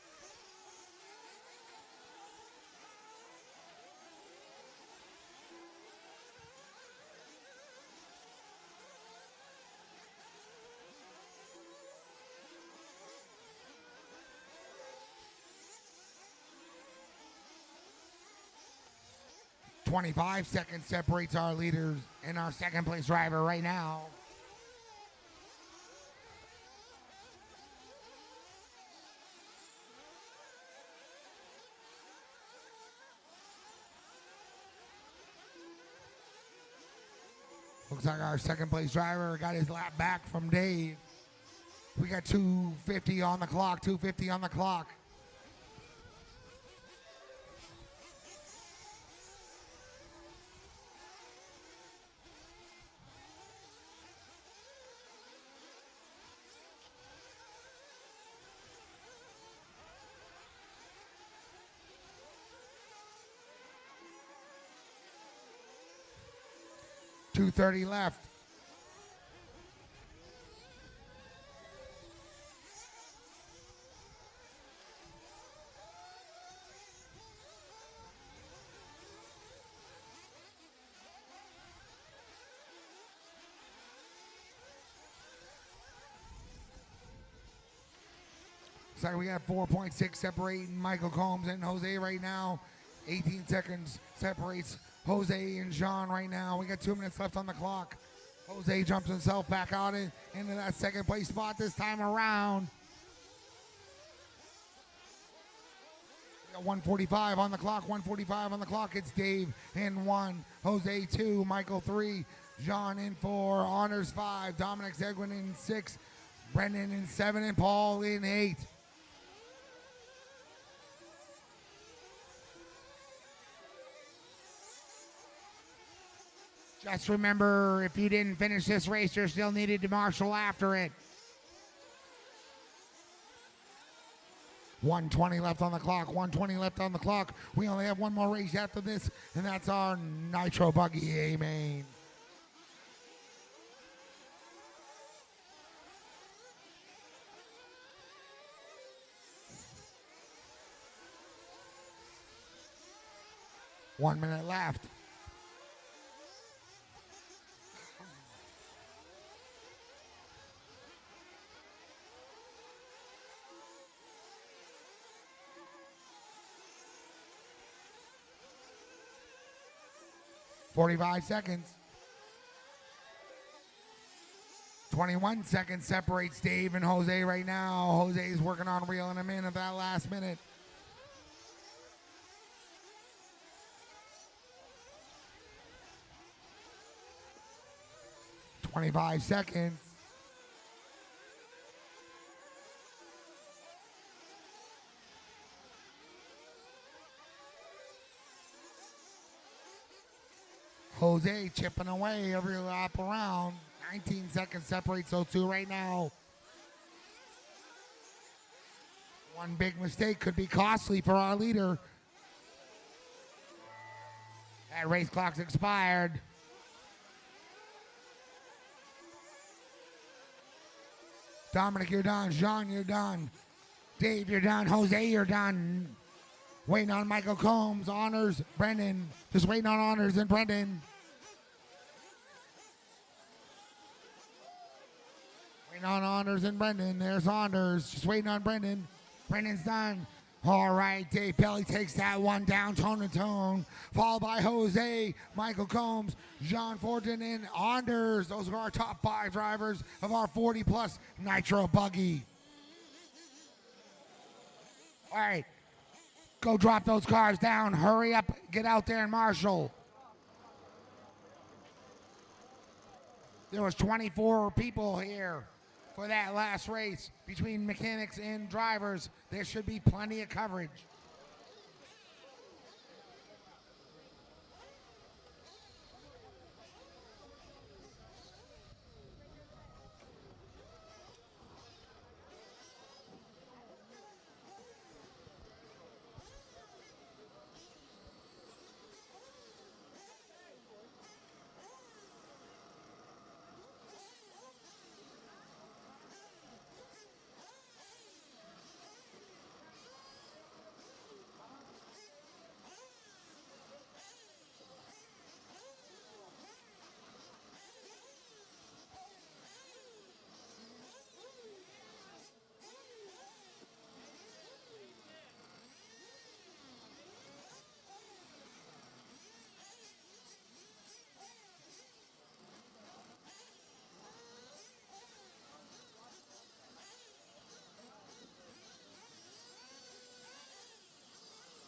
.25 seconds separates our leaders and our second place driver right now. Looks like our second place driver got his lap back from Dave. We got 2:50 on the clock, 2:50 on the clock. .230 left. So we got 4.6 separating Michael Combs and Jose right now. 18 seconds separates Jose and Jean right now. We got 2 minutes left on the clock. Jose jumps himself back out into that second place spot this time around. We got 1:45 on the clock. 1:45 on the clock. It's Dave in 1, Jose 2, Michael 3, Jean in 4, Honors 5, Dominic Seguin in 6, Brendan in 7, and Paul in 8. Just remember, if you didn't finish this race, you're still needed to marshal after it. 1:20 left on the clock. 1:20 left on the clock. We only have one more race after this, and that's our Nitro Buggy A main. One minute left. .45 seconds. 21 seconds separates Dave and Jose right now. Jose's working on reeling him in at that last minute. 25 seconds. Jose chipping away every lap around. 19 seconds separates those two right now. One big mistake could be costly for our leader. That race clock's expired. Dominic, you're done. Jean, you're done. Dave, you're done. Jose, you're done. Waiting on Michael Combs, Honors, Brendan. Just waiting on Honors and Brendan. Waiting on Honors and Brendan. There's Honors. Just waiting on Brendan. Brendan's done. All right, Dave Belly takes that one down tone to tone. Followed by Jose, Michael Combs, John Fortin, and Honors. Those are our top 5 drivers of our 40-plus Nitro Buggy. All right. Go drop those cars down. Hurry up. Get out there and marshal. There was 24 people here for that last race between mechanics and drivers. There should be plenty of coverage.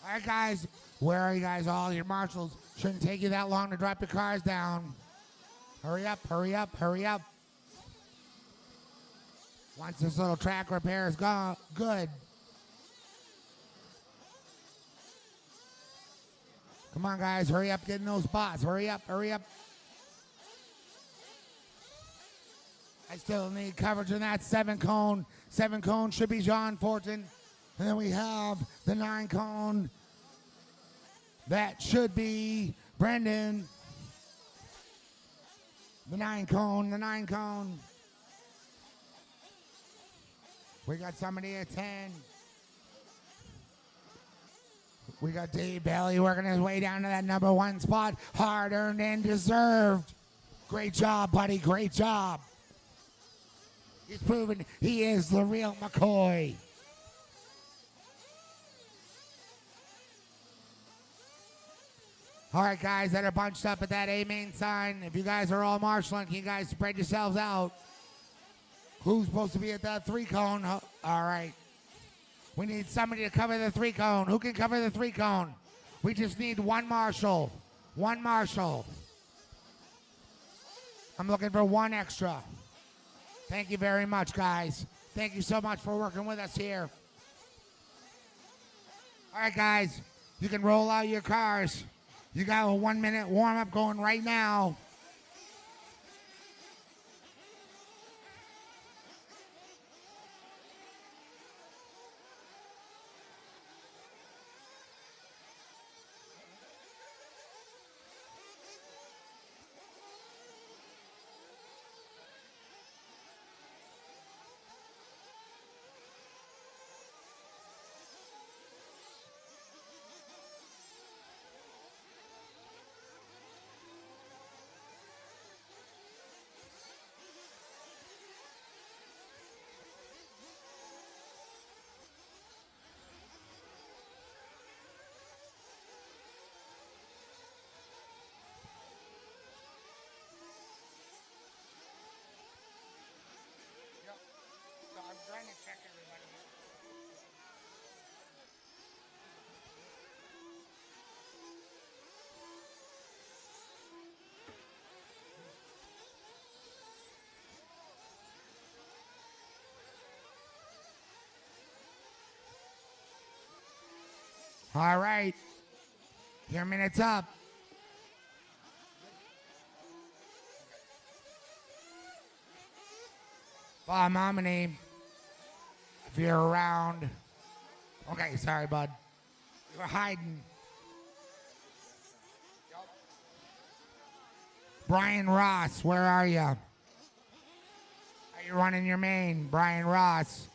All right, guys. Where are you guys all? Your marshals. Shouldn't take you that long to drop your cars down. Hurry up, hurry up, hurry up. Once this little track repair is gone, good. Come on, guys. Hurry up, get in those spots. Hurry up, hurry up. I still need coverage in that 7 cone. 7 cone should be John Fortin. And then we have the 9 cone. That should be Brendan. The 9 cone, the 9 cone. We got somebody at 10. We got Dave Bailey working his way down to that number 1 spot. Hard earned and deserved. Great job, buddy. Great job. He's proven he is the real McCoy. All right, guys that are bunched up at that A main sign. If you guys are all marshaling, can you guys spread yourselves out? Who's supposed to be at that 3 cone? All right. We need somebody to cover the 3 cone. Who can cover the 3 cone? We just need 1 marshal. 1 marshal. I'm looking for 1 extra. Thank you very much, guys. Thank you so much for working with us here. All right, guys. You can roll out your cars. You got a 1-minute warm-up going right now. I'm trying to check everybody. All right. Your minute's up. Bob Momini, if you're around. Okay, sorry, bud. You're hiding. Brian Ross, where are you? Are you running your main? Brian Ross.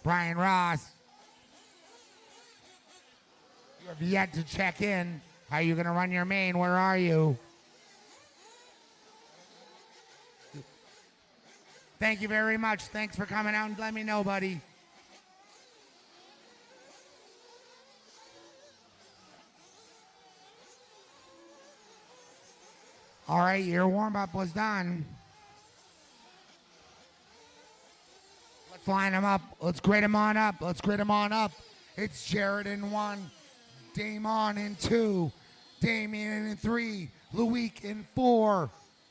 Brian Ross. You have yet to check in. Are you going to run your main? Where are you? Thank you very much. Thanks for coming out and let me know, buddy. All right, your warm-up was done. Let's line them up. Let's grade them on up. Let's grade them on up. It's Jared in 1, Damon in 2, Damien in 3, Luik in 4,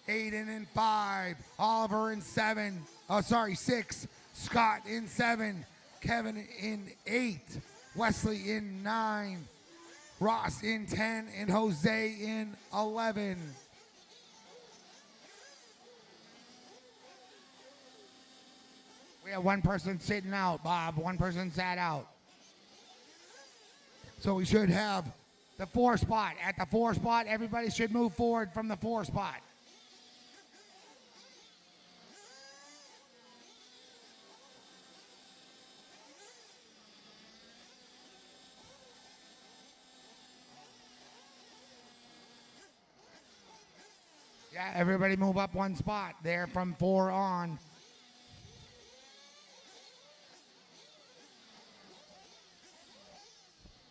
Aiden in 5, Oliver in 6, Scott in 7, Kevin in 8, Wesley in 9, Ross in 10, and Jose in 11. We have 1 person sitting out, Bob. 1 person sat out. So we should have the 4 spot. At the 4 spot, everybody should move forward from the 4 spot. Yeah, everybody move up 1 spot there from 4 on.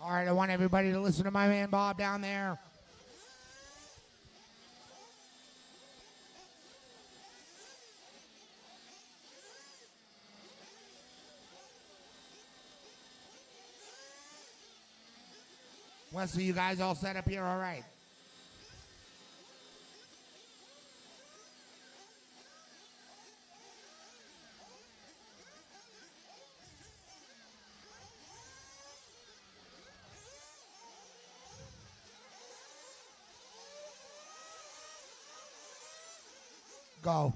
All right, I want everybody to listen to my man Bob down there. Wesley, you guys all set up here? All right. Go.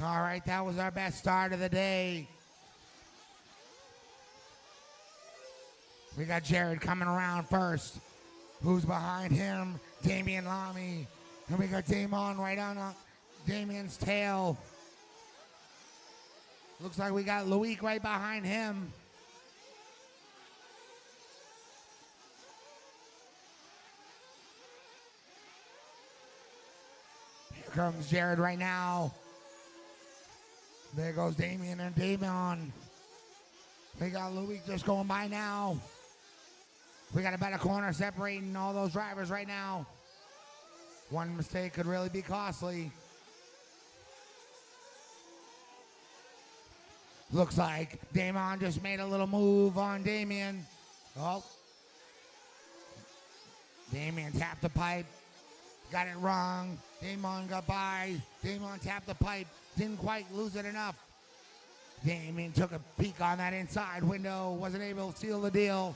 All right, that was our best start of the day. We got Jared coming around first. Who's behind him? Damian Lamy. And we got Damon right on Damian's tail. Looks like we got Loic right behind him. Here comes Jared right now. There goes Damian and Damon. We got Loic just going by now. We got a better corner separating all those drivers right now. One mistake could really be costly. Looks like Damon just made a little move on Damian. Oh. Damian tapped the pipe. Got it wrong. Damon got by. Damon tapped the pipe. Didn't quite lose it enough. Damian took a peek on that inside window. Wasn't able to seal the deal.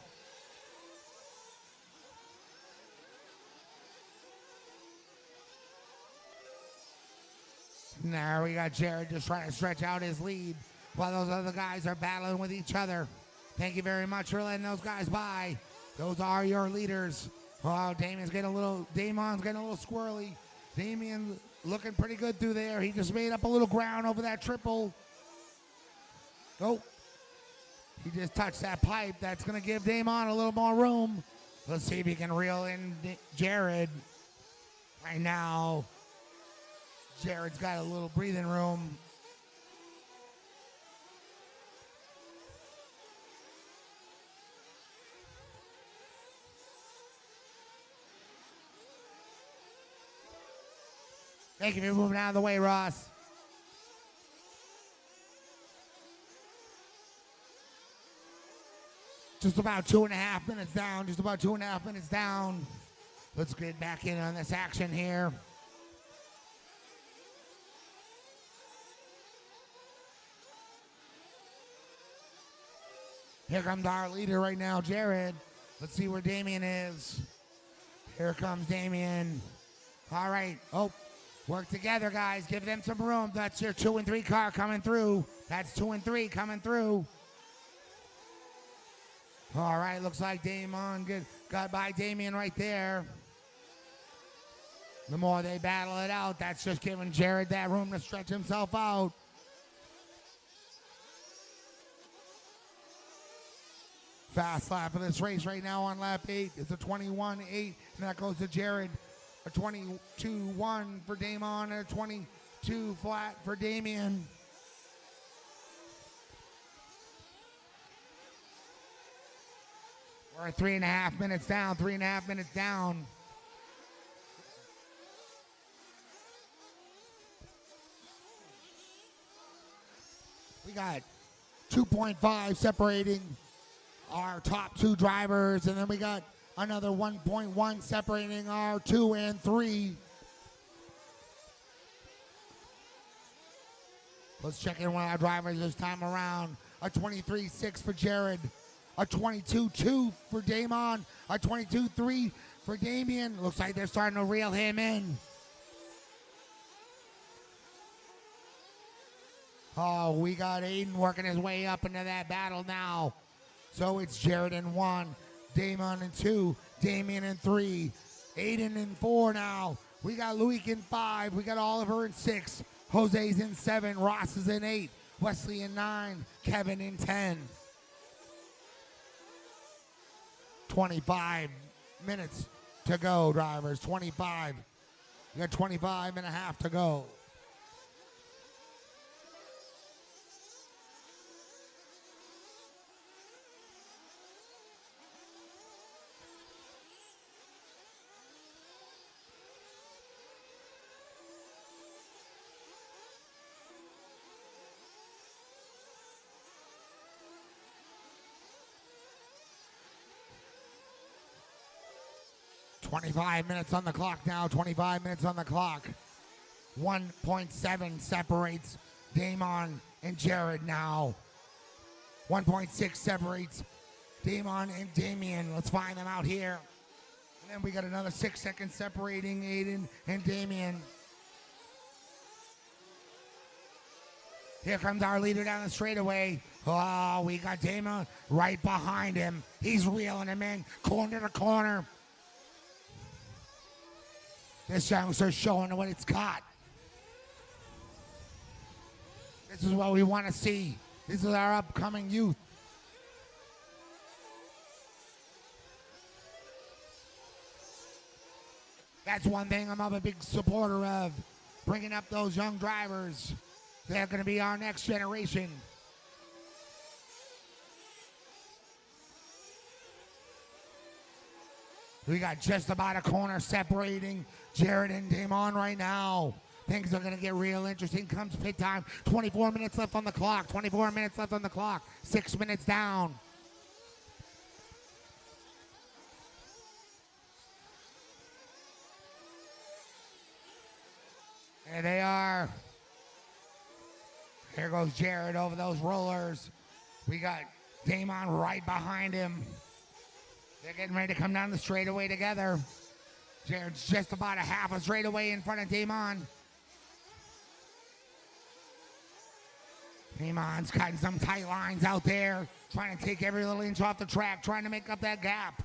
Now we got Jared just trying to stretch out his lead while those other guys are battling with each other. Thank you very much for letting those guys by. Those are your leaders. Oh, Damon's getting a little squirrely. Damian looking pretty good through there. He just made up a little ground over that triple. Oh, he just touched that pipe. That's going to give Damon a little more room. Let's see if he can reel in Jared. Right now, Jared's got a little breathing room. Thank you for moving out of the way, Ross. Just about 2.5 minutes down. Just about 2.5 minutes down. Let's get back in on this action here. Here comes our leader right now, Jared. Let's see where Damian is. Here comes Damian. All right. Oh, work together, guys. Give them some room. That's your 2 and 3 car coming through. That's 2 and 3 coming through. All right. Looks like Damon got by Damian right there. The more they battle it out, that's just giving Jared that room to stretch himself out. Fast lap of this race right now on lap 8. It's a 21-8, and that goes to Jared. A 22-1 for Damon, and a 22 flat for Damian. We're 3.5 minutes down, 3.5 minutes down. We got 2.5 separating our top 2 drivers, and then we got another 1.1 separating our 2 and 3. Let's check in with our drivers this time around. A 23.6 for Jared, a 22.2 for Damon, a 22.3 for Damian. Looks like they're starting to reel him in. Oh, we got Aiden working his way up into that battle now. So it's Jared in 1, Damon in 2, Damian in 3, Aiden in 4 now. We got Loic in 5, we got Oliver in 6, Jose's in 7, Ross is in 8, Wesley in 9, Kevin in 10. 25 minutes to go, drivers, 25. You got 25 and a half to go. 25 minutes on the clock now. 25 minutes on the clock. 1.7 separates Damon and Jared now. 1.6 separates Damon and Damien. Let's find them out here. And then we got another 6 seconds separating Aiden and Damien. Here comes our leader down the straightaway. Oh, we got Damon right behind him. He's reeling him in, corner to corner. This youngster's showing what it's got. This is what we want to see. This is our upcoming youth. That's one thing I'm a big supporter of, bringing up those young drivers. They're going to be our next generation. We got just about a corner separating Jared and Damon right now. Things are going to get real interesting. Comes pit time. 24 minutes left on the clock. 24 minutes left on the clock. 6 minutes down. There they are. Here goes Jared over those rollers. We got Damon right behind him. They're getting ready to come down the straightaway together. Jared's just about a half a straightaway in front of Damon. Damon's cutting some tight lines out there, trying to take every little inch off the track, trying to make up that gap.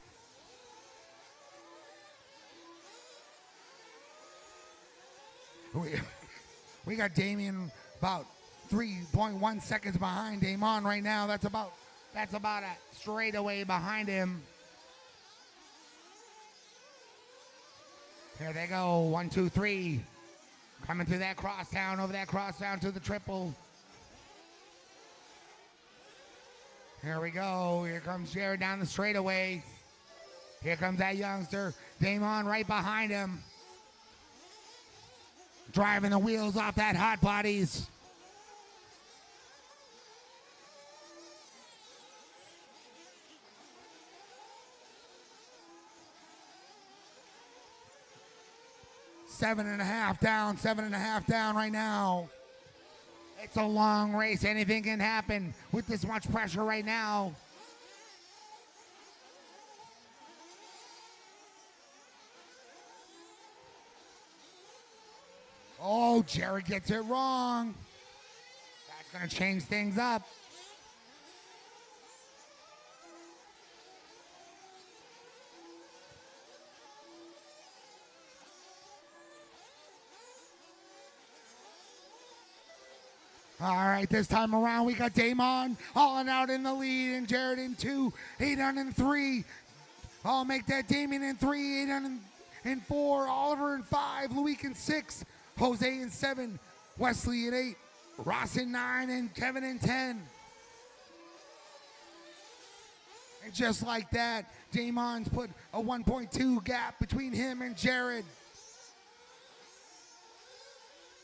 We got Damien about 3.1 seconds behind Damon right now. That's about a straightaway behind him. Here they go. 1, 2, 3. Coming through that crosstown, over that crosstown to the triple. Here we go. Here comes Jared down the straightaway. Here comes that youngster. Damon right behind him. Driving the wheels off that hot bodies. Seven and a half down right now. It's a long race. Anything can happen with this much pressure right now. Oh, Jared gets it wrong. That's going to change things up. All right, this time around, we got Damon hauling out in the lead and Jared in 2, 8 in 3. I'll make that Damien in 3, 8 in 4, Oliver in 5, Luik in 6, Jose in 7, Wesley in 8, Ross in 9, and Kevin in 10. And just like that, Damon's put a 1.2 gap between him and Jared.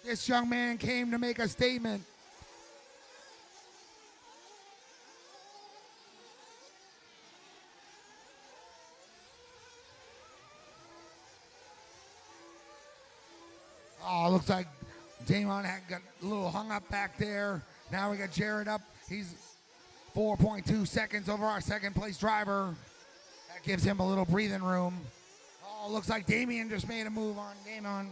This young man came to make a statement. Oh, looks like Damon had got a little hung up back there. Now we got Jared up. He's 4.2 seconds over our second place driver. That gives him a little breathing room. Oh, looks like Damien just made a move on Damon.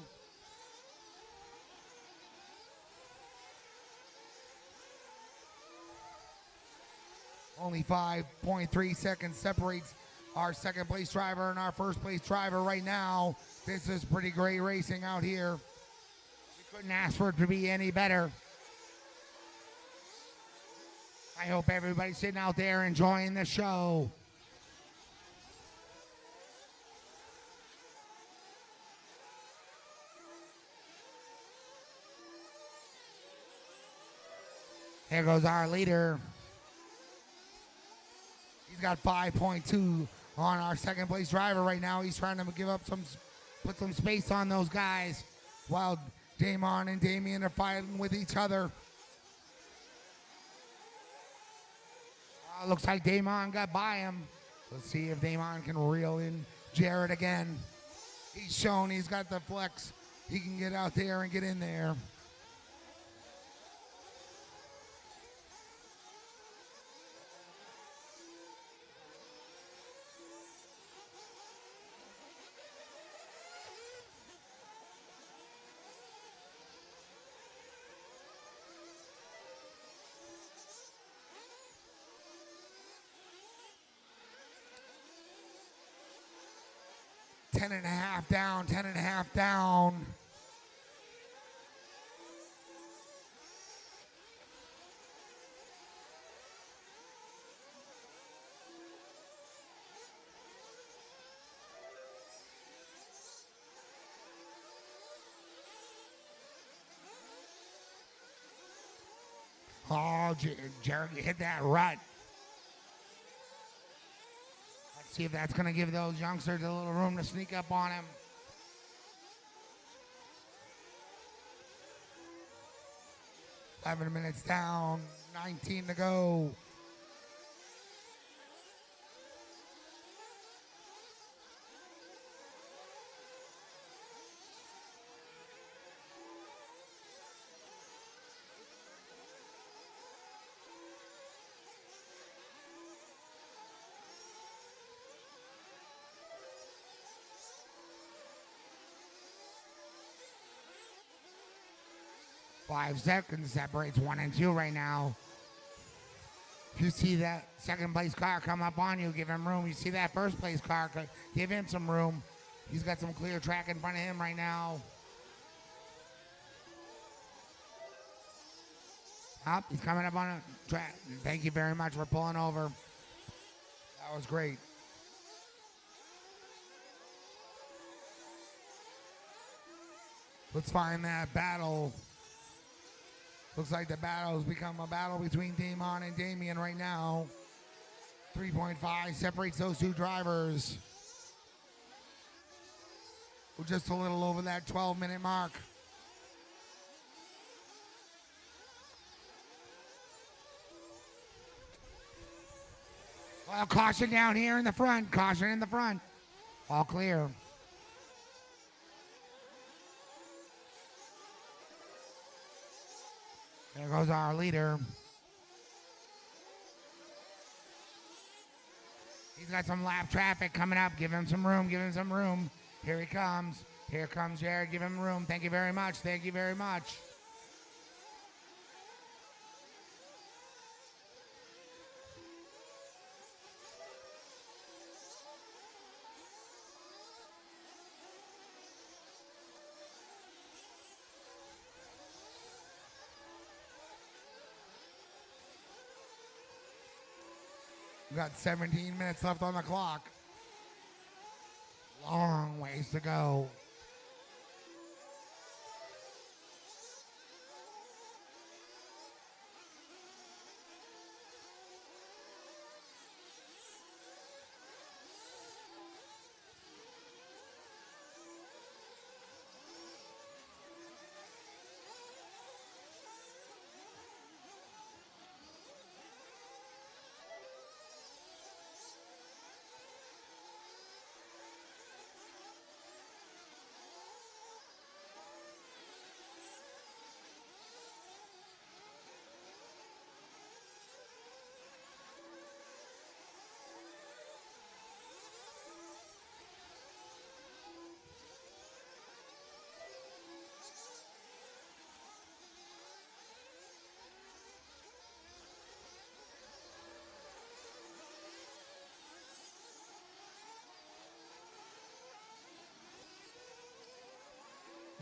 Only 5.3 seconds separates our second place driver and our first place driver right now. This is pretty great racing out here. We couldn't ask for it to be any better. I hope everybody's sitting out there enjoying the show. Here goes our leader. He's got 5.2 on our second place driver right now. He's trying to put some space on those guys while Damon and Damien are fighting with each other. Looks like Damon got by him. Let's see if Damon can reel in Jared again. He's shown he's got the flex. He can get out there and get in there. Ten and a half down, 10 and a half down. Oh, Jared hit that rut. Let's see if that's going to give those youngsters a little room to sneak up on him. $11 down, 19 to go. Five seconds separates 1 and 2 right now. If you see that second place car come up on you, give him room. You see that first place car, give him some room. He's got some clear track in front of him right now. Up, he's coming up on a track. Thank you very much for pulling over. That was great. Let's find that battle. Looks like the battle has become a battle between Damon and Damien right now. 3.5 separates those two drivers. We're just a little over that 12-minute mark. Well, caution down here in the front. Caution in the front. All clear. There goes our leader. He's got some lap traffic coming up. Give him some room. Give him some room. Here he comes. Here comes Jared. Give him room. Thank you very much. Thank you very much. We've got 17 minutes left on the clock. Long ways to go.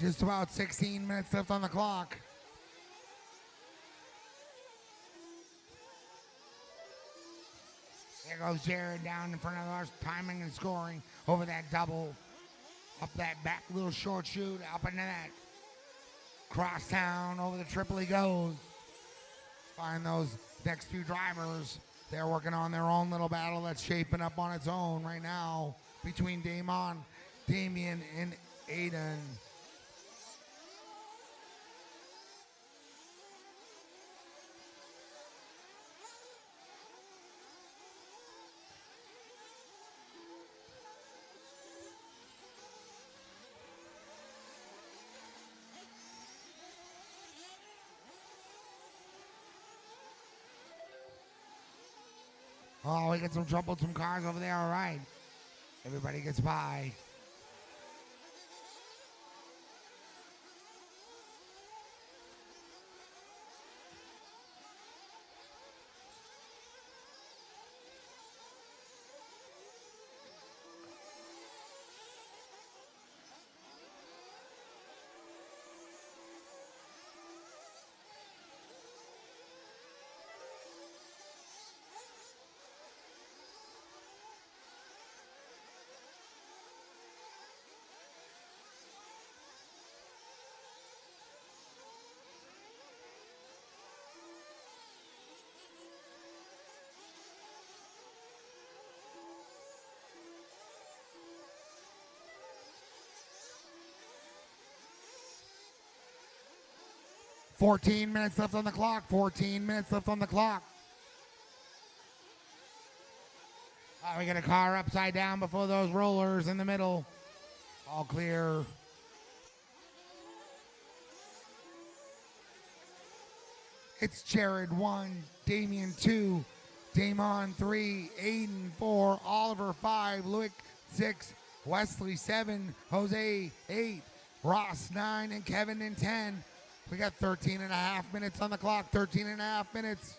Just about 16 minutes left on the clock. There goes Jared down in front of us, timing and scoring over that double. Up that back little short chute, up into that crosstown, over the triple he goes. Find those next few drivers. They're working on their own little battle that's shaping up on its own right now between Damien, and Aiden. Oh, we get some troublesome cars over there. All right. Everybody gets by. Fourteen minutes left on the clock. 14 minutes left on the clock. We get a car upside down before those rollers in the middle. All clear. It's Jared 1, Damien 2, Damon 3, Aiden 4, Oliver 5, Luick 6, Wesley 7, Jose 8, Ross 9, and Kevin in 10. We got 13 and a half minutes on the clock, 13 and a half minutes.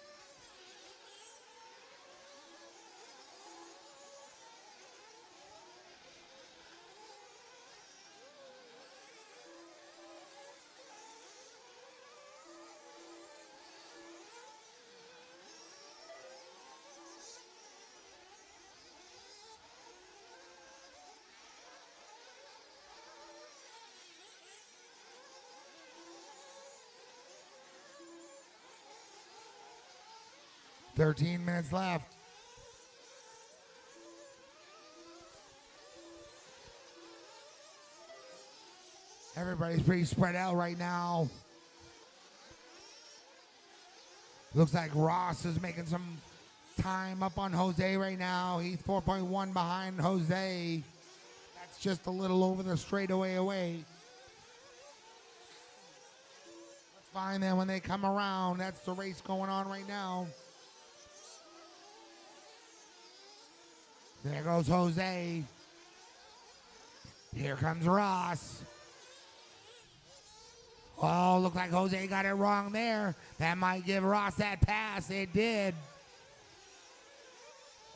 Thirteen minutes left. Everybody's pretty spread out right now. Looks like Ross is making some time up on Jose right now. He's 4.1 behind Jose. That's just a little over the straightaway away. Let's find them when they come around. That's the race going on right now. There goes Jose. Here comes Ross. Oh, looked like Jose got it wrong there. That might give Ross that pass. It did.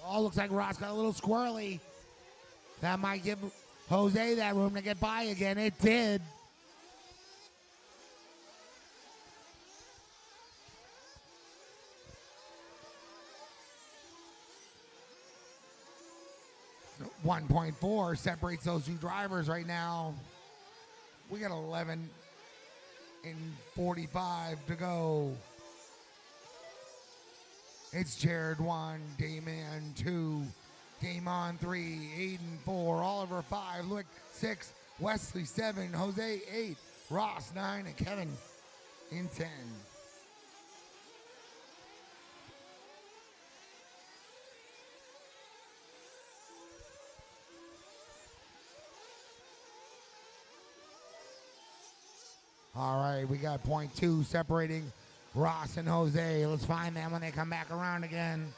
Oh, looks like Ross got a little squirrely. That might give Jose that room to get by again. It did. .4 separates those two drivers right now. We got 11 and 45 to go. It's Jared 1, Damon 2, Damon 3, Aiden 4, Oliver 5, Luick 6, Wesley 7, Jose 8, Ross 9, and Kevin in 10. All right, we got .2 separating Ross and Jose. Let's find them when they come back around again.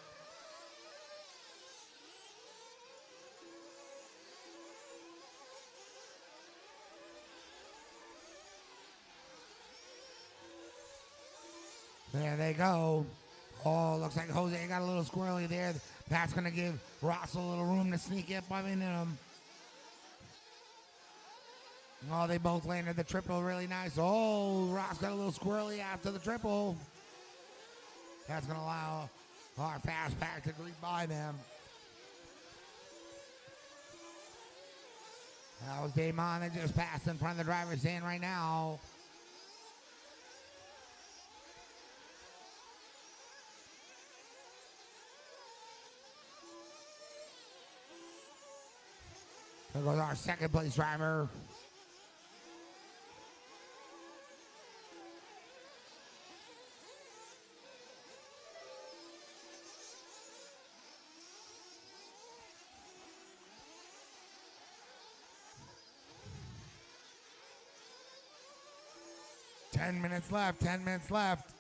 There they go. Oh, looks like Jose got a little squirrely there. That's going to give Ross a little room to sneak up on him. Oh, they both landed the triple really nice. Oh, Ross got a little squirrely after the triple. That's going to allow our fast pack to creep by them. That was Damon that just passed in front of the driver's stand right now. There goes our second place driver. Ten minutes left, 10 minutes left.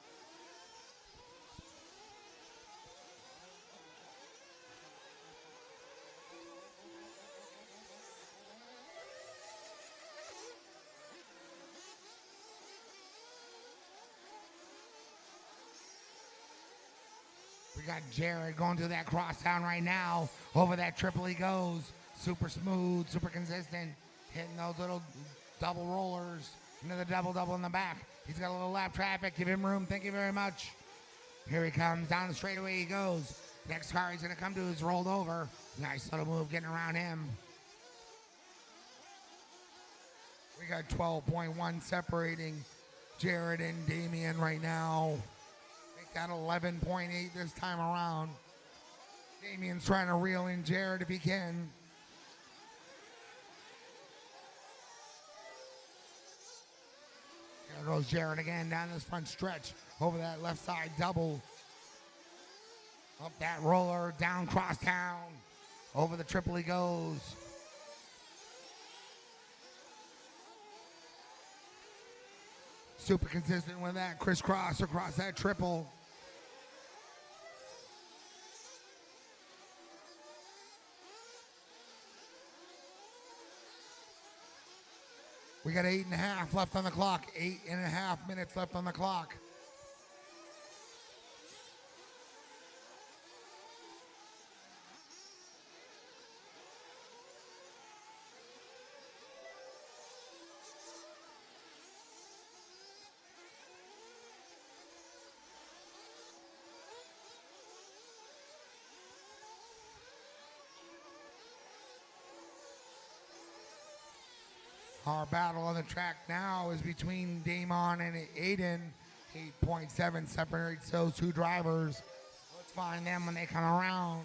got Jared going through that crosstown right now. Over that triple he goes. Super smooth, super consistent. Hitting those little double rollers. Another double in the back. He's got a little lap traffic. Give him room. Thank you very much. Here he comes. Down the straightaway he goes. Next car he's going to come to is rolled over. Nice little move getting around him. We got 12.1 separating Jared and Damian right now. Make that 11.8 this time around. Damian's trying to reel in Jared if he can. There goes Jared again down this front stretch. Over that left side double. Up that roller, down crosstown. Over the triple he goes. Super consistent with that crisscross across that triple. We got 8.5 left on the clock. 8.5 minutes left on the clock. Our battle on the track now is between Damon and Aiden. 8.7 separates those two drivers. Let's find them when they come around.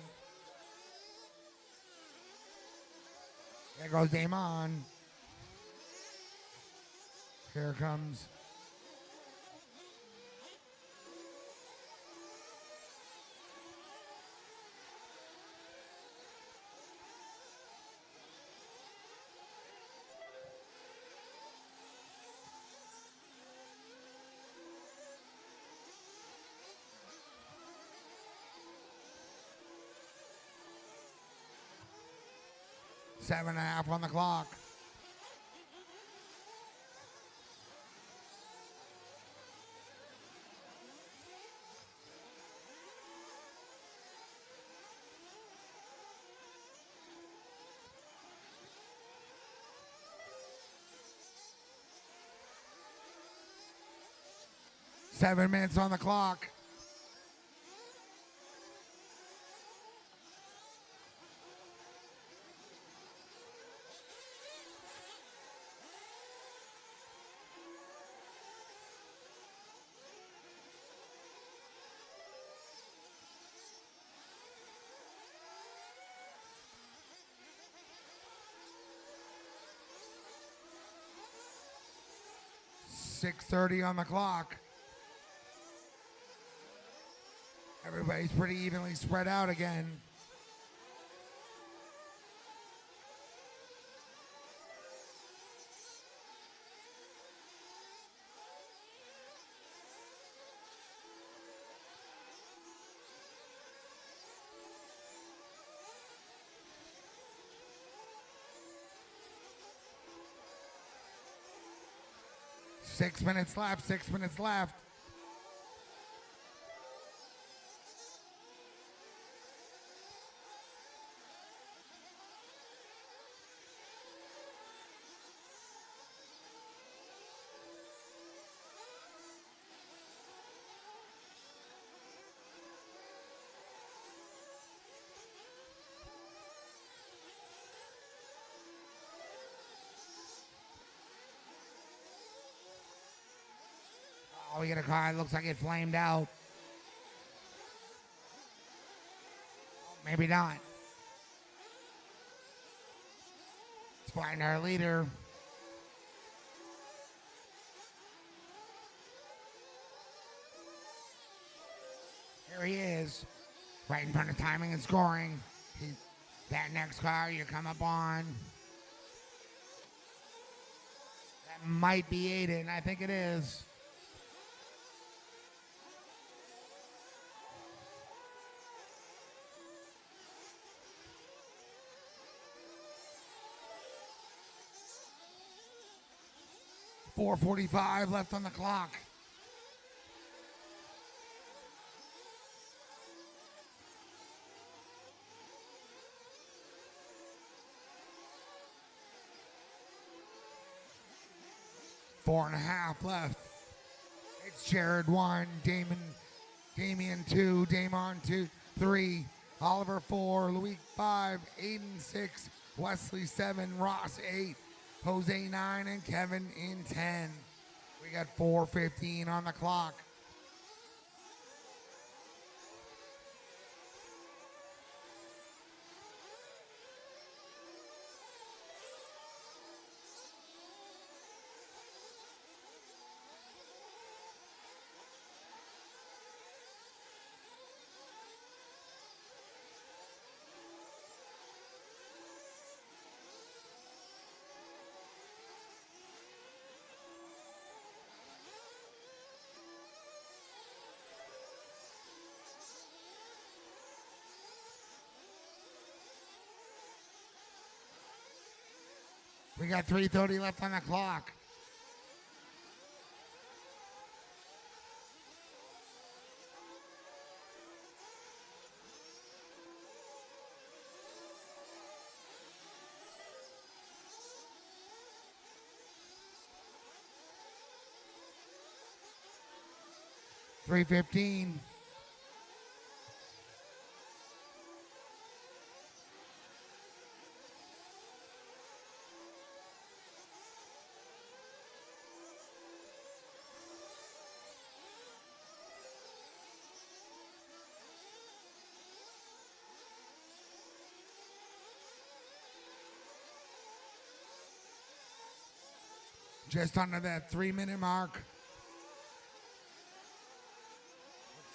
There goes Damon. Here comes. Seven and a half on the clock. Seven minutes on the clock. .6:30 on the clock. Everybody's pretty evenly spread out again. Six minutes left, 6 minutes left. Oh, we get a car. It looks like it flamed out. Maybe not. Let's find our leader. Here he is, right in front of timing and scoring. That next car you come up on. That might be Aiden. I think it is. .445 left on the clock. 4.5 left. It's Jared 1, Damien 2, Damon 2, 3, Oliver 4, Luis 5, Aiden 6, Wesley 7, Ross 8, Jose 9, and Kevin in 10. We got 4:15 on the clock. We got 3:30 left on the clock. $3.15. Just under that 3-minute mark. Looks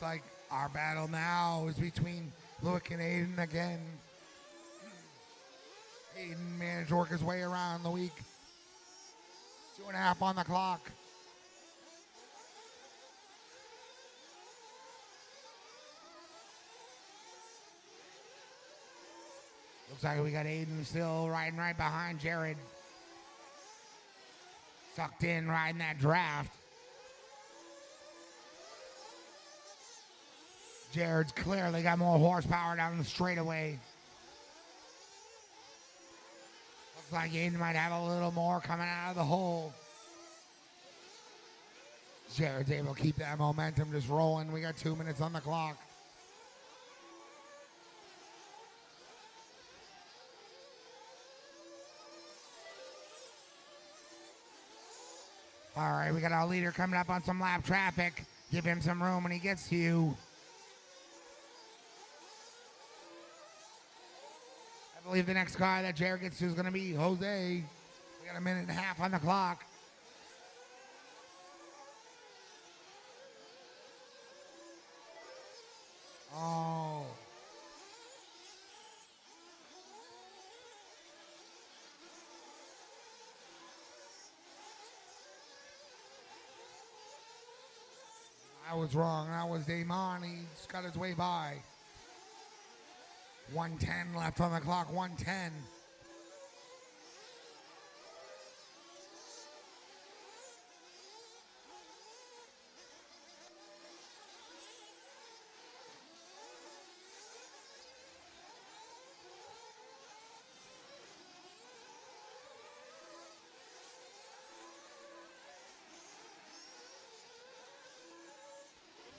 like our battle now is between Luick and Aiden again. Aiden managed to work his way around the week. 2.5 on the clock. Looks like we got Aiden still riding right behind Jared. Sucked in, riding that draft. Jared's clearly got more horsepower down the straightaway. Looks like Aiden might have a little more coming out of the hole. Jared's able to keep that momentum just rolling. We got 2 minutes on the clock. All right, we got our leader coming up on some lap traffic. Give him some room when he gets to you. I believe the next car that Jared gets to is going to be Jose. We got 1.5 on the clock. Oh. I was wrong. That was Damon. He just got his way by. 1:10 left on the clock. 1:10.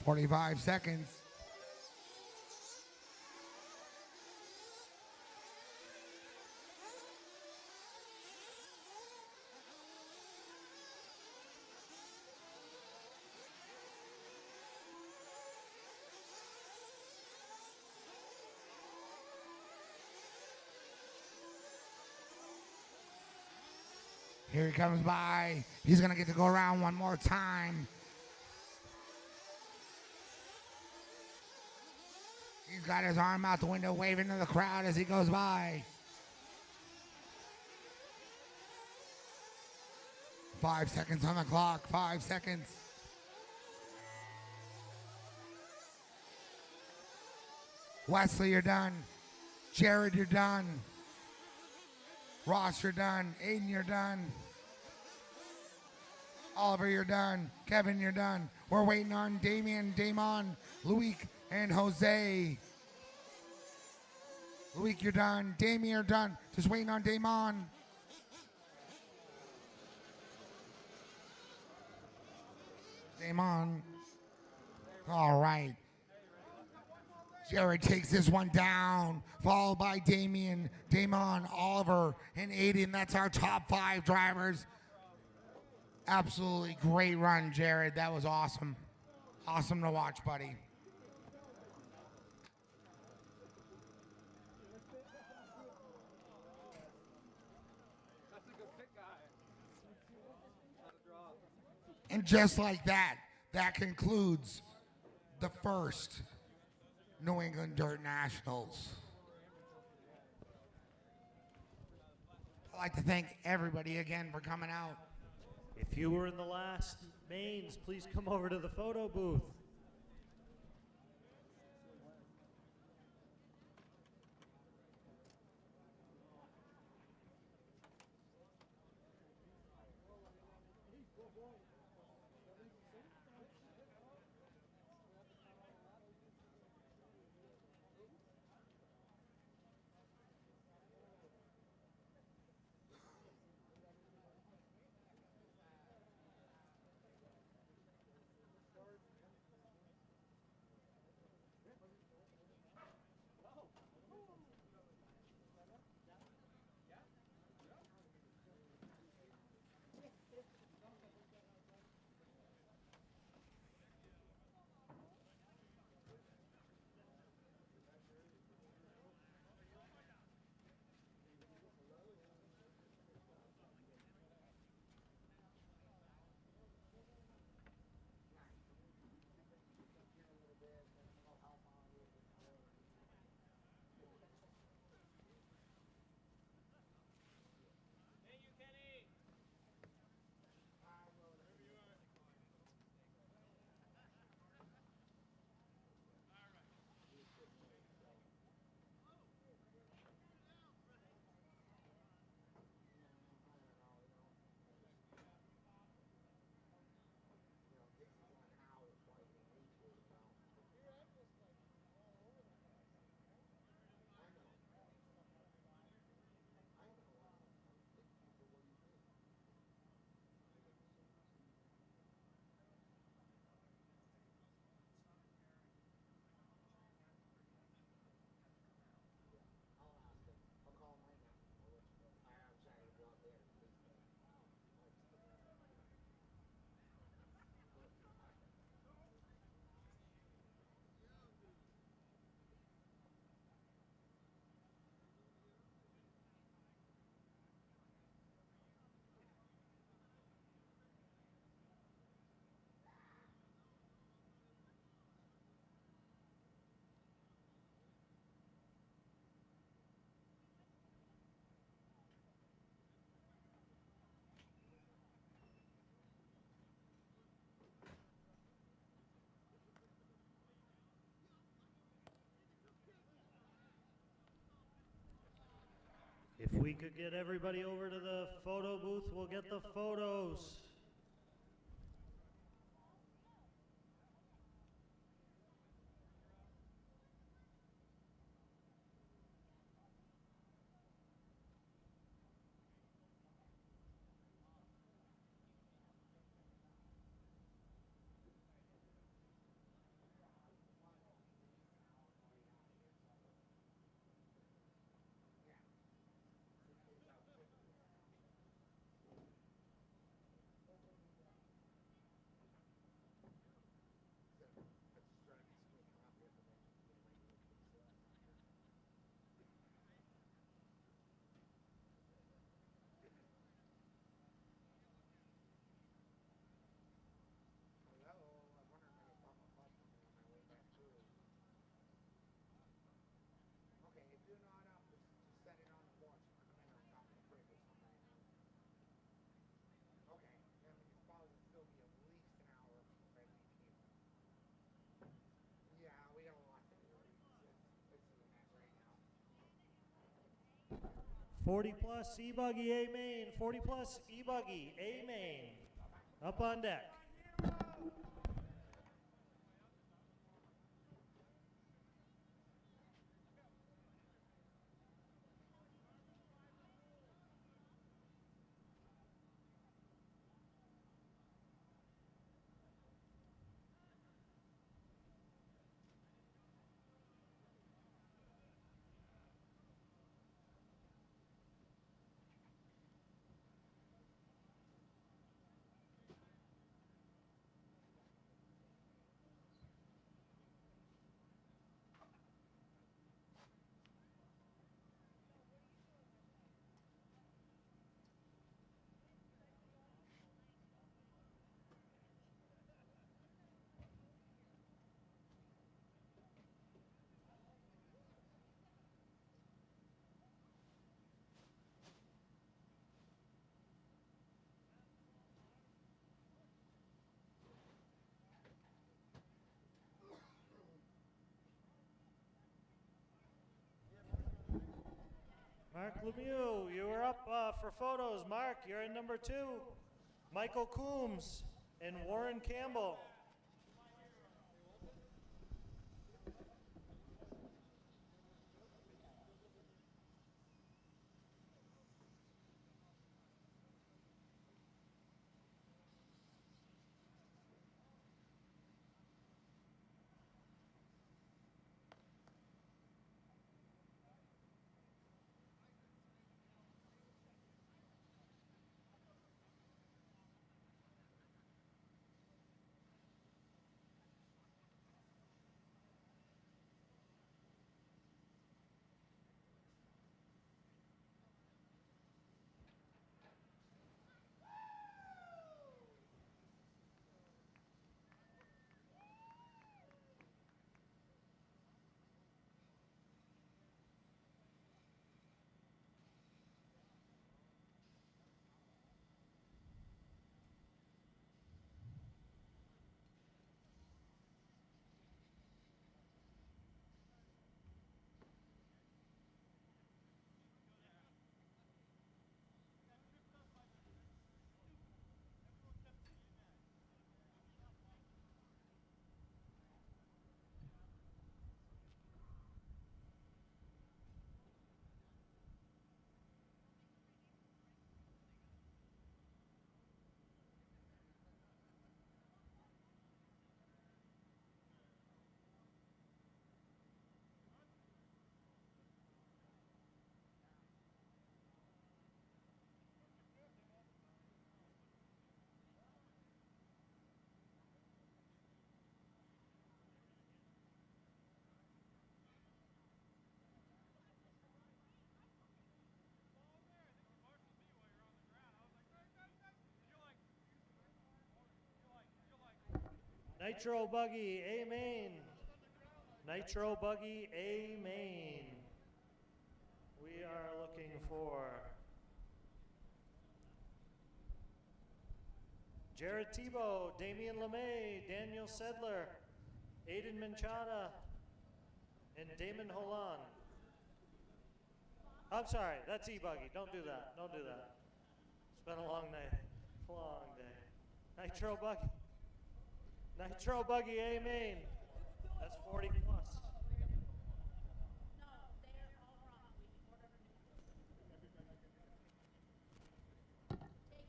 $45 seconds. Here he comes by. He's going to get to go around one more time. He's got his arm out the window waving to the crowd as he goes by. 5 seconds on the clock. 5 seconds. Wesley, you're done. Jared, you're done. Ross, you're done. Aiden, you're done. Oliver, you're done. Kevin, you're done. We're waiting on Damien, Damon, Luick, and Jose. Luick, you're done. Damien, you're done. Just waiting on Damon. Damon. All right. Jared takes this one down, followed by Damon, Oliver, and Aiden. That's our top 5 drivers. Absolutely great run, Jared. That was awesome. Awesome to watch, buddy. That's a good pick, guy. Not a draw. And just like that, that concludes the first New England Dirt Nationals. I'd like to thank everybody again for coming out. If you were in the last mains, please come over to the photo booth. If we could get everybody over to the photo booth, we'll get the photos. '40 plus E-buggy A main, 40 plus E-buggy A main. Up on deck. Mark Lemieux, you are up for photos. Mark, you're in number 2. Michael Coombs and Warren Campbell. Nitro Buggy A main. Nitro Buggy A main. We are looking for Jared Tebow, Damian LeMay, Daniel Sedler, Aiden Manchada, and Damon Holan. I'm sorry, that's E-buggy. Don't do that. Don't do that. It's been a long night. Long day. Nitro Buggy. Nitro Buggy A main. That's 40 plus.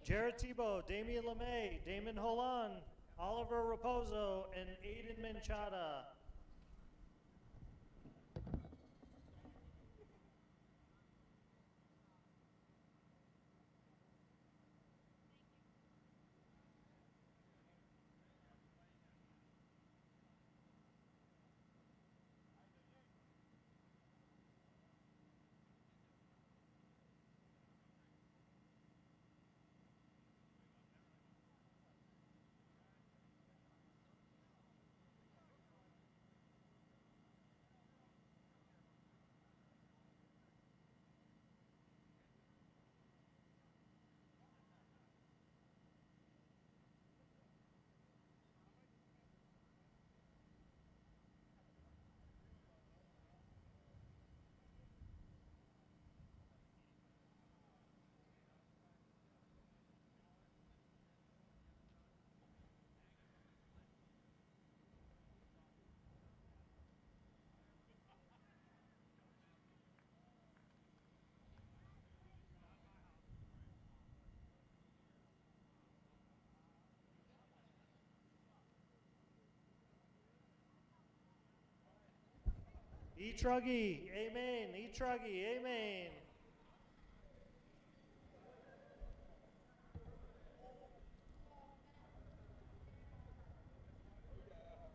Jared Tebow, Damian LeMay, Damon Holan, Oliver Raposo, and Aiden Manchada. E-Truggy, amen. E-Truggy, amen.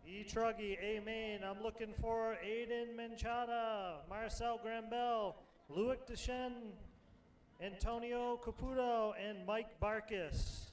E-Truggy, amen. I'm looking for Aiden Manchada, Marcel Grambel, Luic Deschen, Antonio Caputo, and Mike Barkis.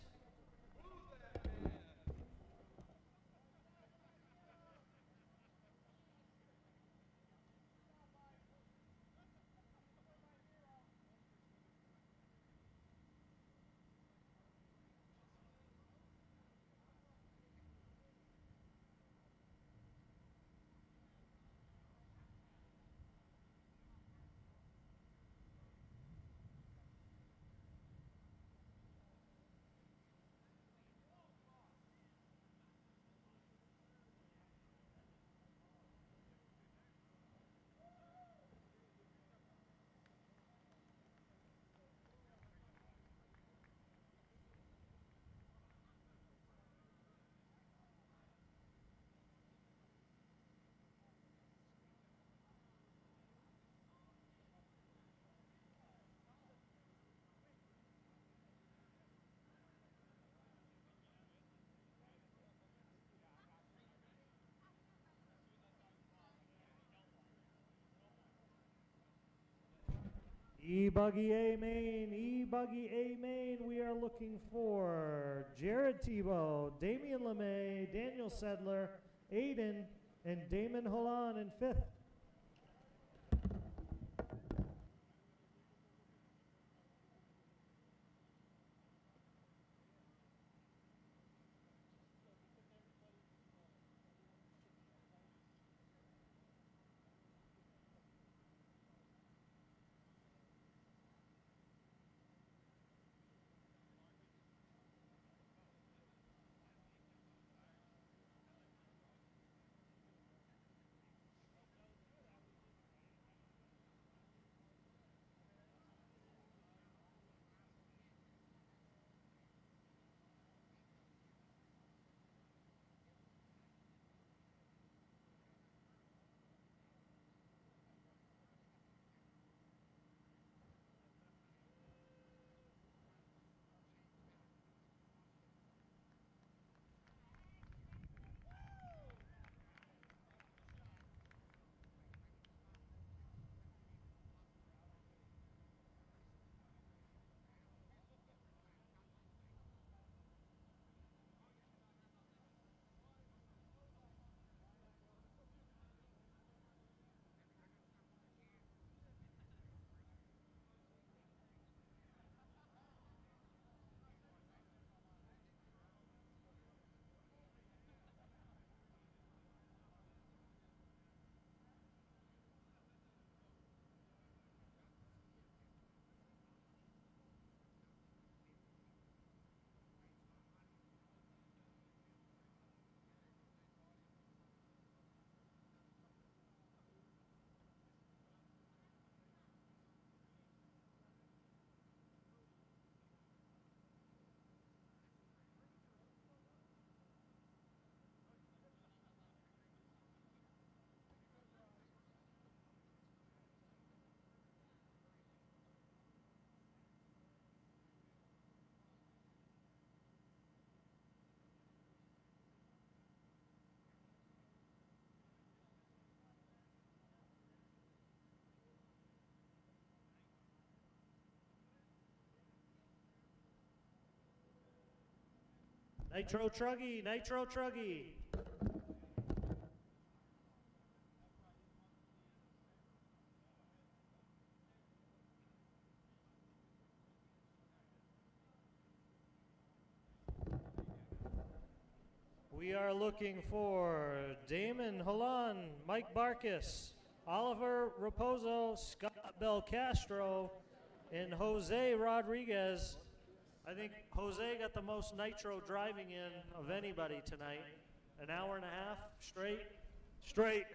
E-buggy A main, E-buggy A main. We are looking for Jared Tebow, Damian LeMay, Daniel Sedler, Aiden, and Damon Holland in fifth. Nitro Truggy, Nitro Truggy. We are looking for Damon Holland, Mike Barkis, Oliver Raposo, Scott Belcastro, and Jose Rodriguez. I think Jose got the most nitro driving in of anybody tonight. An hour and a half straight. Straight.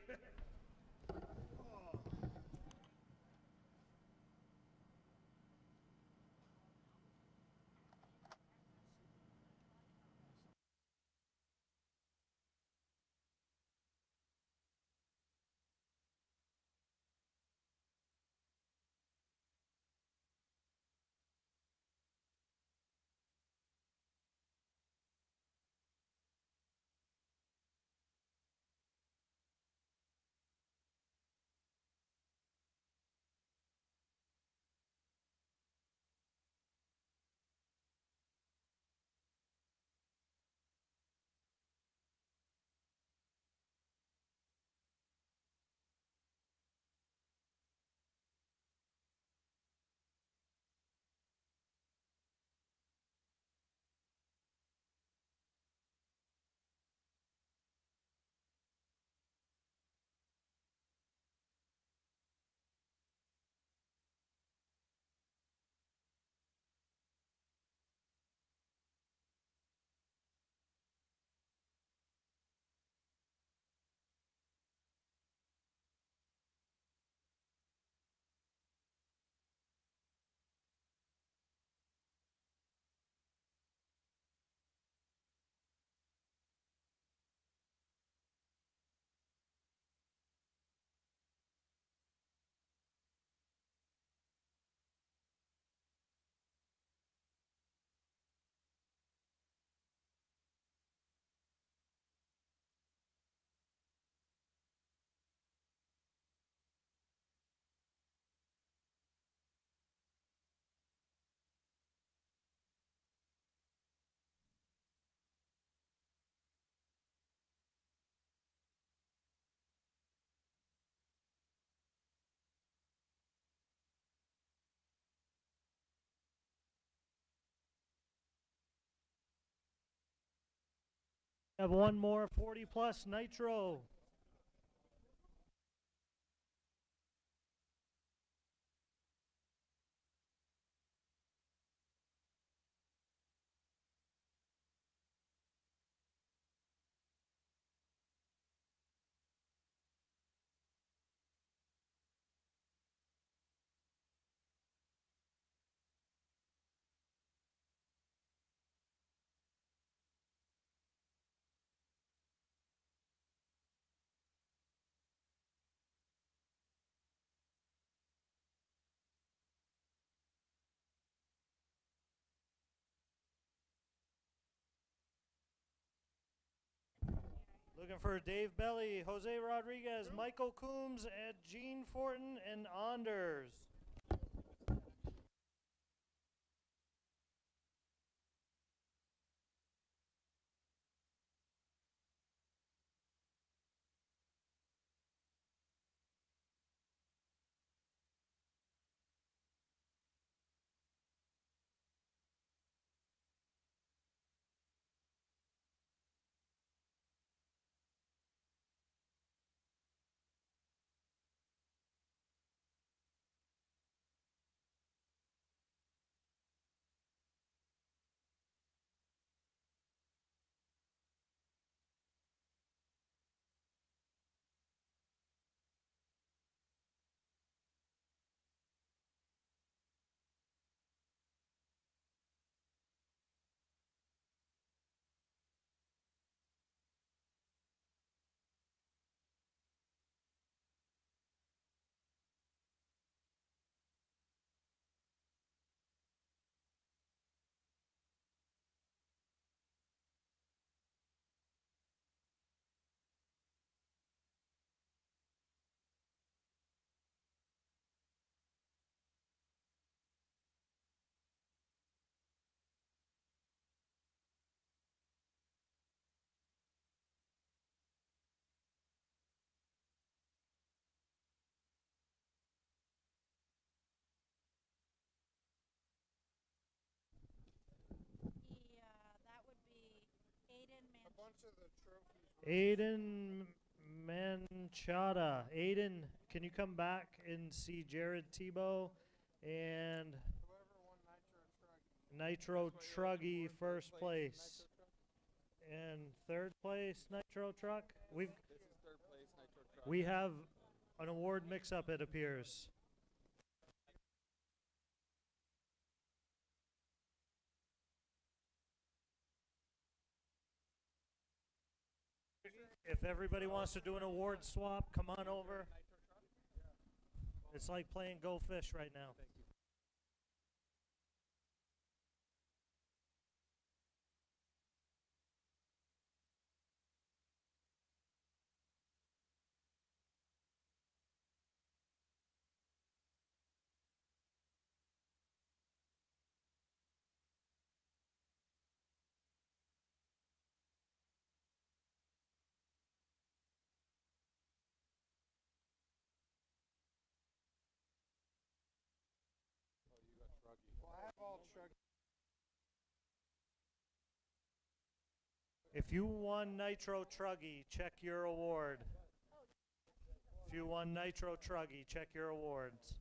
Have one more 40 plus nitro. Looking for Dave Belly, Jose Rodriguez, Michael Coombs, and Gene Fortin, and Anders. That would be Aiden A bunch of the trophies. Aiden Manchada. Aiden, can you come back and see Jared Tebow and Whoever won Nitro Truggy. Nitro Truggy first place? And third place, Nitro Truck? This is third place, Nitro Truck. We have an award mix-up, it appears. If everybody wants to do an award swap, come on over. It's like playing Go Fish right now. Well, I have all Truggy. If you won Nitro Truggy, check your award. If you won Nitro Truggy, check your awards.